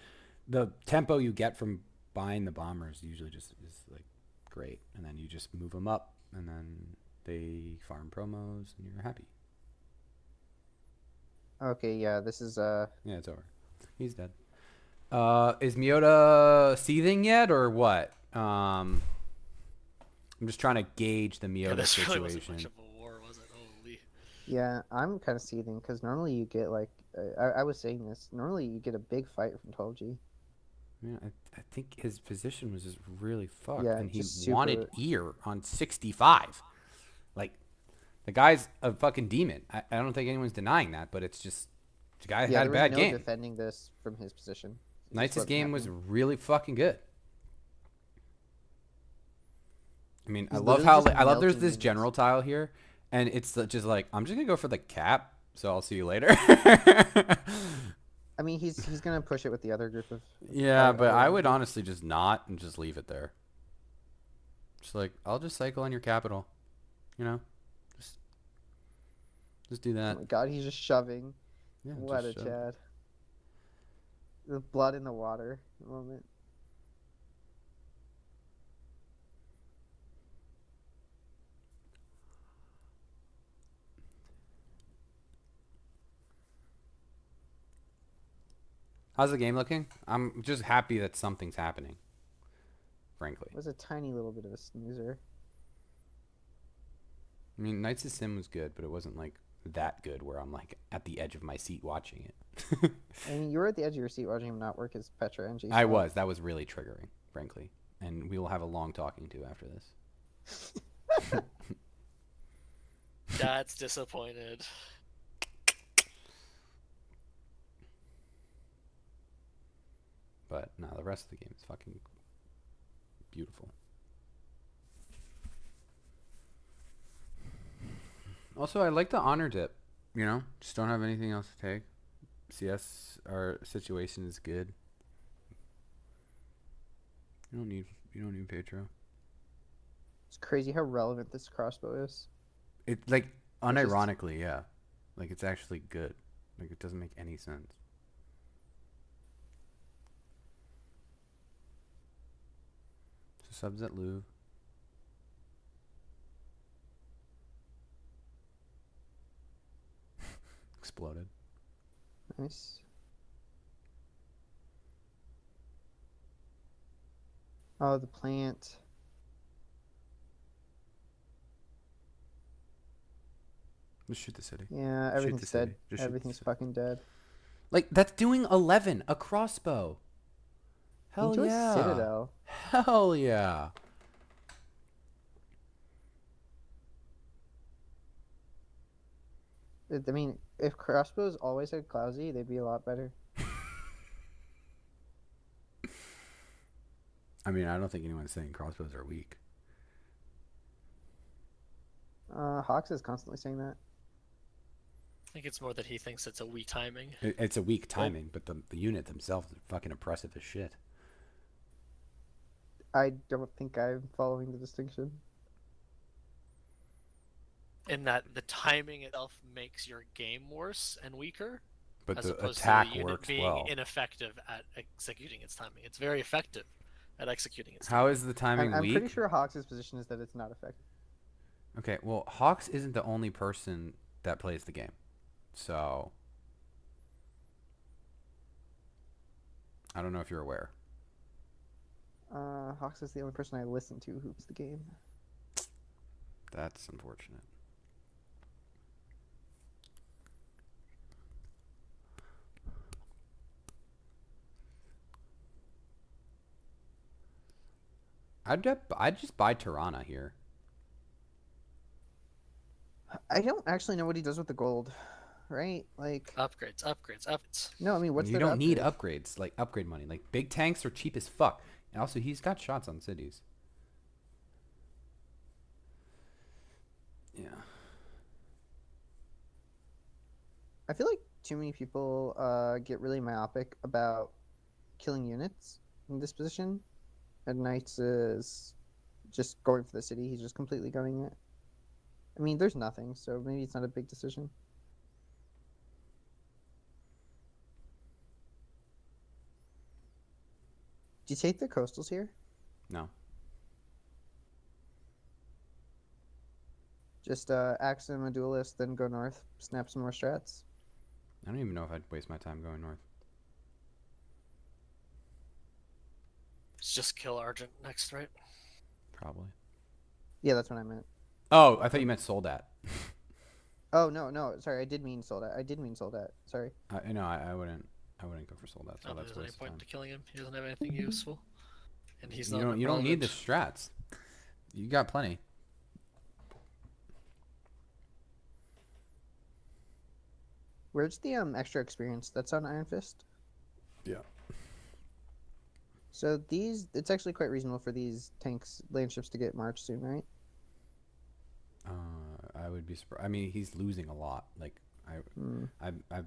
the tempo you get from buying the bombers usually just is like great, and then you just move them up, and then they farm promos, and you're happy. Okay, yeah, this is Yeah, it's over. He's dead. Is Miota seething yet, or what? I'm just trying to gauge the Miota This situation. really wasn't much of a war, was it? Holy. yeah. I'm kind of seething because normally you get like I was saying this. Normally you get a big fight from 12G. Yeah, I think his position was just really fucked, Yeah, and he just super- wanted ear on 65. Like, the guy's a fucking demon. I don't think anyone's denying that, but it's just the guy Yeah, had a there was bad no game. defending this from his position. It just Knights' wasn't game was happening. really fucking good. I mean, I He's love literally how just I love there's melting this units. general tile here, and it's just like I'm just gonna go for the cap. So I'll see you later. I mean, he's gonna push it with the other group of. Yeah, but other I one would group. honestly just not and just leave it there. Just like I'll just cycle on your capital, you know, just do Oh that. my god, he's just shoving. Yeah, What just a shove. Chad. The blood in the water moment. How's the game looking? I'm just happy that something's happening. Frankly, It was a tiny little bit of a snoozer. I mean, Knights of Sim was good, but it wasn't like that good where I'm like at the edge of my seat watching it. I mean, you were at the edge of your seat watching him not work his Petra NG. I was. That was really triggering, frankly. And we will have a long talking to after this. Dad's disappointed. But no, the rest of the game is fucking beautiful. Also, I like the honor dip. You know, just don't have anything else to take. CS, our situation is good. You don't need Petro. It's crazy how relevant this crossbow is. It like It's just- unironically, yeah. Like it's actually good. Like it doesn't make any sense. So subs at Louvre. Exploded. Nice. Oh, the plant. Just shoot the city. Yeah, Shoot everything's the city. dead. Just shoot the Everything's city. fucking dead. Like that's doing 11, a crossbow. Hell Into yeah. a citadel. Hell yeah. I mean, if crossbows always had Clousy, they'd be a lot better. I mean, I don't think anyone's saying crossbows are weak. Hawks is constantly saying that. I think it's more that he thinks it's a weak timing. It's a weak timing, but the unit themselves are fucking impressive as shit. I don't think I'm following the distinction. In that the timing itself makes your game worse and weaker, But as the opposed attack to the unit works being well. ineffective at executing its timing. It's very effective at executing its How timing. is the timing I'm weak? pretty sure Hawks' position is that it's not effective. Okay, well, Hawks isn't the only person that plays the game. So, I don't know if you're aware. Hawks is the only person I listen to who plays the game. That's unfortunate. I'd just buy Tirana here. I don't actually know what he does with the gold, right? Like, Upgrades. no, I mean, what's You there don't to need upgrade? upgrades, like upgrade money. Like big tanks are cheap as fuck. And also, he's got shots on cities. Yeah. I feel like too many people get really myopic about killing units in this position. And Knights is just going for the city. He's just completely gunning it. I mean, there's nothing, so maybe it's not a big decision. Do you take the coastals here? No. Just axe him a duelist, then go north, snap some more strats. I don't even know if I'd waste my time going north. It's just kill Argent next, right? Probably. Yeah, that's what I meant. Oh, I thought you meant Soldat. Oh no, sorry, I did mean Soldat. Sorry. No, I wouldn't go for Soldat. I don't think Soldat's there's any waste of point time. to killing him. He doesn't have anything useful, and he's You not. don't need the relevant. strats. You got plenty. Where's the extra experience? That's on Iron Fist. Yeah. So these, it's actually quite reasonable for these tanks, land ships to get marched soon, right? I would be surprised. I mean, he's losing a lot. Like Hmm. I've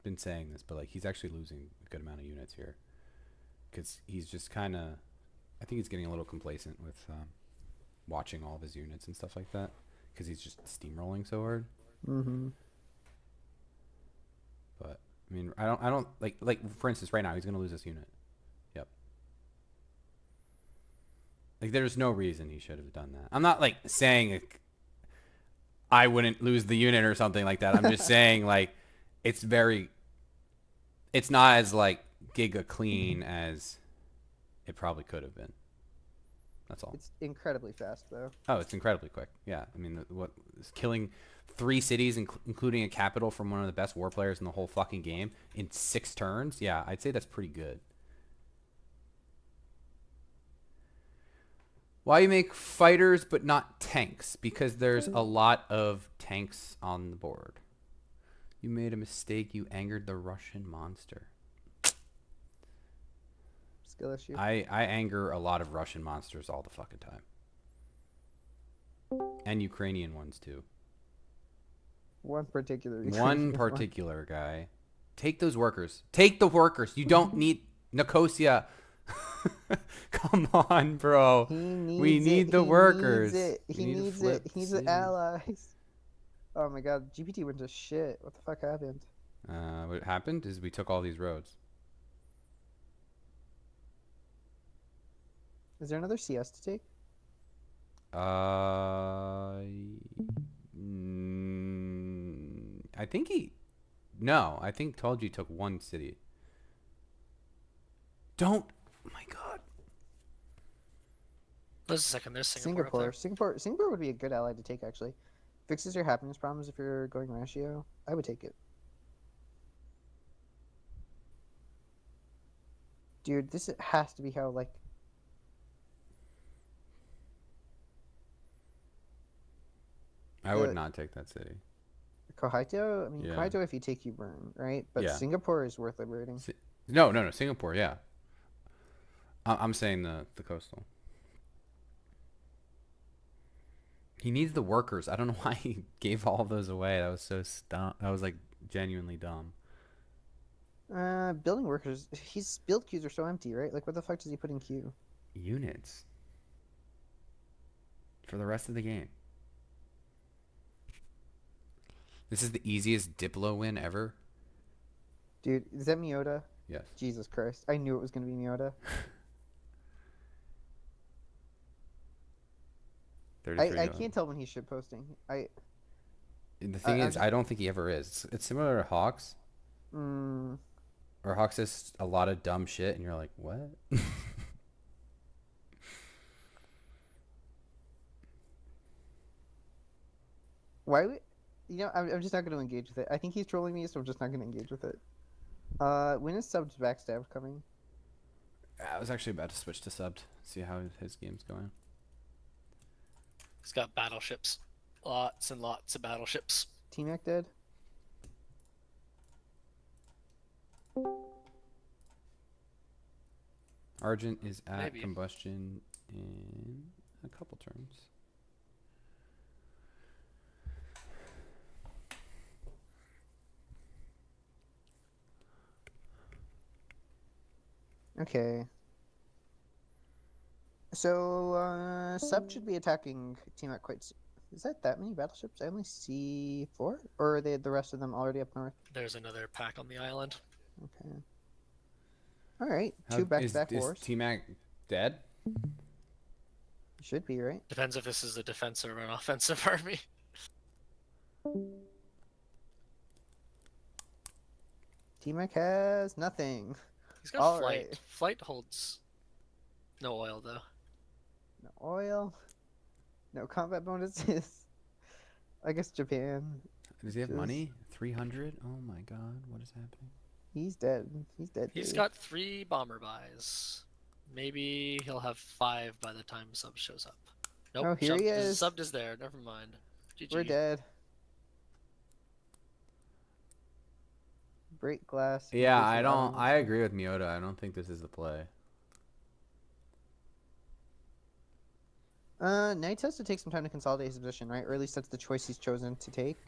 been saying this, but like he's actually losing a good amount of units here because he's just kind of. I think he's getting a little complacent with watching all of his units and stuff like that because he's just steamrolling so hard. Mm-hmm. But I mean, I don't like for instance, right now he's gonna lose this unit. Yep. Like there's no reason he should have done that. I'm not like saying like, I wouldn't lose the unit or something like that. I'm just saying like it's very. It's not as like giga clean as it probably could have been. That's all. It's incredibly fast, though. Oh, it's incredibly quick. Yeah, I mean, what is killing 3 cities, including a capital, from one of the best war players in the whole fucking game in 6 turns? Yeah, I'd say that's pretty good. Why you make fighters but not tanks? Because there's a lot of tanks on the board. You made a mistake. You angered the Russian monster. Skill issue. I anger a lot of Russian monsters all the fucking time. And Ukrainian ones too. One particular. One particular guy. Take those workers. Take the workers. You don't need Nicosia. Come on, bro. We need the workers. He needs it. He needs the allies. Oh my god, GPT went to shit. What the fuck happened? What happened is we took all these roads. Is there another CS to take? I think he. No, I think Tolji took 1 city. Don't. Oh my god. There's a second. There's Singapore. Up there. Singapore would be a good ally to take, actually. Fixes your happiness problems if you're going ratio. I would take it. Dude, this has to be how, like... I would not take that city. Kohaito? I mean, Yeah. Kohaito if you take, you burn, right? But Yeah. Singapore is worth liberating. No. Singapore, yeah. I'm saying the coastal. He needs the workers. I don't know why he gave all of those away. That was so dumb. That was like genuinely dumb. Building workers. His build queues are so empty, right? Like, what the fuck does he put in queue? Units. For the rest of the game. This is the easiest Diplo win ever. Dude, is that Miota? Yes. Jesus Christ. I knew it was going to be Miota. I can't tell when he's shit posting. The thing is, I don't think he ever is. It's similar to Hawks. Or Hawks says a lot of dumb shit, and you're like, what? Why would... You know, I'm just not going to engage with it. I think he's trolling me, so I'm just not going to engage with it. When is Sub's backstab coming? I was actually about to switch to subbed. See how his game's going. He's got battleships. Lots and lots of battleships. T-Mac dead? Argent is at Maybe. combustion in a couple turns. Okay. So, Sub should be attacking T-Mac quite soon. Is that many battleships? I only see 4? Or are the rest of them already up north? There's another pack on the island. Okay. Alright, 2 back-to-back wars. Is T-Mac dead? Should be, right? Depends if this is a defensive or an offensive army. T-Mac has nothing. He's got All flight. right. Flight holds no oil, though. No oil. No combat bonuses. I guess Japan. Does he have Just- money? 300? Oh my god, what is happening? He's dead. He's dead. He's dude. got 3 bomber buys. Maybe he'll have 5 by the time Sub shows up. Nope. Oh, here he is. Subbed is there. Never mind. GG. We're dead. Break glass. Yeah, increase I of don't. items. I agree with Miota. I don't think this is the play. Knights has to take some time to consolidate his position, right? Or at least that's the choice he's chosen to take.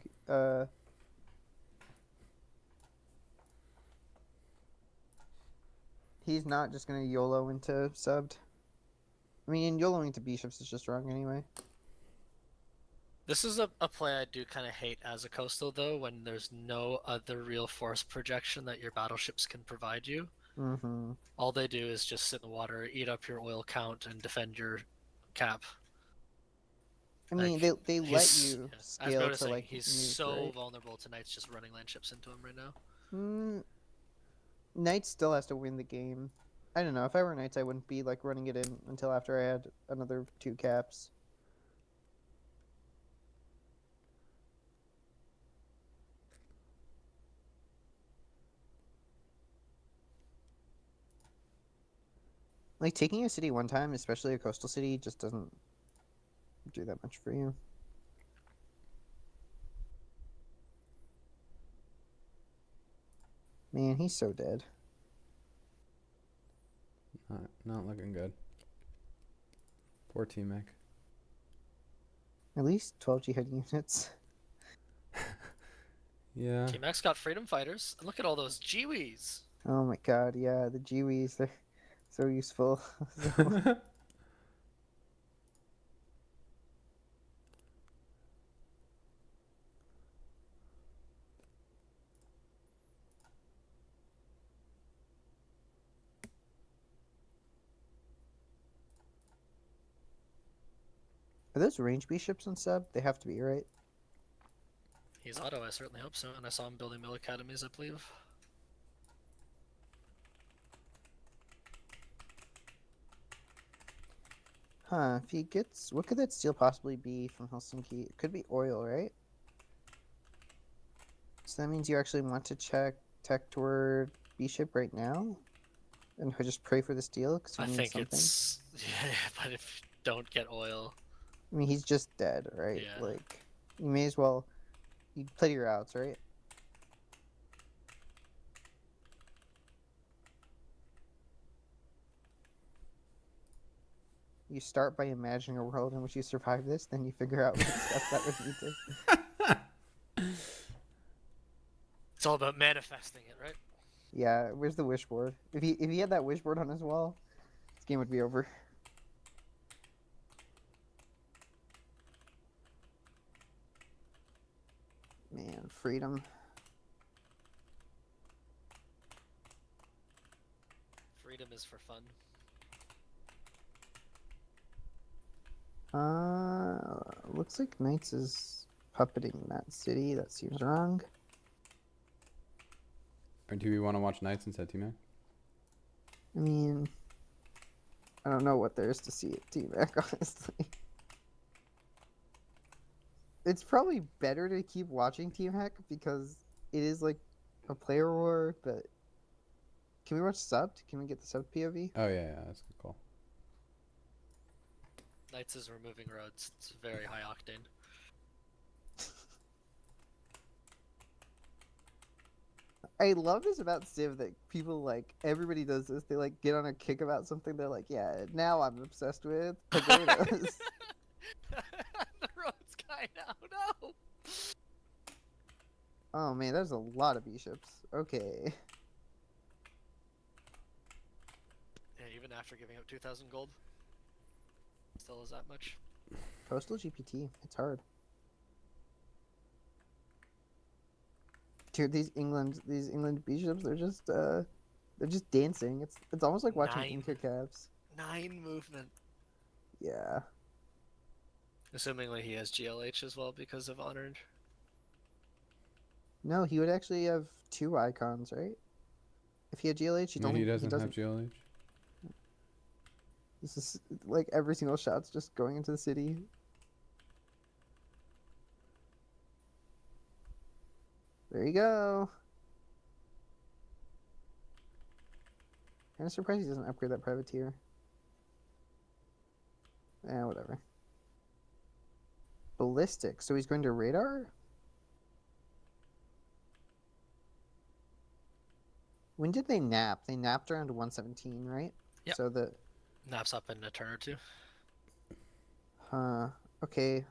He's not just gonna YOLO into subbed. I mean, YOLOing into bishops is just wrong anyway. This is a play I do kind of hate as a coastal, though, when there's no other real force projection that your battleships can provide you. Mm-hmm. All they do is just sit in the water, eat up your oil count, and defend your cap. I mean, Like, they let you as scale to noticing, like he's nuke, so right? vulnerable to knights just running land ships into him right now. Knights still has to win the game. I don't know. If I were Knights, I wouldn't be like running it in until after I had another 2 caps. Like taking a city one time, especially a coastal city, just doesn't do that much for you. Man, he's so dead. Not looking good. Poor T-Mac. At least 12 jihad units. Yeah. T-Max got freedom fighters, and look at all those Jiwis. Oh my god, yeah, the Jiwis, they're so useful. So... Are those range bishops on sub? They have to be, right? He's auto, I certainly hope so, and I saw him building mill academies, I believe. Huh, if he gets... What could that steel possibly be from Helsinki? It could be oil, right? So that means you actually want to check tech toward bishop right now? And just pray for the steel, because he I needs think something? it's... Yeah, but if you don't get oil... I mean, he's just dead, right? Yeah. Like, you may as well... You play your outs, right? You start by imagining a world in which you survive this, then you figure out what steps that would need to... It's all about manifesting it, right? Yeah, where's the wish board? If he had that wish board on his wall, this game would be over. Man, freedom. Freedom is for fun. Looks like Knights is puppeting that city. That seems wrong. Or do we want to watch Knights instead, T-Mac? I mean, I don't know what there is to see at T-Mac, honestly. It's probably better to keep watching T-Mac because it is like a player war, but can we watch subbed? Can we get the sub POV? Oh yeah, that's a good call. Knights is removing roads. It's very high octane. I love this about Civ that people like everybody does this. They like get on a kick about something. They're like, yeah, now I'm obsessed with pagodas. The road's guy now, no! Oh man, there's a lot of bishops. Okay. Yeah, even after giving up 2,000 gold. Still is that much. Coastal GPT, it's hard. Dude, these England bishops, they're just dancing. It's almost like watching 9. Inca caps. 9 movement. Yeah. Assumingly he has GLH as well because of Honored. No, he would actually have 2 icons, right? If he had GLH, No, he doesn't have GLH. This is like every single shot's just going into the city. There you go. Kind of surprised he doesn't upgrade that privateer. Eh, whatever. Ballistic. So he's going to radar? When did they nap? They napped around 117, right? Yep. So the... Naps up in a turn or two. Huh. Okay.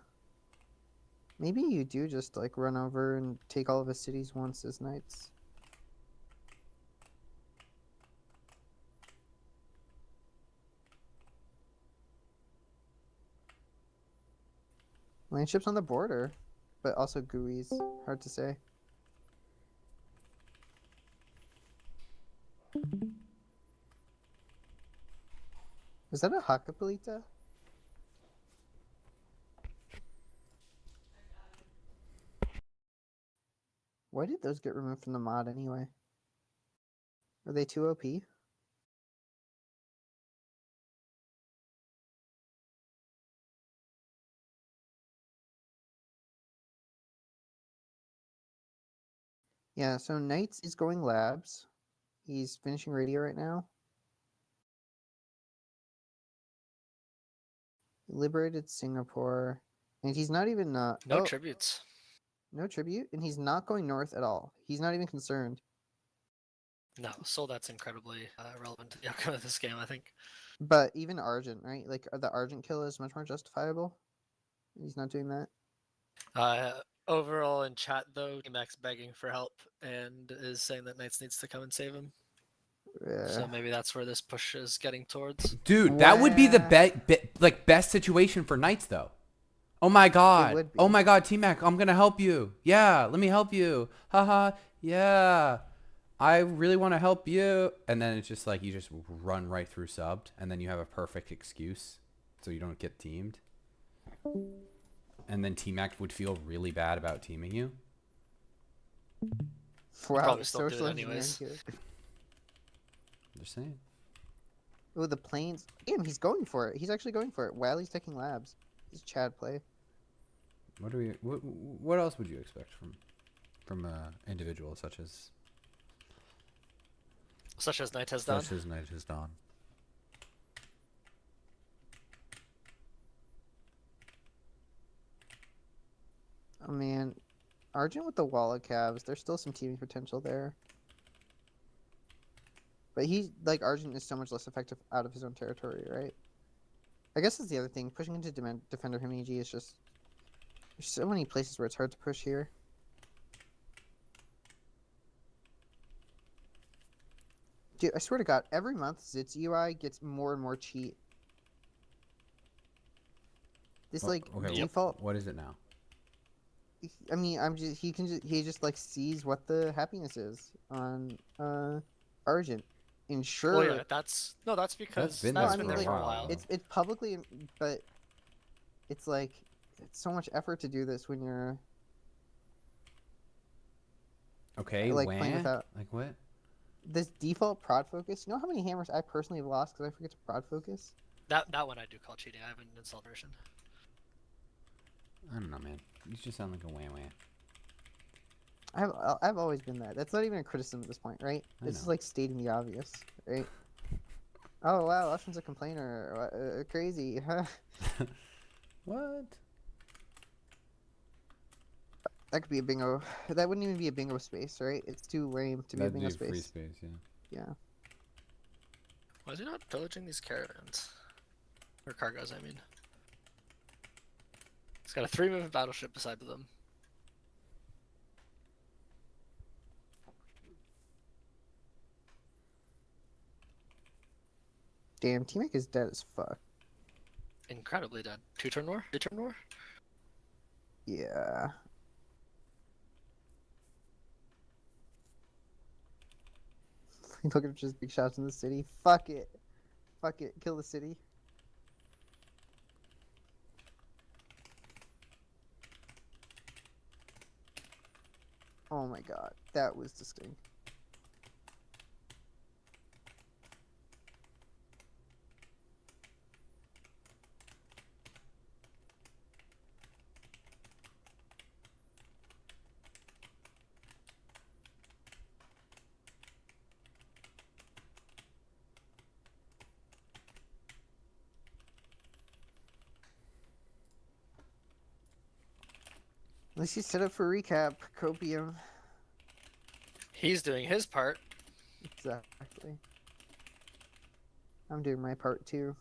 Maybe you do just like run over and take all of his cities once as knights. Land ships on the border, but also GUIs. Hard to say. Is that a Hakapalita? Why did those get removed from the mod anyway? Are they too OP? Yeah, so Knights is going labs. He's finishing radio right now. Liberated Singapore. And he's not even No oh, tributes. no tribute, and he's not going north at all. He's not even concerned. No, so that's incredibly relevant to the outcome of this game, I think. But even Argent, right? Like the Argent kill is much more justifiable. He's not doing that. Overall in chat though, Max begging for help and is saying that Knights needs to come and save him. So maybe that's where this push is getting towards. Dude, that would be the Wah. best situation for Knights, though. Oh my god. would Oh be. my god, T-Mac, I'm gonna help you. Yeah, let me help you. Haha. Yeah. I really want to help you. And then it's just like you just run right through subbed, and then you have a perfect excuse so you don't get teamed. And then T-Mac would feel really bad about teaming you. Wow, probably still do it social engineering anyways. here. Just saying. Oh, the planes. Damn, he's going for it. He's actually going for it while he's taking labs. He's Chad play. What do we? What else would you expect from individuals such as Night has done. such as Night has done? Oh man, Argent with the wall of calves. There's still some teaming potential there. But he, like, Argent is so much less effective out of his own territory, right? I guess that's the other thing. Pushing into Defender Himeji is just... There's so many places where it's hard to push here. Dude, I swear to God, every month Zit's UI gets more and more cheat. This, like, Okay, default... what is it now? I mean, he just like sees what the happiness is on Argent. And sure, Well, yeah, that's because been that's there been for there a for a while. while. it's publicly, but it's like it's so much effort to do this when you're Okay, like playing when? without Like what? this default prod focus. You know how many hammers I personally have lost because I forget to prod focus? That one I do call cheating. I haven't installed version. I don't know, man. You just sound like a wah wah. I've always been that. That's not even a criticism at this point, right? I This know. is like stating the obvious, right? Oh wow, Usman's a complainer. Crazy, huh? What? That could be a bingo. That wouldn't even be a bingo space, right? It's too lame to be a That'd bingo be free space. space, yeah. Yeah. Why is he not pillaging these caravans? Or cargoes, I mean. He's got a 3-movement battleship beside them. Damn, T-Mac is dead as fuck. Incredibly dead. 2-turn war? 3-turn war? Yeah. Look at just big shots in the city. Fuck it. Fuck it. Kill the city. Oh my god. That was disgusting. At least you set up for recap. Copium. He's doing his part. Exactly. I'm doing my part too.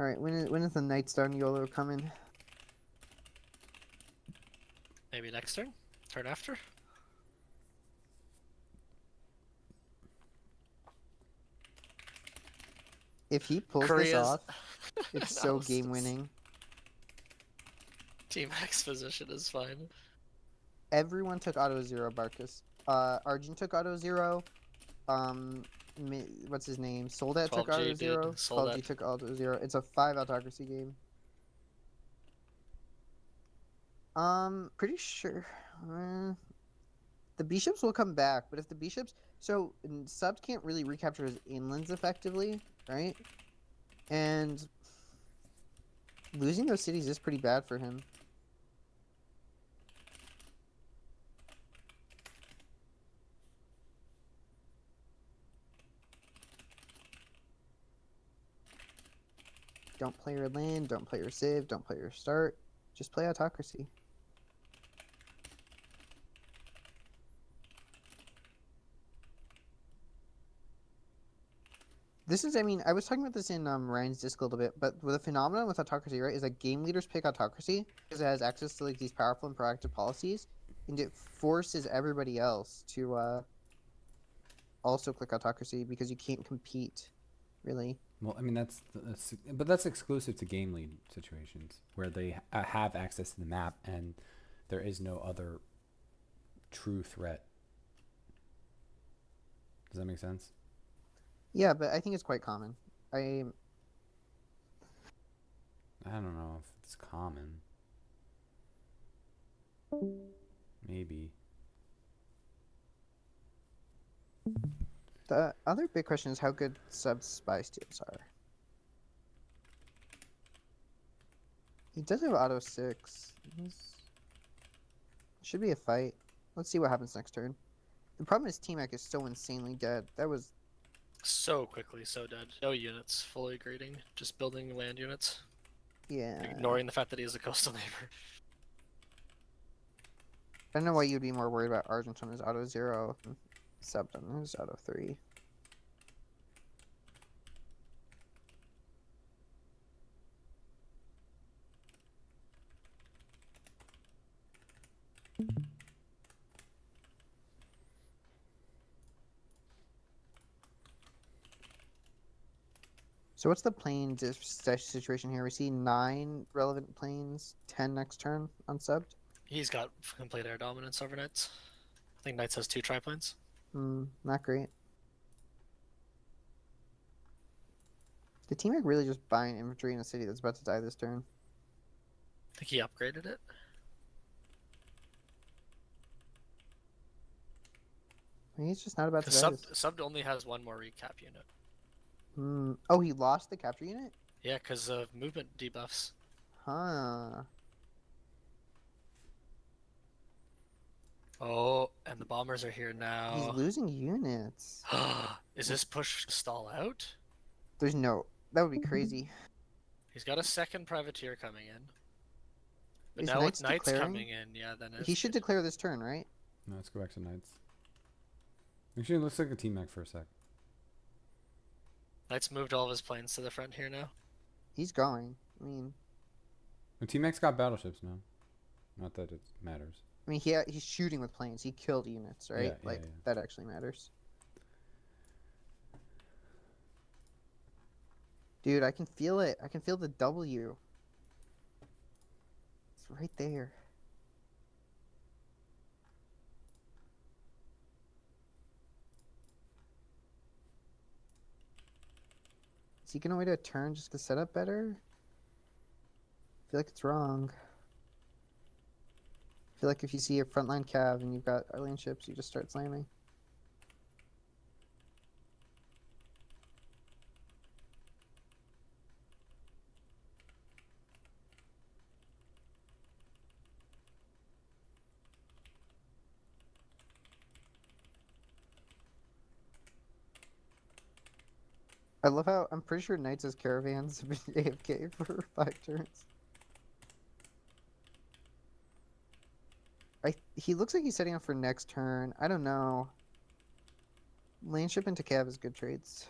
All right, when is the Nightstone YOLO coming? Maybe next turn? Turn after? If he pulls this Korea's off, it's so game winning. Team X position is fine. Everyone took auto 0, Barkus. Arjun took auto 0. What's his name? Soldat took 12G auto did, 0. Soldat. 12G took auto 0. It's a 5 autocracy game. Pretty sure. The bishops will come back, but if the bishops, so subs can't really recapture his inlands effectively, right? And losing those cities is pretty bad for him. Don't play your land, don't play your civ, don't play your start. Just play autocracy. This is, I mean, I was talking about this in Ryan's Disc a little bit, but the phenomenon with autocracy, right, is that game leaders pick autocracy because it has access to like these powerful and proactive policies, and it forces everybody else to also click autocracy because you can't compete, really. Well, I mean that's exclusive to game lead situations where they have access to the map and there is no other true threat. Does that make sense? Yeah, but I think it's quite common. I don't know if it's common. Maybe. The other big question is how good sub spy steals are. He does have auto 6. Should be a fight. Let's see what happens next turn. The problem is T-Mac is so insanely dead. That was... So quickly, so dead. No units, fully grading. Just building land units. Yeah. Ignoring the fact that he is a coastal neighbor. I don't know why you'd be more worried about Argent on his auto 0 than sub on his auto 3. So what's the plane situation here? We see 9 relevant planes, 10 next turn unsubbed. He's got complete air dominance over Knights. I think Knights has 2 triplanes. Not great. The team are really just buying infantry in a city that's about to die this turn. I think he upgraded it. I mean, he's just not about to The die this. sub only has 1 more recap unit. Oh, he lost the capture unit? Yeah, because of movement debuffs. Huh. Oh, and the bombers are here now. He's losing units. Is this push stall out? There's no... That would be crazy. He's got a second privateer coming in. But Is now Knights with Knights declaring? coming in, yeah, then He should declare this turn, right? No, let's go back to Knights. Actually, it looks like a T-Mac for a sec. Knights moved all of his planes to the front here now. He's going. I mean... The T-Mac's got battleships now. Not that it matters. I mean, he's shooting with planes. He killed units, right? Yeah, like, yeah. that actually matters. Dude, I can feel it. I can feel the W. It's right there. Is he gonna wait a turn just to set up better? I feel like it's wrong. I feel like if you see a frontline cav and you've got our lane ships, you just start slamming. I love how I'm pretty sure Knights' caravans have been AFK for 5 turns. He looks like he's setting up for next turn. I don't know. Lane ship into cav is good trades.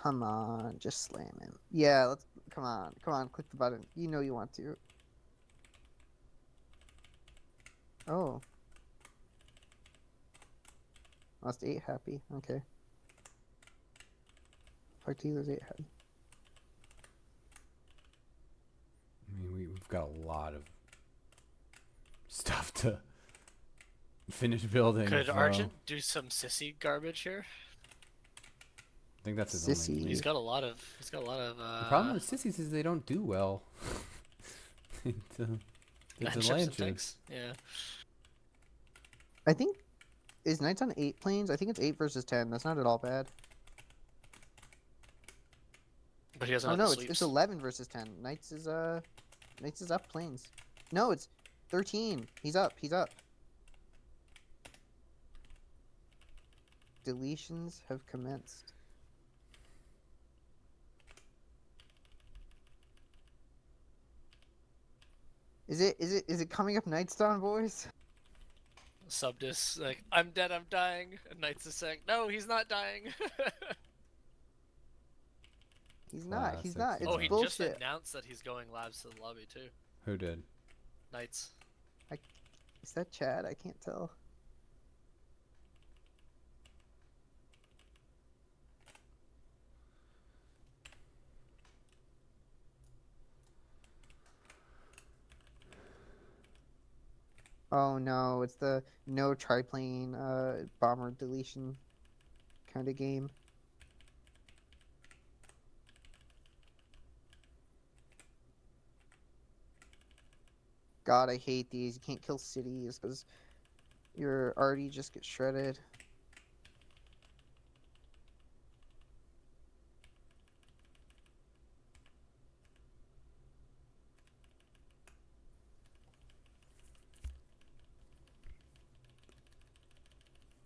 Come on, just slam him. Yeah, let's. Come on, click the button. You know you want to. Oh. Lost 8 happy. Okay. Fuck to you, there's 8 happy. I mean, we've got a lot of stuff to finish building. Could so Argent do some sissy garbage here? I think that's his only Sissy. move. He's got a lot of. The problem with sissies is they don't do well. It's landships a land and ship. things. Yeah. I think. Is Knights on 8 planes? I think it's 8 versus 10. That's not at all bad. But he doesn't Oh have no, the it's sweeps. 11 versus 10. Knights is up planes. No, it's 13. He's up. Deletions have commenced. Is it coming up Nightstone, boys? Subdis like, I'm dead, I'm dying. And Knights is saying, no, he's not dying. He's Classic not. It's Oh, he bullshit. just announced that he's going labs to the lobby too. Who did? Knights. Is that Chad? I can't tell. Oh no, it's the no triplane bomber deletion kind of game. God, I hate these. You can't kill cities because your arty just gets shredded.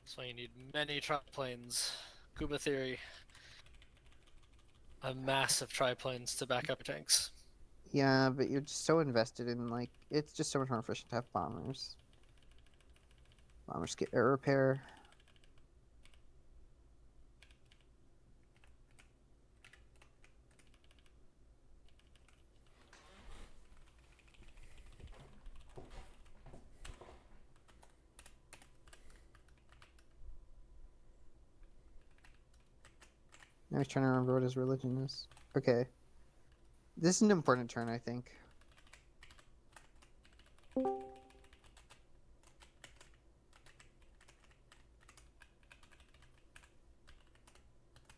So you need many triplanes. Kuba theory. A massive triplanes to back up tanks. Yeah, but you're just so invested in, like, it's just so much more efficient to have bombers. Bombers get air repair. Now he's trying to remember what his religion is. Okay. This is an important turn, I think.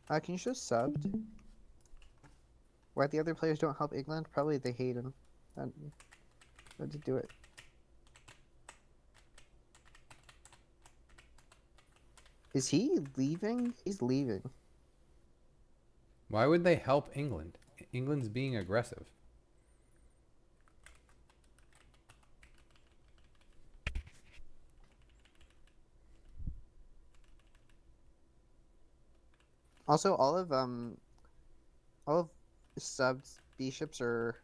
Can you show subbed? Why the other players don't help England? Probably they hate him. Had to do it. Is he leaving? He's leaving. Why would they help England? England's being aggressive. Also, all of subs bishops are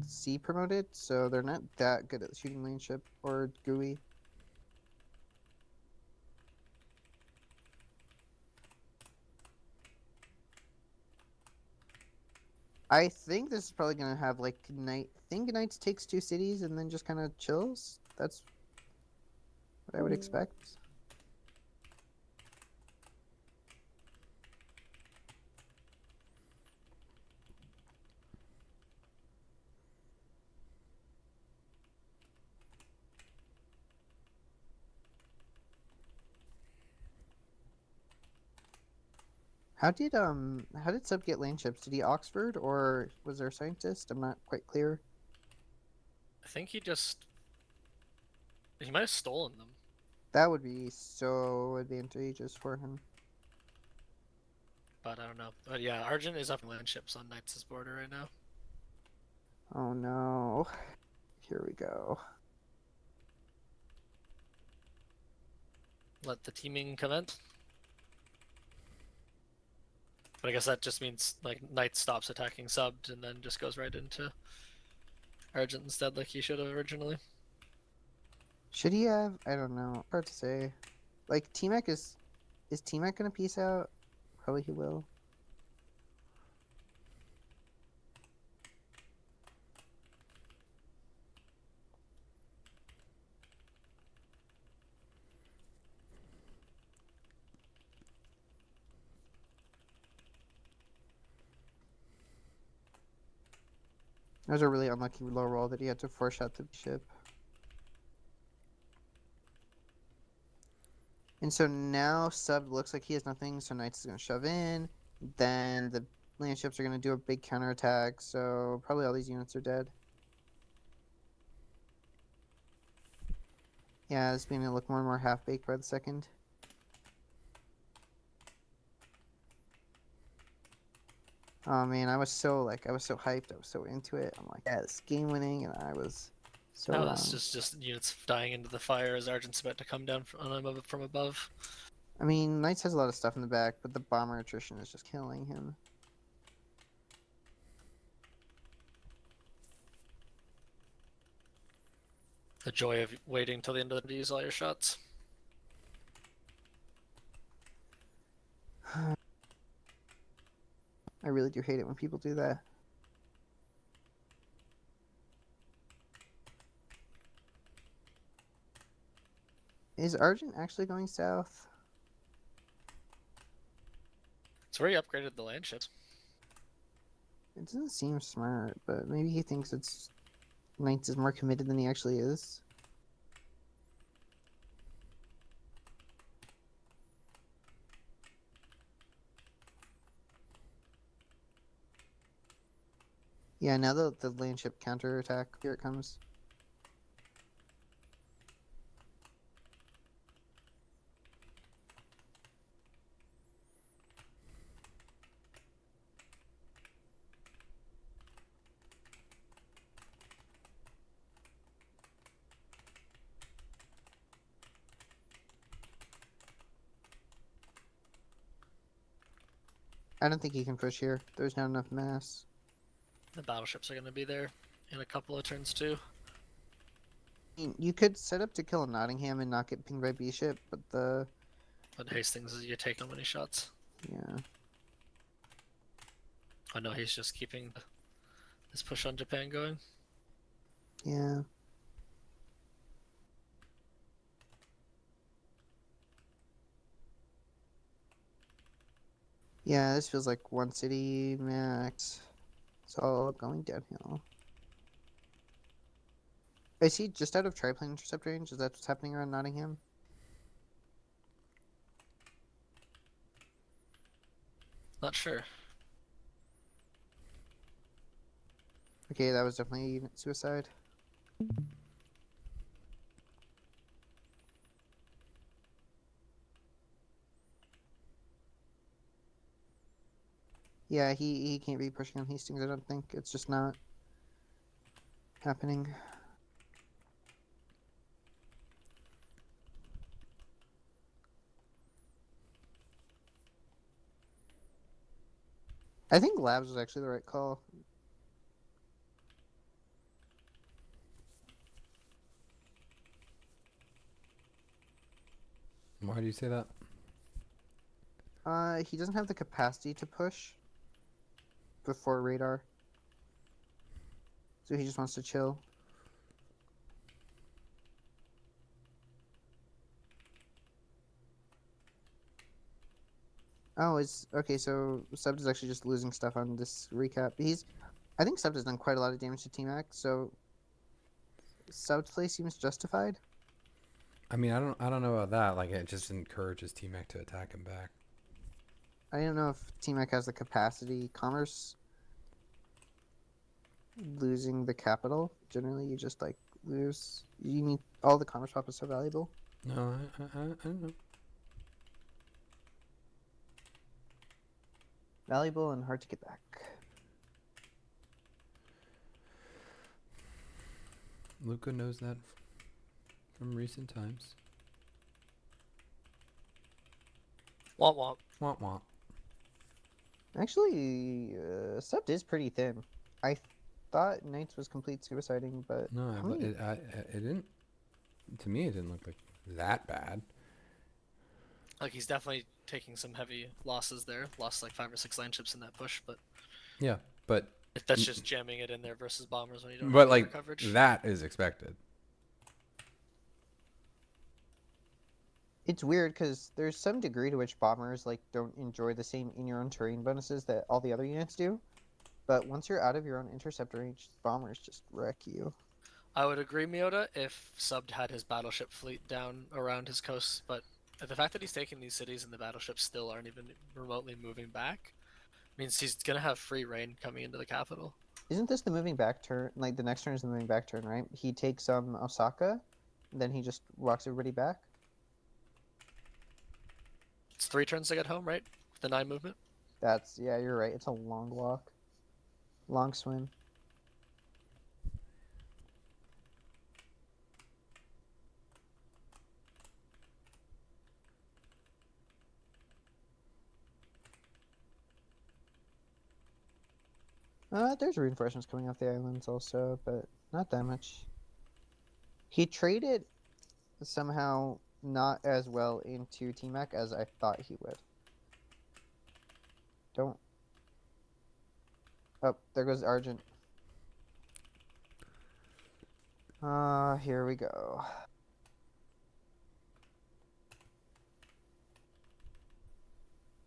C promoted, so they're not that good at shooting lane ship or GUI. I think this is probably gonna have like Knight. I think Knights takes 2 cities and then just kind of chills. That's what I would expect. How did Sub get lane ships? Did he Oxford or was there a scientist? I'm not quite clear. I think he might have stolen them. That would be so advantageous for him. But I don't know. But yeah, Argent is up land ships on Knights' border right now. Oh no. Here we go. Let the teaming commence. But I guess that just means like Knight stops attacking subbed and then just goes right into Argent instead, like he should have originally. Should he have? I don't know. Hard to say. Like T-Mac is T-Mac gonna peace out? Probably he will. That was a really unlucky low roll that he had to force out the ship. And so now Sub looks like he has nothing, so Knights is going to shove in. Then the land ships are going to do a big counterattack, so probably all these units are dead. Yeah, it's beginning to look more and more half-baked by the second. Oh man, I was so hyped, I was so into it. I'm like, yeah, this game winning, and I was so No, wrong. it's just units dying into the fire as Argent's about to come down from above. I mean, Knights has a lot of stuff in the back, but the bomber attrition is just killing him. The joy of waiting till the end of the to use all your shots. I really do hate it when people do that. Is Argent actually going south? It's where he upgraded the land ships. It doesn't seem smart, but maybe he thinks it's Knights is more committed than he actually is. Yeah, now the land ship counterattack, here it comes. I don't think he can push here. There's not enough mass. The battleships are going to be there in a couple of turns too. I mean, you could set up to kill a Nottingham and not get pinged by B ship, but But Hastings is you take how many shots? yeah. Oh no, he's just keeping this push on Japan going. Yeah. Yeah, this feels like one city max. It's all going downhill. Is he just out of triplane intercept range? Is that what's happening around Nottingham? Not sure. Okay, that was definitely a unit suicide. Yeah, he can't be pushing on Hastings, I don't think. It's just not happening. I think Labs was actually the right call. Why do you say that? He doesn't have the capacity to push before radar. So he just wants to chill. Oh, it's okay. So Subs is actually just losing stuff on this recap. I think Subs has done quite a lot of damage to T-Mac, so Subs play seems justified. I mean, I don't know about that. Like, it just encourages T-Mac to attack him back. I don't know if T-Mac has the capacity. Commerce losing the capital. Generally, you just like lose. You need all the commerce pop is so valuable. No, I don't know. Valuable and hard to get back. Luca knows that from recent times. Womp womp. Womp womp. Actually, Sept is pretty thin. I thought Knights was complete suiciding, but No, how many- it didn't. To me, it didn't look like that bad. Like he's definitely taking some heavy losses there. Lost like 5 or 6 land ships in that push, but Yeah, but if that's just jamming it in there versus bombers when you don't but have like coverage. that is expected. it's weird because there's some degree to which bombers like don't enjoy the same in your own terrain bonuses that all the other units do. But once you're out of your own interceptor range, bombers just wreck you. I would agree, Miota, if Sub had his battleship fleet down around his coasts, but the fact that he's taking these cities and the battleships still aren't even remotely moving back means he's gonna have free reign coming into the capital. Isn't this the moving back turn? Like the next turn is the moving back turn, right? He takes Osaka, then he just walks everybody back. It's 3 turns to get home, right? The 9 movement. That's yeah, you're right. It's a long walk, long swim. There's reinforcements coming off the islands also, but not that much. He traded somehow not as well into T-Mac as I thought he would. Don't. Oh, there goes Argent. Here we go.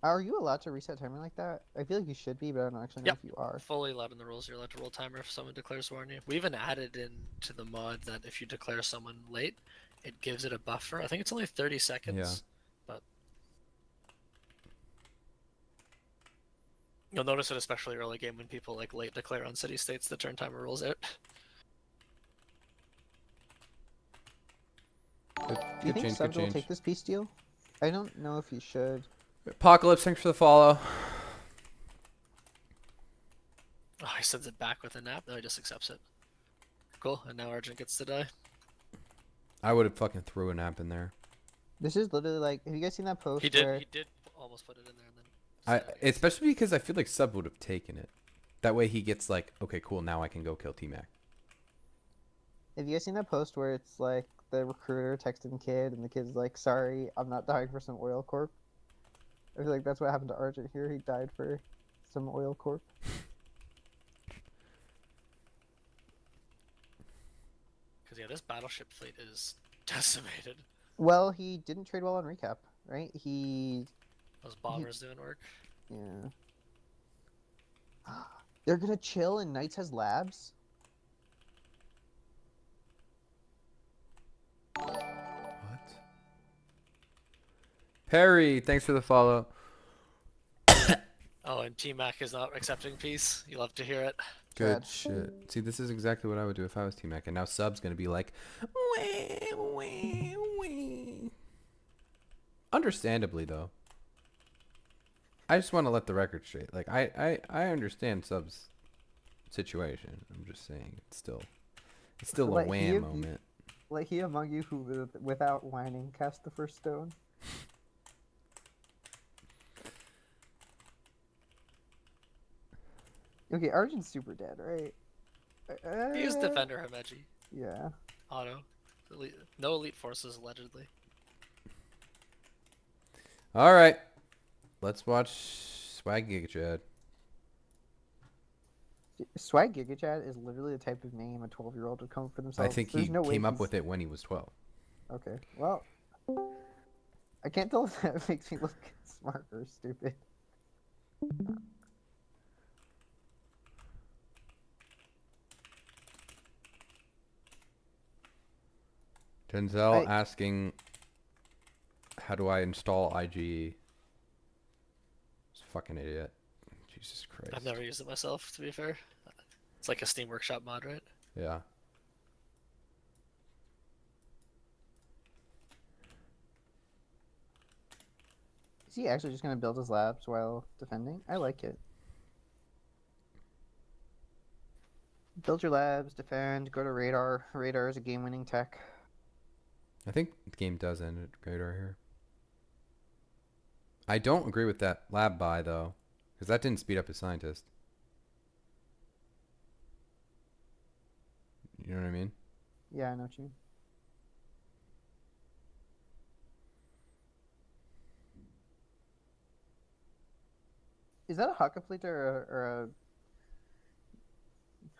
Are you allowed to reset timer like that? I feel like you should be, but I don't actually know Yep. if you are. Fully allowed in the rules. You're allowed to roll timer if someone declares war on you. We even added in to the mod that if you declare someone late, it gives it a buffer. I think it's only 30 seconds. But you'll notice it especially early game when people like late declare on city states, the turn timer rolls out. Do you think Subs will take this peace deal? I don't know if you should. Apocalypse, thanks for the follow. Oh, he sends it back with a nap. No, he just accepts it. Cool. And now Argent gets to die. I would have fucking threw a nap in there. This is literally like, have you guys seen that post? He did. Where... He did almost put it in there, and then. Especially because I feel like Sub would have taken it. That way he gets like, okay, cool, now I can go kill T-Mac. Have you guys seen that post where it's like the recruiter texting kid and the kid's like, sorry, I'm not dying for some oil corp? I feel like that's what happened to Argent here. He died for some oil corp. Because yeah, this battleship fleet is decimated. Well, he didn't trade well on recap, right? Those bombers doing work. Yeah. They're gonna chill and Knights has labs? What? Perry, thanks for the follow. Oh, and T-Mac is not accepting peace. You love to hear it. Good Chad. shit. See, this is exactly what I would do if I was T-Mac. And now Sub's going to be like, wee, wee, wee. Understandably, though. I just want to let the record straight. Like, I understand Sub's situation. I'm just saying it's still a Let wham moment. Like he among you who, without whining, cast the first stone. Okay, Argent's super dead, right? He is Defender Himeji. Yeah. Auto. No elite forces, allegedly. All right. Let's watch Swag Giga Chad. Swag Giga Chad is literally the type of name a 12-year-old would come up for I themselves. think There's he no way came up he's- with it when he was 12. Okay, well, I can't tell if that makes me look smart or stupid. Denzel asking, how do I install IGE? It's a fucking idiot. Jesus Christ. I've never used it myself, to be fair. It's like a Steam Workshop mod, right? Yeah. Is he actually just gonna build his labs while defending? I like it. Build your labs, defend, go to radar. Radar is a game-winning tech. I think the game does end at Radar here. I don't agree with that lab buy, though, because that didn't speed up his scientist. You know what I mean? Yeah, I know what you mean. Is that a Hakapleter or a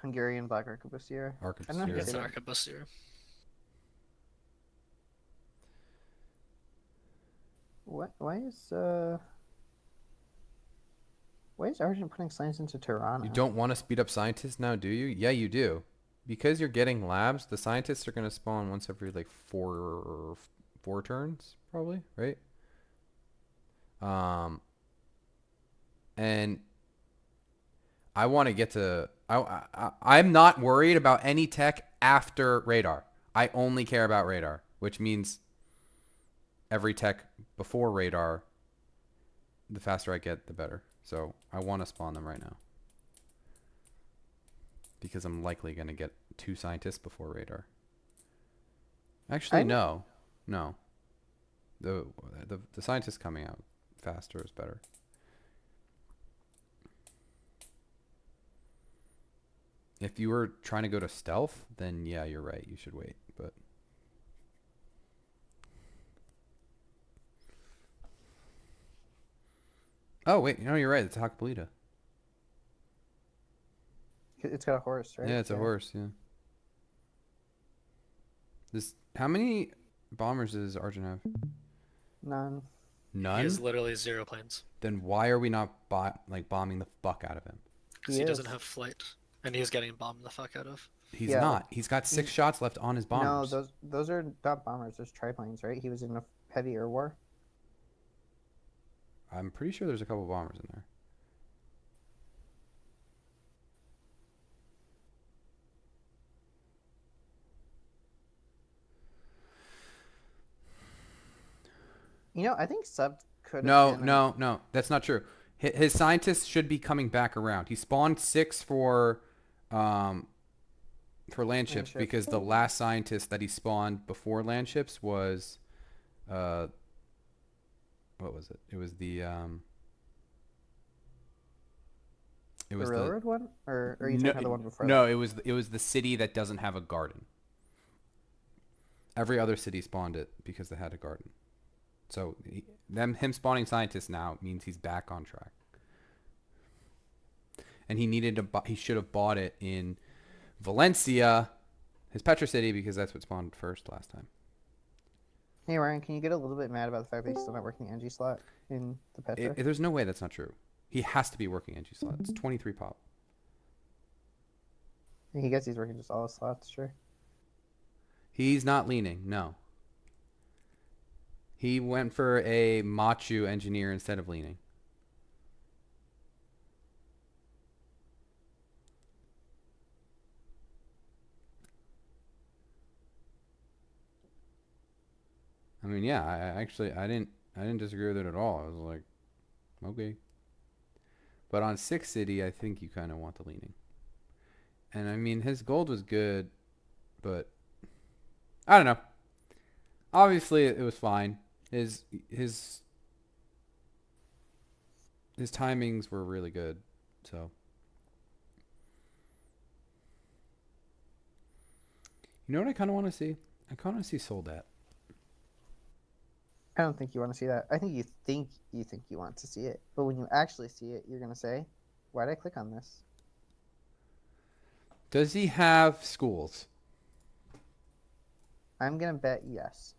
Hungarian Black Arquebusier? I don't know if Arquebusier. you It's say an that. Arquebusier. What? Why Why is Argent putting science into Toronto? You don't want to speed up scientists now, do you? Yeah, you do. Because you're getting labs, the scientists are going to spawn once every like four turns, probably, right? And I want to get to. I'm not worried about any tech after radar. I only care about radar, which means every tech before radar, the faster I get, the better. So I want to spawn them right now. Because I'm likely going to get 2 scientists before radar. Actually, no. No. The scientists coming out faster is better. If you were trying to go to stealth, then yeah, you're right. You should wait. But oh wait, no, you're right. It's Hackpolita. It's got a horse, right? Yeah, it's a horse. Yeah. How many bombers does Arjun have? None. He None. has literally 0 planes. Then why are we not bombing the fuck out of him? Because he doesn't have flight. And he's getting bombed the fuck out of. He's Yeah, not. He's got 6 shots left on his bombers. No, those are not bombers. Those triplanes, right? He was in a heavy air war. I'm pretty sure there's a couple bombers in there. You know, I think Sub could. No, that's not true. His scientists should be coming back around. He spawned 6 for land ships because the last scientist that he spawned before land ships was, what was it? It was the It was the railroad one, or are you talking about the one before? No, it was the city that doesn't have a garden. Every other city spawned it because they had a garden. So him spawning scientists now means he's back on track. And he should have bought it in Valencia, his Petra city, because that's what spawned first last time. Hey Ryan, can you get a little bit mad about the fact that he's still not working the NG slot in the Petra? There's no way that's not true. He has to be working NG slot. It's 23 pop. He gets he's working just all his slots, sure. He's not leaning, no. He went for a Machu engineer instead of leaning. I mean, yeah, I didn't disagree with it at all. I was like, okay. But on 6 City, I think you kind of want the leaning. And I mean, his gold was good, but I don't know. Obviously, it was fine. His timings were really good, so. You know what I kind of want to see? I kind of want to see Soldat. I don't think you want to see that. I think you want to see it, but when you actually see it, you're gonna say, "Why did I click on this?" Does he have schools? I'm gonna bet yes.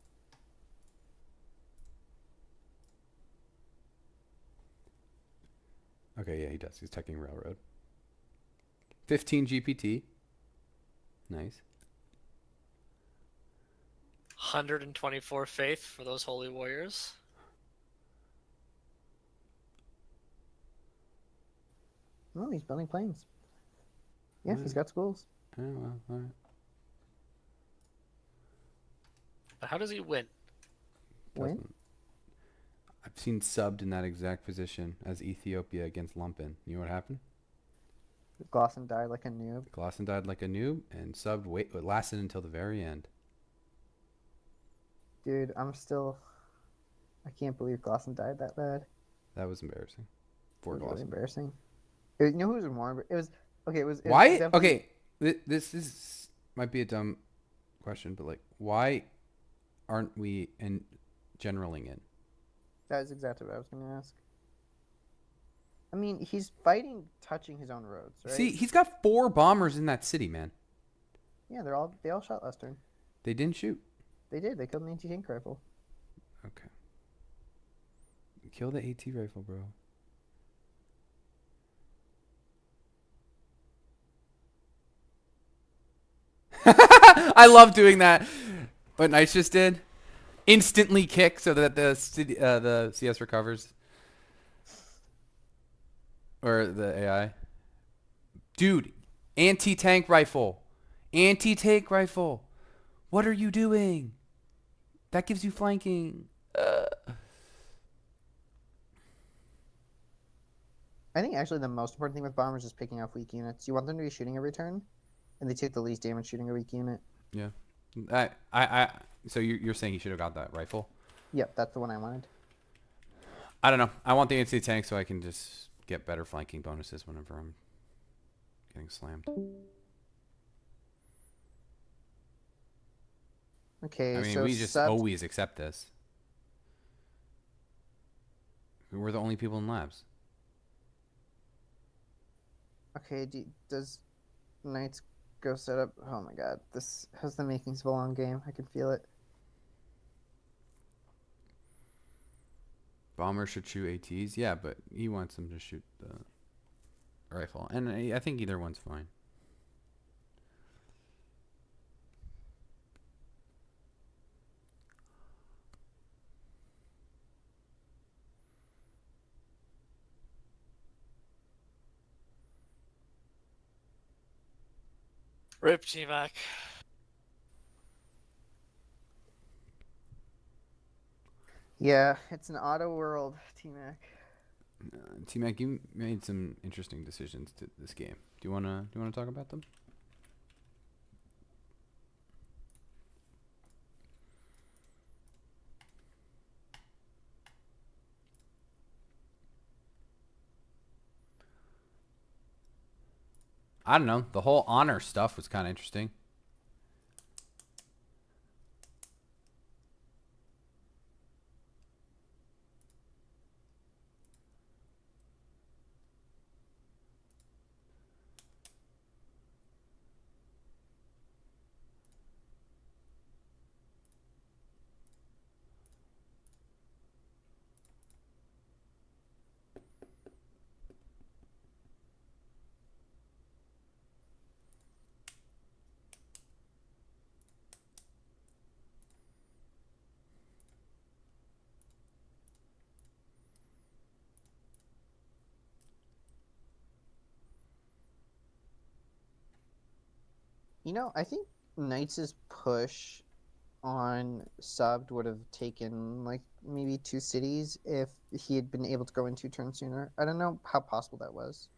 Okay, yeah, he does. He's teching railroad. 15 GPT. Nice. 124 faith for those holy warriors. Oh, he's building planes. Yeah, he's got schools. Oh, well, all right. But how does he win? Win? I've seen subbed in that exact position as Ethiopia against Lumpen. You know what happened? Glosson died like a noob. Glosson died like a noob, and subbed lasted until the very end. Dude, I can't believe Glosson died that bad. That was embarrassing. For It was really Glosson. embarrassing. You know who was more? It was okay. It was Why? definitely- Okay, this might be a dumb question, but like, why aren't we generaling in? That is exactly what I was going to ask. I mean, he's fighting, touching his own roads, right? See, he's got 4 bombers in that city, man. Yeah, they all shot last turn. They didn't shoot. They did. They killed an anti-tank rifle. Okay. Kill the AT rifle, bro. I love doing that. What Knights just did. Instantly kick so that the CS recovers. Or the AI. Dude, anti-tank rifle. Anti-tank rifle. What are you doing? That gives you flanking. I think actually the most important thing with bombers is picking off weak units. You want them to be shooting every turn, and they take the least damage shooting a weak unit. Yeah. So you're saying you should have got that rifle? Yep, that's the one I wanted. I don't know. I want the anti-tank so I can just get better flanking bonuses whenever I'm getting slammed. Okay, I mean, so we just subs. always accept this. We're the only people in labs. Okay, does Knights go set up? Oh my god, this has the makings of a long game. I can feel it. Bomber should shoot ATs. Yeah, but he wants them to shoot the rifle. And I think either one's fine. Rip T-Mac. Yeah, it's an auto world, T-Mac. T-Mac, you made some interesting decisions to this game. Do you wanna talk about them? I don't know. The whole honor stuff was kind of interesting. You know, I think Knights' push on subbed would have taken like maybe 2 cities if he had been able to go in 2 turns sooner. I don't know how possible that was.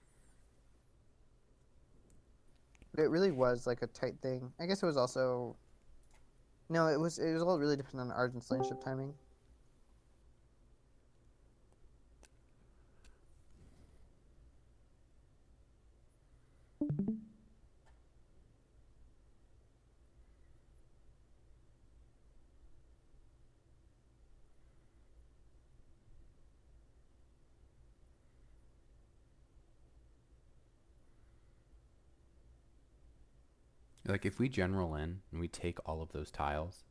But it really was like a tight thing. I guess it was also no, it was all really dependent on Argent's lane ship timing. Like if we general in and we take all of those tiles,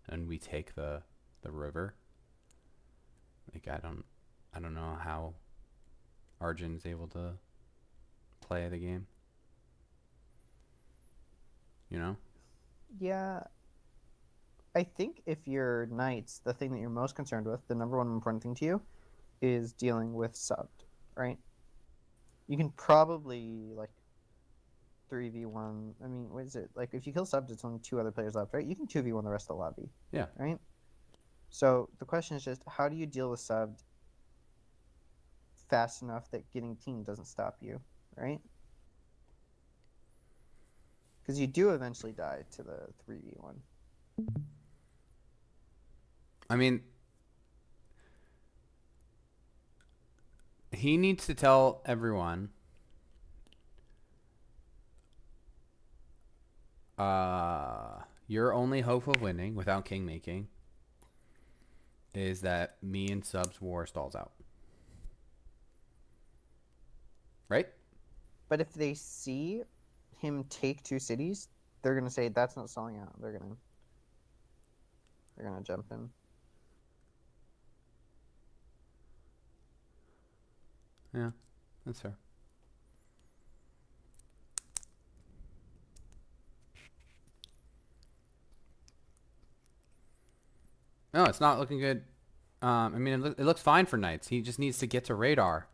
and we take the river. Like I don't know how Arjun's able to play the game. You know? Yeah. I think if you're Knights, the thing that you're most concerned with, the number one important thing to you, is dealing with subbed, right? You can probably like 3v1. I mean, what is it? Like if you kill subbed, it's only 2 other players left, right? You can 2v1 the rest of the lobby. Yeah. Right? So the question is just how do you deal with subbed fast enough that getting team doesn't stop you, right? Because you do eventually die to the 3v1. I mean, he needs to tell everyone your only hope of winning without king making is that me and subs war stalls out. Right? But if they see him take 2 cities, they're gonna say that's not stalling out. They're gonna jump in. Yeah, that's fair. No, it's not looking good. I mean, it looks fine for knights. He just needs to get to radar.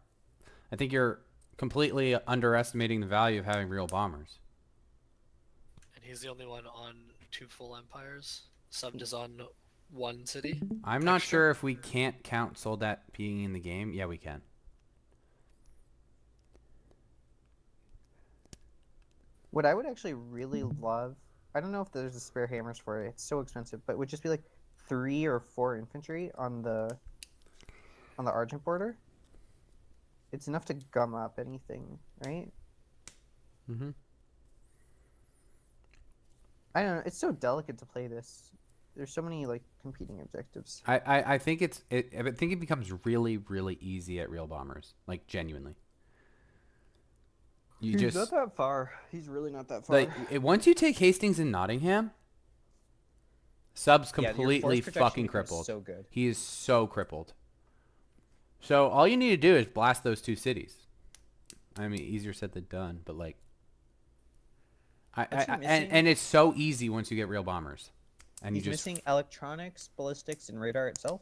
I think you're completely underestimating the value of having real bombers. And he's the only one on 2 full empires. Subbed is on 1 city. I'm not Extra. sure if we can't count Soldat being in the game. Yeah, we can. What I would actually really love, I don't know if there's a spare hammers for it. It's so expensive, but would just be like 3 or 4 infantry on the Argent border. It's enough to gum up anything, right? Mm-hmm. I don't know. It's so delicate to play this. There's so many like competing objectives. I think I think it becomes really, really easy at real bombers. Like, genuinely. You He's just not that far. He's really not that far. like once you take Hastings and Nottingham, Sub's Yeah, your force completely protection fucking becomes crippled. So good. He is so crippled. So all you need to do is blast those 2 cities. I mean, easier said than done, but like, and it's so easy once you get real bombers, and He's you just missing electronics, ballistics, and radar itself.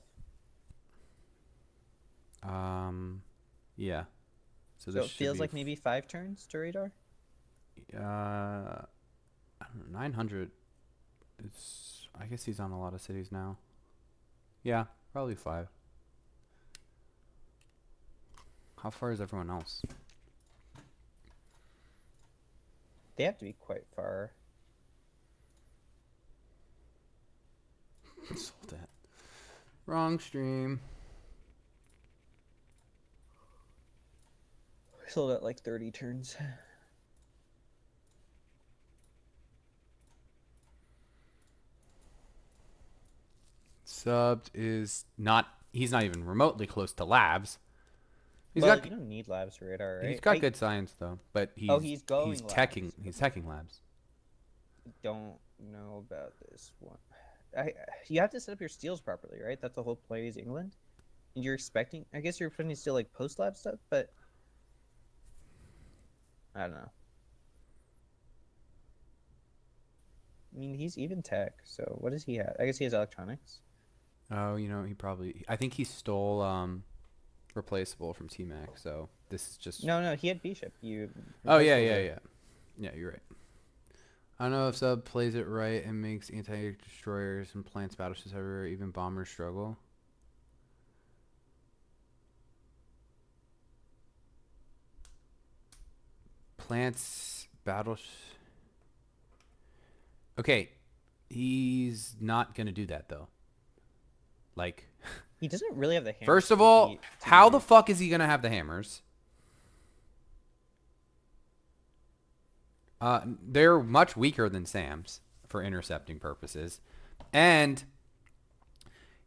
yeah. So this it should feels be like maybe 5 turns to radar. I don't know, 900. I guess he's on a lot of cities now. Yeah, probably 5. How far is everyone else? They have to be quite far. Sold that. Wrong stream. Sold at like 30 turns. Subbed is not. He's not even remotely close to labs. He's Well, got. you don't need labs for radar, right? He's got good science though, but he's he's going He's labs. teching. He's teching labs. Don't know about this one. You have to set up your steals properly, right? That's the whole play is England. And you're expecting, I guess you're putting still like post lab stuff, but I don't know. I mean, he's even tech, so what does he have? I guess he has electronics. Oh, he probably. I think he stole replaceable from T-Mac. So this is just. No, he had bishop. Oh yeah. Yeah, you're right. I don't know if Sub plays it right and makes anti-destroyers and plants battleships everywhere. Even bombers struggle. Plants battleships. Okay, he's not gonna do that though. Like, He doesn't really have the hammers. first of to all, beat- to how beat- the fuck is he gonna have the hammers? They're much weaker than Sam's for intercepting purposes, and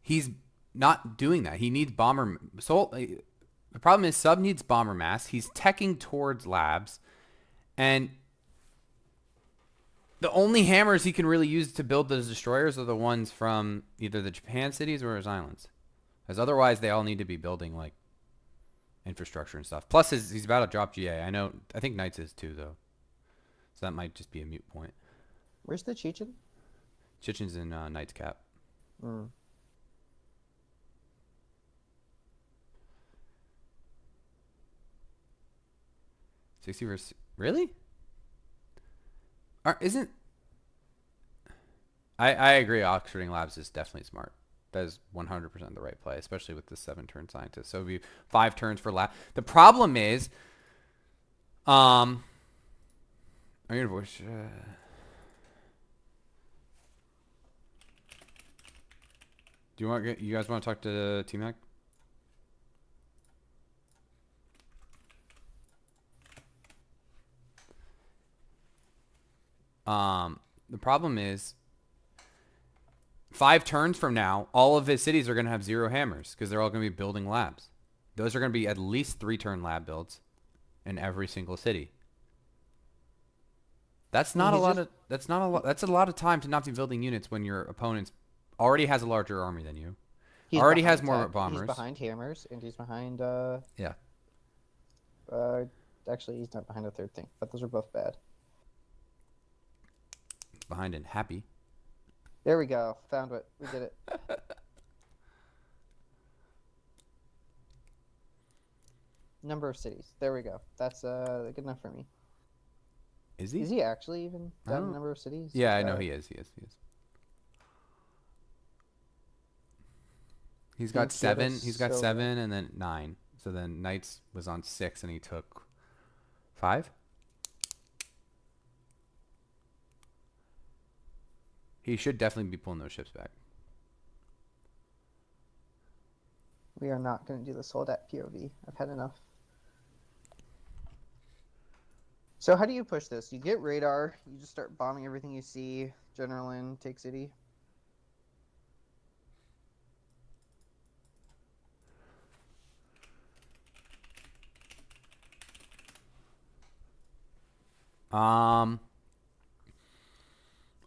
he's not doing that. He needs bomber. So the problem is Sub needs bomber mass. He's teching towards labs, and the only hammers he can really use to build those destroyers are the ones from either the Japan cities or his islands, because otherwise they all need to be building like infrastructure and stuff. Plus, he's about to drop GA. I think Knights is too though. So that might just be a mute point. Where's the Chechen? Chichen's in Knight's Cap. Mm. 60 versus... Really? Isn't... I agree. Oxfording Labs is definitely smart. That is 100% the right play, especially with the 7-turn scientist. So it would be 5 turns for lab. The problem is... I'm gonna voice... Do you guys want to talk to T-Mac? The problem is 5 turns from now, all of his cities are going to have 0 hammers because they're all going to be building labs. Those are going to be at least 3-turn lab builds in every single city. That's not a lot of. That's not a lot. That's a lot of time to not be building units when your opponent already has a larger army than you. Already has more bombers. He's behind hammers, and he's behind. Yeah. Actually, he's not behind a third thing, but those are both bad. Behind and happy. There we go. Found it. We did it. Number of cities. There we go. That's good enough for me. Is he? Is he actually even I done don't- number of cities? Yeah, I know he is. He is. He's got Think Kyoto's 7. He's got so 7 and then 9. So then Knights was on 6 and he took 5. He should definitely be pulling those ships back. We are not going to do the Soldat POV. I've had enough. So how do you push this? You get radar. You just start bombing everything you see. General in, take city.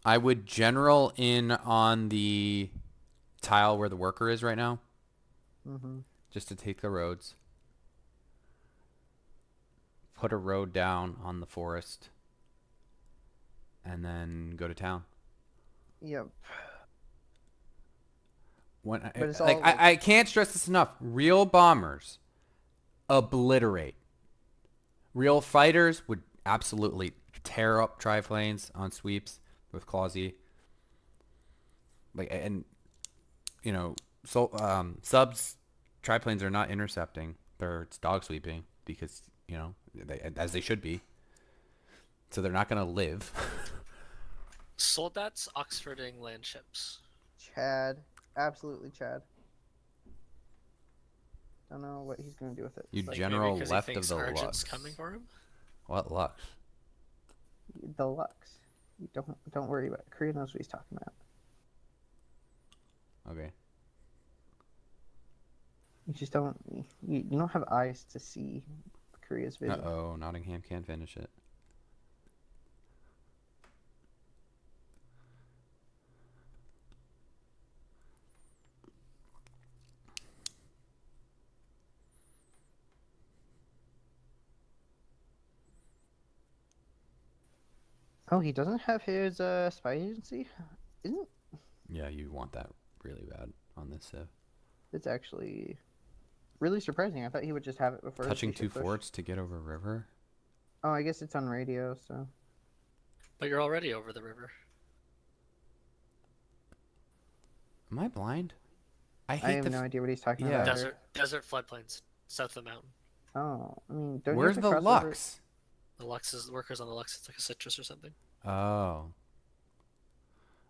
I would general in on the tile where the worker is right now, Mm-hmm. just to take the roads. Put a road down on the forest, and then go to town. Yep. When But it's like all like- I can't stress this enough. Real bombers obliterate. Real fighters would absolutely tear up triplanes on sweeps with Clausy. Like, and you know, so subs triplanes are not intercepting; it's dog sweeping because as they should be. So they're not gonna live. Soldats Oxfording land ships. Chad. Absolutely Chad. Don't know what he's going to do with it. You Like, general Maybe 'cause left he of thinks the Argent's Lux. coming for him. What Lux? the Lux. You don't worry about it. Korea knows what he's talking about. Okay. You just don't. You don't have eyes to see Korea's vision. Uh-oh, Nottingham can't finish it. Oh, he doesn't have his spy agency. Isn't Yeah, you want that really bad on this Civ. it's actually really surprising. I thought he would just have it before his Touching 2 spaceship push. forts to get over river? Oh, I guess it's on radio, so But you're already over the river. Am I blind? I I hate have the... no idea what he's talking yeah. about. Desert floodplains south of the mountain. Oh, I mean, don't Where's you the have to cross over- Lux? The Lux is workers on the Lux. It's like a citrus or something. Oh.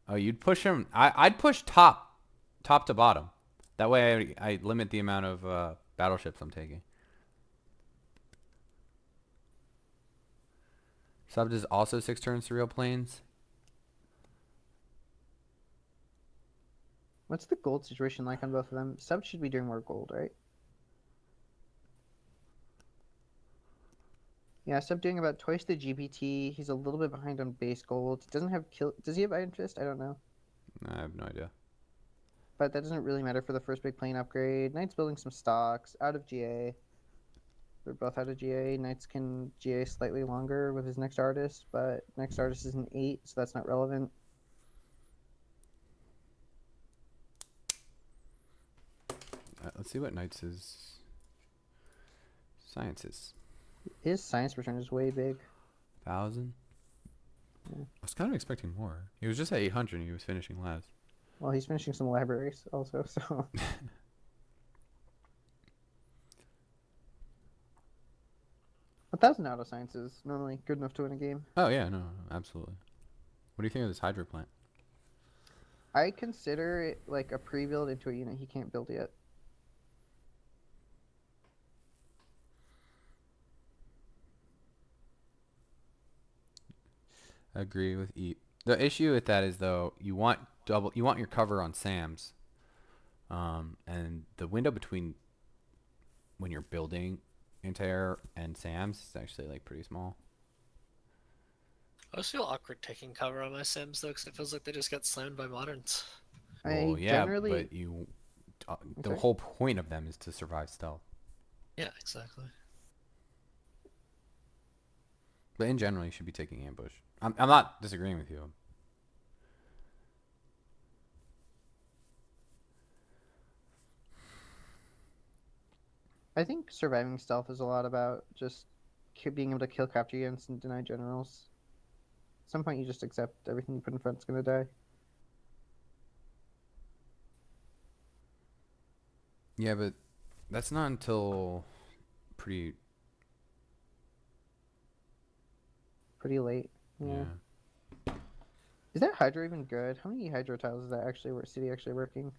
Oh, you'd push him... I'd push top to bottom. That way I limit the amount of battleships I'm taking. Sub is also 6 turns to real planes. What's the gold situation like on both of them? Sub should be doing more gold, right? Yeah, Sub doing about twice the GPT. He's a little bit behind on base gold. He doesn't have kill. Does he have Iron Fist? I don't know. I have no idea. But that doesn't really matter for the first big plane upgrade. Knight's building some stocks out of GA. They're both out of GA. Knights can GA slightly longer with his next artist, but next artist is an 8, so that's not relevant. Let's see what Knights' science is. His science return is way big. 1,000? Yeah. I was kind of expecting more. He was just at 800 and he was finishing last. Well, he's finishing some libraries also, so. 1,000 auto science is normally good enough to win a game. Oh, yeah, no, absolutely. What do you think of this Hydro plant? I consider it like a pre-build into a unit he can't build yet. I agree with Eat. The issue with that is though you want your cover on Sam's, and the window between when you're building anti-air and Sam's is actually like pretty small. I always feel awkward taking cover on my Sims though, because it feels like they just get slammed by moderns. Well, I yeah, generally but you, the sorry? whole point of them is to survive stealth. Yeah, exactly. But in general, you should be taking ambush. I'm not disagreeing with you. I think surviving stealth is a lot about just being able to kill craft units and deny generals. At some point, you just accept everything you put in front is going to die. Yeah, but that's not until pretty. Pretty late. Yeah. Is that Hydra even good? How many Hydra tiles is that actually city actually working?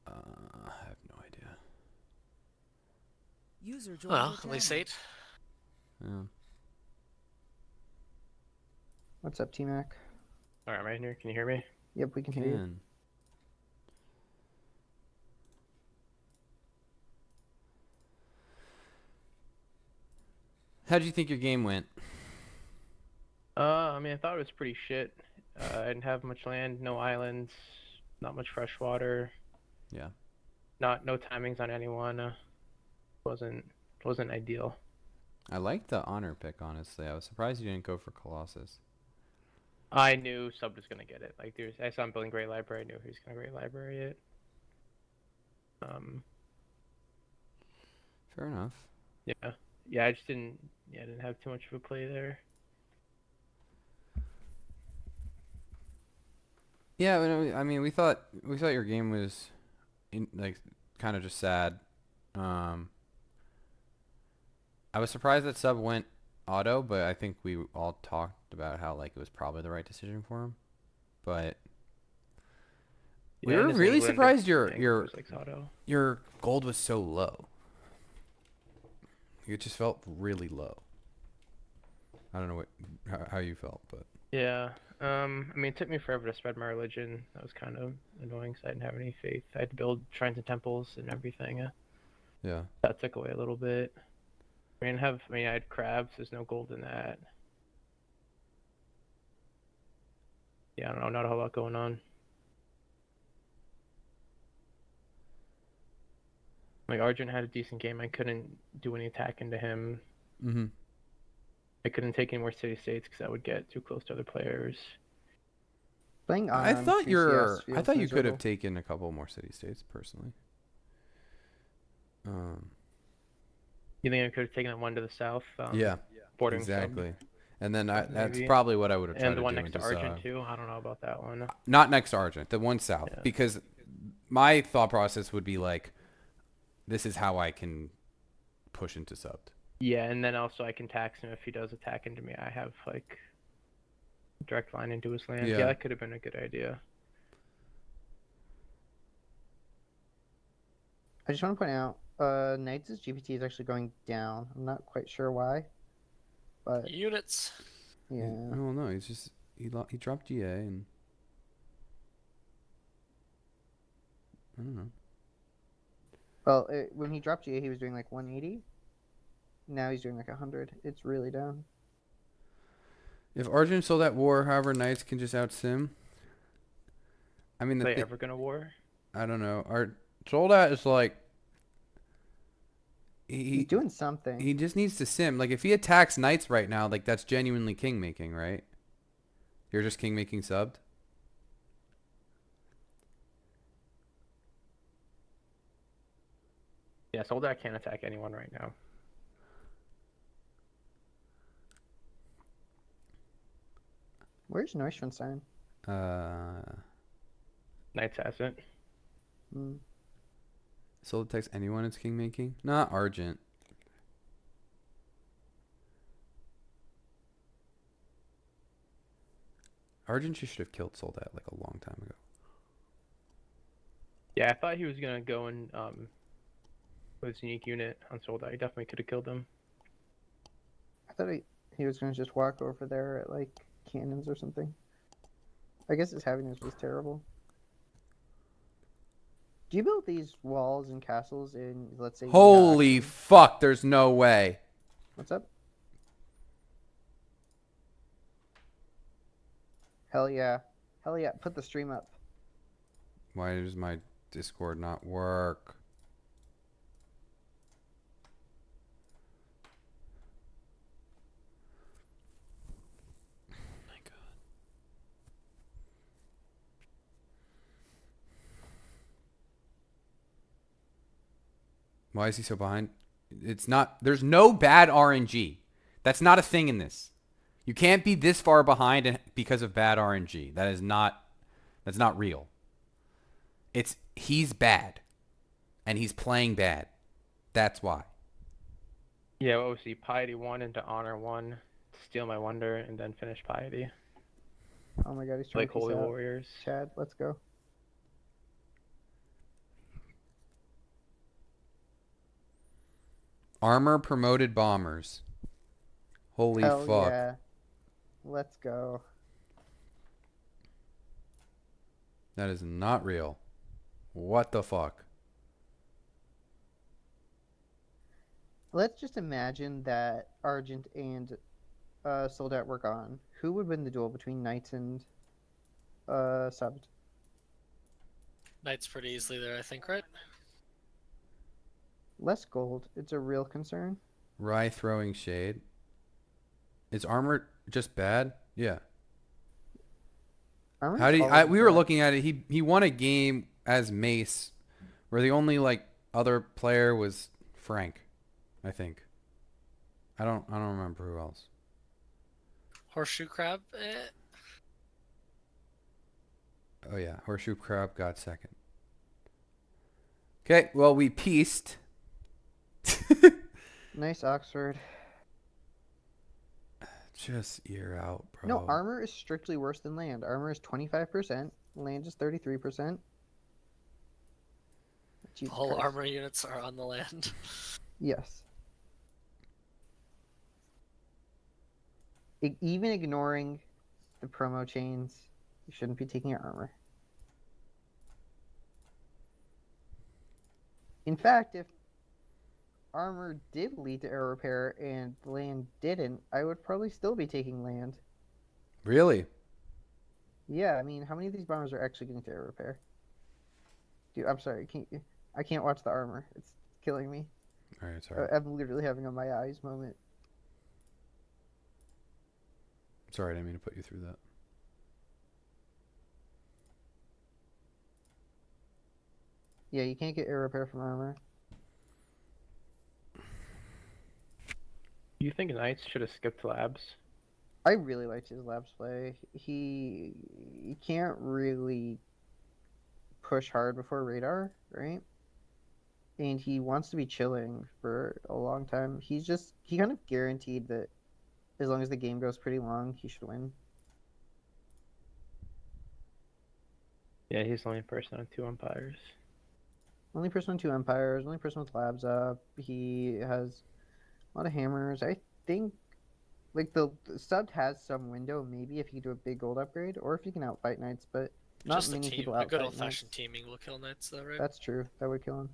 I have no idea. User joined Well, your at least channel. 8. Yeah. What's up, T-Mac? Alright, am I in here? Can you hear me? Yep, we can hear you. Can. How do you think your game went? I mean, I thought it was pretty shit. I didn't have much land, no islands, not much fresh water. Yeah. No timings on anyone. Wasn't ideal. I liked the honor pick, honestly. I was surprised you didn't go for Colossus. I knew Sub was gonna get it. Like, I saw him building Great Library. I knew he was gonna Great Library it. Fair enough. Yeah. I just didn't have too much of a play there. Yeah, I mean, we thought your game was, like, kind of just sad. I was surprised that Sub went auto, but I think we all talked about how, like, it was probably the right decision for him. But we Yeah, were in really England, surprised I think it was like auto. your gold was so low. It just felt really low. I don't know how you felt, but Yeah. I mean, it took me forever to spread my religion. That was kind of annoying, because I didn't have any faith. I had to build shrines and temples and everything. yeah. That took away a little bit. I had crabs. There's no gold in that. Yeah, I don't know. Not a whole lot going on. Like, Arjun had a decent game. I couldn't do any attack into him. Mm-hmm. I couldn't take any more city states because that would get too close to other players. Playing I on thought 3CS I feels thought you could have miserable. taken a couple more city states personally. You think I could have taken that one to the south? Yeah, Bordering exactly. And then that's maybe. probably what I would have tried And the to one do next to into Argent Sub. too. I don't know about that one. Not next to Argent, the one south. Yeah. Because my thought process would be like, this is how I can push into Subbed. Yeah, and then also I can tax him if he does attack into me. I have like direct line into his land. Yeah. Yeah, that could have been a good idea. I just want to point out, Knights' GPT is actually going down. I'm not quite sure why, but Units. yeah. I don't know. He's just he dropped GA and I don't know. Well, when he dropped GA, he was doing like 180. Now he's doing like 100. It's really down. If Argent sold at war, however, Knights can just outsim. I mean, Are they ever gonna war? I don't know. Our Soldat is like He's doing something. he just needs to sim. Like if he attacks Knights right now, like that's genuinely king making, right? You're just king making subbed. Yeah, Soldat can't attack anyone right now. Where's Neuschwanstein? Knights hasn't. Hmm. Soldat attacks anyone it's king making? Not Argent. Argent should have killed Soldat like a long time ago. Yeah, I thought he was gonna go and with his unique unit on Soldat. He definitely could have killed him. I thought he was gonna just walk over there at like cannons or something. I guess his heaviness was terrible. Do you build these walls and castles in, let's say? Holy fuck! There's no way. What's up? Hell yeah! Hell yeah! Put the stream up. Why does my Discord not work? My God. Why is he so behind? It's not. There's no bad RNG. That's not a thing in this. You can't be this far behind because of bad RNG. That is not. That's not real. He's bad, and he's playing bad. That's why. Yeah, what was he? Piety 1 into Honor 1, Steal My Wonder, and then finish Piety. Oh my god, he's trying Like to peace Holy out. Warriors. Chad, let's go. Armor promoted bombers. Holy Hell fuck. yeah. Let's go. That is not real. What the fuck? Let's just imagine that Argent and Soldat were gone. Who would win the duel between Knights and Subbed? Knight's pretty easily there, I think, right? Less gold. It's a real concern. Rye throwing shade. Is armor just bad? Yeah. Armor's How do you, always we were bad. looking at it. He won a game as Mace, where the only like other player was Frank, I think. I don't remember who else. Horseshoe crab? Oh yeah, Horseshoe Crab got second. Okay, well we pieced. Nice Oxford. Just ear out, bro. No, armor is strictly worse than land. Armor is 25%. Land is 33%. Jesus All Christ. armor units are on the land. Yes. Even ignoring the promo chains, you shouldn't be taking your armor. In fact, if armor did lead to air repair and land didn't, I would probably still be taking land. Really? Yeah, I mean, how many of these bombers are actually getting to air repair? Dude, I'm sorry, I can't watch the armor. It's killing me. All right, sorry. I'm literally having a my eyes moment. Sorry, I didn't mean to put you through that. Yeah, you can't get air repair from armor. You think Knights should have skipped labs? I really liked his labs play. He can't really push hard before radar, right? And he wants to be chilling for a long time. He kind of guaranteed that as long as the game goes pretty long, he should win. Yeah, he's the only person on 2 umpires. Only person on 2 empires, only person with labs up. He has a lot of hammers. I think like the subbed has some window maybe if you do a big gold upgrade or if you can outfight Knights, but not Just many a team. people A outfight good old-fashioned Knights. teaming will kill Knights, though, right? That's true. That would kill him.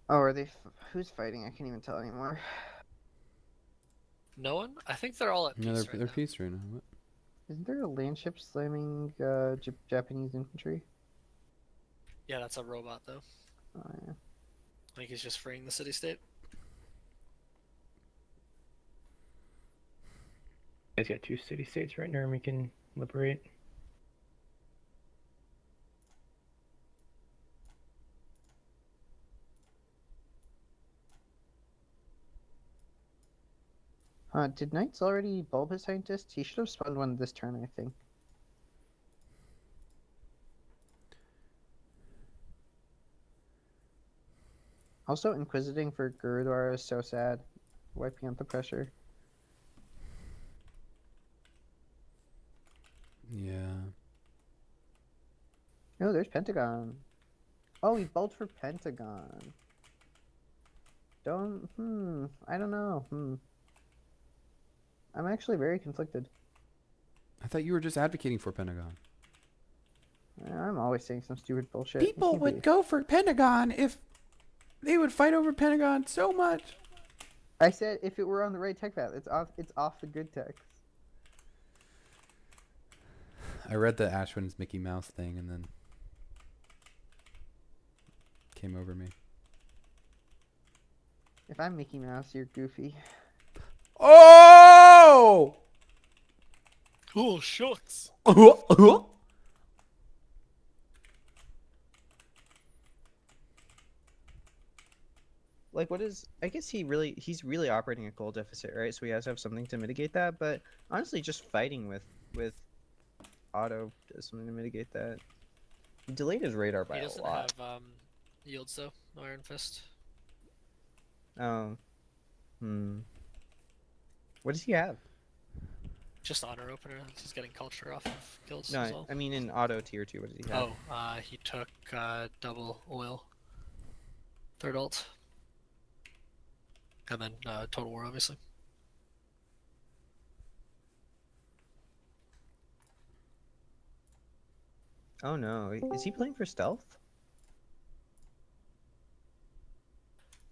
Oh, are they? Who's fighting? I can't even tell anymore. No one? I think they're all at peace No, right they're now. peace right now. What? Isn't there a land ship slamming Japanese infantry? Yeah, that's a robot, though. Oh, yeah. I think he's just freeing the city-state. He's got 2 city-states right near him he can liberate. Did Knights already bulb his scientist? He should have spawned one this turn, I think. Also, Inquisiting for Gurudwara is so sad. Wiping out the pressure. Yeah. Oh, there's Pentagon. Oh, he bulbed for Pentagon. I don't know. I'm actually very conflicted. I thought you were just advocating for Pentagon. I'm always saying some stupid bullshit. People Can't would be- go for Pentagon if they would fight over Pentagon so much. I said if it were on the right tech path. It's off the good techs. I read the Ashwin's Mickey Mouse thing and then came over me. If I'm Mickey Mouse, you're Goofy. Oh! Oh shucks. Like, what is? I guess he's really operating a goal deficit, right? So he has to have something to mitigate that. But honestly, just fighting with auto does something to mitigate that. He delayed his radar by He a doesn't lot. have yields though. No Iron Fist. Oh, what does he have? Just honor opener. He's getting culture off of kills No, as well. I mean in auto tier 2, what does he have? Oh, he took double oil. Third ult. And then total war obviously. Oh no, is he playing for stealth?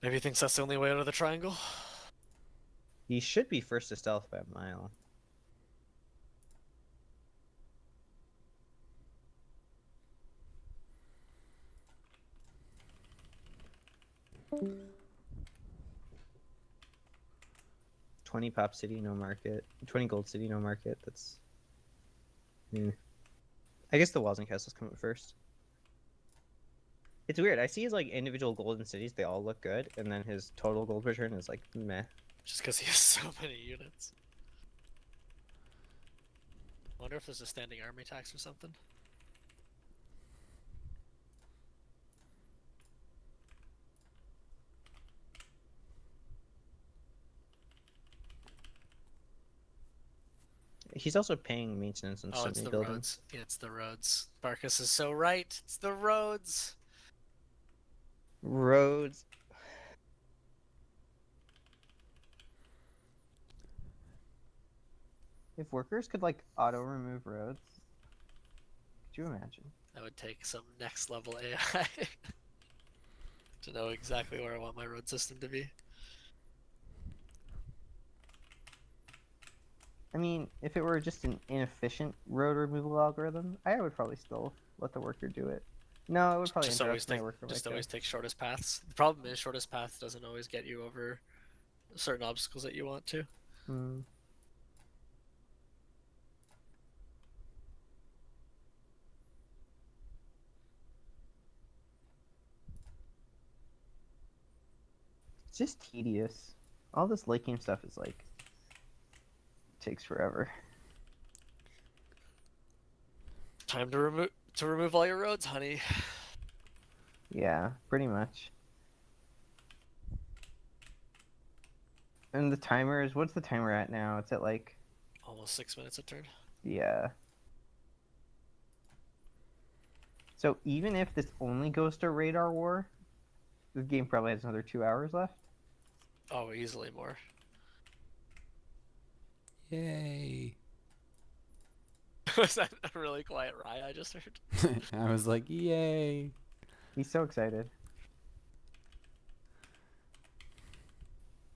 Maybe he thinks that's the only way out of the triangle. He should be first to stealth by a mile. $20 pop city, no market. 20 gold city, no market. That's. I guess the walls and castles come up first. It's weird. I see his like individual golden cities; they all look good, and then his total gold return is like meh. Just because he has so many units. Wonder if there's a standing army tax or something. He's also paying maintenance and Oh, it's suddenly the building. roads. Yeah, it's the roads. Barkus is so right. It's the roads. Roads. If workers could like auto remove roads, could you imagine? That would take some next level AI to know exactly where I want my road system to be. I mean, if it were just an inefficient road removal algorithm, I would probably still let the worker do it. No, it would probably Just always interrupt my take, worker. just like always take shortest paths. The problem is shortest path doesn't always get you over certain obstacles that you want to. It's just tedious. All this late game stuff is like takes forever. Time to remove all your roads, honey. Yeah, pretty much. And the timer is, what's the timer at now? It's at like, Almost 6 minutes a turn. yeah. So even if this only goes to radar war, the game probably has another 2 hours left. Oh, easily more. Yay. Was that a really quiet Rye I just heard? I was like, yay. He's so excited.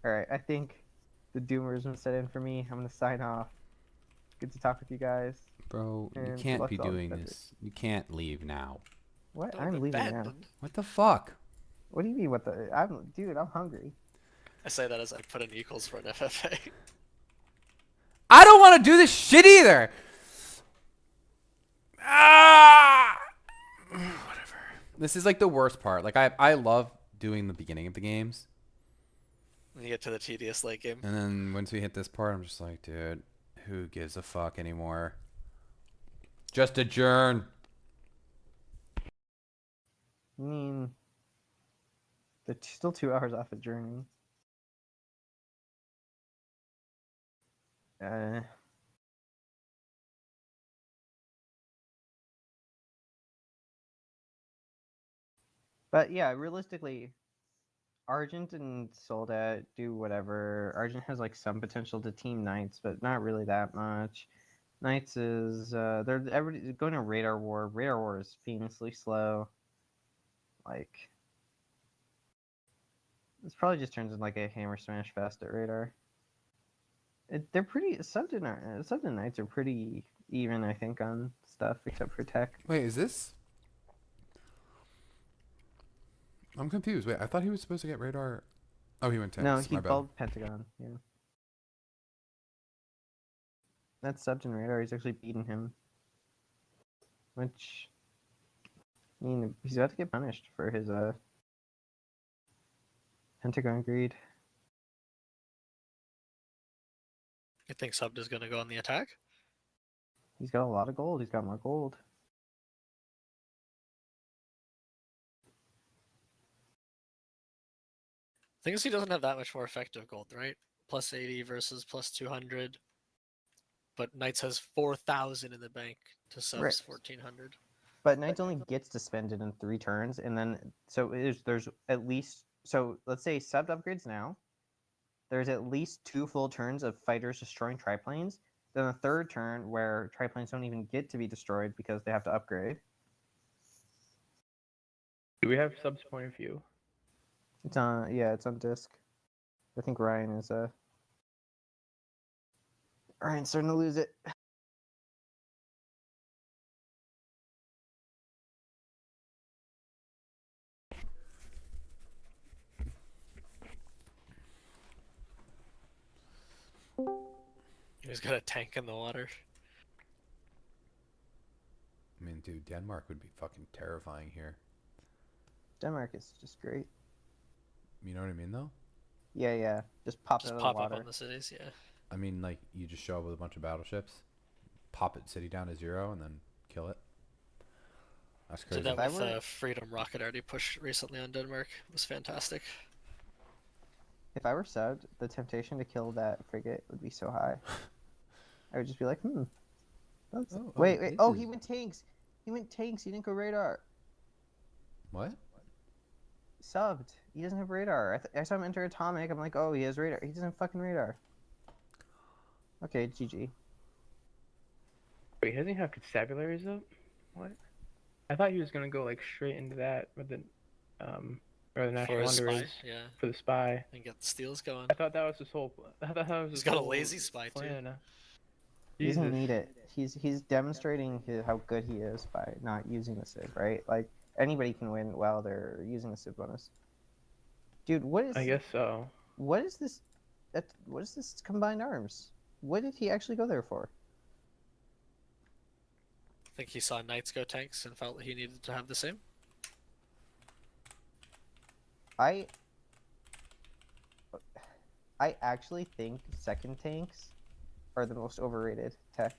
Alright, I think the doomerism set in for me. I'm gonna sign off. Good to talk with you guys. Bro, you And good can't luck be to all the doing defenders. this. You can't leave now. What? No, I'm but leaving Ben. now. What the fuck? What do you mean? Dude, I'm hungry. I say that as I put in equals for an FFA. I don't want to do this shit either. Ah! Whatever. This is like the worst part. Like I love doing the beginning of the games. When you get to the tedious late game. And then once we hit this part, I'm just like, dude, who gives a fuck anymore? Just adjourn. I mean, they're still 2 hours off a journey. But yeah, realistically, Argent and Soldat do whatever. Argent has like some potential to team Knights, but not really that much. Knights is they're everybody going to Radar War. Radar War is famously slow. Like this probably just turns into like a hammer smash fest at Radar. They're pretty Subden Knights are pretty even, I think, on stuff except for tech. Wait, is this? I'm confused. Wait, I thought he was supposed to get radar Oh, he went tanks. No, he My bad. bulbed Pentagon. Yeah. That's subbed in radar. He's actually beaten him. Which, I mean, he's about to get punished for his Pentagon greed. You think Subbed is gonna go on the attack? He's got a lot of gold. He's got more gold. Thing is, he doesn't have that much more effective gold, right? Plus 80 versus plus 200. But Knights has 4,000 in the bank to Sub's Right. 1,400. But Knights only gets to spend it in 3 turns, and then so there's at least, so let's say subbed upgrades now. There's at least 2 full turns of fighters destroying triplanes. Then a third turn where triplanes don't even get to be destroyed because they have to upgrade. Do we have Sub's point of view? It's on, yeah, it's on disc. I think Ryan's starting to lose it. He's got a tank in the water. I mean, dude, Denmark would be fucking terrifying here. Denmark is just great. You know what I mean, though? Yeah. Just pop Just out of pop the up water. on the cities, yeah. I mean, like, you just show up with a bunch of battleships, pop it city down to 0, and then kill it. That's crazy. Did that If I with were- Freedom Rocket already pushed recently on Denmark. It was fantastic. If I were subbed, the temptation to kill that frigate would be so high. I would just be like, That's... Wait. this Oh, is- he went tanks. He went tanks. He didn't go radar. What? Subbed. He doesn't have radar. I saw him enter atomic. I'm like, oh, he has radar. He doesn't have fucking radar. Okay, GG. Wait, doesn't he have constabularies up? What? I thought he was gonna go like straight into that with the or the For national his spy, unders yeah. for the spy. And get the steals going. I thought that was his whole. I thought that was He's his got a whole lazy spy, too. plan. He doesn't Jesus. need it. He's demonstrating how good he is by not using the Civ, right? Like, anybody can win while they're using the Civ bonus. Dude, what is... I guess so. What is this... What is this combined arms? What did he actually go there for? I think he saw Knights go tanks and felt he needed to have the same. I actually think second tanks are the most overrated tech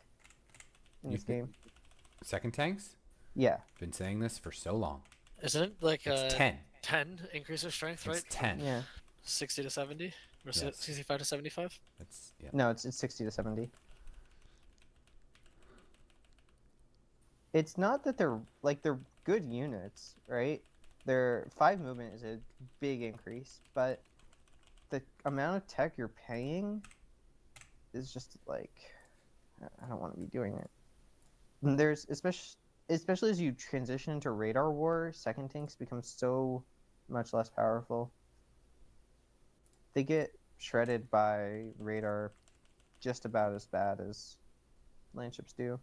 in You this think- game. Second tanks? Yeah. Been saying this for so long. Isn't it like It's 10. 10 increase of strength, right? It's 10. Yeah. 60 to 70? Or Yes. 65 to 75? It's, yeah. No, it's 60 to 70. It's not that they're good units, right? Their 5 movement is a big increase, but the amount of tech you're paying is just like, I don't want to be doing it. And there's especially as you transition into radar war, second tanks become so much less powerful. They get shredded by radar just about as bad as landships do.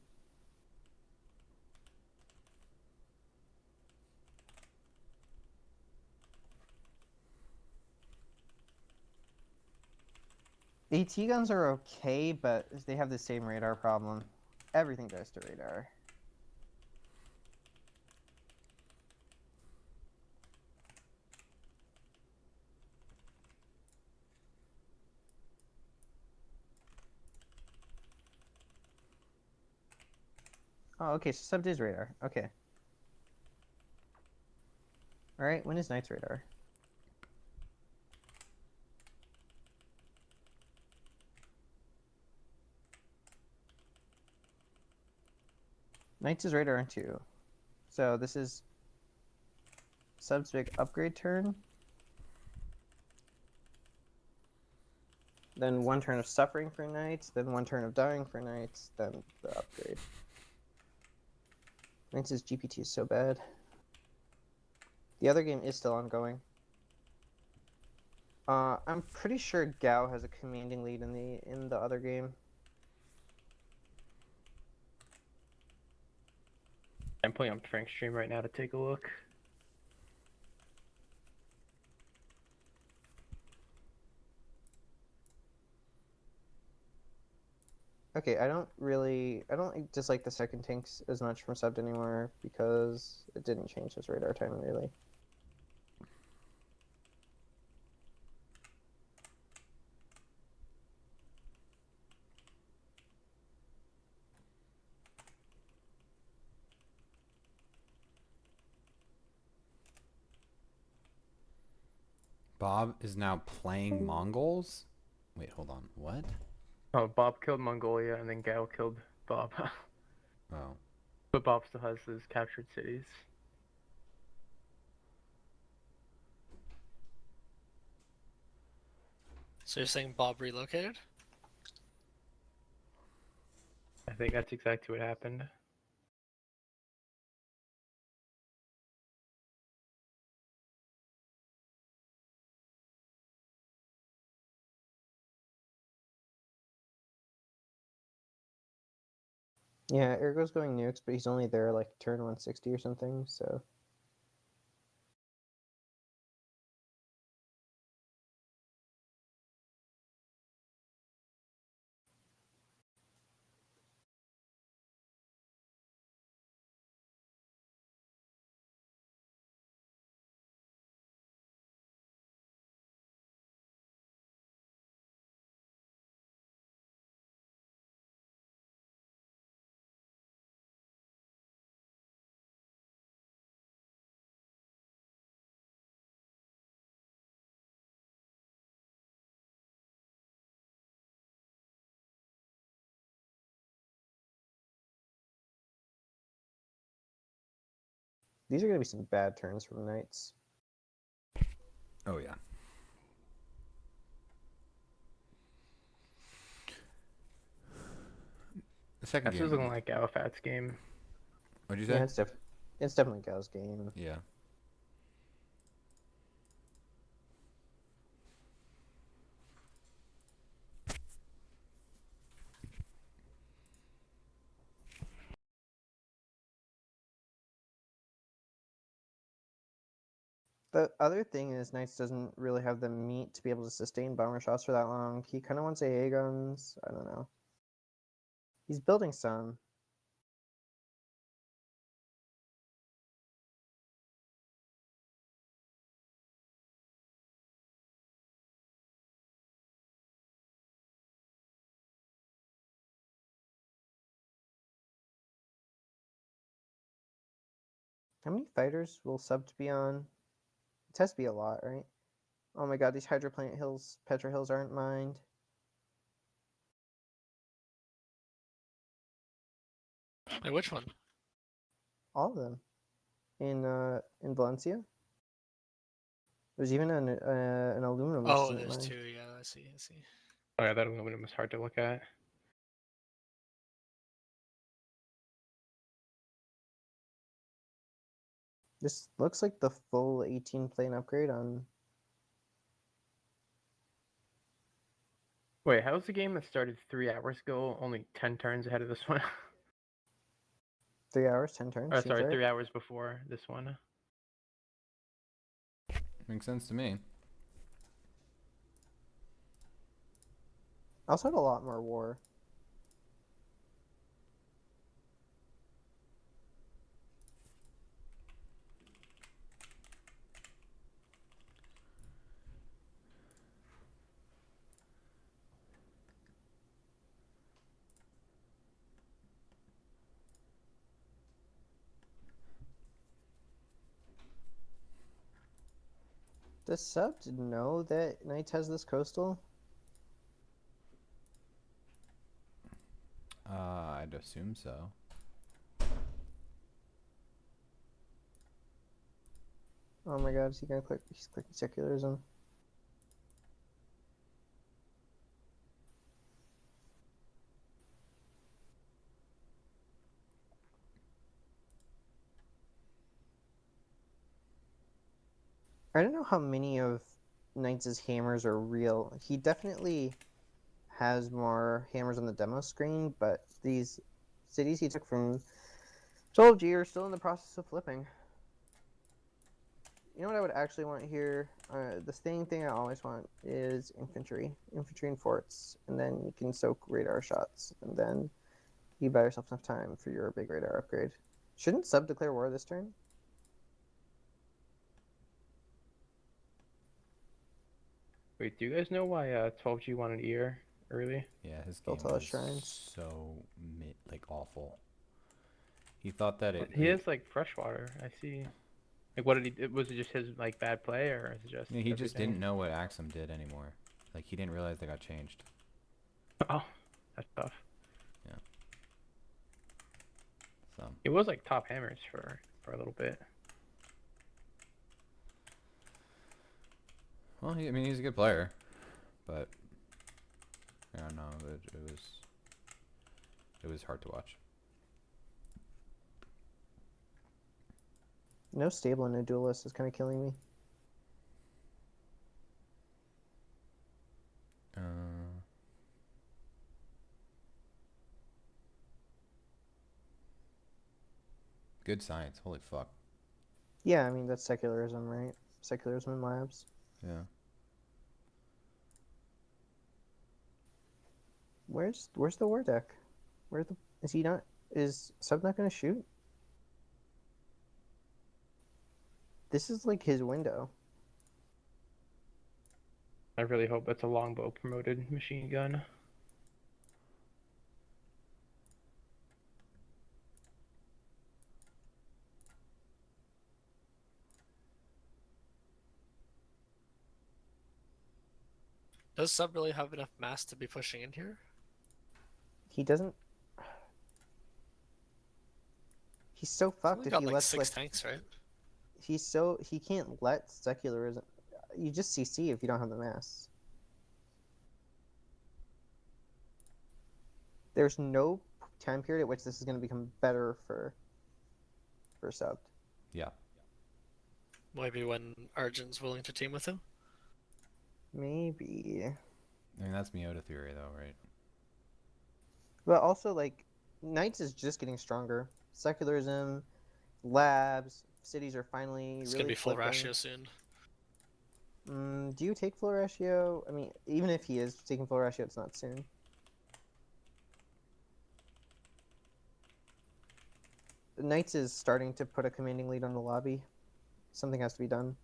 AT guns are okay, but they have the same radar problem. Everything goes to radar. Oh, okay, so sub is radar. Okay. Alright, when is Knight's radar? Knight's is radar on 2. So this is sub's big upgrade turn. Then 1 turn of suffering for Knights, then 1 turn of dying for Knights, then the upgrade. Knights' GPT is so bad. The other game is still ongoing. I'm pretty sure Gao has a commanding lead in the other game. I'm pulling up Frank's stream right now to take a look. Okay, I don't dislike the second tanks as much from subbed anymore because it didn't change his radar timing really. Bob is now playing Mongols? Wait, hold on. What? Oh, Bob killed Mongolia and then Gao killed Bob. Oh. But Bob still has his captured cities. So you're saying Bob relocated? I think that's exactly what happened. Yeah, Ergo's going nukes, but he's only there like turn 160 or something, so. These are going to be some bad turns from Knights. Oh yeah. The second This is game. looking like Galafat's game. What'd you say? Yeah, it's definitely Gao's game. Yeah. The other thing is Knights doesn't really have the meat to be able to sustain bomber shots for that long. He kind of wants AA guns. I don't know. He's building some. How many fighters will sub to be on? It has to be a lot, right? Oh my god, these hydroplanet hills, Petra hills aren't mined. Wait, which one? All of them. In Valencia. There's even an aluminum Oh, isn't there's mined. two. Yeah, I see. I see. Oh yeah, that aluminum is hard to look at. This looks like the full 18 plane upgrade on. Wait, how's the game that started 3 hours ago only 10 turns ahead of this one? 3 hours, 10 turns. Or Seems sorry, right. 3 hours before this one. Makes sense to me. Also had a lot more war. Does sub know that Knights has this coastal? I'd assume so. Oh my god, is he gonna click? He's clicking secularism. I don't know how many of Knights' hammers are real. He definitely has more hammers on the demo screen, but these cities he took from 12G are still in the process of flipping. You know what I would actually want here? The same thing I always want is infantry and forts, and then you can soak radar shots, and then you buy yourself enough time for your big radar upgrade. Shouldn't sub declare war this turn? Wait, do you guys know why 12G wanted ear early? Yeah, his game Built all his was shrines. so like awful. He thought that He has like freshwater. I see. Like, what did he? Was it just his like bad play, or is it just? he just everything? didn't know what Axum did anymore. Like he didn't realize they got changed. Oh, that's tough. So It was like top hammers for a little bit. well, I mean he's a good player, but I don't know. It was hard to watch. No stable in a duelist is kind of killing me. Good science. Holy fuck. Yeah, I mean that's secularism, right? Secularism in labs. Yeah. Where's the war deck? Is he not? Is sub not gonna shoot? This is like his window. I really hope it's a longbow promoted machine gun. Does Sub really have enough mass to be pushing in here? He doesn't. He's so He's fucked only if got he like lets 6 tanks, right? he can't let secularism. You just CC if you don't have the mass. There's no time period at which this is going to become better for sub. Yeah. Maybe when Arjun's willing to team with him. Maybe, I mean that's Miota theory though, right? but also like Knights is just getting stronger. Secularism, labs, cities are finally It's really gonna be full flipping. ratio soon. Do you take full ratio? I mean, even if he is taking full ratio, it's not soon. Knights is starting to put a commanding lead on the lobby. Something has to be done.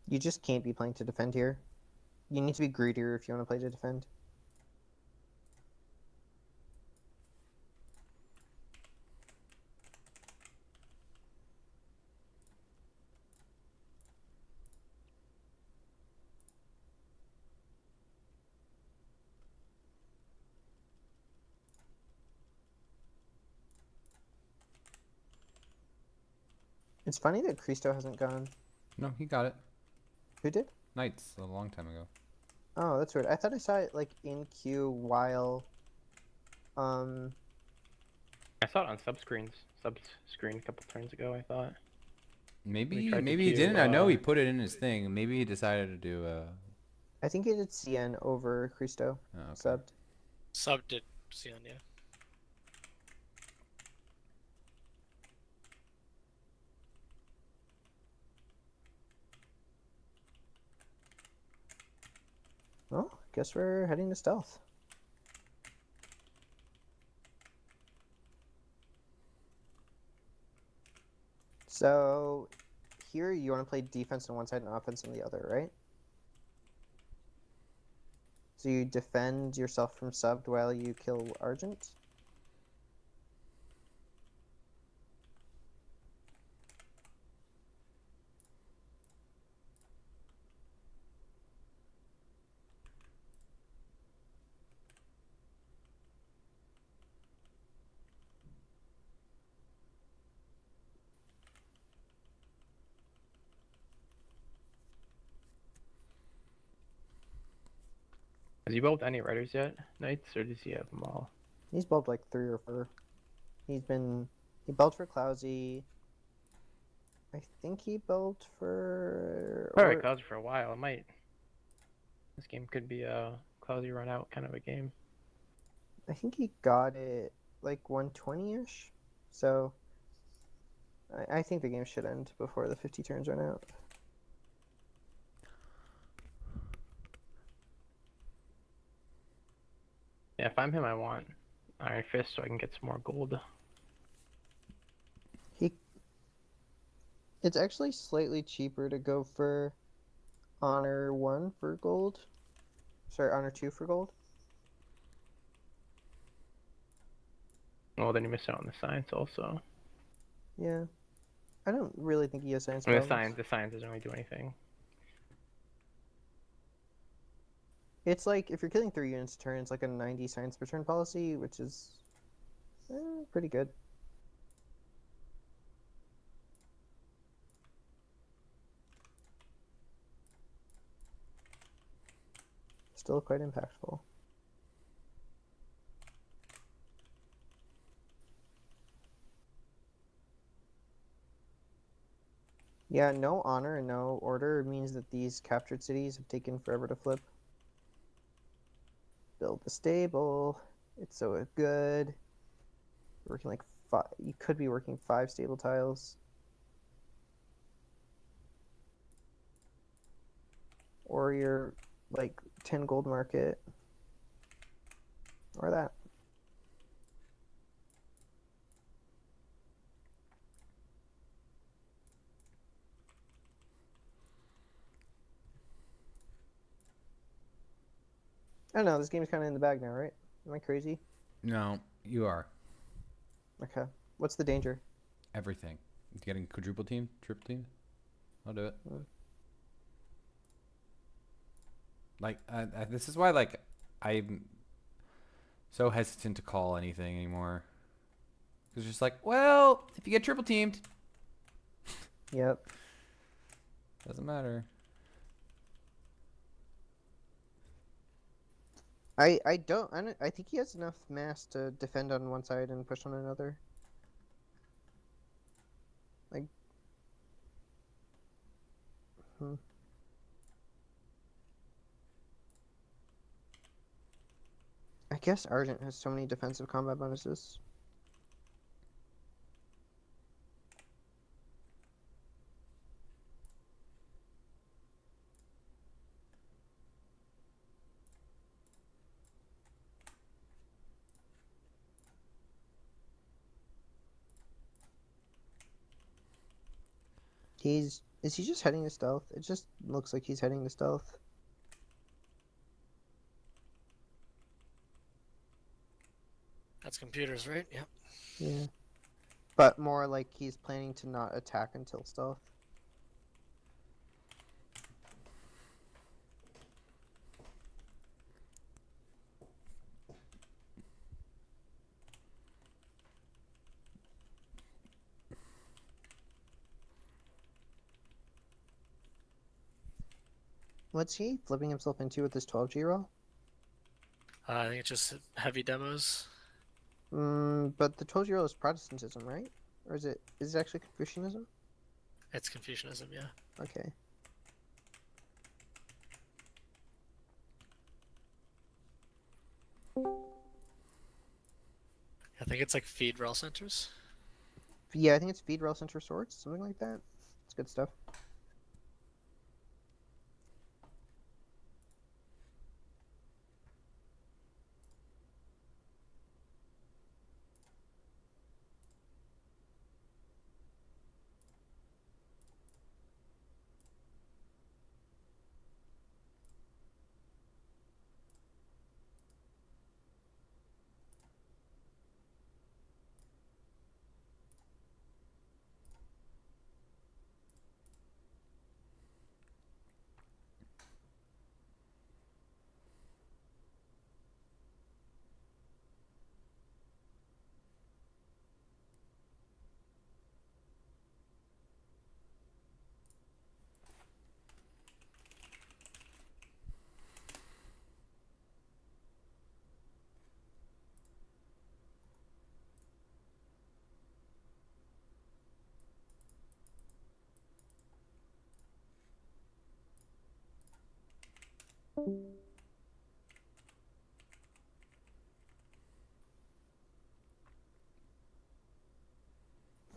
You just can't be playing to defend here. You need to be greedier if you want to play to defend. It's funny that Christo hasn't gone. No, he got it. Who did? Knights a long time ago. Oh, that's weird. I thought I saw it like in queue while I saw it on sub screen a couple turns ago. I thought. Maybe tried to maybe he queue, didn't. I know he put it in his thing. Maybe he decided to do I think he did CN over Christo oh, okay. subbed. Sub did Sion, yeah. Well, guess we're heading to stealth. So here you want to play defense on one side and offense on the other, right? So you defend yourself from subbed while you kill Argent? Has he built any riders yet, Knights, or does he have them all? He's bulbed like 3 or 4. He's been He built for Clousy. I think he built for. Probably Or, Clousy for a while. It might. This game could be a Clousy run out kind of a game. I think he got it like 120-ish. So I think the game should end before the 50 turns run out. Yeah, if I'm him, I want Iron Fist so I can get some more gold. It's actually slightly cheaper to go for Honor 1 for gold. Sorry, Honor 2 for gold. Well, then you miss out on the science also. Yeah. I don't really think he has science I mean, problems. the science doesn't really do anything. It's like if you're killing 3 units a turn, it's like a 90 science per turn policy, which is pretty good. Still quite impactful. Yeah, no honor and no order means that these captured cities have taken forever to flip. Build the stable. It's so good. Working like 5. You could be working 5 stable tiles. Or you're like 10 gold market. Or that. I don't know, this game's kind of in the bag now, right? Am I crazy? No, you are. Okay. What's the danger? Everything. Getting quadruple team, triple team. I'll do it. Like, this is why, like, I'm so hesitant to call anything anymore. It's just like, well, if you get triple teamed, Yep. doesn't matter. I think he has enough mass to defend on one side and push on another. Like, I guess Argent has so many defensive combat bonuses. Is he just heading to stealth? It just looks like he's heading to stealth. That's computers, right? Yep. Yeah. But more like he's planning to not attack until stealth. What's he flipping himself into with this 12G roll? I think it's just heavy demos. But the 12G roll is Protestantism, right? Or is it actually Confucianism? It's Confucianism, yeah. Okay. I think it's like feed rel centers. Yeah, I think it's Feed Rail Center Swords, something like that. It's good stuff.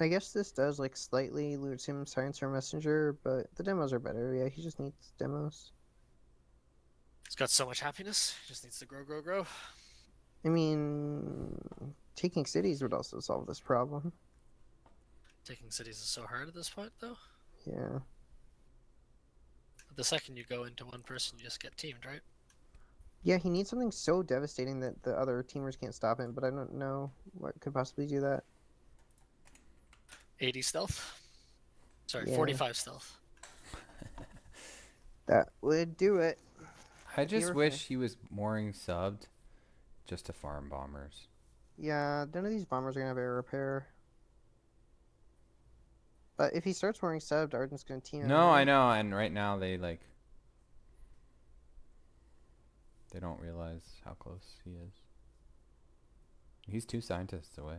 I guess this does like slightly lose him science or messenger, but the demos are better. Yeah, he just needs demos. He's got so much happiness. He just needs to grow, grow, grow. I mean, taking cities would also solve this problem. Taking cities is so hard at this point, though. Yeah. But the second you go into one person, you just get teamed, right? Yeah, he needs something so devastating that the other teamers can't stop him, but I don't know what could possibly do that. 80 stealth. Sorry, Yeah. 45 stealth. That would do it. I just You're wish he was mooring subbed just to farm bombers. Yeah, none of these bombers are gonna have air repair. But if he starts wearing subbed, Arden's gonna team him. No, right? I know, and right now they don't realize how close he is. He's 2 scientists away.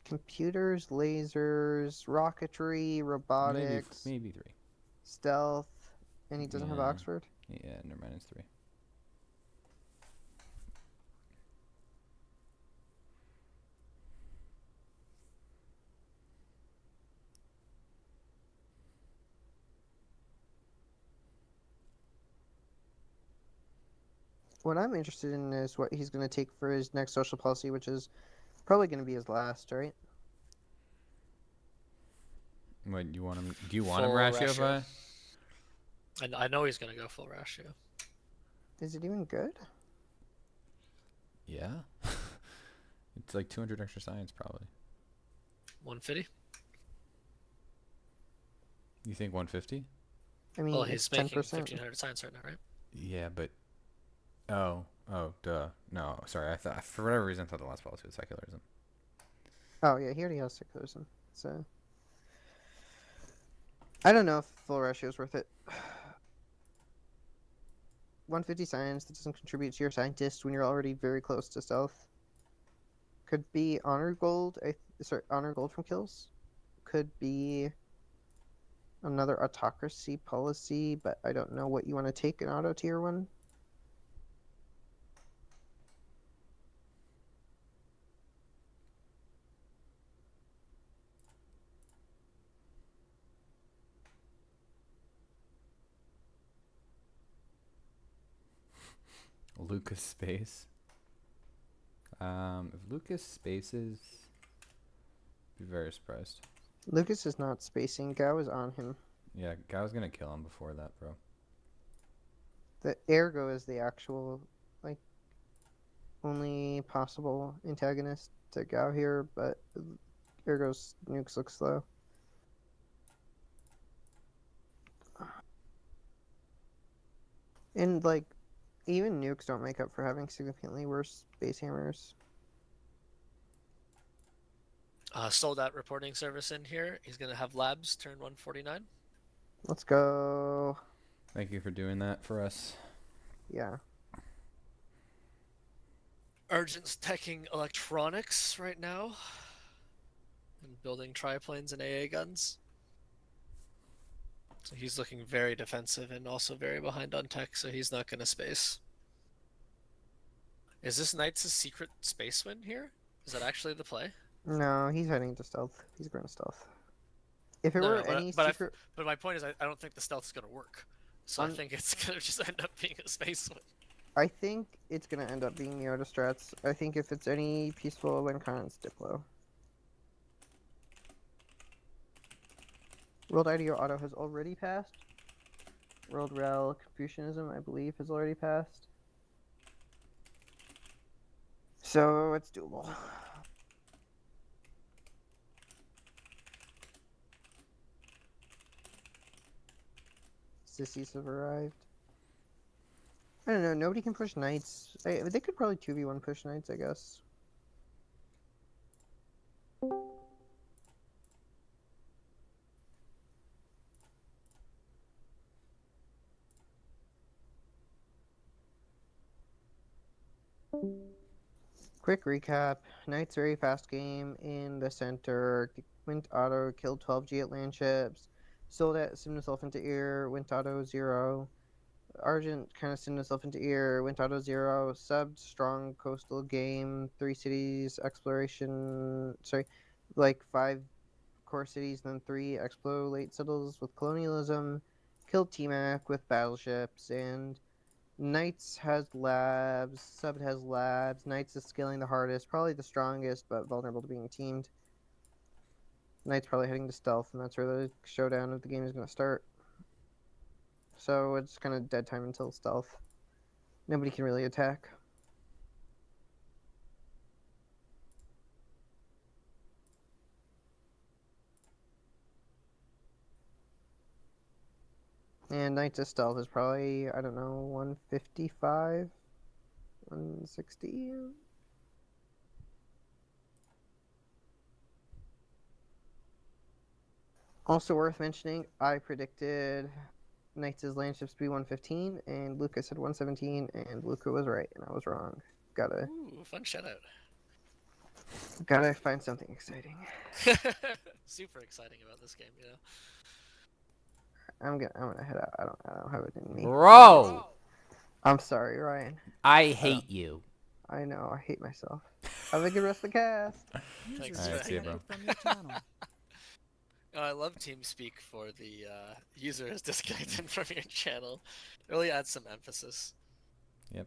Computers, lasers, rocketry, robotics, Maybe 3. stealth, and he doesn't have Yeah. Oxford. Yeah, never mind, it's 3. What I'm interested in is what he's gonna take for his next social policy, which is probably gonna be his last, right? What do you want him? Do you want him Full ratio ratio. by? And I know he's gonna go full ratio. Is it even good? Yeah. It's like 200 extra science probably. 150. You think 150? I mean, Well, it's he's making 10%. 1500 science right now, right? Yeah, but oh, duh. No, sorry. I thought for whatever reason I thought the last policy was secularism. Oh yeah, he already has secularism. So I don't know if full ratio is worth it. 150 science that doesn't contribute to your scientist when you're already very close to stealth. Could be honor gold. Sorry, honor gold from kills. Could be another autocracy policy, but I don't know what you want to take in auto tier 1. Lucas space. If Lucas spaces, be very surprised. Lucas is not spacing. Gao is on him. Yeah, Gao's gonna kill him before that, bro. The Ergo is the actual, like, only possible antagonist to Gao here, but Ergo's nukes look slow. And, like, even nukes don't make up for having significantly worse base hammers. Sold that reporting service in here. He's gonna have labs turn 149. Let's go. Thank you for doing that for us. Yeah. Urgent's teching electronics right now. And building triplanes and AA guns. So he's looking very defensive and also very behind on tech, so he's not gonna space. Is this Knight's secret space win here? Is that actually the play? No, he's heading to stealth. He's going to stealth. If it No, were no, but- any but secret... But my point is, I don't think the stealth is gonna work. So I Un- think it's gonna just end up being a space win. I think it's going to end up being the auto strats. I think if it's any peaceful win con, it's Diplo. World IDO auto has already passed. World Rel Confucianism, I believe, has already passed. So it's doable. Sissies have arrived. I don't know, nobody can push knights. They could probably 2v1 push knights, I guess. Quick recap. Knight's very fast game in the center. Went auto, killed 12G at land ships. Sold at Sim himself into air. Went auto 0. Argent kind of sent himself into ear, went auto 0, subbed strong coastal game, 3 cities exploration. Sorry, like 5 core cities, then 3 explo late settles with colonialism, killed T-Mac with battleships, and Knights has labs, Sub has labs. Knights is scaling the hardest, probably the strongest, but vulnerable to being teamed. Knights probably heading to stealth, and that's where the showdown of the game is going to start. So it's kind of dead time until stealth. Nobody can really attack. And Knights of stealth is probably, I don't know, 155, 160. Also worth mentioning, I predicted Knights' land ships to be 115, and Luca said 117, and Luca was right, and I was wrong. Gotta Ooh, fun shoutout. find something exciting. Super exciting about this game, you know. I'm gonna head out. I don't have it in me. Bro, I'm sorry, Ryan. I hate you. I know, I hate myself. Have a good rest of the cast. Thanks, Alright, see ya, bro. From your channel. Oh, I love TeamSpeak for the user is disconnected from your channel. It really adds some emphasis. Yep.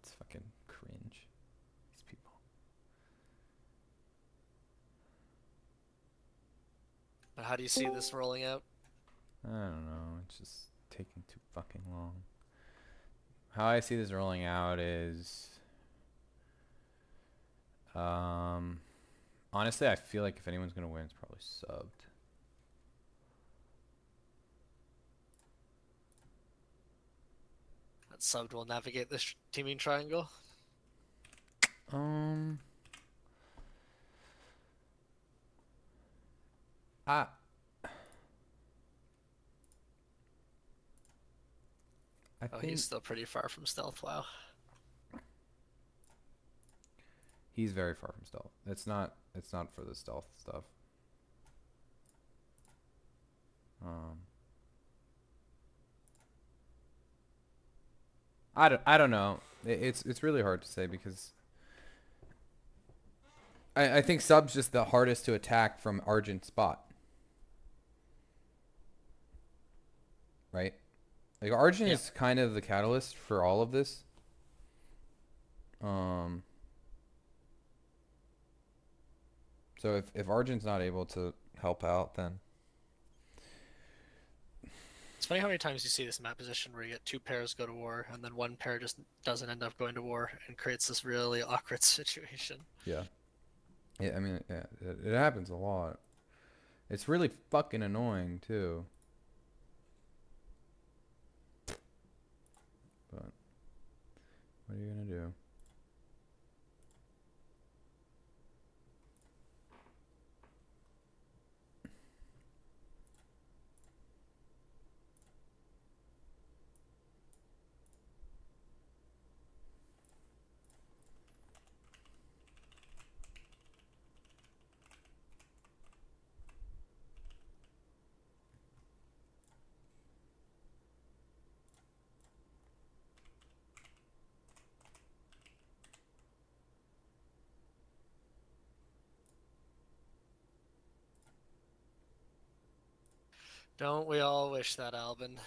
It's fucking cringe. These people. But how do you see this rolling out? I don't know. It's just taking too fucking long. How I see this rolling out is, honestly, I feel like if anyone's gonna win, it's probably subbed. That subbed will navigate this teaming triangle. I Oh, think he's still pretty far from stealth. Wow. he's very far from stealth. It's not for the stealth stuff. I don't know. It's really hard to say because I think sub's just the hardest to attack from Argent spot. Right? Like Argent Yeah. is kind of the catalyst for all of this. So if Argent's not able to help out, then It's funny how many times you see this map position where you get 2 pairs go to war, and then 1 pair just doesn't end up going to war and creates this really awkward situation. yeah. Yeah, I mean, yeah, it happens a lot. It's really fucking annoying too. But what are you gonna do? Don't we all wish that, Albin?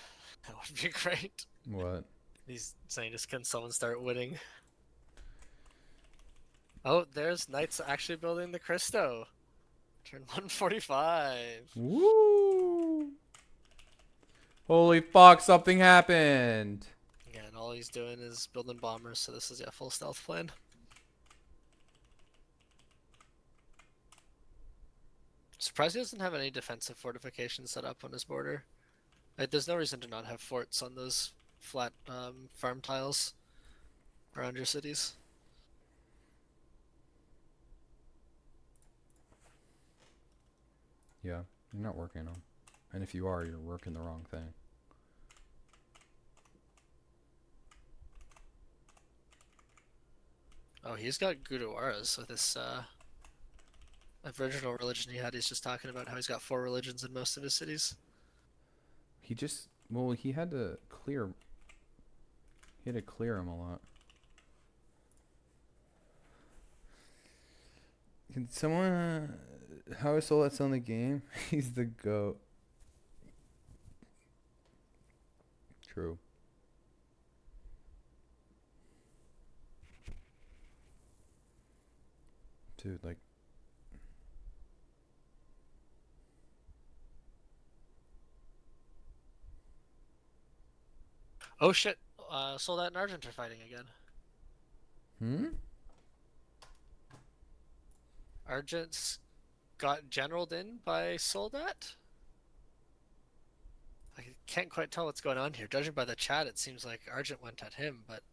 That would be great. What? He's saying, just can someone start winning? Oh, there's Knights actually building the Christo. Turn 145. Woo! Holy fuck! Something happened. Yeah, and all he's doing is building bombers, so this is a full stealth plan. Surprised he doesn't have any defensive fortifications set up on his border. Like, there's no reason to not have forts on those flat farm tiles around your cities. Yeah, you're not working on them. And if you are, you're working the wrong thing. Oh, he's got Gurdwaras with this original religion he had. He's just talking about how he's got 4 religions in most of his cities. He just, well, he had to clear He had to clear him a lot. Can someone... how is Soul still in the game? He's the GOAT. True. Dude, like... Oh shit! Soldat and Argent are fighting again. Hmm? Argent's got generaled in by Soldat. I can't quite tell what's going on here. Judging by the chat, it seems like Argent went at him, but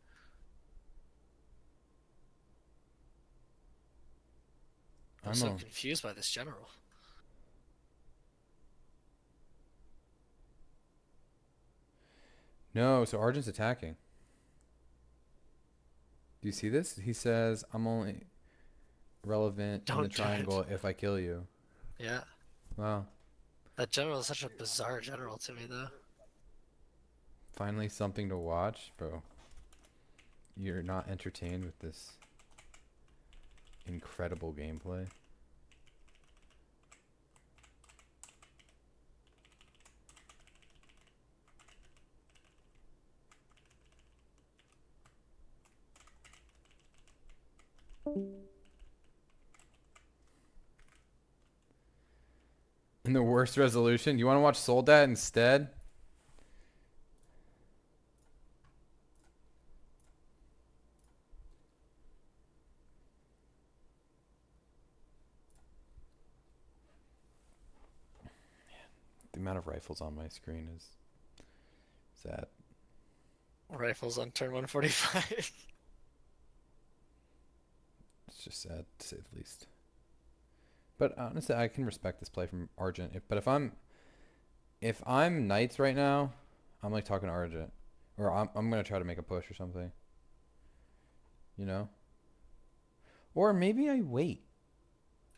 I'm so confused by this general. No, so Argent's attacking. Do you see this? He says, I'm only relevant in the Don't do it. triangle if I kill you. Yeah. Wow. That general is such a bizarre general to me, though. Finally something to watch, bro. You're not entertained with this incredible gameplay. In the worst resolution, you want to watch Soldat instead? The amount of rifles on my screen is sad. Rifles on turn 145. It's just sad to say the least. But honestly, I can respect this play from Argent. But if I'm Knights right now, I'm like talking to Argent, or I'm gonna try to make a push or something. You know. Or maybe I wait.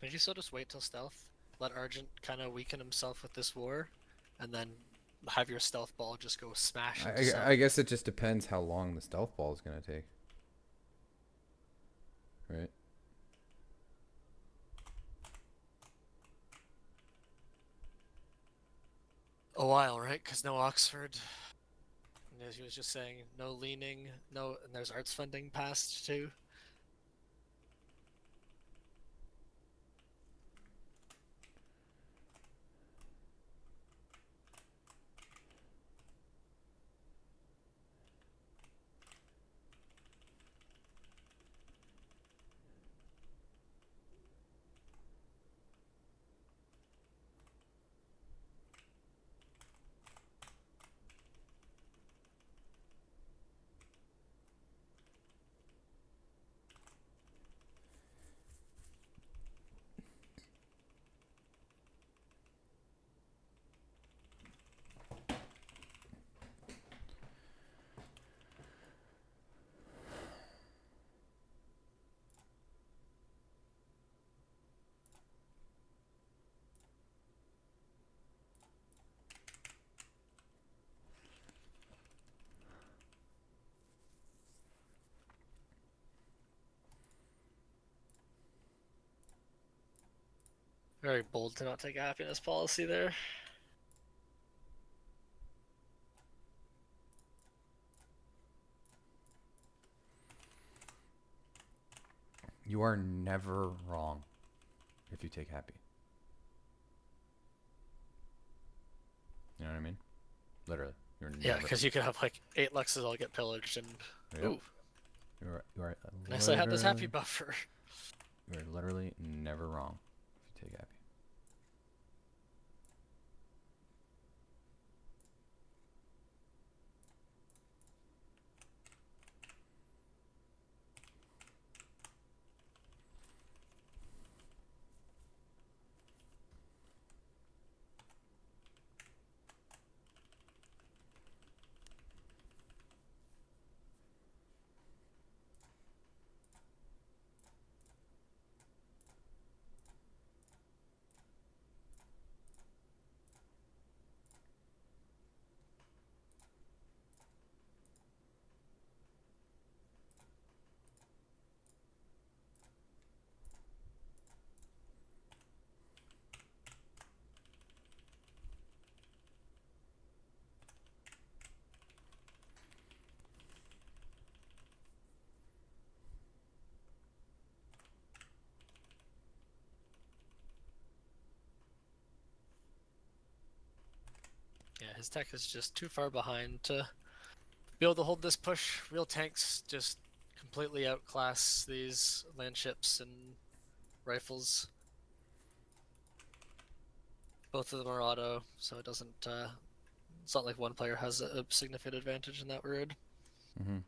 Maybe so just wait till stealth. Let Argent kind of weaken himself with this war, and then have your stealth ball just go smash. I guess it just depends how long the stealth ball is gonna take. Right. A while, right? Because no Oxford. And as he was just saying, no leaning, no, and there's arts funding passed too. Very bold to not take a happiness policy there. You are never wrong if you take happy. You know what I mean? Literally. Yeah, because you could have like 8 Luxes all get pillaged and Yep. ooh. You are Nice I had this happy buffer. You are literally never wrong if you take happy. his tech is just too far behind to be able to hold this push. Real tanks just completely outclass these land ships and rifles. Both of them are auto, so it doesn't. It's not like one player has a significant advantage in that regard. Mm-hmm.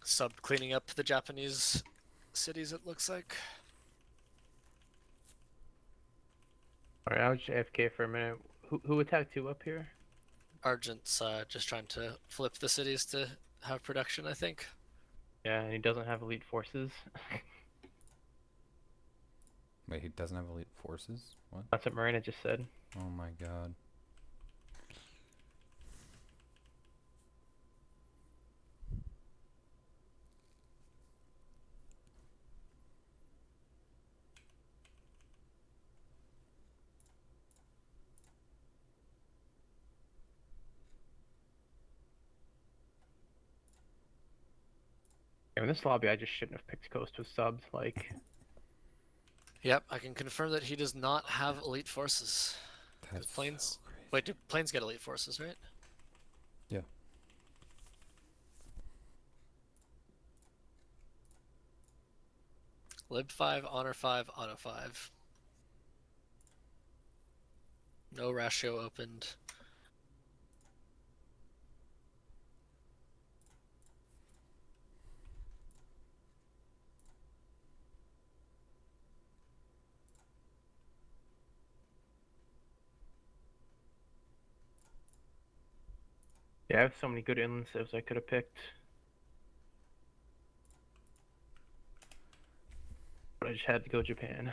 Sub cleaning up the Japanese cities, it looks like. Alright, I'll just AFK for a minute. Who attacked 2 up here? Argent's just trying to flip the cities to have production, I think. Yeah, and he doesn't have elite forces. Wait, he doesn't have elite forces? What? That's what Marina just said. Oh my god. In this lobby, I just shouldn't have picked Coast with subs. Like, Yep, I can confirm that he does not have elite forces. That's planes. so crazy. Wait, do planes get elite forces, right? Yeah. Lib 5, Honor 5, Auto 5. No ratio opened. yeah, I have so many good inland civs I could have picked. But I just had to go Japan.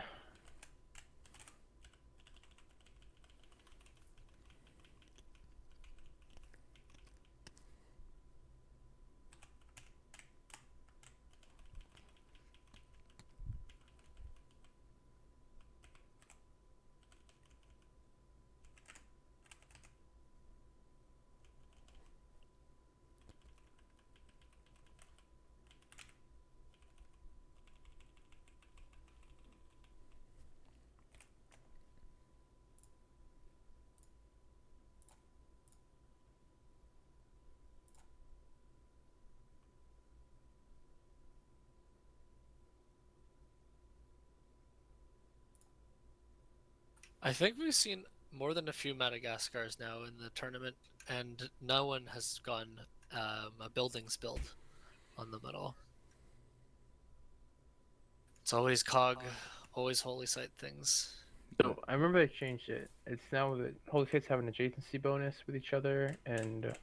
I think we've seen more than a few Madagascars now in the tournament, and no one has gone a buildings build on them at all. It's always COG, always holy site things. So I remember they changed it. It's now that holy sites have an adjacency bonus with each other, and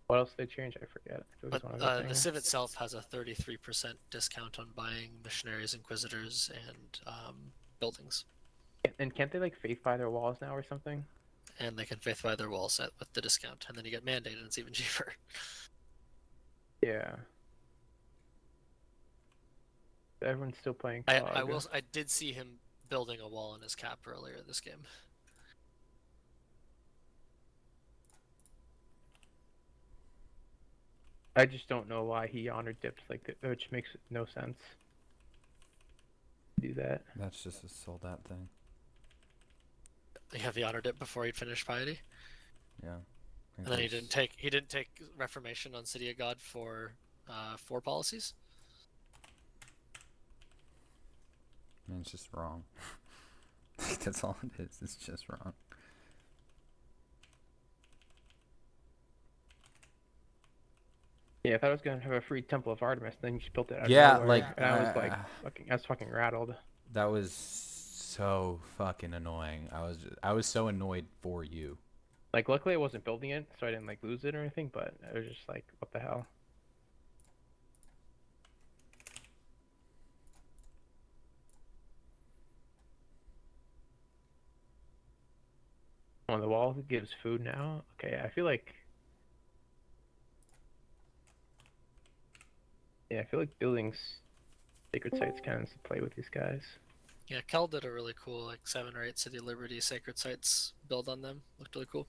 what else did they change? I forget. It was But one of the the things. Civ itself has a 33% discount on buying missionaries, inquisitors, and buildings. And can't they like faith buy their walls now or something? And they can faith buy their wall set with the discount, and then you get mandated, and it's even cheaper. Yeah. Everyone's still playing I COG. I did see him building a wall in his cap earlier this game. I just don't know why he honor dipped like that, which makes no sense. Do that. That's just a sold out thing. He had the honor dip before he'd finished piety, Yeah. and then he didn't take reformation on City of God for 4 policies. I mean, it's just wrong. That's all it is. It's just wrong. Yeah, I thought I was gonna have a free Temple of Artemis, then you just built it out of Yeah, nowhere, like, and I was like, I was fucking rattled. That was so fucking annoying. I was so annoyed for you. Like, luckily I wasn't building it, so I didn't like lose it or anything. But it was just like, what the hell? On the wall that gives food now. Okay, I feel like. Yeah, I feel like buildings, sacred sites kind of play with these guys. Yeah, Kel did a really cool like 7 or 8 City Liberty sacred sites build on them. Looked really cool.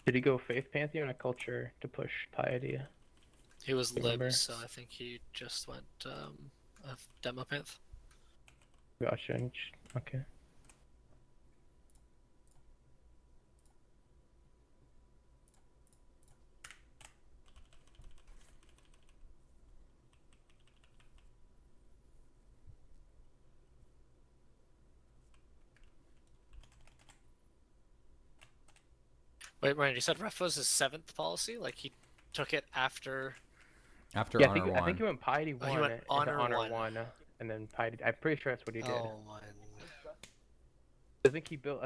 Did he go faith pantheon or culture to push piety? He was Remember? libs, so I think he just went a demo panth. Gotcha. Okay. Wait, Ryan, you said ref was his 7th policy? Like he took it after. After Yeah, honor I think one. he went piety Oh, he one went into honor honor one. one, and then piety. I'm pretty sure that's what he did. Oh my. I think he built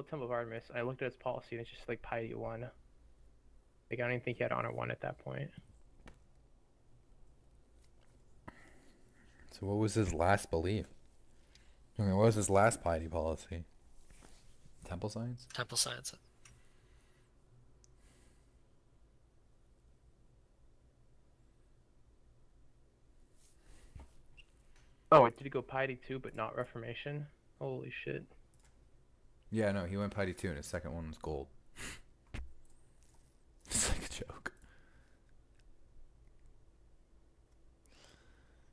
Temple of Artemis. I looked at his policy and it's just like piety one. Like I don't even think he had honor one at that point. So what was his last belief? Okay, what was his last piety policy? Temple science? Temple science. Oh, did he go piety two but not reformation? Holy shit. Yeah, no, he went piety 2 and his second one was gold. It's like a joke.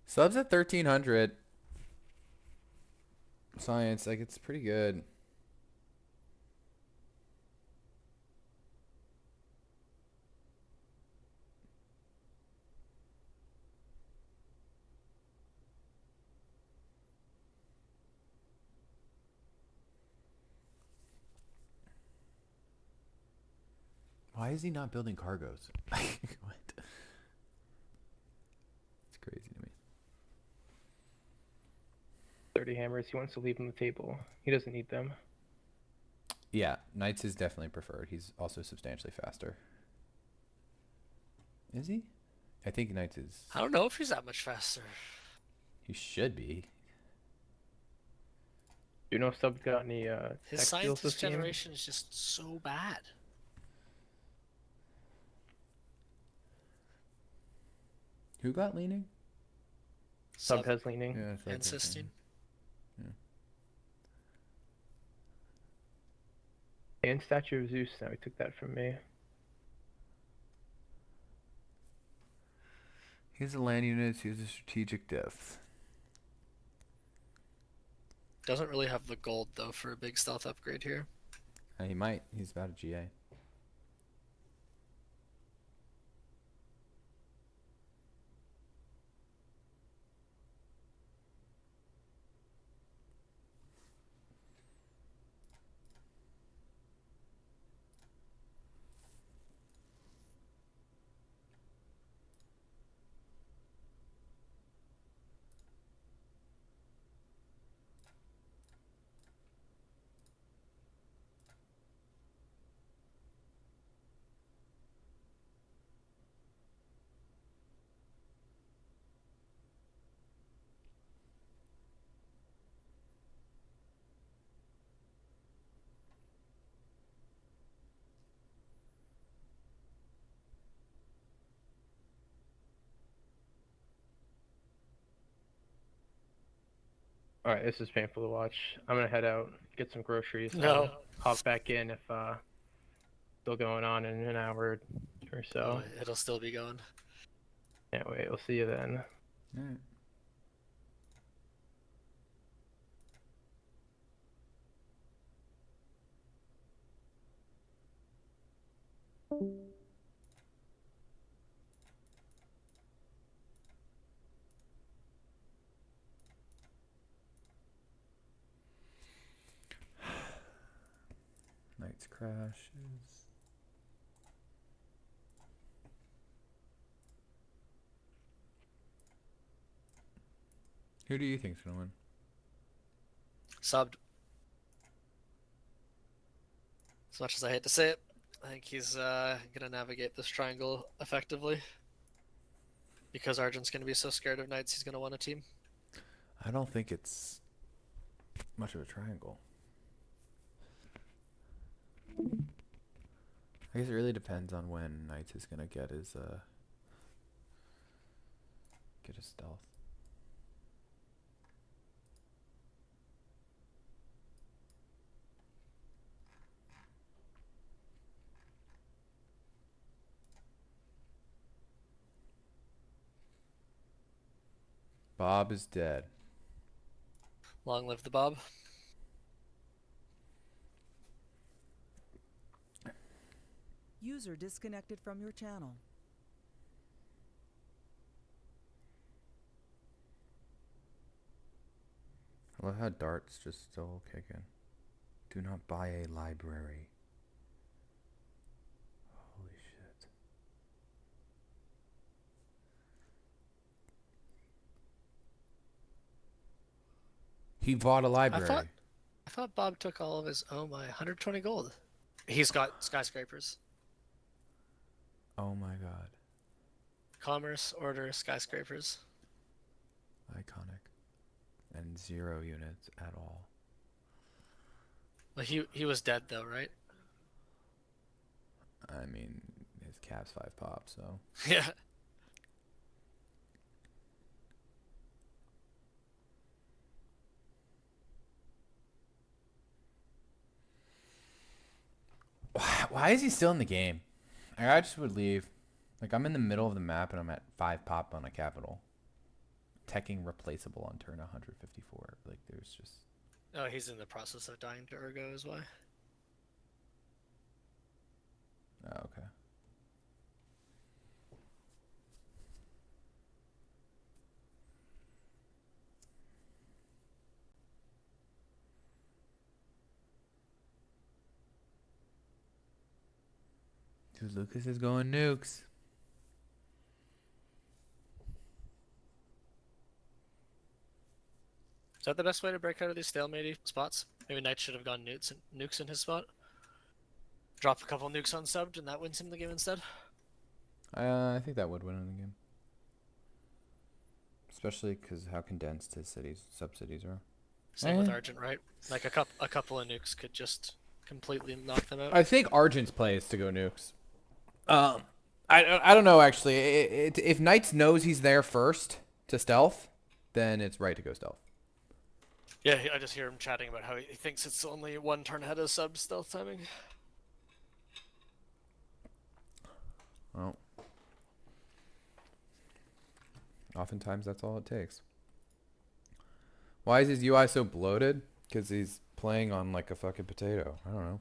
Subs at 1300. Science, like it's pretty good. Why is he not building cargos? What? It's crazy to me. 30 hammers. He wants to leave on the table. He doesn't need them. Yeah, Knights is definitely preferred. He's also substantially faster. Is he? I think Knights is... I don't know if he's that much faster. He should be. Do you know if Sub's got any His tech skills this scientist game? generation is just so bad. Who got leaning? Sub has leaning. Yeah, and Sistine. And Statue of Zeus. Now he took that from me. He has a land unit. He has a strategic depth. Doesn't really have the gold though for a big stealth upgrade here. He might. He's about a GA. Alright, this is painful to watch. I'm gonna head out, get some groceries. No. Hop back in if still going on in an hour or so. Oh, it'll still be going. Can't wait. We'll see you then. All right. Knights crashes. Who do you think's gonna win? Subbed. As much as I hate to say it, I think he's gonna navigate this triangle effectively. Because Argent's going to be so scared of knights, he's going to want a team. I don't think it's much of a triangle. I guess it really depends on when Knights is gonna get his stealth. Bob is dead. Long live the Bob. User disconnected from your channel. I love how Dart's just still kicking. Do not buy a library. Holy shit. He bought a library. I thought Bob took all of his. Oh my, 120 gold. He's got skyscrapers. Oh my god. Commerce, order, skyscrapers. Iconic. And 0 units at all. Well, he was dead though, right? I mean, his cap's 5 pop, so. Yeah. Why is he still in the game? I just would leave. Like, I'm in the middle of the map and I'm at 5 pop on a capital. Teching replaceable on turn 154. Like, there's just... Oh, he's in the process of dying to Urgo is why. Oh, okay. Dude, Lucas is going nukes. Is that the best way to break out of these stalemate spots? Maybe Knight should have gone nukes in his spot. Drop a couple nukes unsubbed and that wins him the game instead. I think that would win in the game. Especially because how condensed his sub-cities are. Same with Argent, right? Like a couple of nukes could just completely knock them out. I think Argent's play is to go nukes. I don't know, actually. If Knights knows he's there first to stealth, then it's right to go stealth. Yeah, I just hear him chatting about how he thinks it's only 1 turn ahead of sub stealth timing. Well, oftentimes that's all it takes. Why is his UI so bloated? Because he's playing on like a fucking potato. I don't know.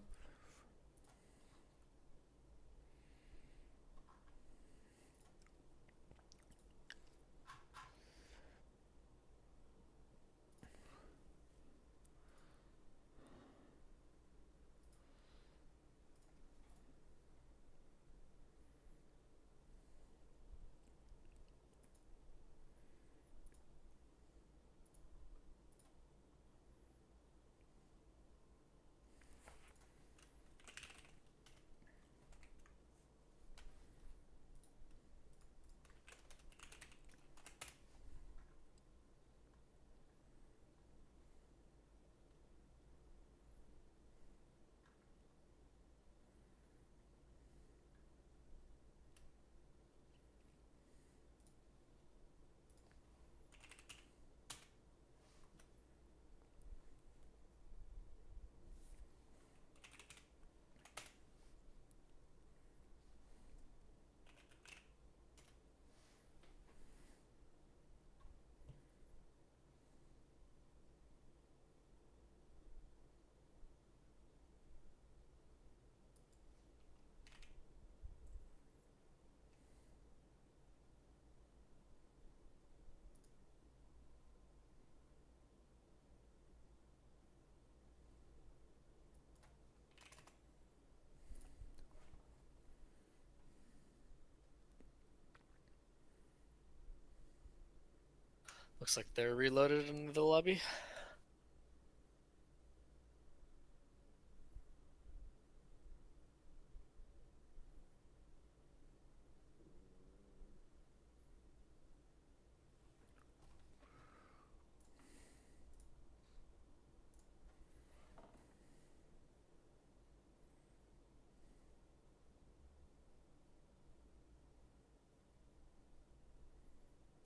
Looks like they're reloaded in the lobby.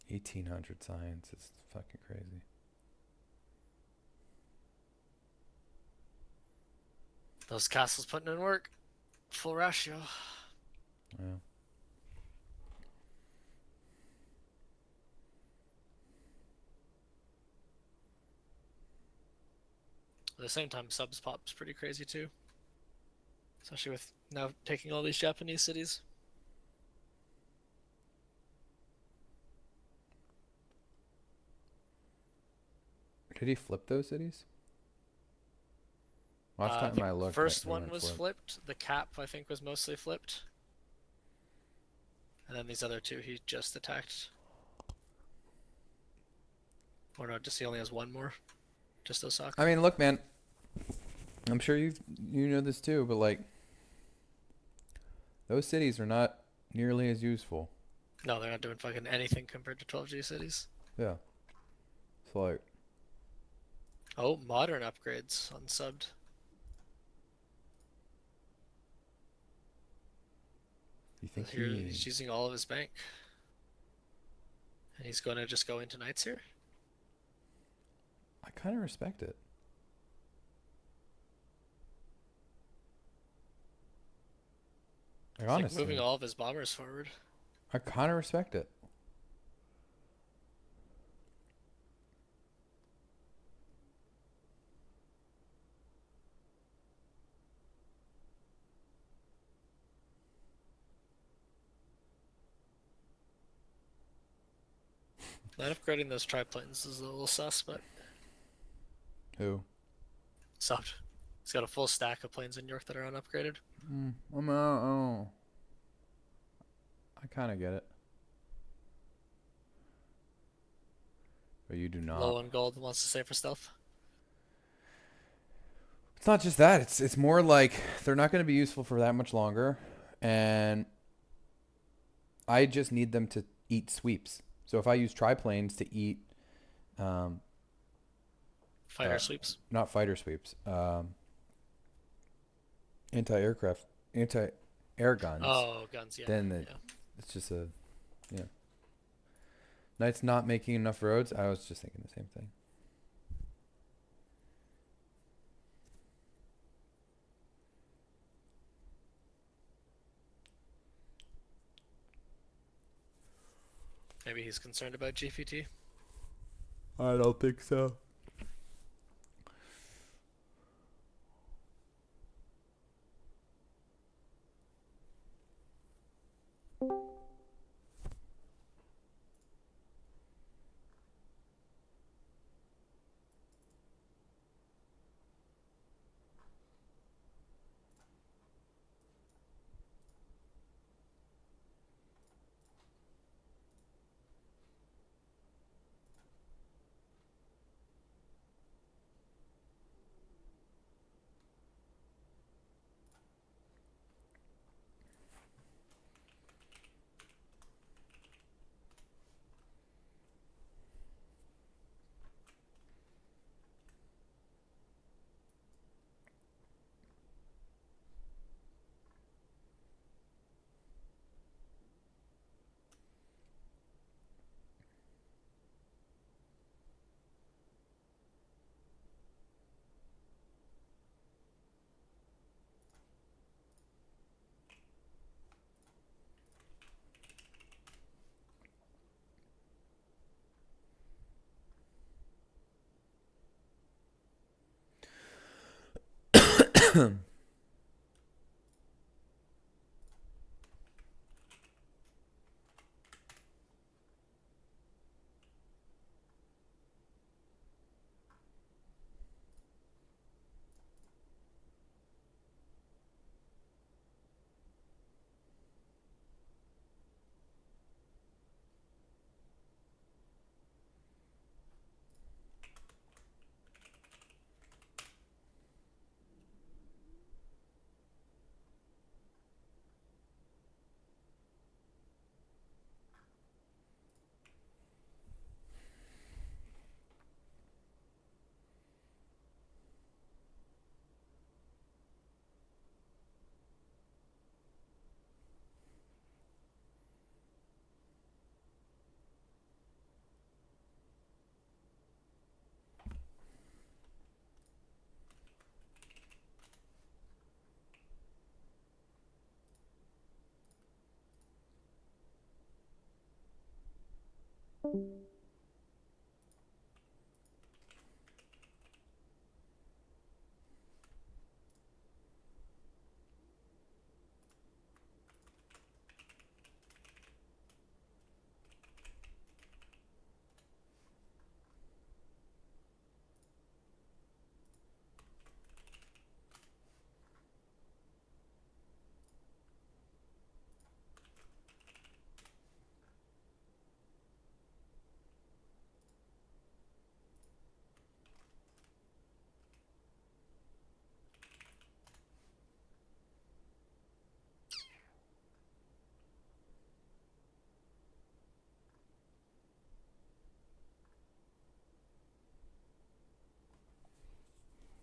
1800 science is fucking crazy. Those castles putting in work. Full ratio. Yeah. At the same time, subs pop's pretty crazy too. Especially with now taking all these Japanese cities. Did he flip those cities? Last time The I looked, first they one weren't was flipped. flipped. The cap, I think, was mostly flipped. And then these other two he just attacked. Or no, just he only has one more. Just Osaka. I mean, look, man. I'm sure you know this too, but like, those cities are not nearly as useful. No, they're not doing fucking anything compared to 12G cities. Yeah. It's like, Oh, modern upgrades unsubbed. you think Here he's using all of his bank. And he's going to just go into knights here? I kind of respect it. Like, He's like honestly, moving all of his bombers forward. I kind of respect it. Not upgrading those triplanes is a little sus, but Who? subbed. He's got a full stack of planes in York that are unupgraded. I kind of get it. But you do not. Low on gold, wants to save for stealth. It's not just that. It's more like they're not going to be useful for that much longer, and I just need them to eat sweeps. So if I use triplanes to eat, Fighter sweeps. not fighter sweeps, anti-air guns. Oh, guns, yeah. Then yeah. it's just Knights not making enough roads. I was just thinking the same thing. Maybe he's concerned about GPT. I don't think so.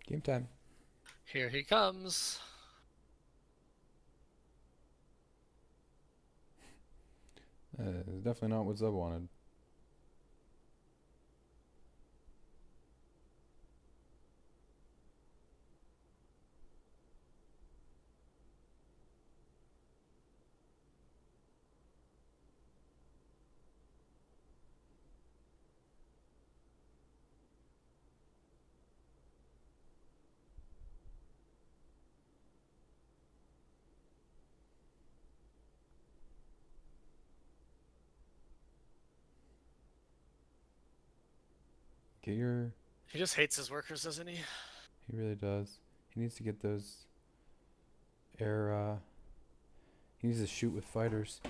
Game time. Here he comes. It's definitely not what Zub wanted. Get your... He just hates his workers, doesn't he? He really does. He needs to get those air, he needs to shoot with fighters.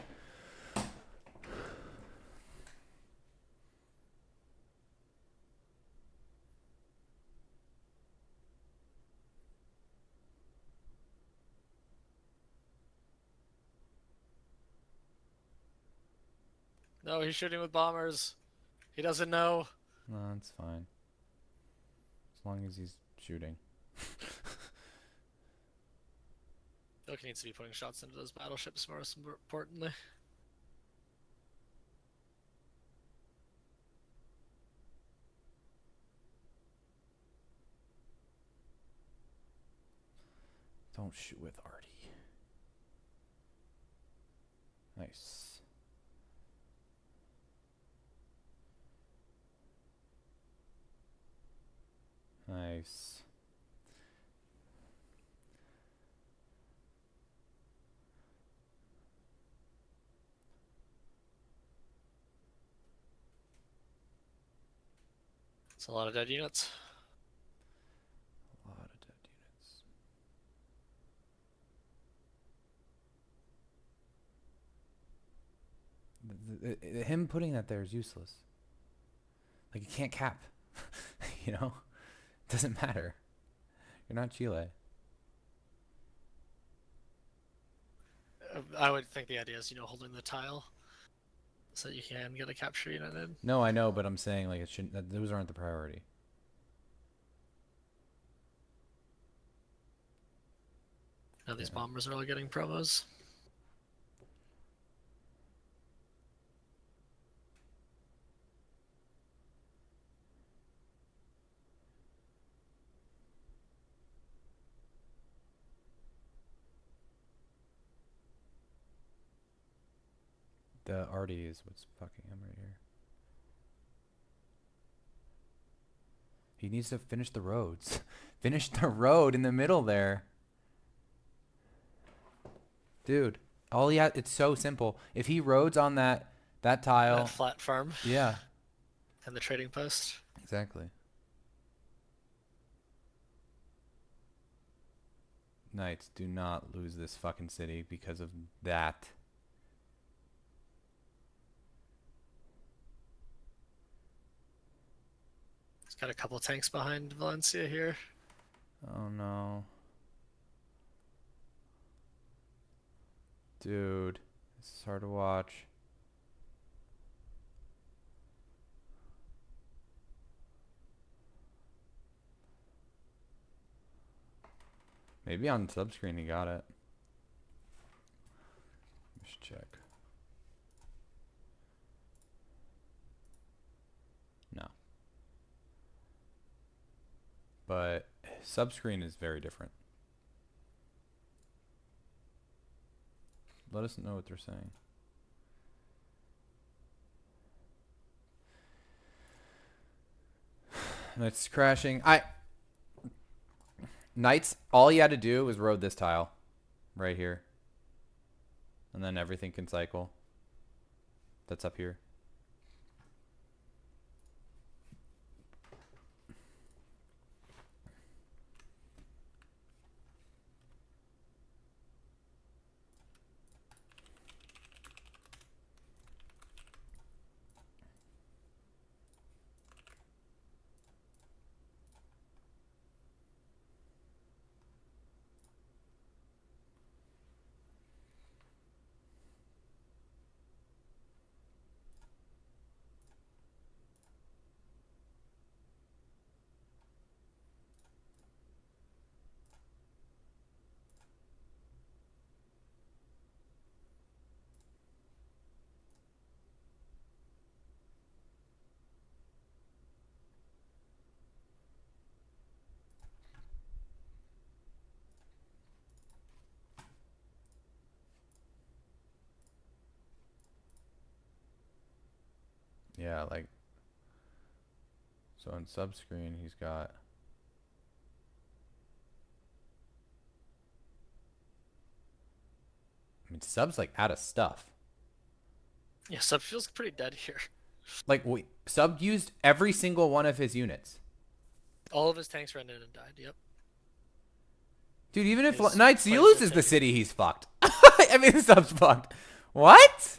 No, he's shooting with bombers. He doesn't know. No, that's fine. As long as he's shooting. Look, he needs to be putting shots into those battleships most importantly. Don't shoot with Artie. Nice. Nice. It's a lot of dead units. A lot of dead units. Him putting that there is useless. Like, you can't cap. You know? It doesn't matter. You're not Chile. I would think the idea is, holding the tile so that you can get a capture unit in. No, I know, but I'm saying, like, it shouldn't. Those aren't the priority. Now these bombers are all getting promos. The Artie is what's fucking him right here. He needs to finish the roads. Finish the road in the middle there. Dude, all he it's so simple. If he roads on that tile. That flat farm. Yeah. And the trading post. Exactly. Knights, do not lose this fucking city because of that. He's got a couple tanks behind Valencia here. Oh no. Dude, this is hard to watch. Maybe on subscreen he got it. Let's check. No. But subscreen is very different. Let us know what they're saying. It's crashing. Knights, all you had to do was road this tile right here. And then everything can cycle. That's up here. Yeah, like, so on subscreen, he's got, I mean, sub's like out of stuff. Yeah, sub feels pretty dead here. Like, wait, sub used every single one of his units. All of his tanks ran in and died. Yep. Dude, even if His Knights plays loses were the taken. city, he's fucked. I mean, the sub's fucked. What?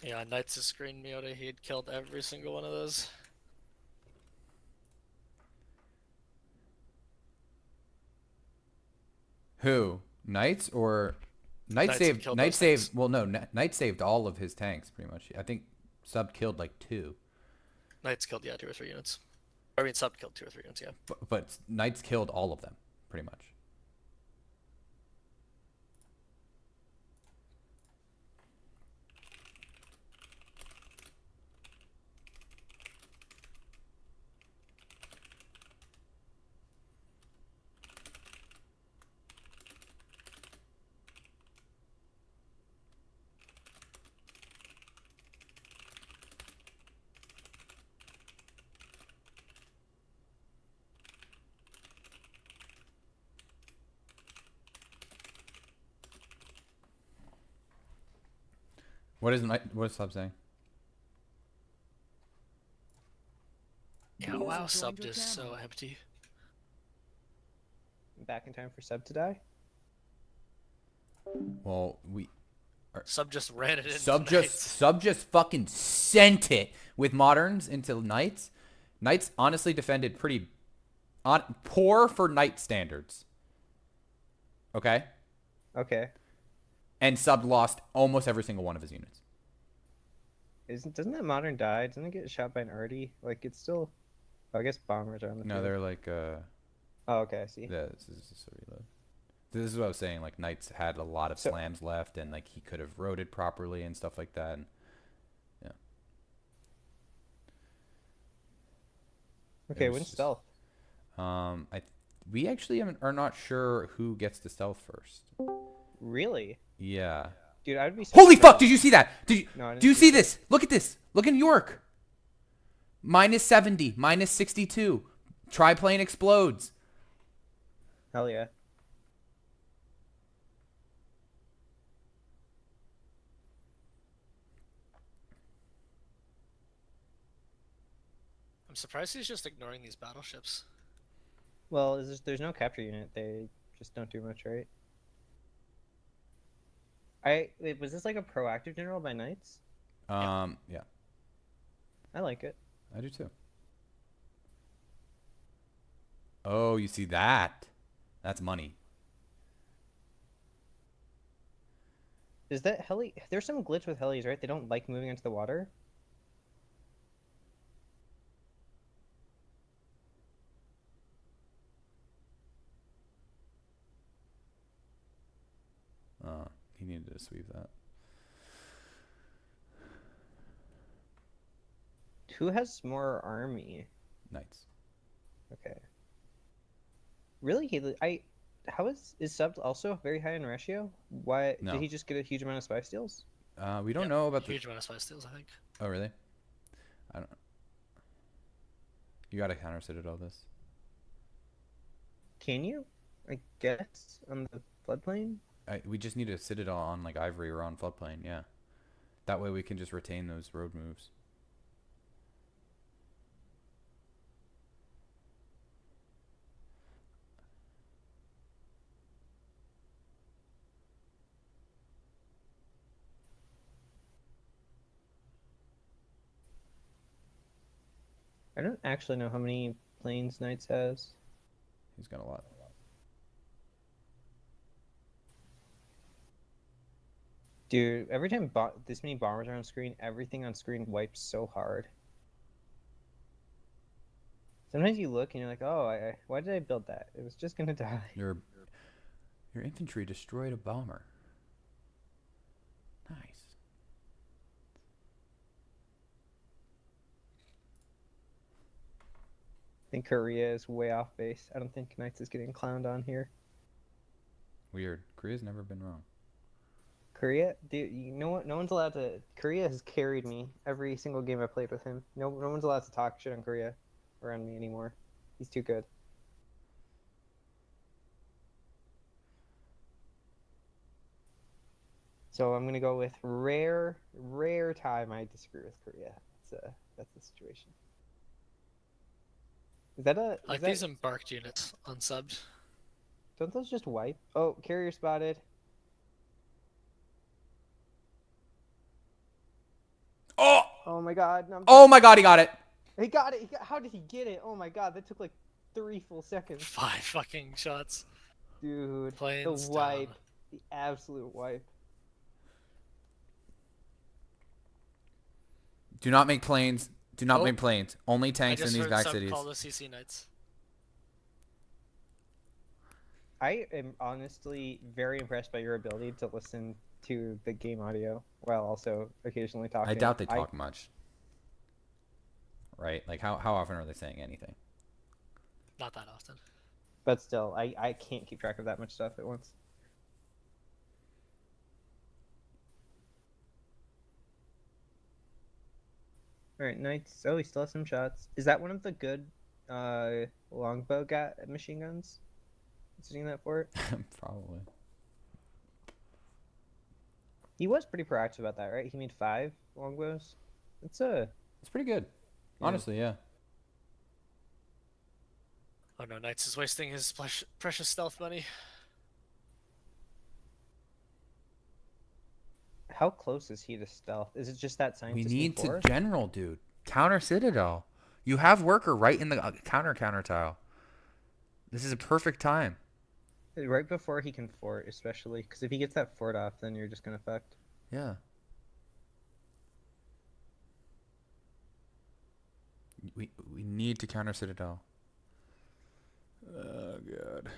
Yeah, Knights of Screen Miota, he had killed every single one of those. Who? Knights or Knight Knights had saved? killed Knight those saved. tanks. Well, no, Knight saved all of his tanks pretty much. I think sub killed like 2, Knights killed, yeah, 2 or 3 units. I mean, sub killed 2 or 3 units, yeah. but Knights killed all of them pretty much. What is sub saying? Yeah, User wow, joined sub your is so channel. empty. Back in time for sub to die. Well, Sub just ran it into sub Knights. just fucking sent it with moderns into Knights. Knights honestly defended pretty poor for Knight standards. Okay? Okay. And sub lost almost every single one of his units. Doesn't that modern die? Doesn't it get shot by an arty? Like it's still. Oh, I guess bombers are on the No, field. they're like Oh, okay, I see. yeah, this is just a reload. This is what I was saying, like Knights had a lot of So- slams left and like he could have roaded properly and stuff like that. And, yeah. Okay, was when's just- stealth? We actually are not sure who gets to stealth first. Really? Yeah. Dude, I would be. So Holy fuck! surprised. Did you see that? No, I didn't Do you see see this? Look at this. Look in York. -70, -62. Triplane explodes. Hell yeah. I'm surprised he's just ignoring these battleships. Well, there's no capture unit. They just don't do much, right? Wait, was this like a proactive general by Knights? Yeah. I like it. I do too. Oh, you see that? That's money. Is that heli? There's some glitch with helis, right? They don't like moving into the water. He needed to sweep that. Who has more army? Knights. Okay. Really? How is subbed also very high in ratio? Why No. did he just get a huge amount of spy steals? We don't Yep, know about the. huge amount of spy steals, I think. Oh, really? I don't. You gotta counter citadel this. Can you? I guess on the floodplain. We just need a citadel on like Ivory or on floodplain. Yeah. That way we can just retain those road moves. I don't actually know how many planes Knights has. He's got a lot. Dude, every time this many bombers are on screen, everything on screen wipes so hard. Sometimes you look and you're like, oh, why did I build that? It was just gonna die. Your infantry destroyed a bomber. Nice. I think Korea is way off base. I don't think Knights is getting clowned on here. Weird. Korea's never been wrong. Korea, dude, you know what? No one's allowed to. Korea has carried me every single game I played with him. No one's allowed to talk shit on Korea around me anymore. He's too good. So I'm gonna go with rare time I disagree with Korea. That's the situation. Is that a? I like these embarked units unsubbed. Don't those just wipe? Oh, carrier spotted. Oh! Oh my god. No, Oh my god, he got it! he got it. How did he get it? Oh my god, that took like 3 full seconds. 5 fucking shots. Dude, Planes the wipe. down. The absolute wipe. Do not make planes. Do not Oh. make planes. Only I tanks in just these heard back sub cities. call the CC Knights. I am honestly very impressed by your ability to listen to the game audio while also occasionally talking. I doubt they talk much. Right? Like, how often are they saying anything? Not that often. But still, I can't keep track of that much stuff at once. Alright, Knights. Oh, he still has some shots. Is that one of the good longbow machine guns? Sitting that for it? Probably. He was pretty proactive about that, right? He made 5 longbows. It's pretty good. Yeah. Honestly, yeah. Oh no, Knights is wasting his precious stealth money. How close is he to stealth? Is it just that We scientist? need to four? general, dude. Counter citadel. You have worker right in the counter tile. This is a perfect time. Right before he can fort, especially because if he gets that fort off, then you're just gonna fucked. Yeah. We need to counter citadel. Oh god.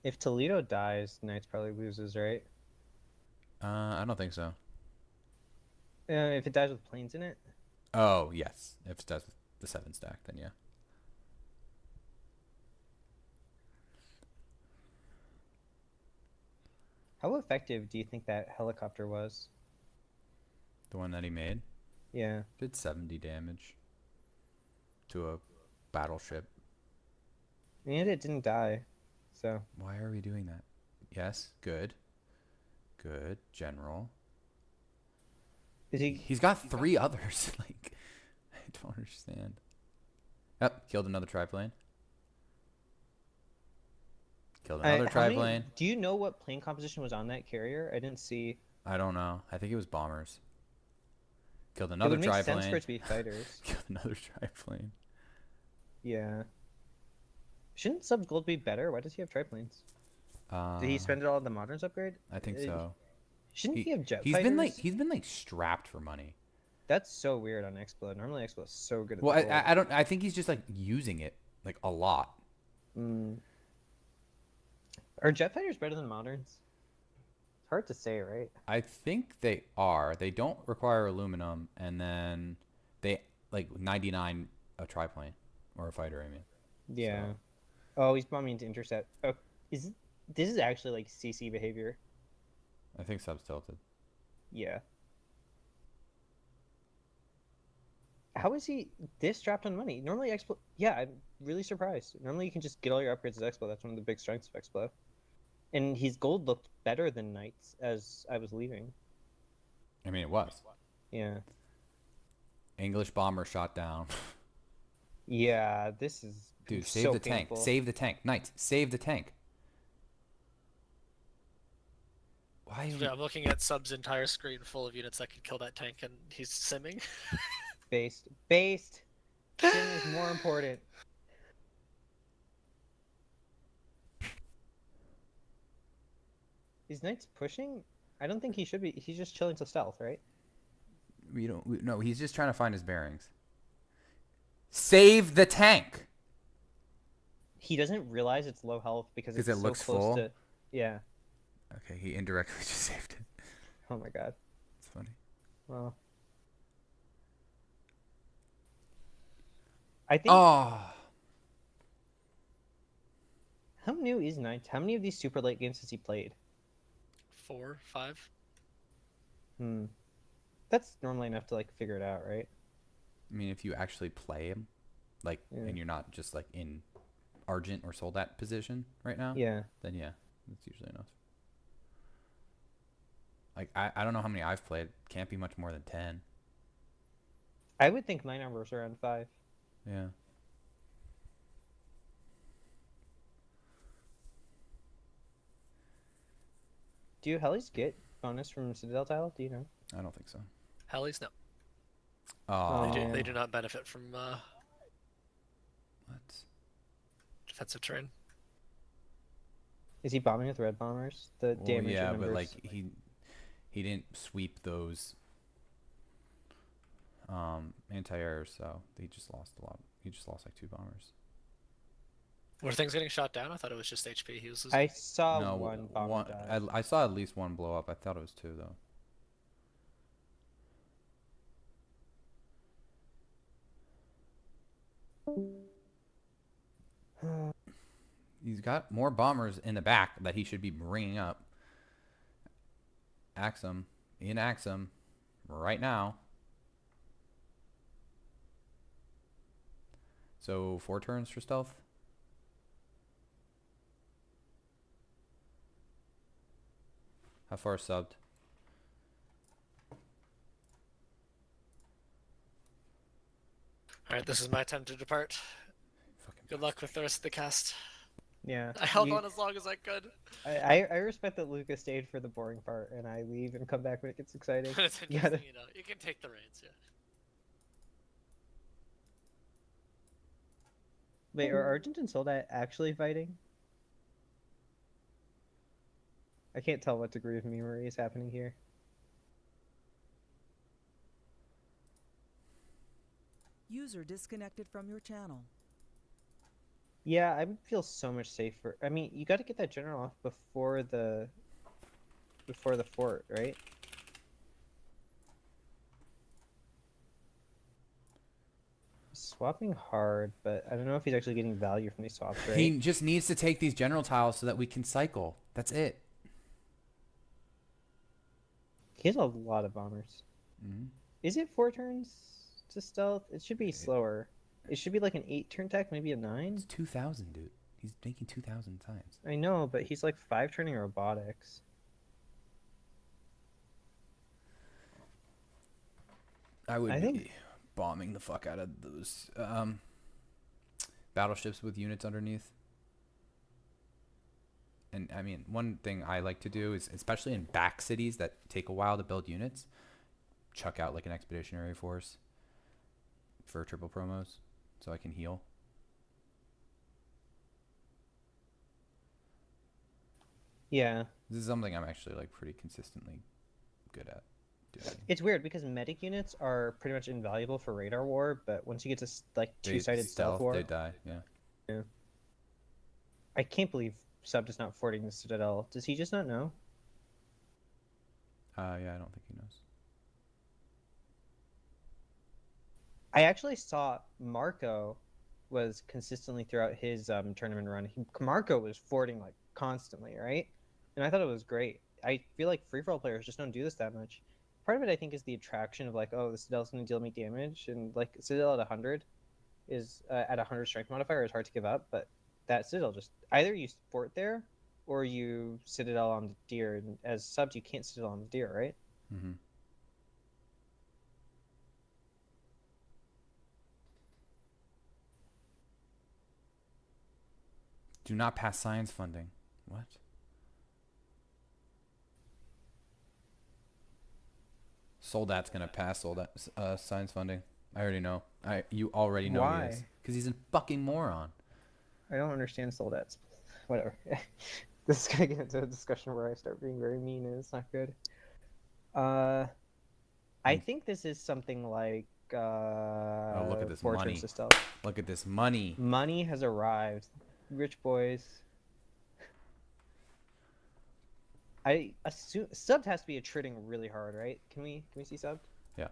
If Toledo dies, Knights probably loses, right? I don't think so. If it dies with planes in it. Oh yes, if it does the 7 stack, then yeah. How effective do you think that helicopter was? The one that he made Yeah. did 70 damage to a battleship. And it didn't die, so. Why are we doing that? Yes, good. Good, general. Is he? He's got 3 others. Like, I don't understand. Yep, killed another triplane. Killed another triplane. Do you know what plane composition was on that carrier? I didn't see. I don't know. I think it was bombers. Killed It another would make sense for triplane. it to be fighters. Killed another triplane. Yeah. Shouldn't sub gold be better? Why does he have triplanes? Did he spend it all on the moderns upgrade? I think so. Shouldn't he have jet He's fighters? been like strapped for money. That's so weird on Explo. Normally Explo is so good at Well, the gold. I don't. I think he's just like using it like a lot. Mm. Are jet fighters better than moderns? It's hard to say, right? I think they are. They don't require aluminum, and then they like 99 a triplane or a fighter. I mean. Yeah. So. Oh, he's bombing to intercept. Oh, this is actually like CC behavior. I think sub's tilted. Yeah. How is he this strapped on money? Normally Explo. Yeah, I'm really surprised. Normally you can just get all your upgrades as Explo. That's one of the big strengths of Explo. And his gold looked better than Knights as I was leaving. I mean, it was. Yeah. English bomber shot down. Yeah, this is Dude, so save the painful. tank. Save the tank. Knights, save the tank. Why? Yeah, I'm looking at sub's entire screen full of units that could kill that tank, and he's simming. Based. Sim is more important. Is Knights pushing? I don't think he should be. He's just chilling to stealth, right? No, he's just trying to find his bearings. Save the tank. He doesn't realize it's low health because it's It so looks close full? to. Yeah. Okay, he indirectly just saved it. Oh my god. It's funny. Well. I think. Oh. How new is Knights? How many of these super late games has he played? 4, 5. Hmm. That's normally enough to like figure it out, right? I mean, if you actually play him, like, Yeah. and you're not just like in Argent or Soldat position right now, Yeah. then yeah, that's usually enough. Like, I don't know how many I've played. Can't be much more than 10. I would think my number is around 5. Yeah. Do helis get bonus from Citadel tile? Do you know? I don't think so. Hellies, no. Oh. Oh. They do not benefit from What? defensive terrain. Is he bombing with red bombers? The Well, damage yeah, numbers. but like he didn't sweep those anti-airs, so he just lost a lot. He just lost like 2 bombers. Were things getting shot down? I thought it was just HP he was losing. I saw No, one bomber die. I saw at least one blow up. I thought it was 2 though. He's got more bombers in the back that he should be bringing up. Axum in Axum right now. So 4 turns for stealth. How far subbed? Alright, this is my time to depart. Fucking Good luck with the rest of the cast. Yeah. I held on as long as I could. I respect that Luca stayed for the boring part and I leave and come back when it gets exciting. It's You interesting, gotta- you know. You can take the reins, yeah. Wait, are Argent and Soldat actually fighting? I can't tell what degree of memory is happening here. User disconnected from your channel. Yeah, I would feel so much safer. I mean, you got to get that general off before the fort, right? Swapping hard, but I don't know if he's actually getting value from these swaps, right? He just needs to take these general tiles so that we can cycle. That's it. He has a lot of bombers. Mm-hmm. Is it 4 turns to stealth? It should be slower. It should be like an 8 turn tech, maybe a 9. It's 2,000, dude. He's making 2,000 times. I know, but he's like 5 turning robotics. I would I be think- bombing the fuck out of those battleships with units underneath. And I mean, one thing I like to do is, especially in back cities that take a while to build units, chuck out like an expeditionary force for triple promos so I can heal. Yeah. This is something I'm actually like pretty consistently good at doing. It's weird because medic units are pretty much invaluable for radar war, but once you get to like two-sided stealth war, they die. Yeah. I can't believe Sub is not forting the Citadel. Does he just not know? Yeah, I don't think he knows. I actually saw Marco was consistently throughout his tournament run. Marco was forting like constantly, right? And I thought it was great. I feel like free-for-all players just don't do this that much. Part of it, I think, is the attraction of like, oh, the Citadel's going to deal me damage, and like Citadel at 100 is at 100 strength modifier is hard to give up, but that Citadel just either you fort there or you Citadel on the deer, and as subs you can't Citadel on the deer, right? Mm-hmm. Do not pass science funding. What? Soldat's gonna pass science funding. I already know. You already know he is. Why? Because he's a fucking moron. I don't understand soldats. Whatever. This is gonna get into a discussion where I start being very mean, and it's not good. I think this is something like Oh, look at this four money. turns to stealth. Look at this money. Money has arrived. Rich boys. I assume subbed has to be attriting really hard, right? Can we see subbed? Yeah.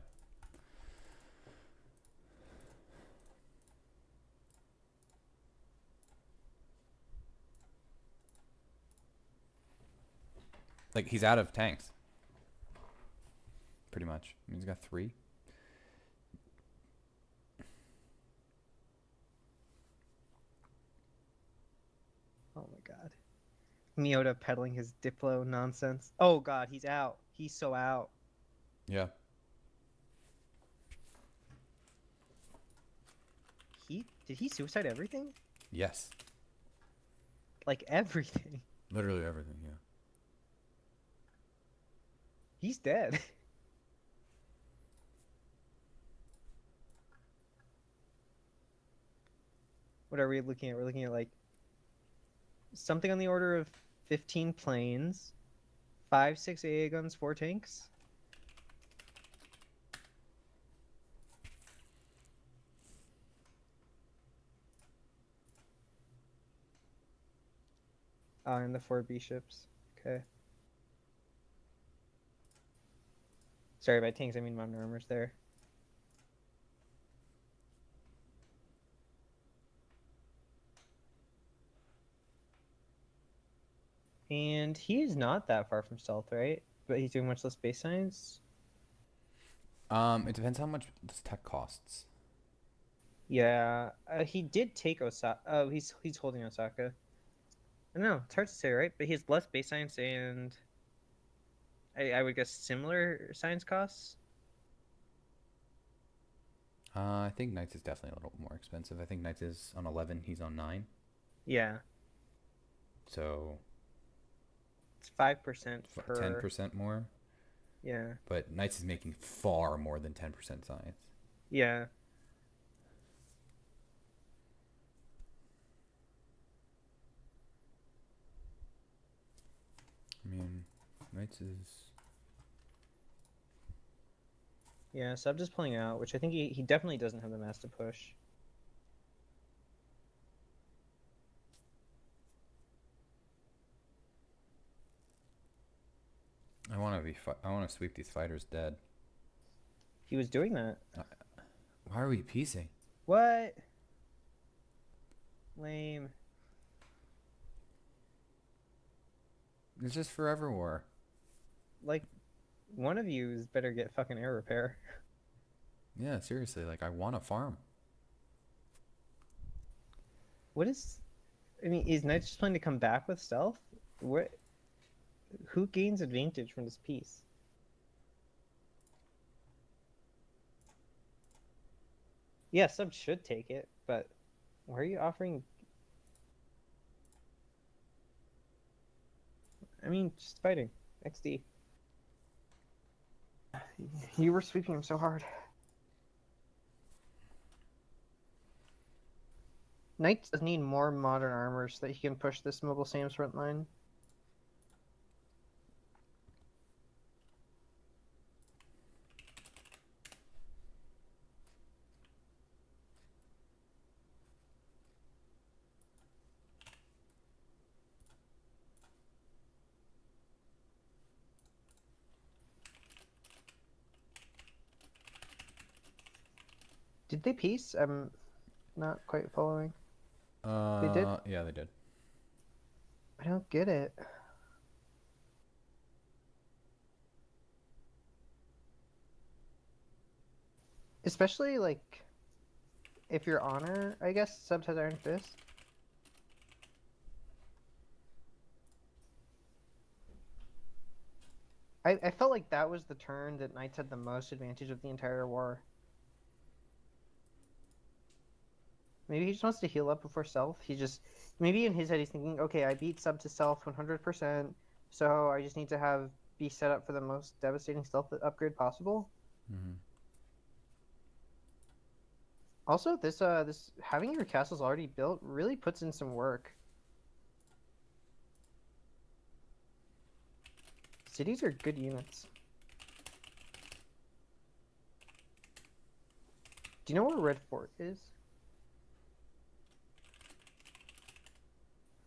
Like, he's out of tanks. Pretty much. I mean, he's got 3. Oh my god. Miota peddling his Diplo nonsense. Oh god, he's out. He's so out. Yeah. Did he suicide everything? Yes. Like everything. Literally everything, yeah. He's dead. What are we looking at? We're looking at like something on the order of 15 planes, 5, 6 AA guns, 4 tanks. And the 4 B ships. Okay. Sorry, by tanks I mean mountain armors there. And he's not that far from stealth, right? But he's doing much less base science. It depends how much this tech costs. Yeah, he did take Osaka. Oh, he's holding Osaka. I don't know. It's hard to say, right? But he has less base science and I would guess similar science costs. I think Knights is definitely a little more expensive. I think Knights is on 11. He's on 9. Yeah, So it's 5% per 10% more. Yeah, But Knights is making far more than 10% science. yeah. I mean, Knights is... Yeah, Sub just pulling out, which I think he definitely doesn't have the mass to push. I want to sweep these fighters dead. He was doing that. Why are we piecing? What? Lame. It's just forever war. Like, one of you better get fucking air repair. Yeah, seriously. Like, I want to farm. What is... I mean, is Knight just planning to come back with stealth? What? Who gains advantage from this piece? Yeah, Sub should take it, but why are you offering... I mean, just fighting. XD. You were sweeping him so hard. Knight does need more modern armor so that he can push this Mobile Sam's front line. Did they piece? I'm not quite following. They did? Yeah, they did. I don't get it. Especially, like, if you're Honor, I guess, Subs has Iron Fist. I felt like that was the turn that Knights had the most advantage of the entire war. Maybe he just wants to heal up before self. Maybe in his head he's thinking, okay, I beat sub to self 100%, so I just need to be set up for the most devastating stealth upgrade possible. Mm-hmm. Also, this having your castles already built really puts in some work. Cities are good units. Do you know where Red Fort is?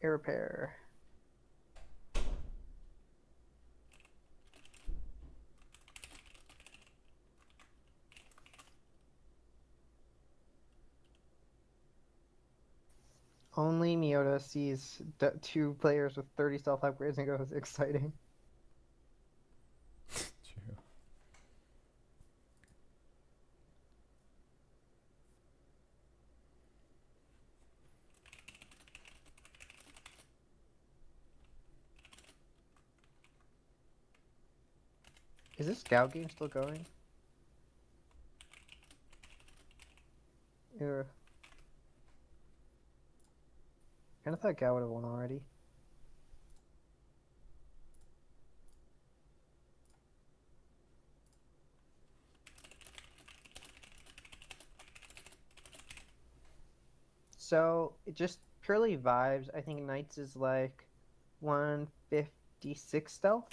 Air repair. Only Miota sees two players with 30 stealth upgrades and goes, exciting. True. Is this Scout game still going? Yeah. Kinda thought Gao would have won already. So, it just purely vibes. I think Knights is like 156 stealth.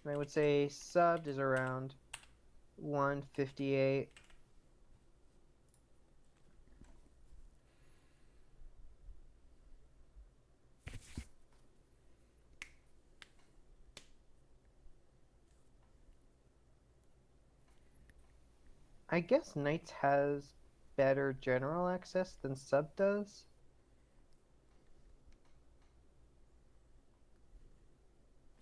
And I would say subbed is around 158. I guess Knights has better general access than sub does.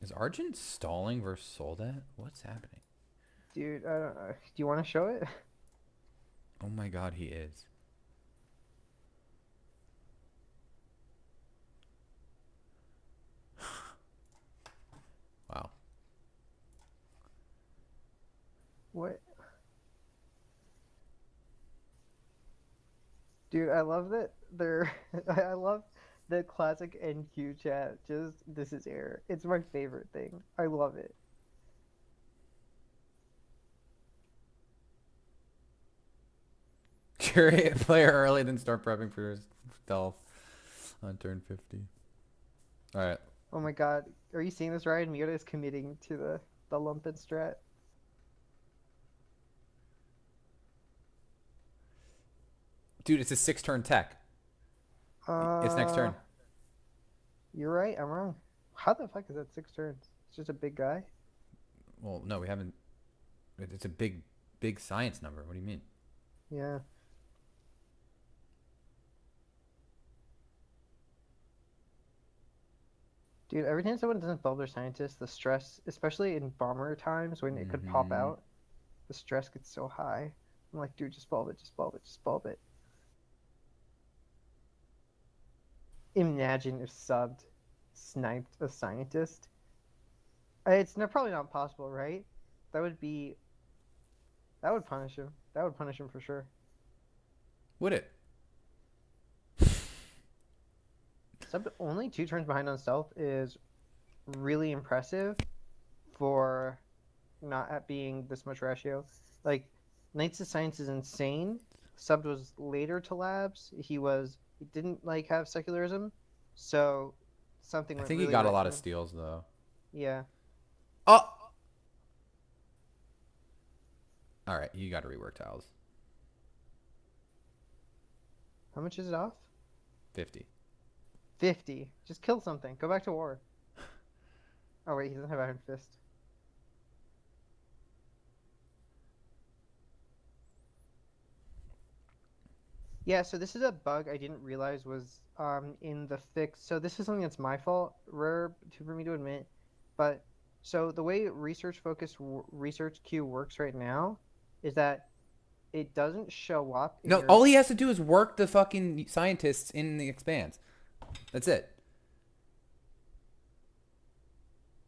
Is Argent stalling versus Soldat? What's happening? Dude, I don't know. Do you want to show it? Oh my god, he is. Wow. What? Dude, I love that they're. I love the classic NQ chat. Just, this is air. It's my favorite thing. I love it. Curate a player early, then start prepping for stealth on turn 50. Alright. Oh my god. Are you seeing this, Ryan? Miota is committing to the Lumpin strat. Dude, it's a 6-turn tech. It's next turn. You're right. I'm wrong. How the fuck is that 6 turns? It's just a big guy. Well, no, we haven't. It's a big, big science number. What do you mean? Yeah. Dude, every time someone doesn't bulb their scientist, the stress, especially in bomber times when it could pop Mhm. out, the stress gets so high. I'm like, dude, just bulb it, just bulb it, just bulb it. Imagine if subbed sniped a scientist. It's probably not possible, right? That would be. That would punish him. That would punish him for sure. Would it? Subbed only 2 turns behind on stealth is really impressive for not at being this much ratio. Like, Knights of Science is insane. Subbed was later to labs. He didn't like have secularism, so something I went think he really got a right lot for of him. steals though. Yeah. Oh. All right, you got to rework tiles. How much is it off? 50. 50. Just kill something. Go back to war. Oh wait, he doesn't have Iron Fist. Yeah, so this is a bug I didn't realize was in the fix. So this is something that's my fault, for me to admit. But so the way research focused research queue works right now is that it doesn't show up in No, your all he has to do is work the fucking scientists in the expanse. That's it.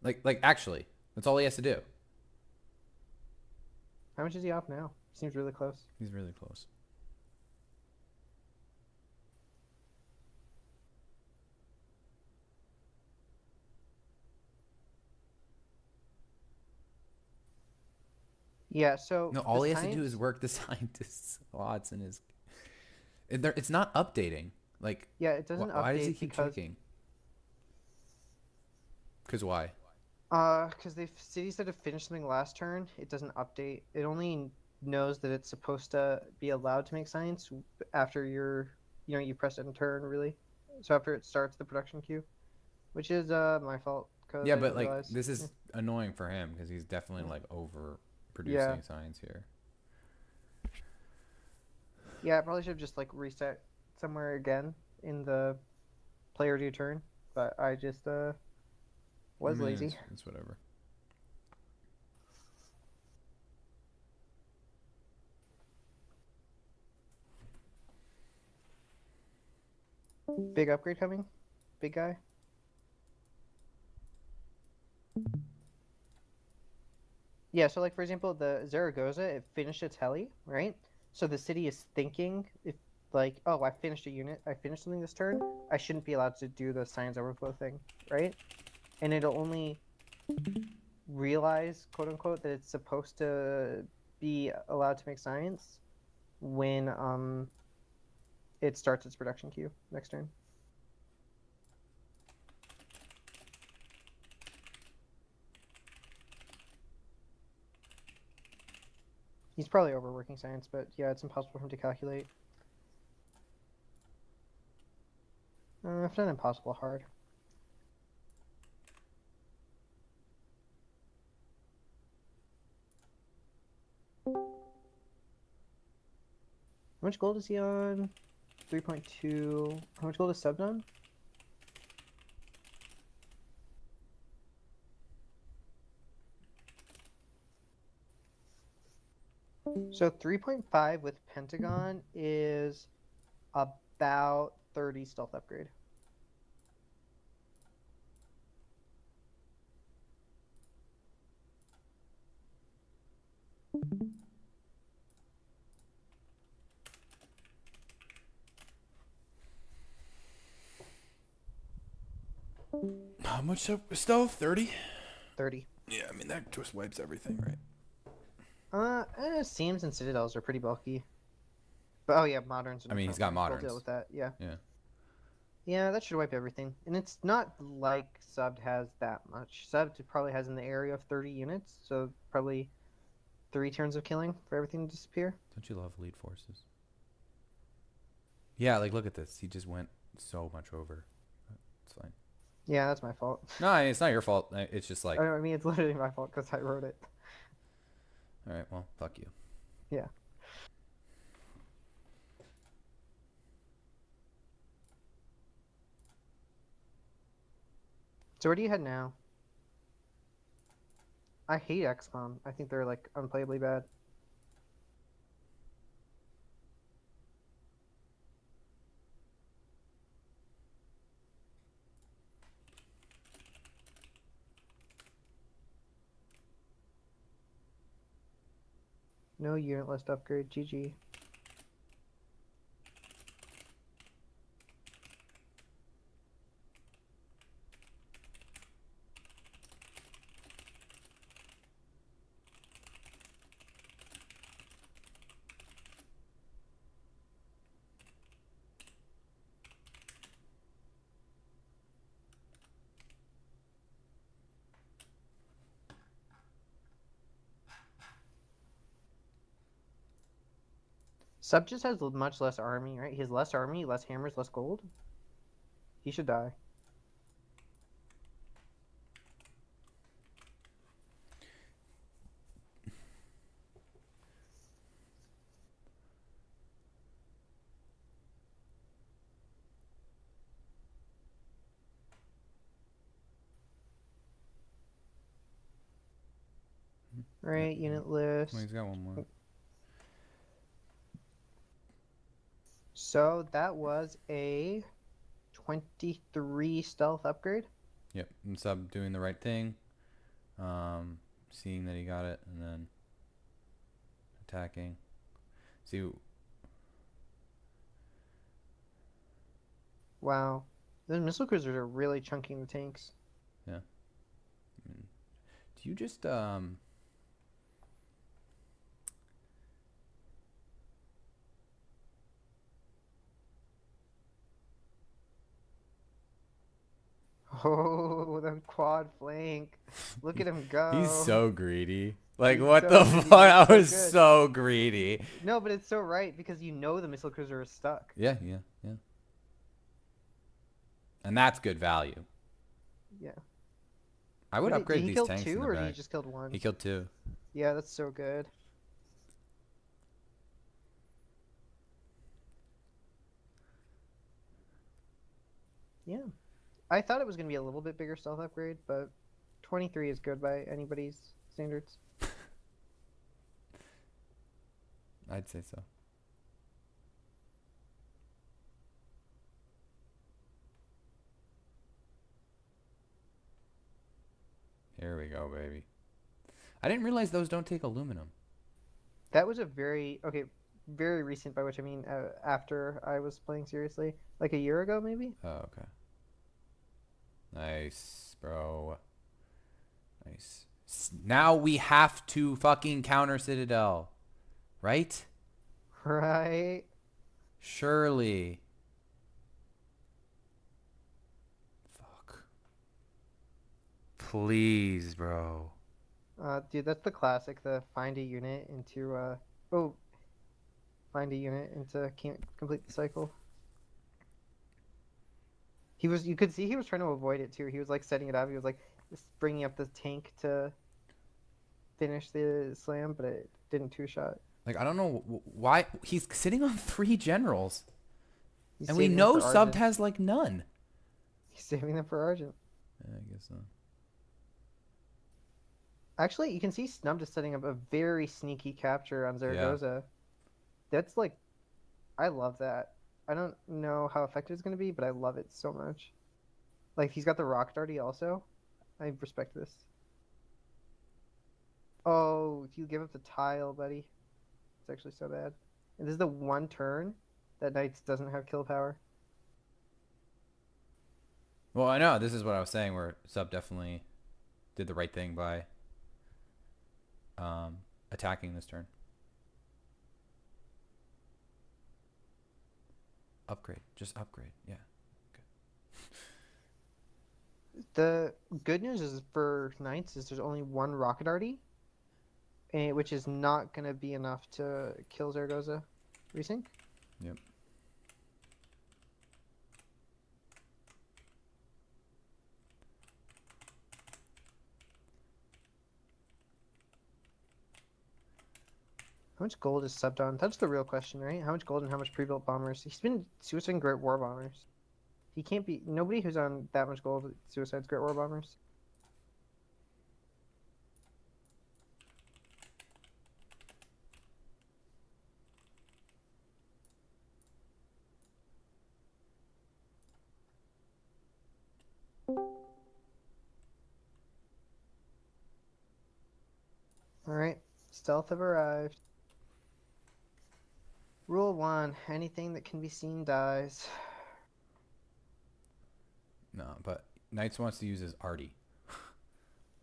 Like actually, that's all he has to do. How much is he off now? Seems really close. He's really close. Yeah, so No, the all he has to do science is work the scientists' slots in his. It's not updating. Like, yeah, it doesn't why does he update keep because checking? Because why? because the cities that have finished something last turn, it doesn't update. It only knows that it's supposed to be allowed to make science after you press it in turn, really. So after it starts the production queue, which is my fault because Yeah, I but didn't like realize. this is annoying for him because he's definitely like over Yeah. producing science here. Yeah, I probably should have just like reset somewhere again in the player do turn, but I just was I mean, lazy. It's whatever. Big upgrade coming, big guy. Yeah, so like for example, the Zaragoza, it finished its heli, right? So the city is thinking if like, oh, I finished a unit, I finished something this turn, I shouldn't be allowed to do the science overflow thing, right? And it'll only realize, quote unquote, that it's supposed to be allowed to make science when it starts its production queue next turn. He's probably overworking science, but yeah, it's impossible for him to calculate. If not impossible, hard. How much gold is he on? 3.2. How much gold is subbed on? So 3.5 with Pentagon is about 30 stealth upgrade. How much stealth? 30? 30. Yeah, I mean that just wipes everything, right? Seams and Citadels are pretty bulky. But oh yeah, Moderns. I mean, he's got We'll moderns. deal with that, yeah. Yeah. Yeah, that should wipe everything. And it's not like Subbed has that much. Subbed probably has in the area of 30 units, so probably 3 turns of killing for everything to disappear. Don't you love lead forces? Yeah, like look at this. He just went so much over. It's fine. Yeah, that's my fault. No, I mean, it's not your fault. It's just like, I mean, it's literally my fault because I wrote it. all right, well, fuck you. Yeah. So where do you head now? I hate XCOM. I think they're like unplayably bad. No unit list upgrade. GG. Sub just has much less army, right? He has less army, less hammers, less gold. He should die. Right, unit list. Well, he's got one more. So that was a 23 stealth upgrade. Yep, and Sub doing the right thing. Seeing that he got it, and then attacking. See, Wow. Those missile cruisers are really chunking the tanks. do you just Oh, the quad flank. Look at him go. He's so greedy. Like, He's what so the greedy, fuck? I he's so was good. so greedy. No, but it's so right because you know the missile cruiser is stuck. Yeah. And that's good value. Yeah. I would Did upgrade he these kill tanks in two the or did back. he just killed one? He killed 2. Yeah, that's so good. Yeah. I thought it was going to be a little bit bigger stealth upgrade, but 23 is good by anybody's standards. I'd say so. Here we go, baby. I didn't realize those don't take aluminum. That was a very recent, by which I mean after I was playing seriously, like a year ago maybe. Oh, okay. Nice, bro. Nice. Now we have to fucking counter Citadel. Right? Right. Surely. Fuck. Please, bro. Dude, that's the classic. The find a unit into find a unit into can't complete the cycle. You could see he was trying to avoid it too. He was like setting it up. He was like bringing up the tank to finish the slam, but it didn't two-shot. Like, I don't know why he's sitting on 3 generals. He's And we saving them know for Subbed Argent. has like none. He's saving them for Argent. Yeah, I guess so. Actually, you can see Snubbed is setting up a very sneaky capture on Zaragoza. That's like, I love that. I don't know how effective it's going to be, but I love it so much. Like, he's got the rock darty also. I respect this. Oh, you give up the tile, buddy. It's actually so bad. And this is the one turn that Knights doesn't have kill power. Well, I know. This is what I was saying, where Sub definitely did the right thing by attacking this turn. Upgrade. Just upgrade. Yeah. The good news is for Knights is there's only one rocket arty, which is not going to be enough to kill Zaragoza. Resync? Yep. How much gold is subbed on? That's the real question, right? How much gold and how much pre-built bombers? He's been suiciding Great War bombers. He can't be... Nobody who's on that much gold suicides Great War bombers. Alright, stealth have arrived. Rule 1, anything that can be seen dies. No, but Knights wants to use his arty.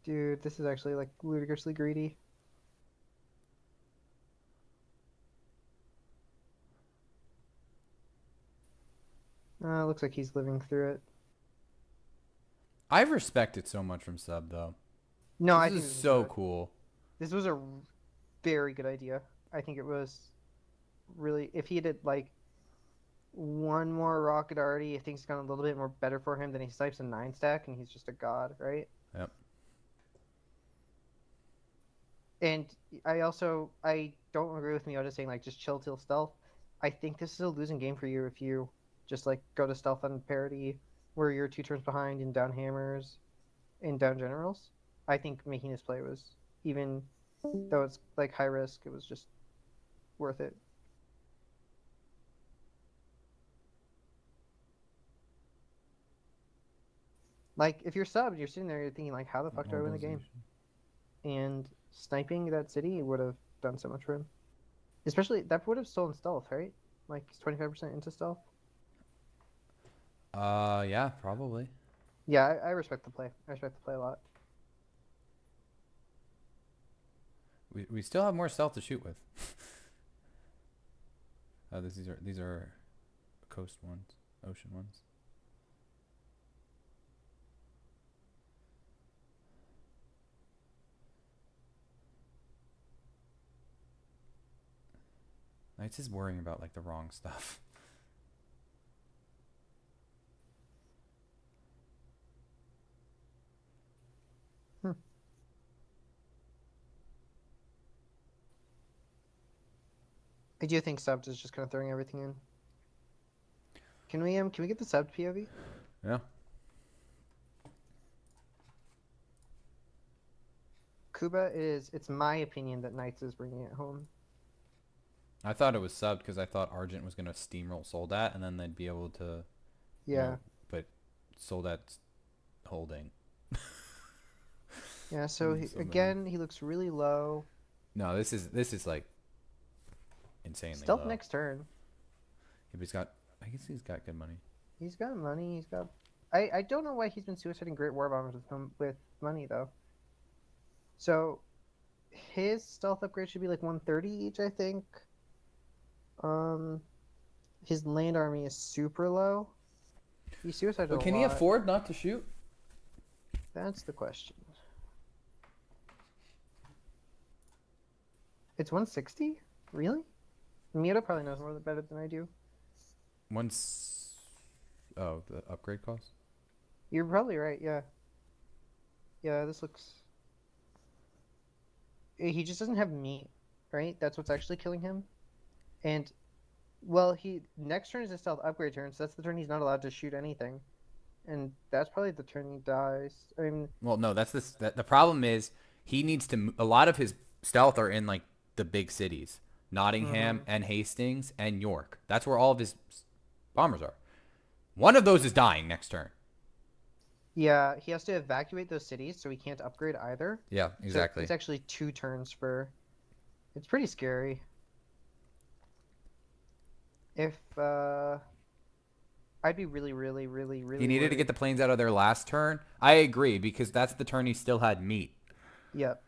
Dude, this is actually like ludicrously greedy. Looks like he's living through it. I respect it so much from Sub, though. No, I This think is so good. cool. This was a very good idea. I think it was really, if he did like one more rocket already, if things gone a little bit more better for him, then he snipes a 9 stack and he's just a god, right? Yep. And I don't agree with Miota saying like just chill till stealth. I think this is a losing game for you if you just like go to stealth on parity where you're 2 turns behind in down hammers and down generals. I think making this play was, even though it's like high risk, it was just worth it. Like if you're subbed, you're sitting there, you're thinking like, how the fuck do I win the game? And sniping that city would have done so much for him. Especially that would have stolen stealth, right? Like he's 25% into stealth. Yeah, probably. Yeah, I respect the play. I respect the play a lot. We still have more stealth to shoot with. These are coast ones, ocean ones. Knights is worrying about like the wrong stuff. I do think subbed is just kind of throwing everything in. Can we get the subbed POV? Yeah. Kuba it's my opinion that Knights is bringing it home. I thought it was subbed because I thought Argent was gonna steamroll Soldat and then they'd be able to. Yeah. But Soldat's holding. Yeah. So again, he looks really low. No, this is like insanely Stealth low. next turn. Yeah, but I guess he's got good money. He's got money. He's got. I don't know why he's been suiciding Great War Bombers with money though. So, his stealth upgrade should be like 130 each, I think. His land army is super low. He suicided a lot. Can he afford not to shoot? That's the question. It's 160? Really? Miota probably knows more better than I do. Oh, the upgrade cost? You're probably right, yeah. Yeah, this looks... He just doesn't have meat, right? That's what's actually killing him. And, well, next turn is his stealth upgrade turn, so that's the turn he's not allowed to shoot anything. And that's probably the turn he dies. I mean... Well, no, the problem is he needs to... A lot of his stealth are in, like, the big cities. Nottingham and Hastings and York. That's where all of his bombers are. One of those is dying next turn. Yeah, he has to evacuate those cities, so he can't upgrade either. Yeah, exactly. So it's actually 2 turns for... It's pretty scary. If, I'd be really, really, really, really He needed worried. to get the planes out of there last turn. I agree, because that's the turn he still had meat. Yep.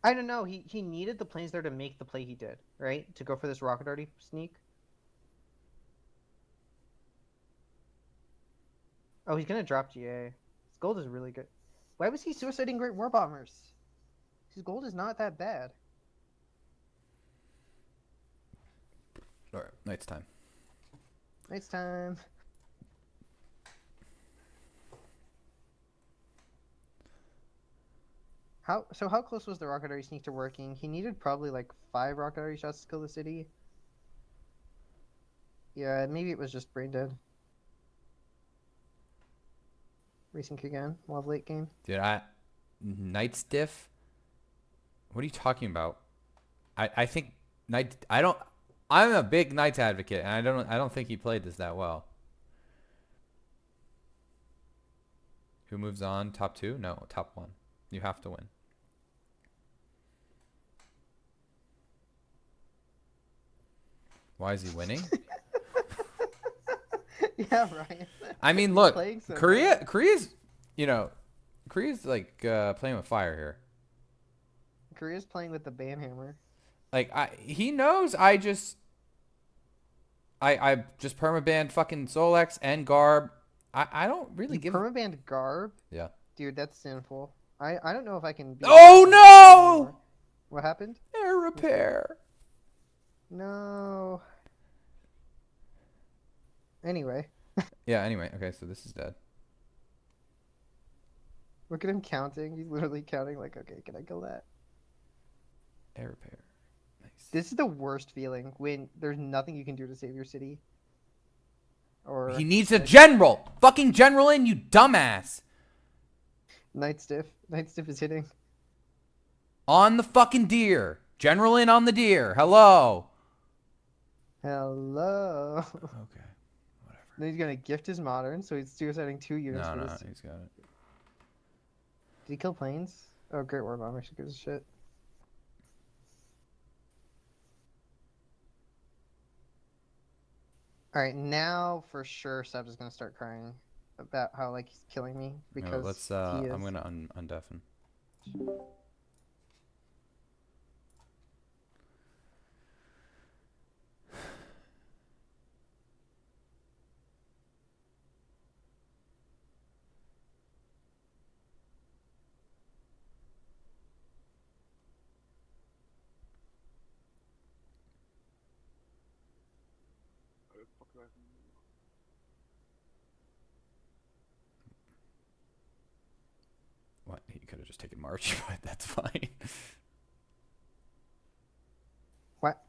I don't know. He needed the planes there to make the play he did, right? To go for this rocket arty sneak. Oh, he's gonna drop GA. His gold is really good. Why was he suiciding Great War Bombers? His gold is not that bad. All right, night's time. Night's time. How close was the rocket arty sneak to working? He needed probably like 5 rocket arty shots to kill the city. Yeah, maybe it was just brain dead. Resync again. We'll have late game. Dude, Night Stiff? What are you talking about? I think I'm a big Knights advocate, and I don't think he played this that well. Who moves on? Top 2? No, top 1. You have to win. Why is he winning? Yeah, Ryan. I mean, look, So Korea's like playing with fire here. Korea's playing with the banhammer. Like he knows I just permabanned fucking Solex and Garb. I don't really give permabanned Garb? Yeah. Dude, that's sinful. I don't know if I can be Oh no! What happened? repair. No. Anyway, Yeah, anyway. Okay, so this is dead. look at him counting. He's literally counting like, okay, can I kill that? Air repair. Nice. This is the worst feeling when there's nothing you can do to save your city. Or He needs a like, general. Fucking general in, you dumbass. Night Stiff. Night Stiff is hitting. On the fucking deer. General in on the deer. Hello. Hello. Okay. Whatever. Then he's gonna gift his modern, so he's suiciding 2 units No, for no, this. he's got it. Did he kill planes? Oh, Great War Bomber. She gives a shit. All right, now for sure, Seb is gonna start crying about how like he's killing me because No, let's. he is. I'm gonna undeafen. What? He could have just taken March, but that's fine. What?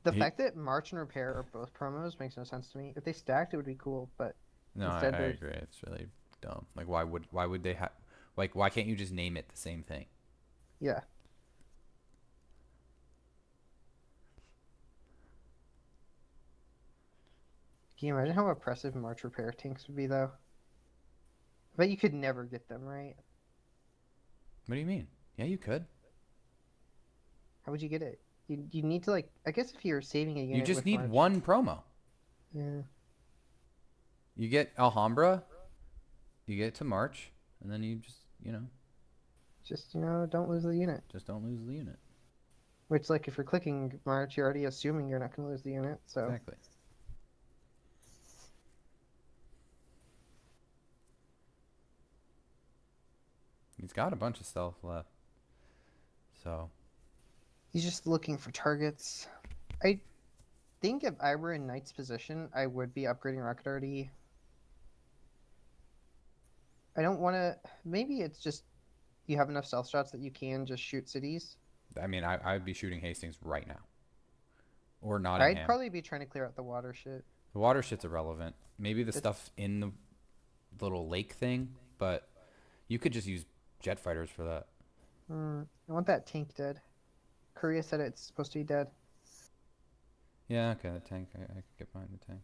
The He- fact that March and Repair are both promos makes no sense to me. If they stacked, it would be cool, but No, I Instead they're- agree. It's really dumb. Like, why would they have? Like, why can't you just name it the same thing? yeah. Can you imagine how oppressive March Repair tanks would be, though? I bet you could never get them, right? What do you mean? Yeah, you could. How would you get it? You need to, like, I guess if you're saving a unit You just with need March, one promo. Yeah. You get Alhambra, you get to March, and then you just, Just, don't lose the unit. just don't lose the unit. Which, like, if you're clicking March, you're already assuming you're not going to lose the unit, so... Exactly. He's got a bunch of stealth left. So, He's just looking for targets. I think if I were in Knight's position, I would be upgrading Rocket RD. I don't want to... Maybe it's just you have enough stealth shots that you can just shoot cities. I mean, I'd be shooting Hastings right now. Or Nottingham. I'd probably be trying to clear out the water shit. The water shit's irrelevant. Maybe the That's- stuff in the little lake thing, but you could just use jet fighters for that. I want that tank dead. Korea said it's supposed to be dead. Yeah, okay, the tank. I could get behind the tank.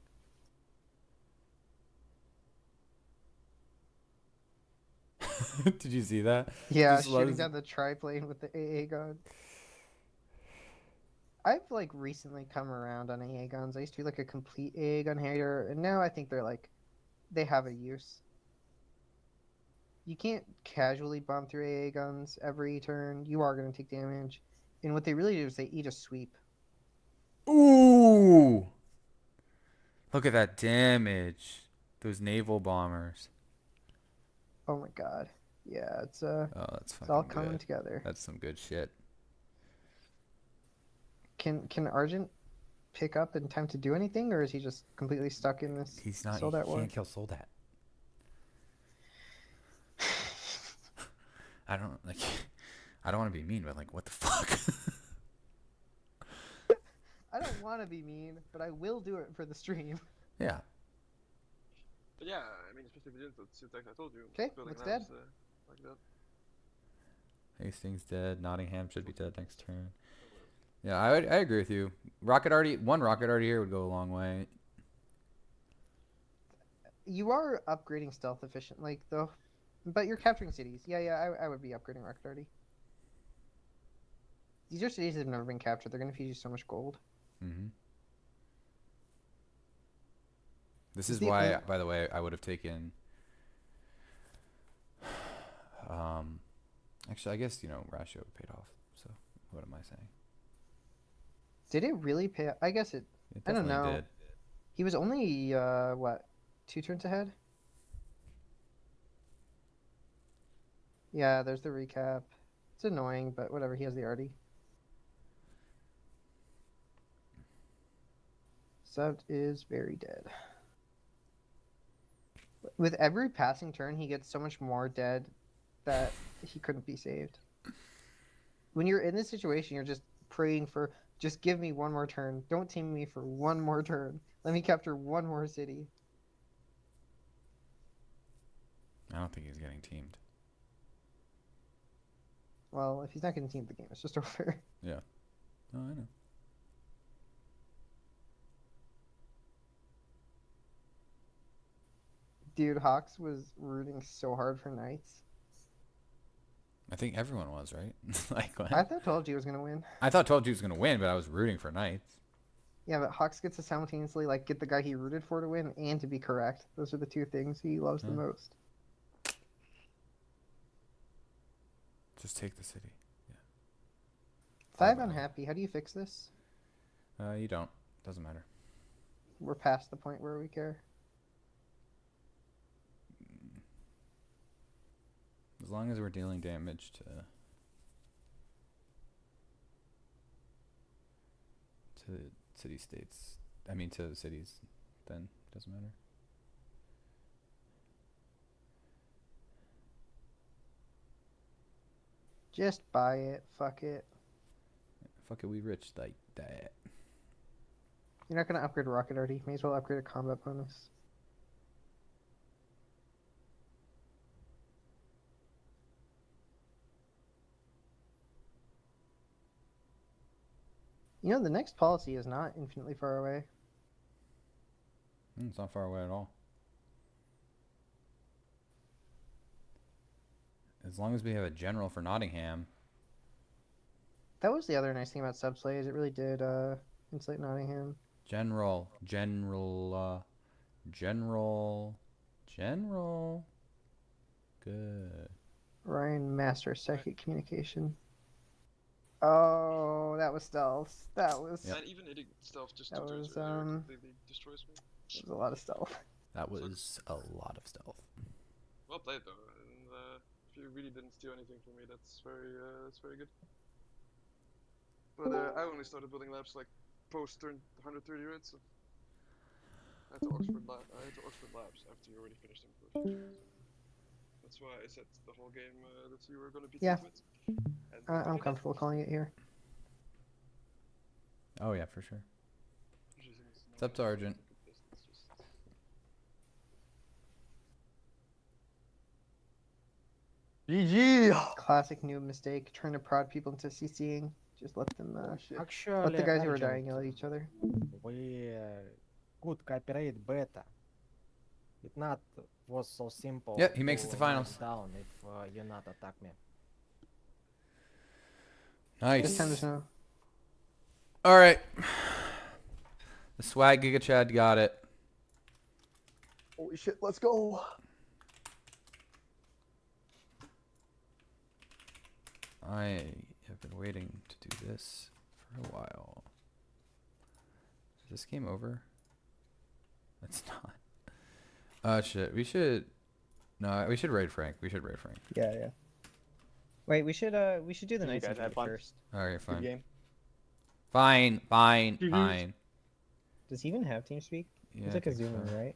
Did you see that? Yeah, Just shooting loves- down the triplane with the AA gun. I've like recently come around on AA guns. I used to be like a complete AA gun hater, and now I think they're like they have a use. You can't casually bomb through AA guns every turn. You are going to take damage. And what they really do is they eat a sweep. Ooh! Look at that damage. Those naval bombers. Oh my god. Yeah, it's Oh, that's it's all fucking coming good. together. That's some good shit. Can Argent pick up in time to do anything, or is he just completely stuck in this He's not. Soldat He war? can't kill Soldat. I don't like. I don't want to be mean, but like, what the fuck? I don't want to be mean, but I will do it for the stream. Yeah. But yeah, I mean, especially if you didn't, it's like I told you. 'Kay, building what's an house, dead? like that. Hastings dead. Nottingham should be dead next turn. Yeah, I agree with you. One rocket arty here would go a long way. You are upgrading stealth efficient, like though, but you're capturing cities. Yeah, I would be upgrading Rocket Arty. These are cities that have never been captured. They're gonna feed you so much gold. Mm-hmm. This Is is the why, only- by the way, I would have taken. Actually, I guess Ratio paid off. So what am I saying? Did it really pay? I guess it. It I don't definitely know. did. He was only what, 2 turns ahead? Yeah, there's the recap. It's annoying, but whatever. He has the Arty. Sept is very dead. With every passing turn, he gets so much more dead that he couldn't be saved. When you're in this situation, you're just praying for, just give me one more turn. Don't team me for one more turn. Let me capture one more city. I don't think he's getting teamed. Well, if he's not getting teamed, the game is just over. Yeah. Oh, I know. Dude, Hawks was rooting so hard for Knights. I think everyone was, right? Like what? I thought 12G was gonna win. I thought 12G was gonna win, but I was rooting for Knights. Yeah, but Hawks gets to simultaneously like get the guy he rooted for to win and to be correct. Those are the two things he loves the most. Just take the city. Yeah. 5 unhappy. How do you fix this? You don't. Doesn't matter. We're past the point where we care. As long as we're dealing damage to city states, I mean to cities, then it doesn't matter. Just buy it. Fuck it. Fuck it, we rich like that. You're not gonna upgrade rocket already. May as well upgrade a combat bonus. You know, the next policy is not infinitely far away. It's not far away at all. As long as we have a general for Nottingham. That was the other nice thing about subplay is it really did insulate Nottingham. General. Good. Ryan Master, psychic communication. Oh, that was stealth. That was And even hitting stealth just That two turns was, earlier completely destroys me. that was a lot of stealth. That was a lot of stealth. Well played though, and if you really didn't steal anything from me, that's very good. But I only started building labs like post turn 130 units. So I had to Oxford Labs after you already finished them. That's why I said the whole game that you were gonna beat Yeah. into it. And I'm comfortable calling it here. Oh yeah, for sure. What's up, Sergeant? GG! Classic noob mistake, trying to prod people into CCing. Just let them Actually, let the guys who are Argent, dying yell at each other. we could cooperate better. It not was so simple. Yeah, he makes it to finals. Down if you not attack me. This time Nice. there's no. All right. The swag Giga Chad got it. Holy shit, let's go! I have been waiting to do this for a while. Is this game over? It's not. Oh shit. We should. No, we should raid Frank. We should raid Frank. Yeah, yeah. Wait, we should do the You Knights guys and have fun? first. Alright, Good fine. game. Fine. Does he even have TeamSpeak? Yeah, It's I like a think Zoom in, so. right?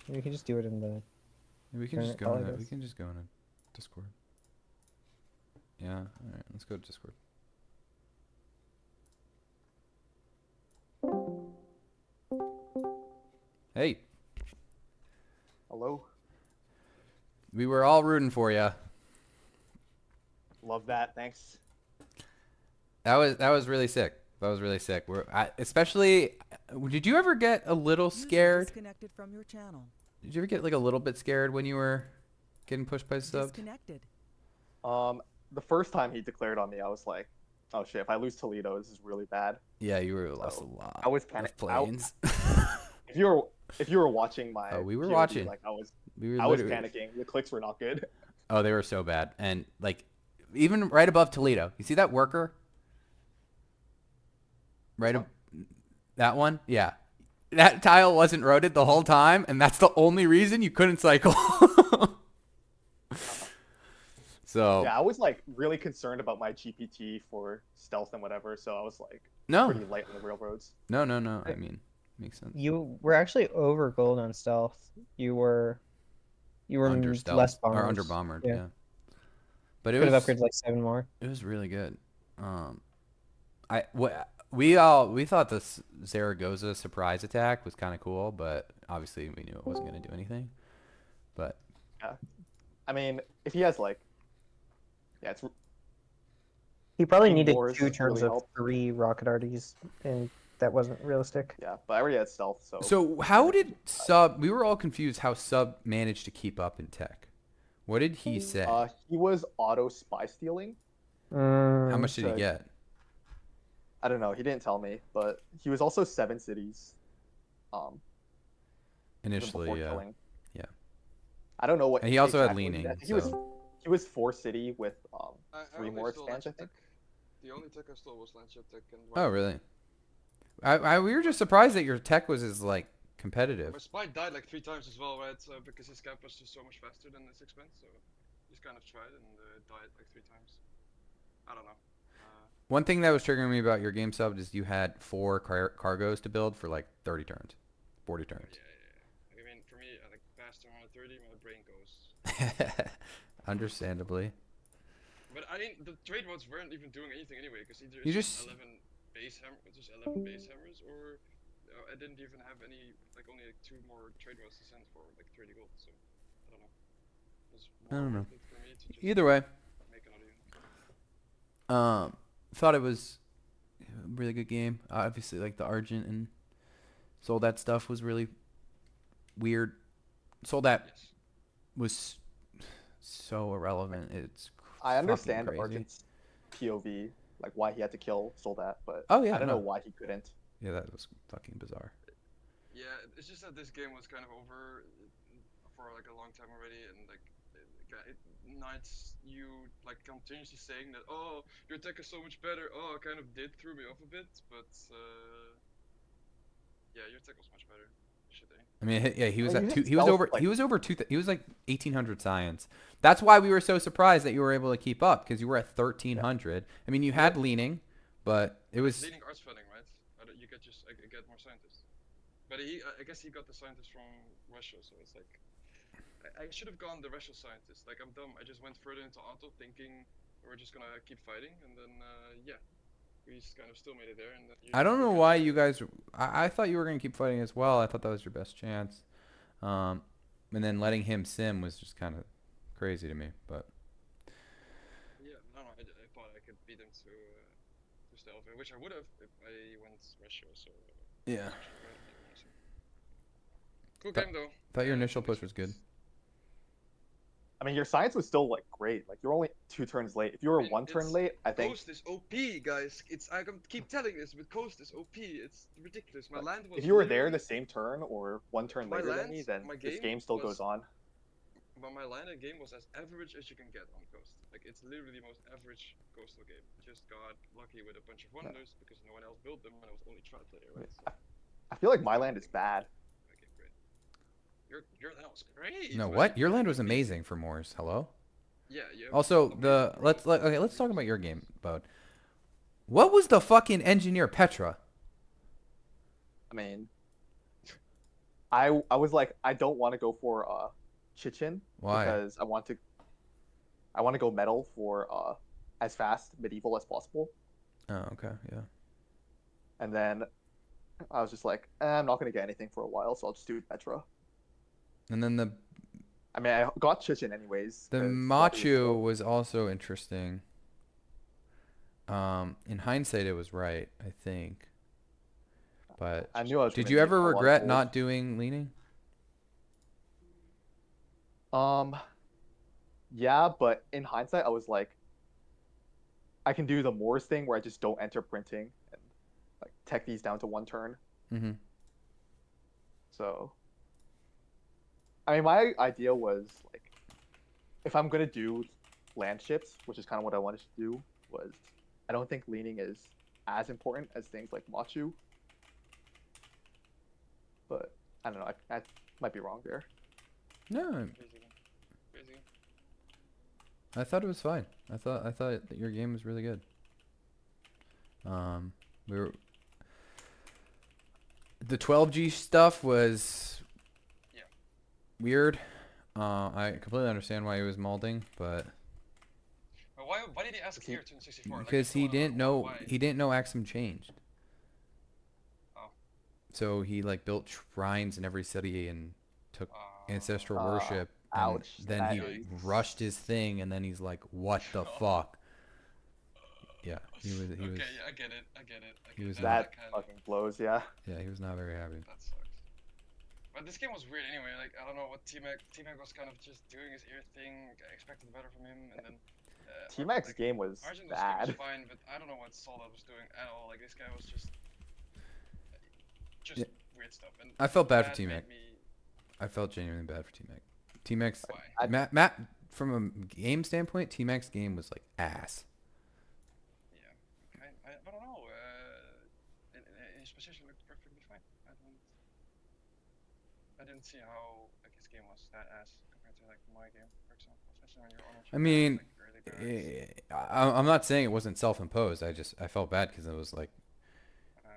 Maybe we can just do it in the. Yeah, we can Turn just it go in all it. We this. can just go in a Discord. Yeah. Alright, let's go to Discord. Hey, Hello. we were all rooting for you. Love that. Thanks. That was really sick. That was really sick. Especially, did you ever get a little User scared? Disconnected from your channel. Did you ever get like a little bit scared when you were getting pushed by subs? Disconnected. The first time he declared on me, I was like, "Oh shit! If I lose Toledo, this is really bad." Yeah, you were lost a So, lot. I was of panic- planes. If you were watching my, Oh, we were POV, watching. Like I was We were literally literally- panicking. The clicks were not good. Oh, they were so bad. And like, even right above Toledo, you see that worker? Right, that one? Yeah. That tile wasn't roaded the whole time, and that's the only reason you couldn't cycle. So Yeah, I was like really concerned about my GPT for stealth and whatever, so I was like no, pretty light on the railroads. no. I mean, makes sense. You were actually over gold on stealth. You were Under less stealth or bombers. under bombered, Yeah. yeah. But it Could have was upgraded like 7 more. it was really good. We thought this Zaragoza surprise attack was kind of cool, but obviously we knew it wasn't going to do anything. But Yeah, I mean, if he has like, yeah, it's He probably King needed Wars 2 turns really of helped. 3 rocket arties, and that wasn't realistic. yeah, but I already had stealth, so. so how did Sub? We were all confused how Sub managed to keep up in tech. What did he say? He was auto spy stealing. How much did he so- get? I don't know. He didn't tell me, but he was also 7 cities. Even Initially, before yeah. killing. Yeah. I don't know what. And he also had exactly leaning, I think so- he was 4 city with I 3 only more stole expands, I Landship think. Tech. The only tech I stole was Landship Tech and. Oh, really? We were just surprised that your tech was as like competitive. My spy died like 3 times as well, right? Because his cap was just so much faster than his expense, so just kind of tried and died like 3 times. I don't know. One thing that was triggering me about your game sub is you had 4 cargoes to build for like 30 turns, 40 turns. Yeah. I mean, for me, like past 130, my brain goes. Understandably. But I mean, the trade roads weren't even doing anything anyway, because either You it's just- 11 base hammers, or I didn't even have any, like only like 2 more trade roads to send for like 30 gold. So I don't know. It was I don't know. worth it for me to just Either way, make another unit. thought it was a really good game. Obviously, like the Argent and Soldat stuff was really weird. Soldat Yes. was so irrelevant. It's I understand fucking crazy. Argent's POV, like why he had to kill Soldat, but Oh, yeah, I don't no. know why he couldn't. Yeah, that was fucking bizarre. Yeah, it's just that this game was kind of over for like a long time already, and like it Knights, you like continuously saying that, oh, your tech is so much better. Oh, it kind of did throw me off a bit, but yeah, your tech was much better. Shit, eh? I mean, yeah, he was Well, at you two. hit He was stealth, over. like- He was over two. He was like 1800 science. That's why we were so surprised that you were able to keep up because you were at 1300. I mean, you had leaning, but it was. Leading arts funding, right? You get just get more scientists. But I guess he got the scientists from Russia, so it's like I should have gone the Russian scientist. Like I'm dumb. I just went further into auto, thinking we're just gonna keep fighting, and then yeah, we just kind of still made it there. And then I don't know why you guys. I thought you were gonna keep fighting as well. I thought that was your best chance. And then letting him sim was just kind of crazy to me. But yeah, no, I thought I could beat him to stealth, which I would have if I went Russia. So yeah, cool Th- game though. thought your initial push was good. I mean, your science was still like great. Like you're only 2 turns late. If you were And 1 turn it's- late, I think Coast is OP, guys. I can keep telling this, but Coast is OP. It's ridiculous. My land was. if you were there literally- the same turn or 1 turn My later than me, lands, then my this game game still was- goes on. But my land and game was as average as you can get on Coast. Like it's literally the most average coastal game. Just got lucky with a bunch of wonders because no one else built them, and I was only tri player, right? So, I feel like my land is bad. okay, great. Your land was great. No, man. what? Your land was amazing for Moors. Hello. Yeah, yeah. Also, let's talk about your game, Bode. What was the fucking engineer Petra? I mean, I was like, I don't want to go for Chichen Why? because I want to go metal for as fast medieval as possible. Oh, okay, yeah. And then I was just like, I'm not gonna get anything for a while, so I'll just do Petra. And then the I mean, I got Chichen anyways. The 'cause Machu was also interesting. In hindsight, it was right, I think. But I knew I was. did gonna you need ever a lot of regret gold. not doing leaning? Yeah, but in hindsight, I was like, I can do the Moors thing where I just don't enter printing and like tech these down to 1 turn. Mm-hmm. So, I mean, my idea was like, if I'm gonna do land ships, which is kind of what I wanted to do, was I don't think leaning is as important as things like Machu. But I don't know. I might be wrong there. No, Crazy. Crazy. I thought it was fine. I thought that your game was really good. We were the 12G stuff was Yeah. weird. I completely understand why he was molding, but But why did he ask here to 64? Like, I because still he wanna know didn't know why. Axum changed. Oh. So he like built shrines in every city and took ancestral Uh, worship, and ouch, then that he is- rushed his thing, and then he's like, "What the fuck?" Yeah, he was. Okay, yeah, I get it. He was that kind of, fucking blows, yeah. Yeah, he was not very happy. that sucks. But this game was weird anyway. Like, I don't know what T-Mac was kind of just doing his ear thing. I expected better from him, and then T-Mac's game was Arjun's bad. game was fine, but I don't know what Solda was doing at all. Like, this guy was just Yeah. weird stuff. And I felt bad for that T-Mac. made me- I felt genuinely bad for T-Mac. T-Mac's Why? Matt from a game standpoint, T-Mac's game was like ass. Yeah, I don't know. His position looked perfectly fine. I didn't see how like his game was that ass compared to like my game, for example. Especially when you're on. I mean, like, early birds. I'm not saying it wasn't self-imposed. I felt bad because it was like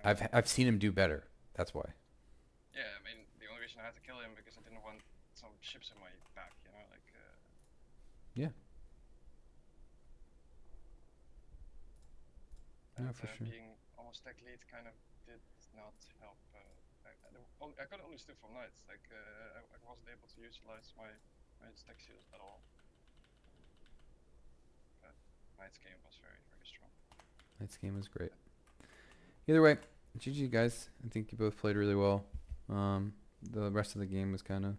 I've seen him do better. That's why. Yeah, I mean, the only reason I had to kill him because I didn't want some ships in my back, you know, like. Yeah. And, No, for sure. Being almost tech lead kind of did not help. I could only steal from knights. Like, I wasn't able to utilize my tech seals at all. But knight's game was very, very strong. This game was great. Either way, GG guys. I think you both played really well. The rest of the game was kind of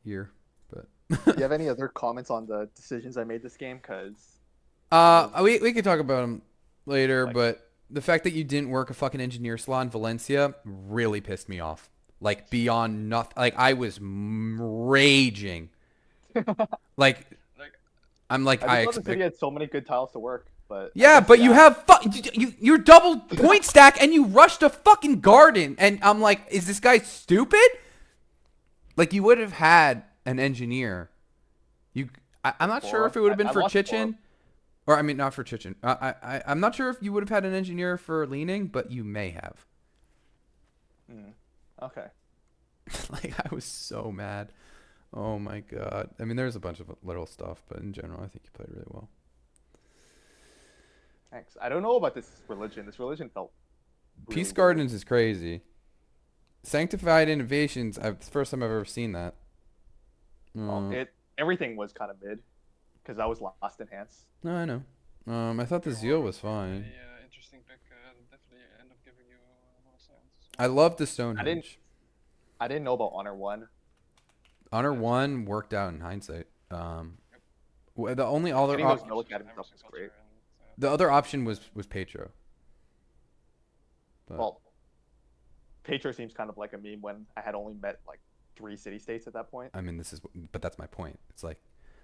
here, but. Do you have any other comments on the decisions I made this game? Because we could talk about them later, Like- but the fact that you didn't work a fucking engineer slot in Valencia really pissed me off. Like beyond nothing. Like I was raging. Like I'm like I I just thought the city expect. had so many good tiles to work, but I Yeah, guess, but you have you're double point stack and you rushed a fucking garden, and I'm like, is this guy stupid? Like you would have had an engineer. I'm not sure if it would have been I for lost Chichen, or I mean not for Chichen. I'm not sure if you would have had an engineer for leaning, but you may have. Okay. Like I was so mad. Oh my god. I mean, there's a bunch of little stuff, but in general, I think you played really well. Thanks. I don't know about this religion. This religion felt. Really Peace weird. Gardens is crazy. Sanctified Innovations. It's the first time I've ever seen that. Everything was kind of mid, because I was Lost Enhance. No, I know. I thought the Zeal was fine. Interesting pick. Definitely end up giving you a lot of sense. I loved the Stonehenge. I didn't know about Honor 1. Honor 1 worked out in hindsight. The only other Getting those Mill Academy stuff was great. the other option was Petro. But, Well, Petro seems kind of like a meme when I had only met like 3 city-states at that point. I mean, but that's my point. It's like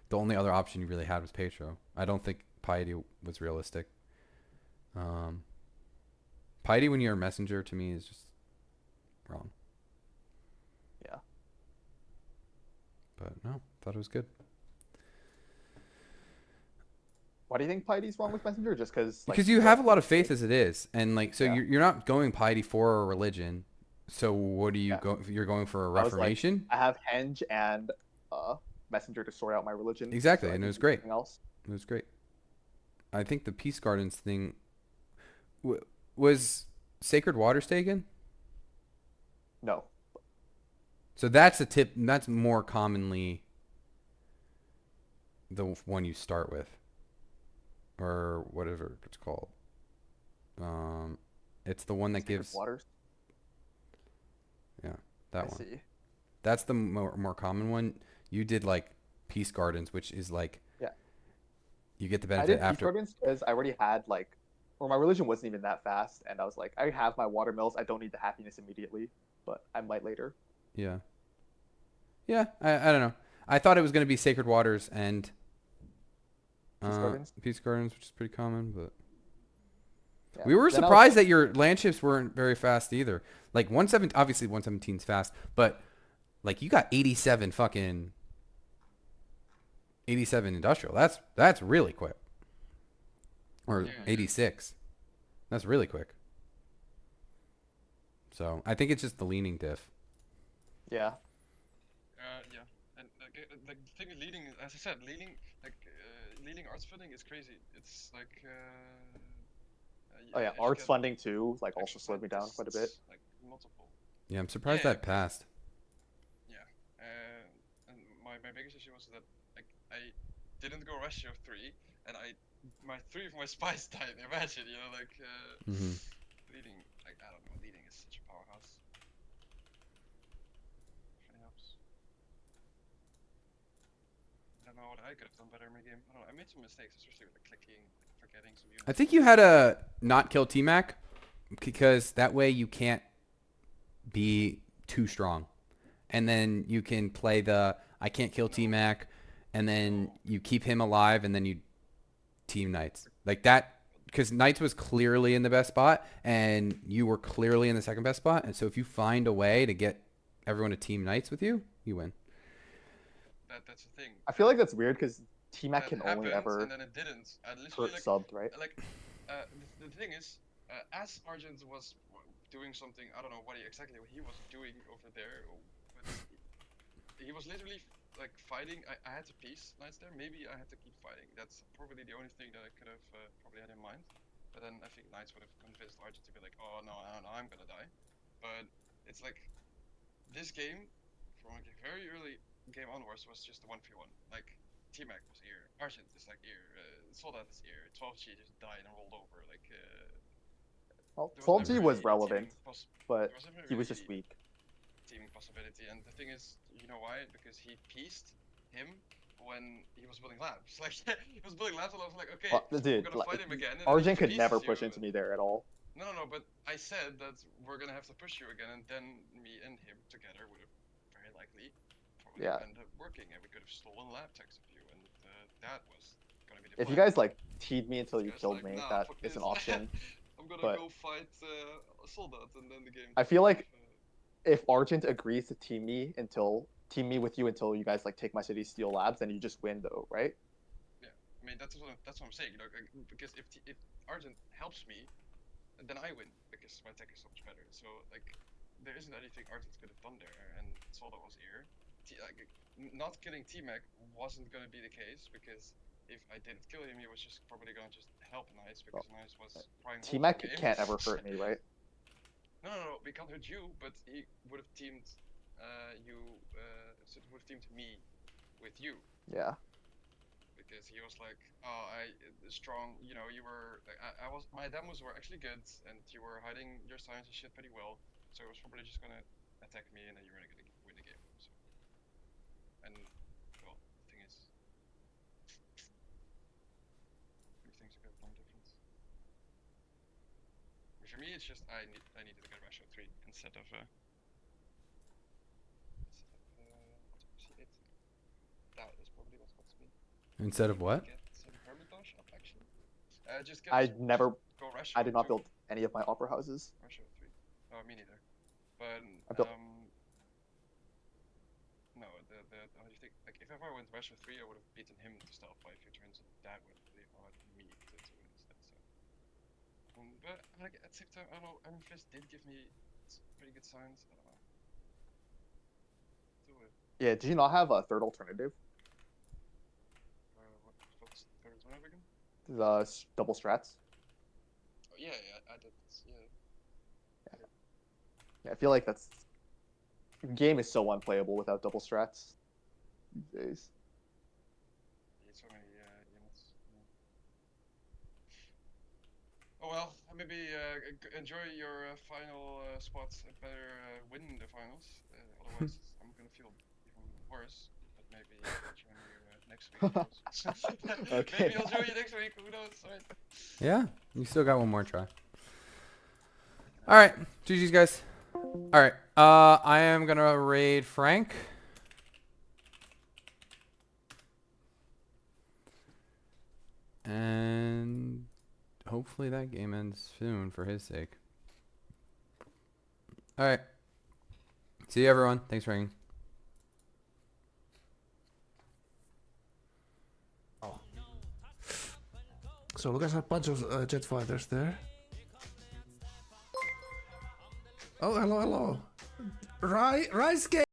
the only other option you really had was Petro. I don't think Piety was realistic. Piety when you're a messenger to me is just wrong. Yeah. But no, thought it was good. Why do you think Piety's wrong with Messenger? Just because Because you have a lot of faith as it is, and like so Yeah. you're not going Piety for a religion. So what do you go? You're going for a I was like, reformation? I have Henge and Messenger to sort out my religion. Exactly, so I and it can was do great. nothing else. It was great. I think the Peace Gardens thing was Sacred Waters taken. No. So that's a tip. That's more commonly the one you start with, or whatever it's called. It's the one that Sacred gives. Waters. Yeah, that I one. see. That's the more common one. You did like Peace Gardens, which is like. Yeah. You get the I benefit did Peace after. Gardens because I already had like, or my religion wasn't even that fast, and I was like, I have my watermills. I don't need the happiness immediately, but I might later. Yeah. Yeah, I don't know. I thought it was going to be Sacred Waters and Peace Gardens, which is pretty common, but Yeah. we were Then I was surprised like- that your land ships weren't very fast either. Like 117, obviously 117's fast, but like you got 87 fucking 87 industrial. That's really quick. Or Yeah. 86. That's really quick. So I think it's just the leaning diff. Yeah. Yeah, and like the thing with leading, as I said, leading leading arts funding is crazy. It's like Oh yeah, as you arts get funding too, like also extra slowed me down quite a bit. scientists, like multiple. Yeah, I'm surprised Yeah, that passed. Yeah, and my biggest issue was that like I didn't go ratio 3, and my 3 of my spies died. Imagine, like Mm-hmm. leading. Like I don't know, leading is such a powerhouse. If it helps. I don't know what I could have done better in my game. I don't know. I made some mistakes, especially with the clicking, like forgetting some units. I think you had to not kill T-Mac because that way you can't be too strong. And then you can play the I can't kill T-Mac, and then you keep him alive, and then you team Knights. Like that, because Knights was clearly in the best spot, and you were clearly in the second best spot. And so if you find a way to get everyone to team Knights with you, you win. That's the thing. I feel like that's weird because T-Mac That can only happened, ever and then it didn't. I literally hurt subbed, right? The thing is, as Argent was doing something, I don't know what he was doing over there, but he was literally like fighting. I had to piece Knights there. Maybe I had to keep fighting. That's probably the only thing that I could have probably had in mind. But then I think Knights would have convinced Argent to be like, oh no, I'm gonna die. But it's like this game, from like a very early game onwards, was just a 1v1. Like T-Mac was here, Argent is like here, Soldat is here, 12G just died and rolled over. Like Well, there 12G never was really a relevant, but there was never he was really just weak. teaming possibility. And the thing is, you know why? Because he pieced him when he was building labs. Like he was building labs, and I was like, okay, Well, we're dude, gonna fight him again. And Argent he could never pieces push you. into me there at all. No, but I said that we're gonna have to push you again, and then me and him together would have very likely probably ended up working, and we could have stolen lab techs of you, and that was gonna be the If you plan. guys like teed me until you This guy's killed like, me, nah, that fuck is this. an option. I'm gonna But go fight a soldat, and then the game. I feel like if Argent agrees to team me with you until you guys like take my city, steal labs, then you just win though, right? Yeah, I mean that's what I'm saying. Because if Argent helps me, then I win because my tech is so much better. So like, there isn't anything Argent could have done there, and Soldat was here. Not killing T-Mac wasn't gonna be the case because if I didn't kill him, he was just probably gonna just help Nice because Nice was trying. T-Mac can't ever hurt me, right? No, we can't hurt you, but he would have teamed you. So would have teamed me with you. Yeah. Because he was like, oh, strong. You know, you were. Like, my demos were actually good, and you were hiding your science and shit pretty well. So it was probably just gonna attack me, and then you were gonna win the game. So, and well, the thing is, three things could have done different. But for me, it's just I needed to get ratio 3 instead of that is probably what cost me. Instead of what? Get some Hermitage up actually. Just get I did not 2. build any of my opera houses. Ratio 3. Oh, me neither. But I built... no, how do you think? Like if I went ratio 3, I would have beaten him to stealth by a few turns, and that would have allowed me to win instead. So, but like at the same time, I don't know. Iron Fist did give me pretty good signs. I don't know. Yeah, did you not have a third alternative? What's the third one again? The double strats. Oh, yeah, I did. Yeah, I feel like that's game is so unplayable without double strats these days. Yeah, so many units. Yeah. Oh well, maybe enjoy your final spots and better win the finals. Otherwise, I'm gonna feel even worse. But maybe I'll join you next week. Okay. Maybe I'll join you next week. Who knows? Right? Yeah, you still got one more try. All right, GG's guys. All right, I am gonna raid Frank. And hopefully that game ends soon for his sake. All right. See you, everyone. Thanks for hanging. So look at a bunch of jet fighters there. Oh, hello, hello. Rice game.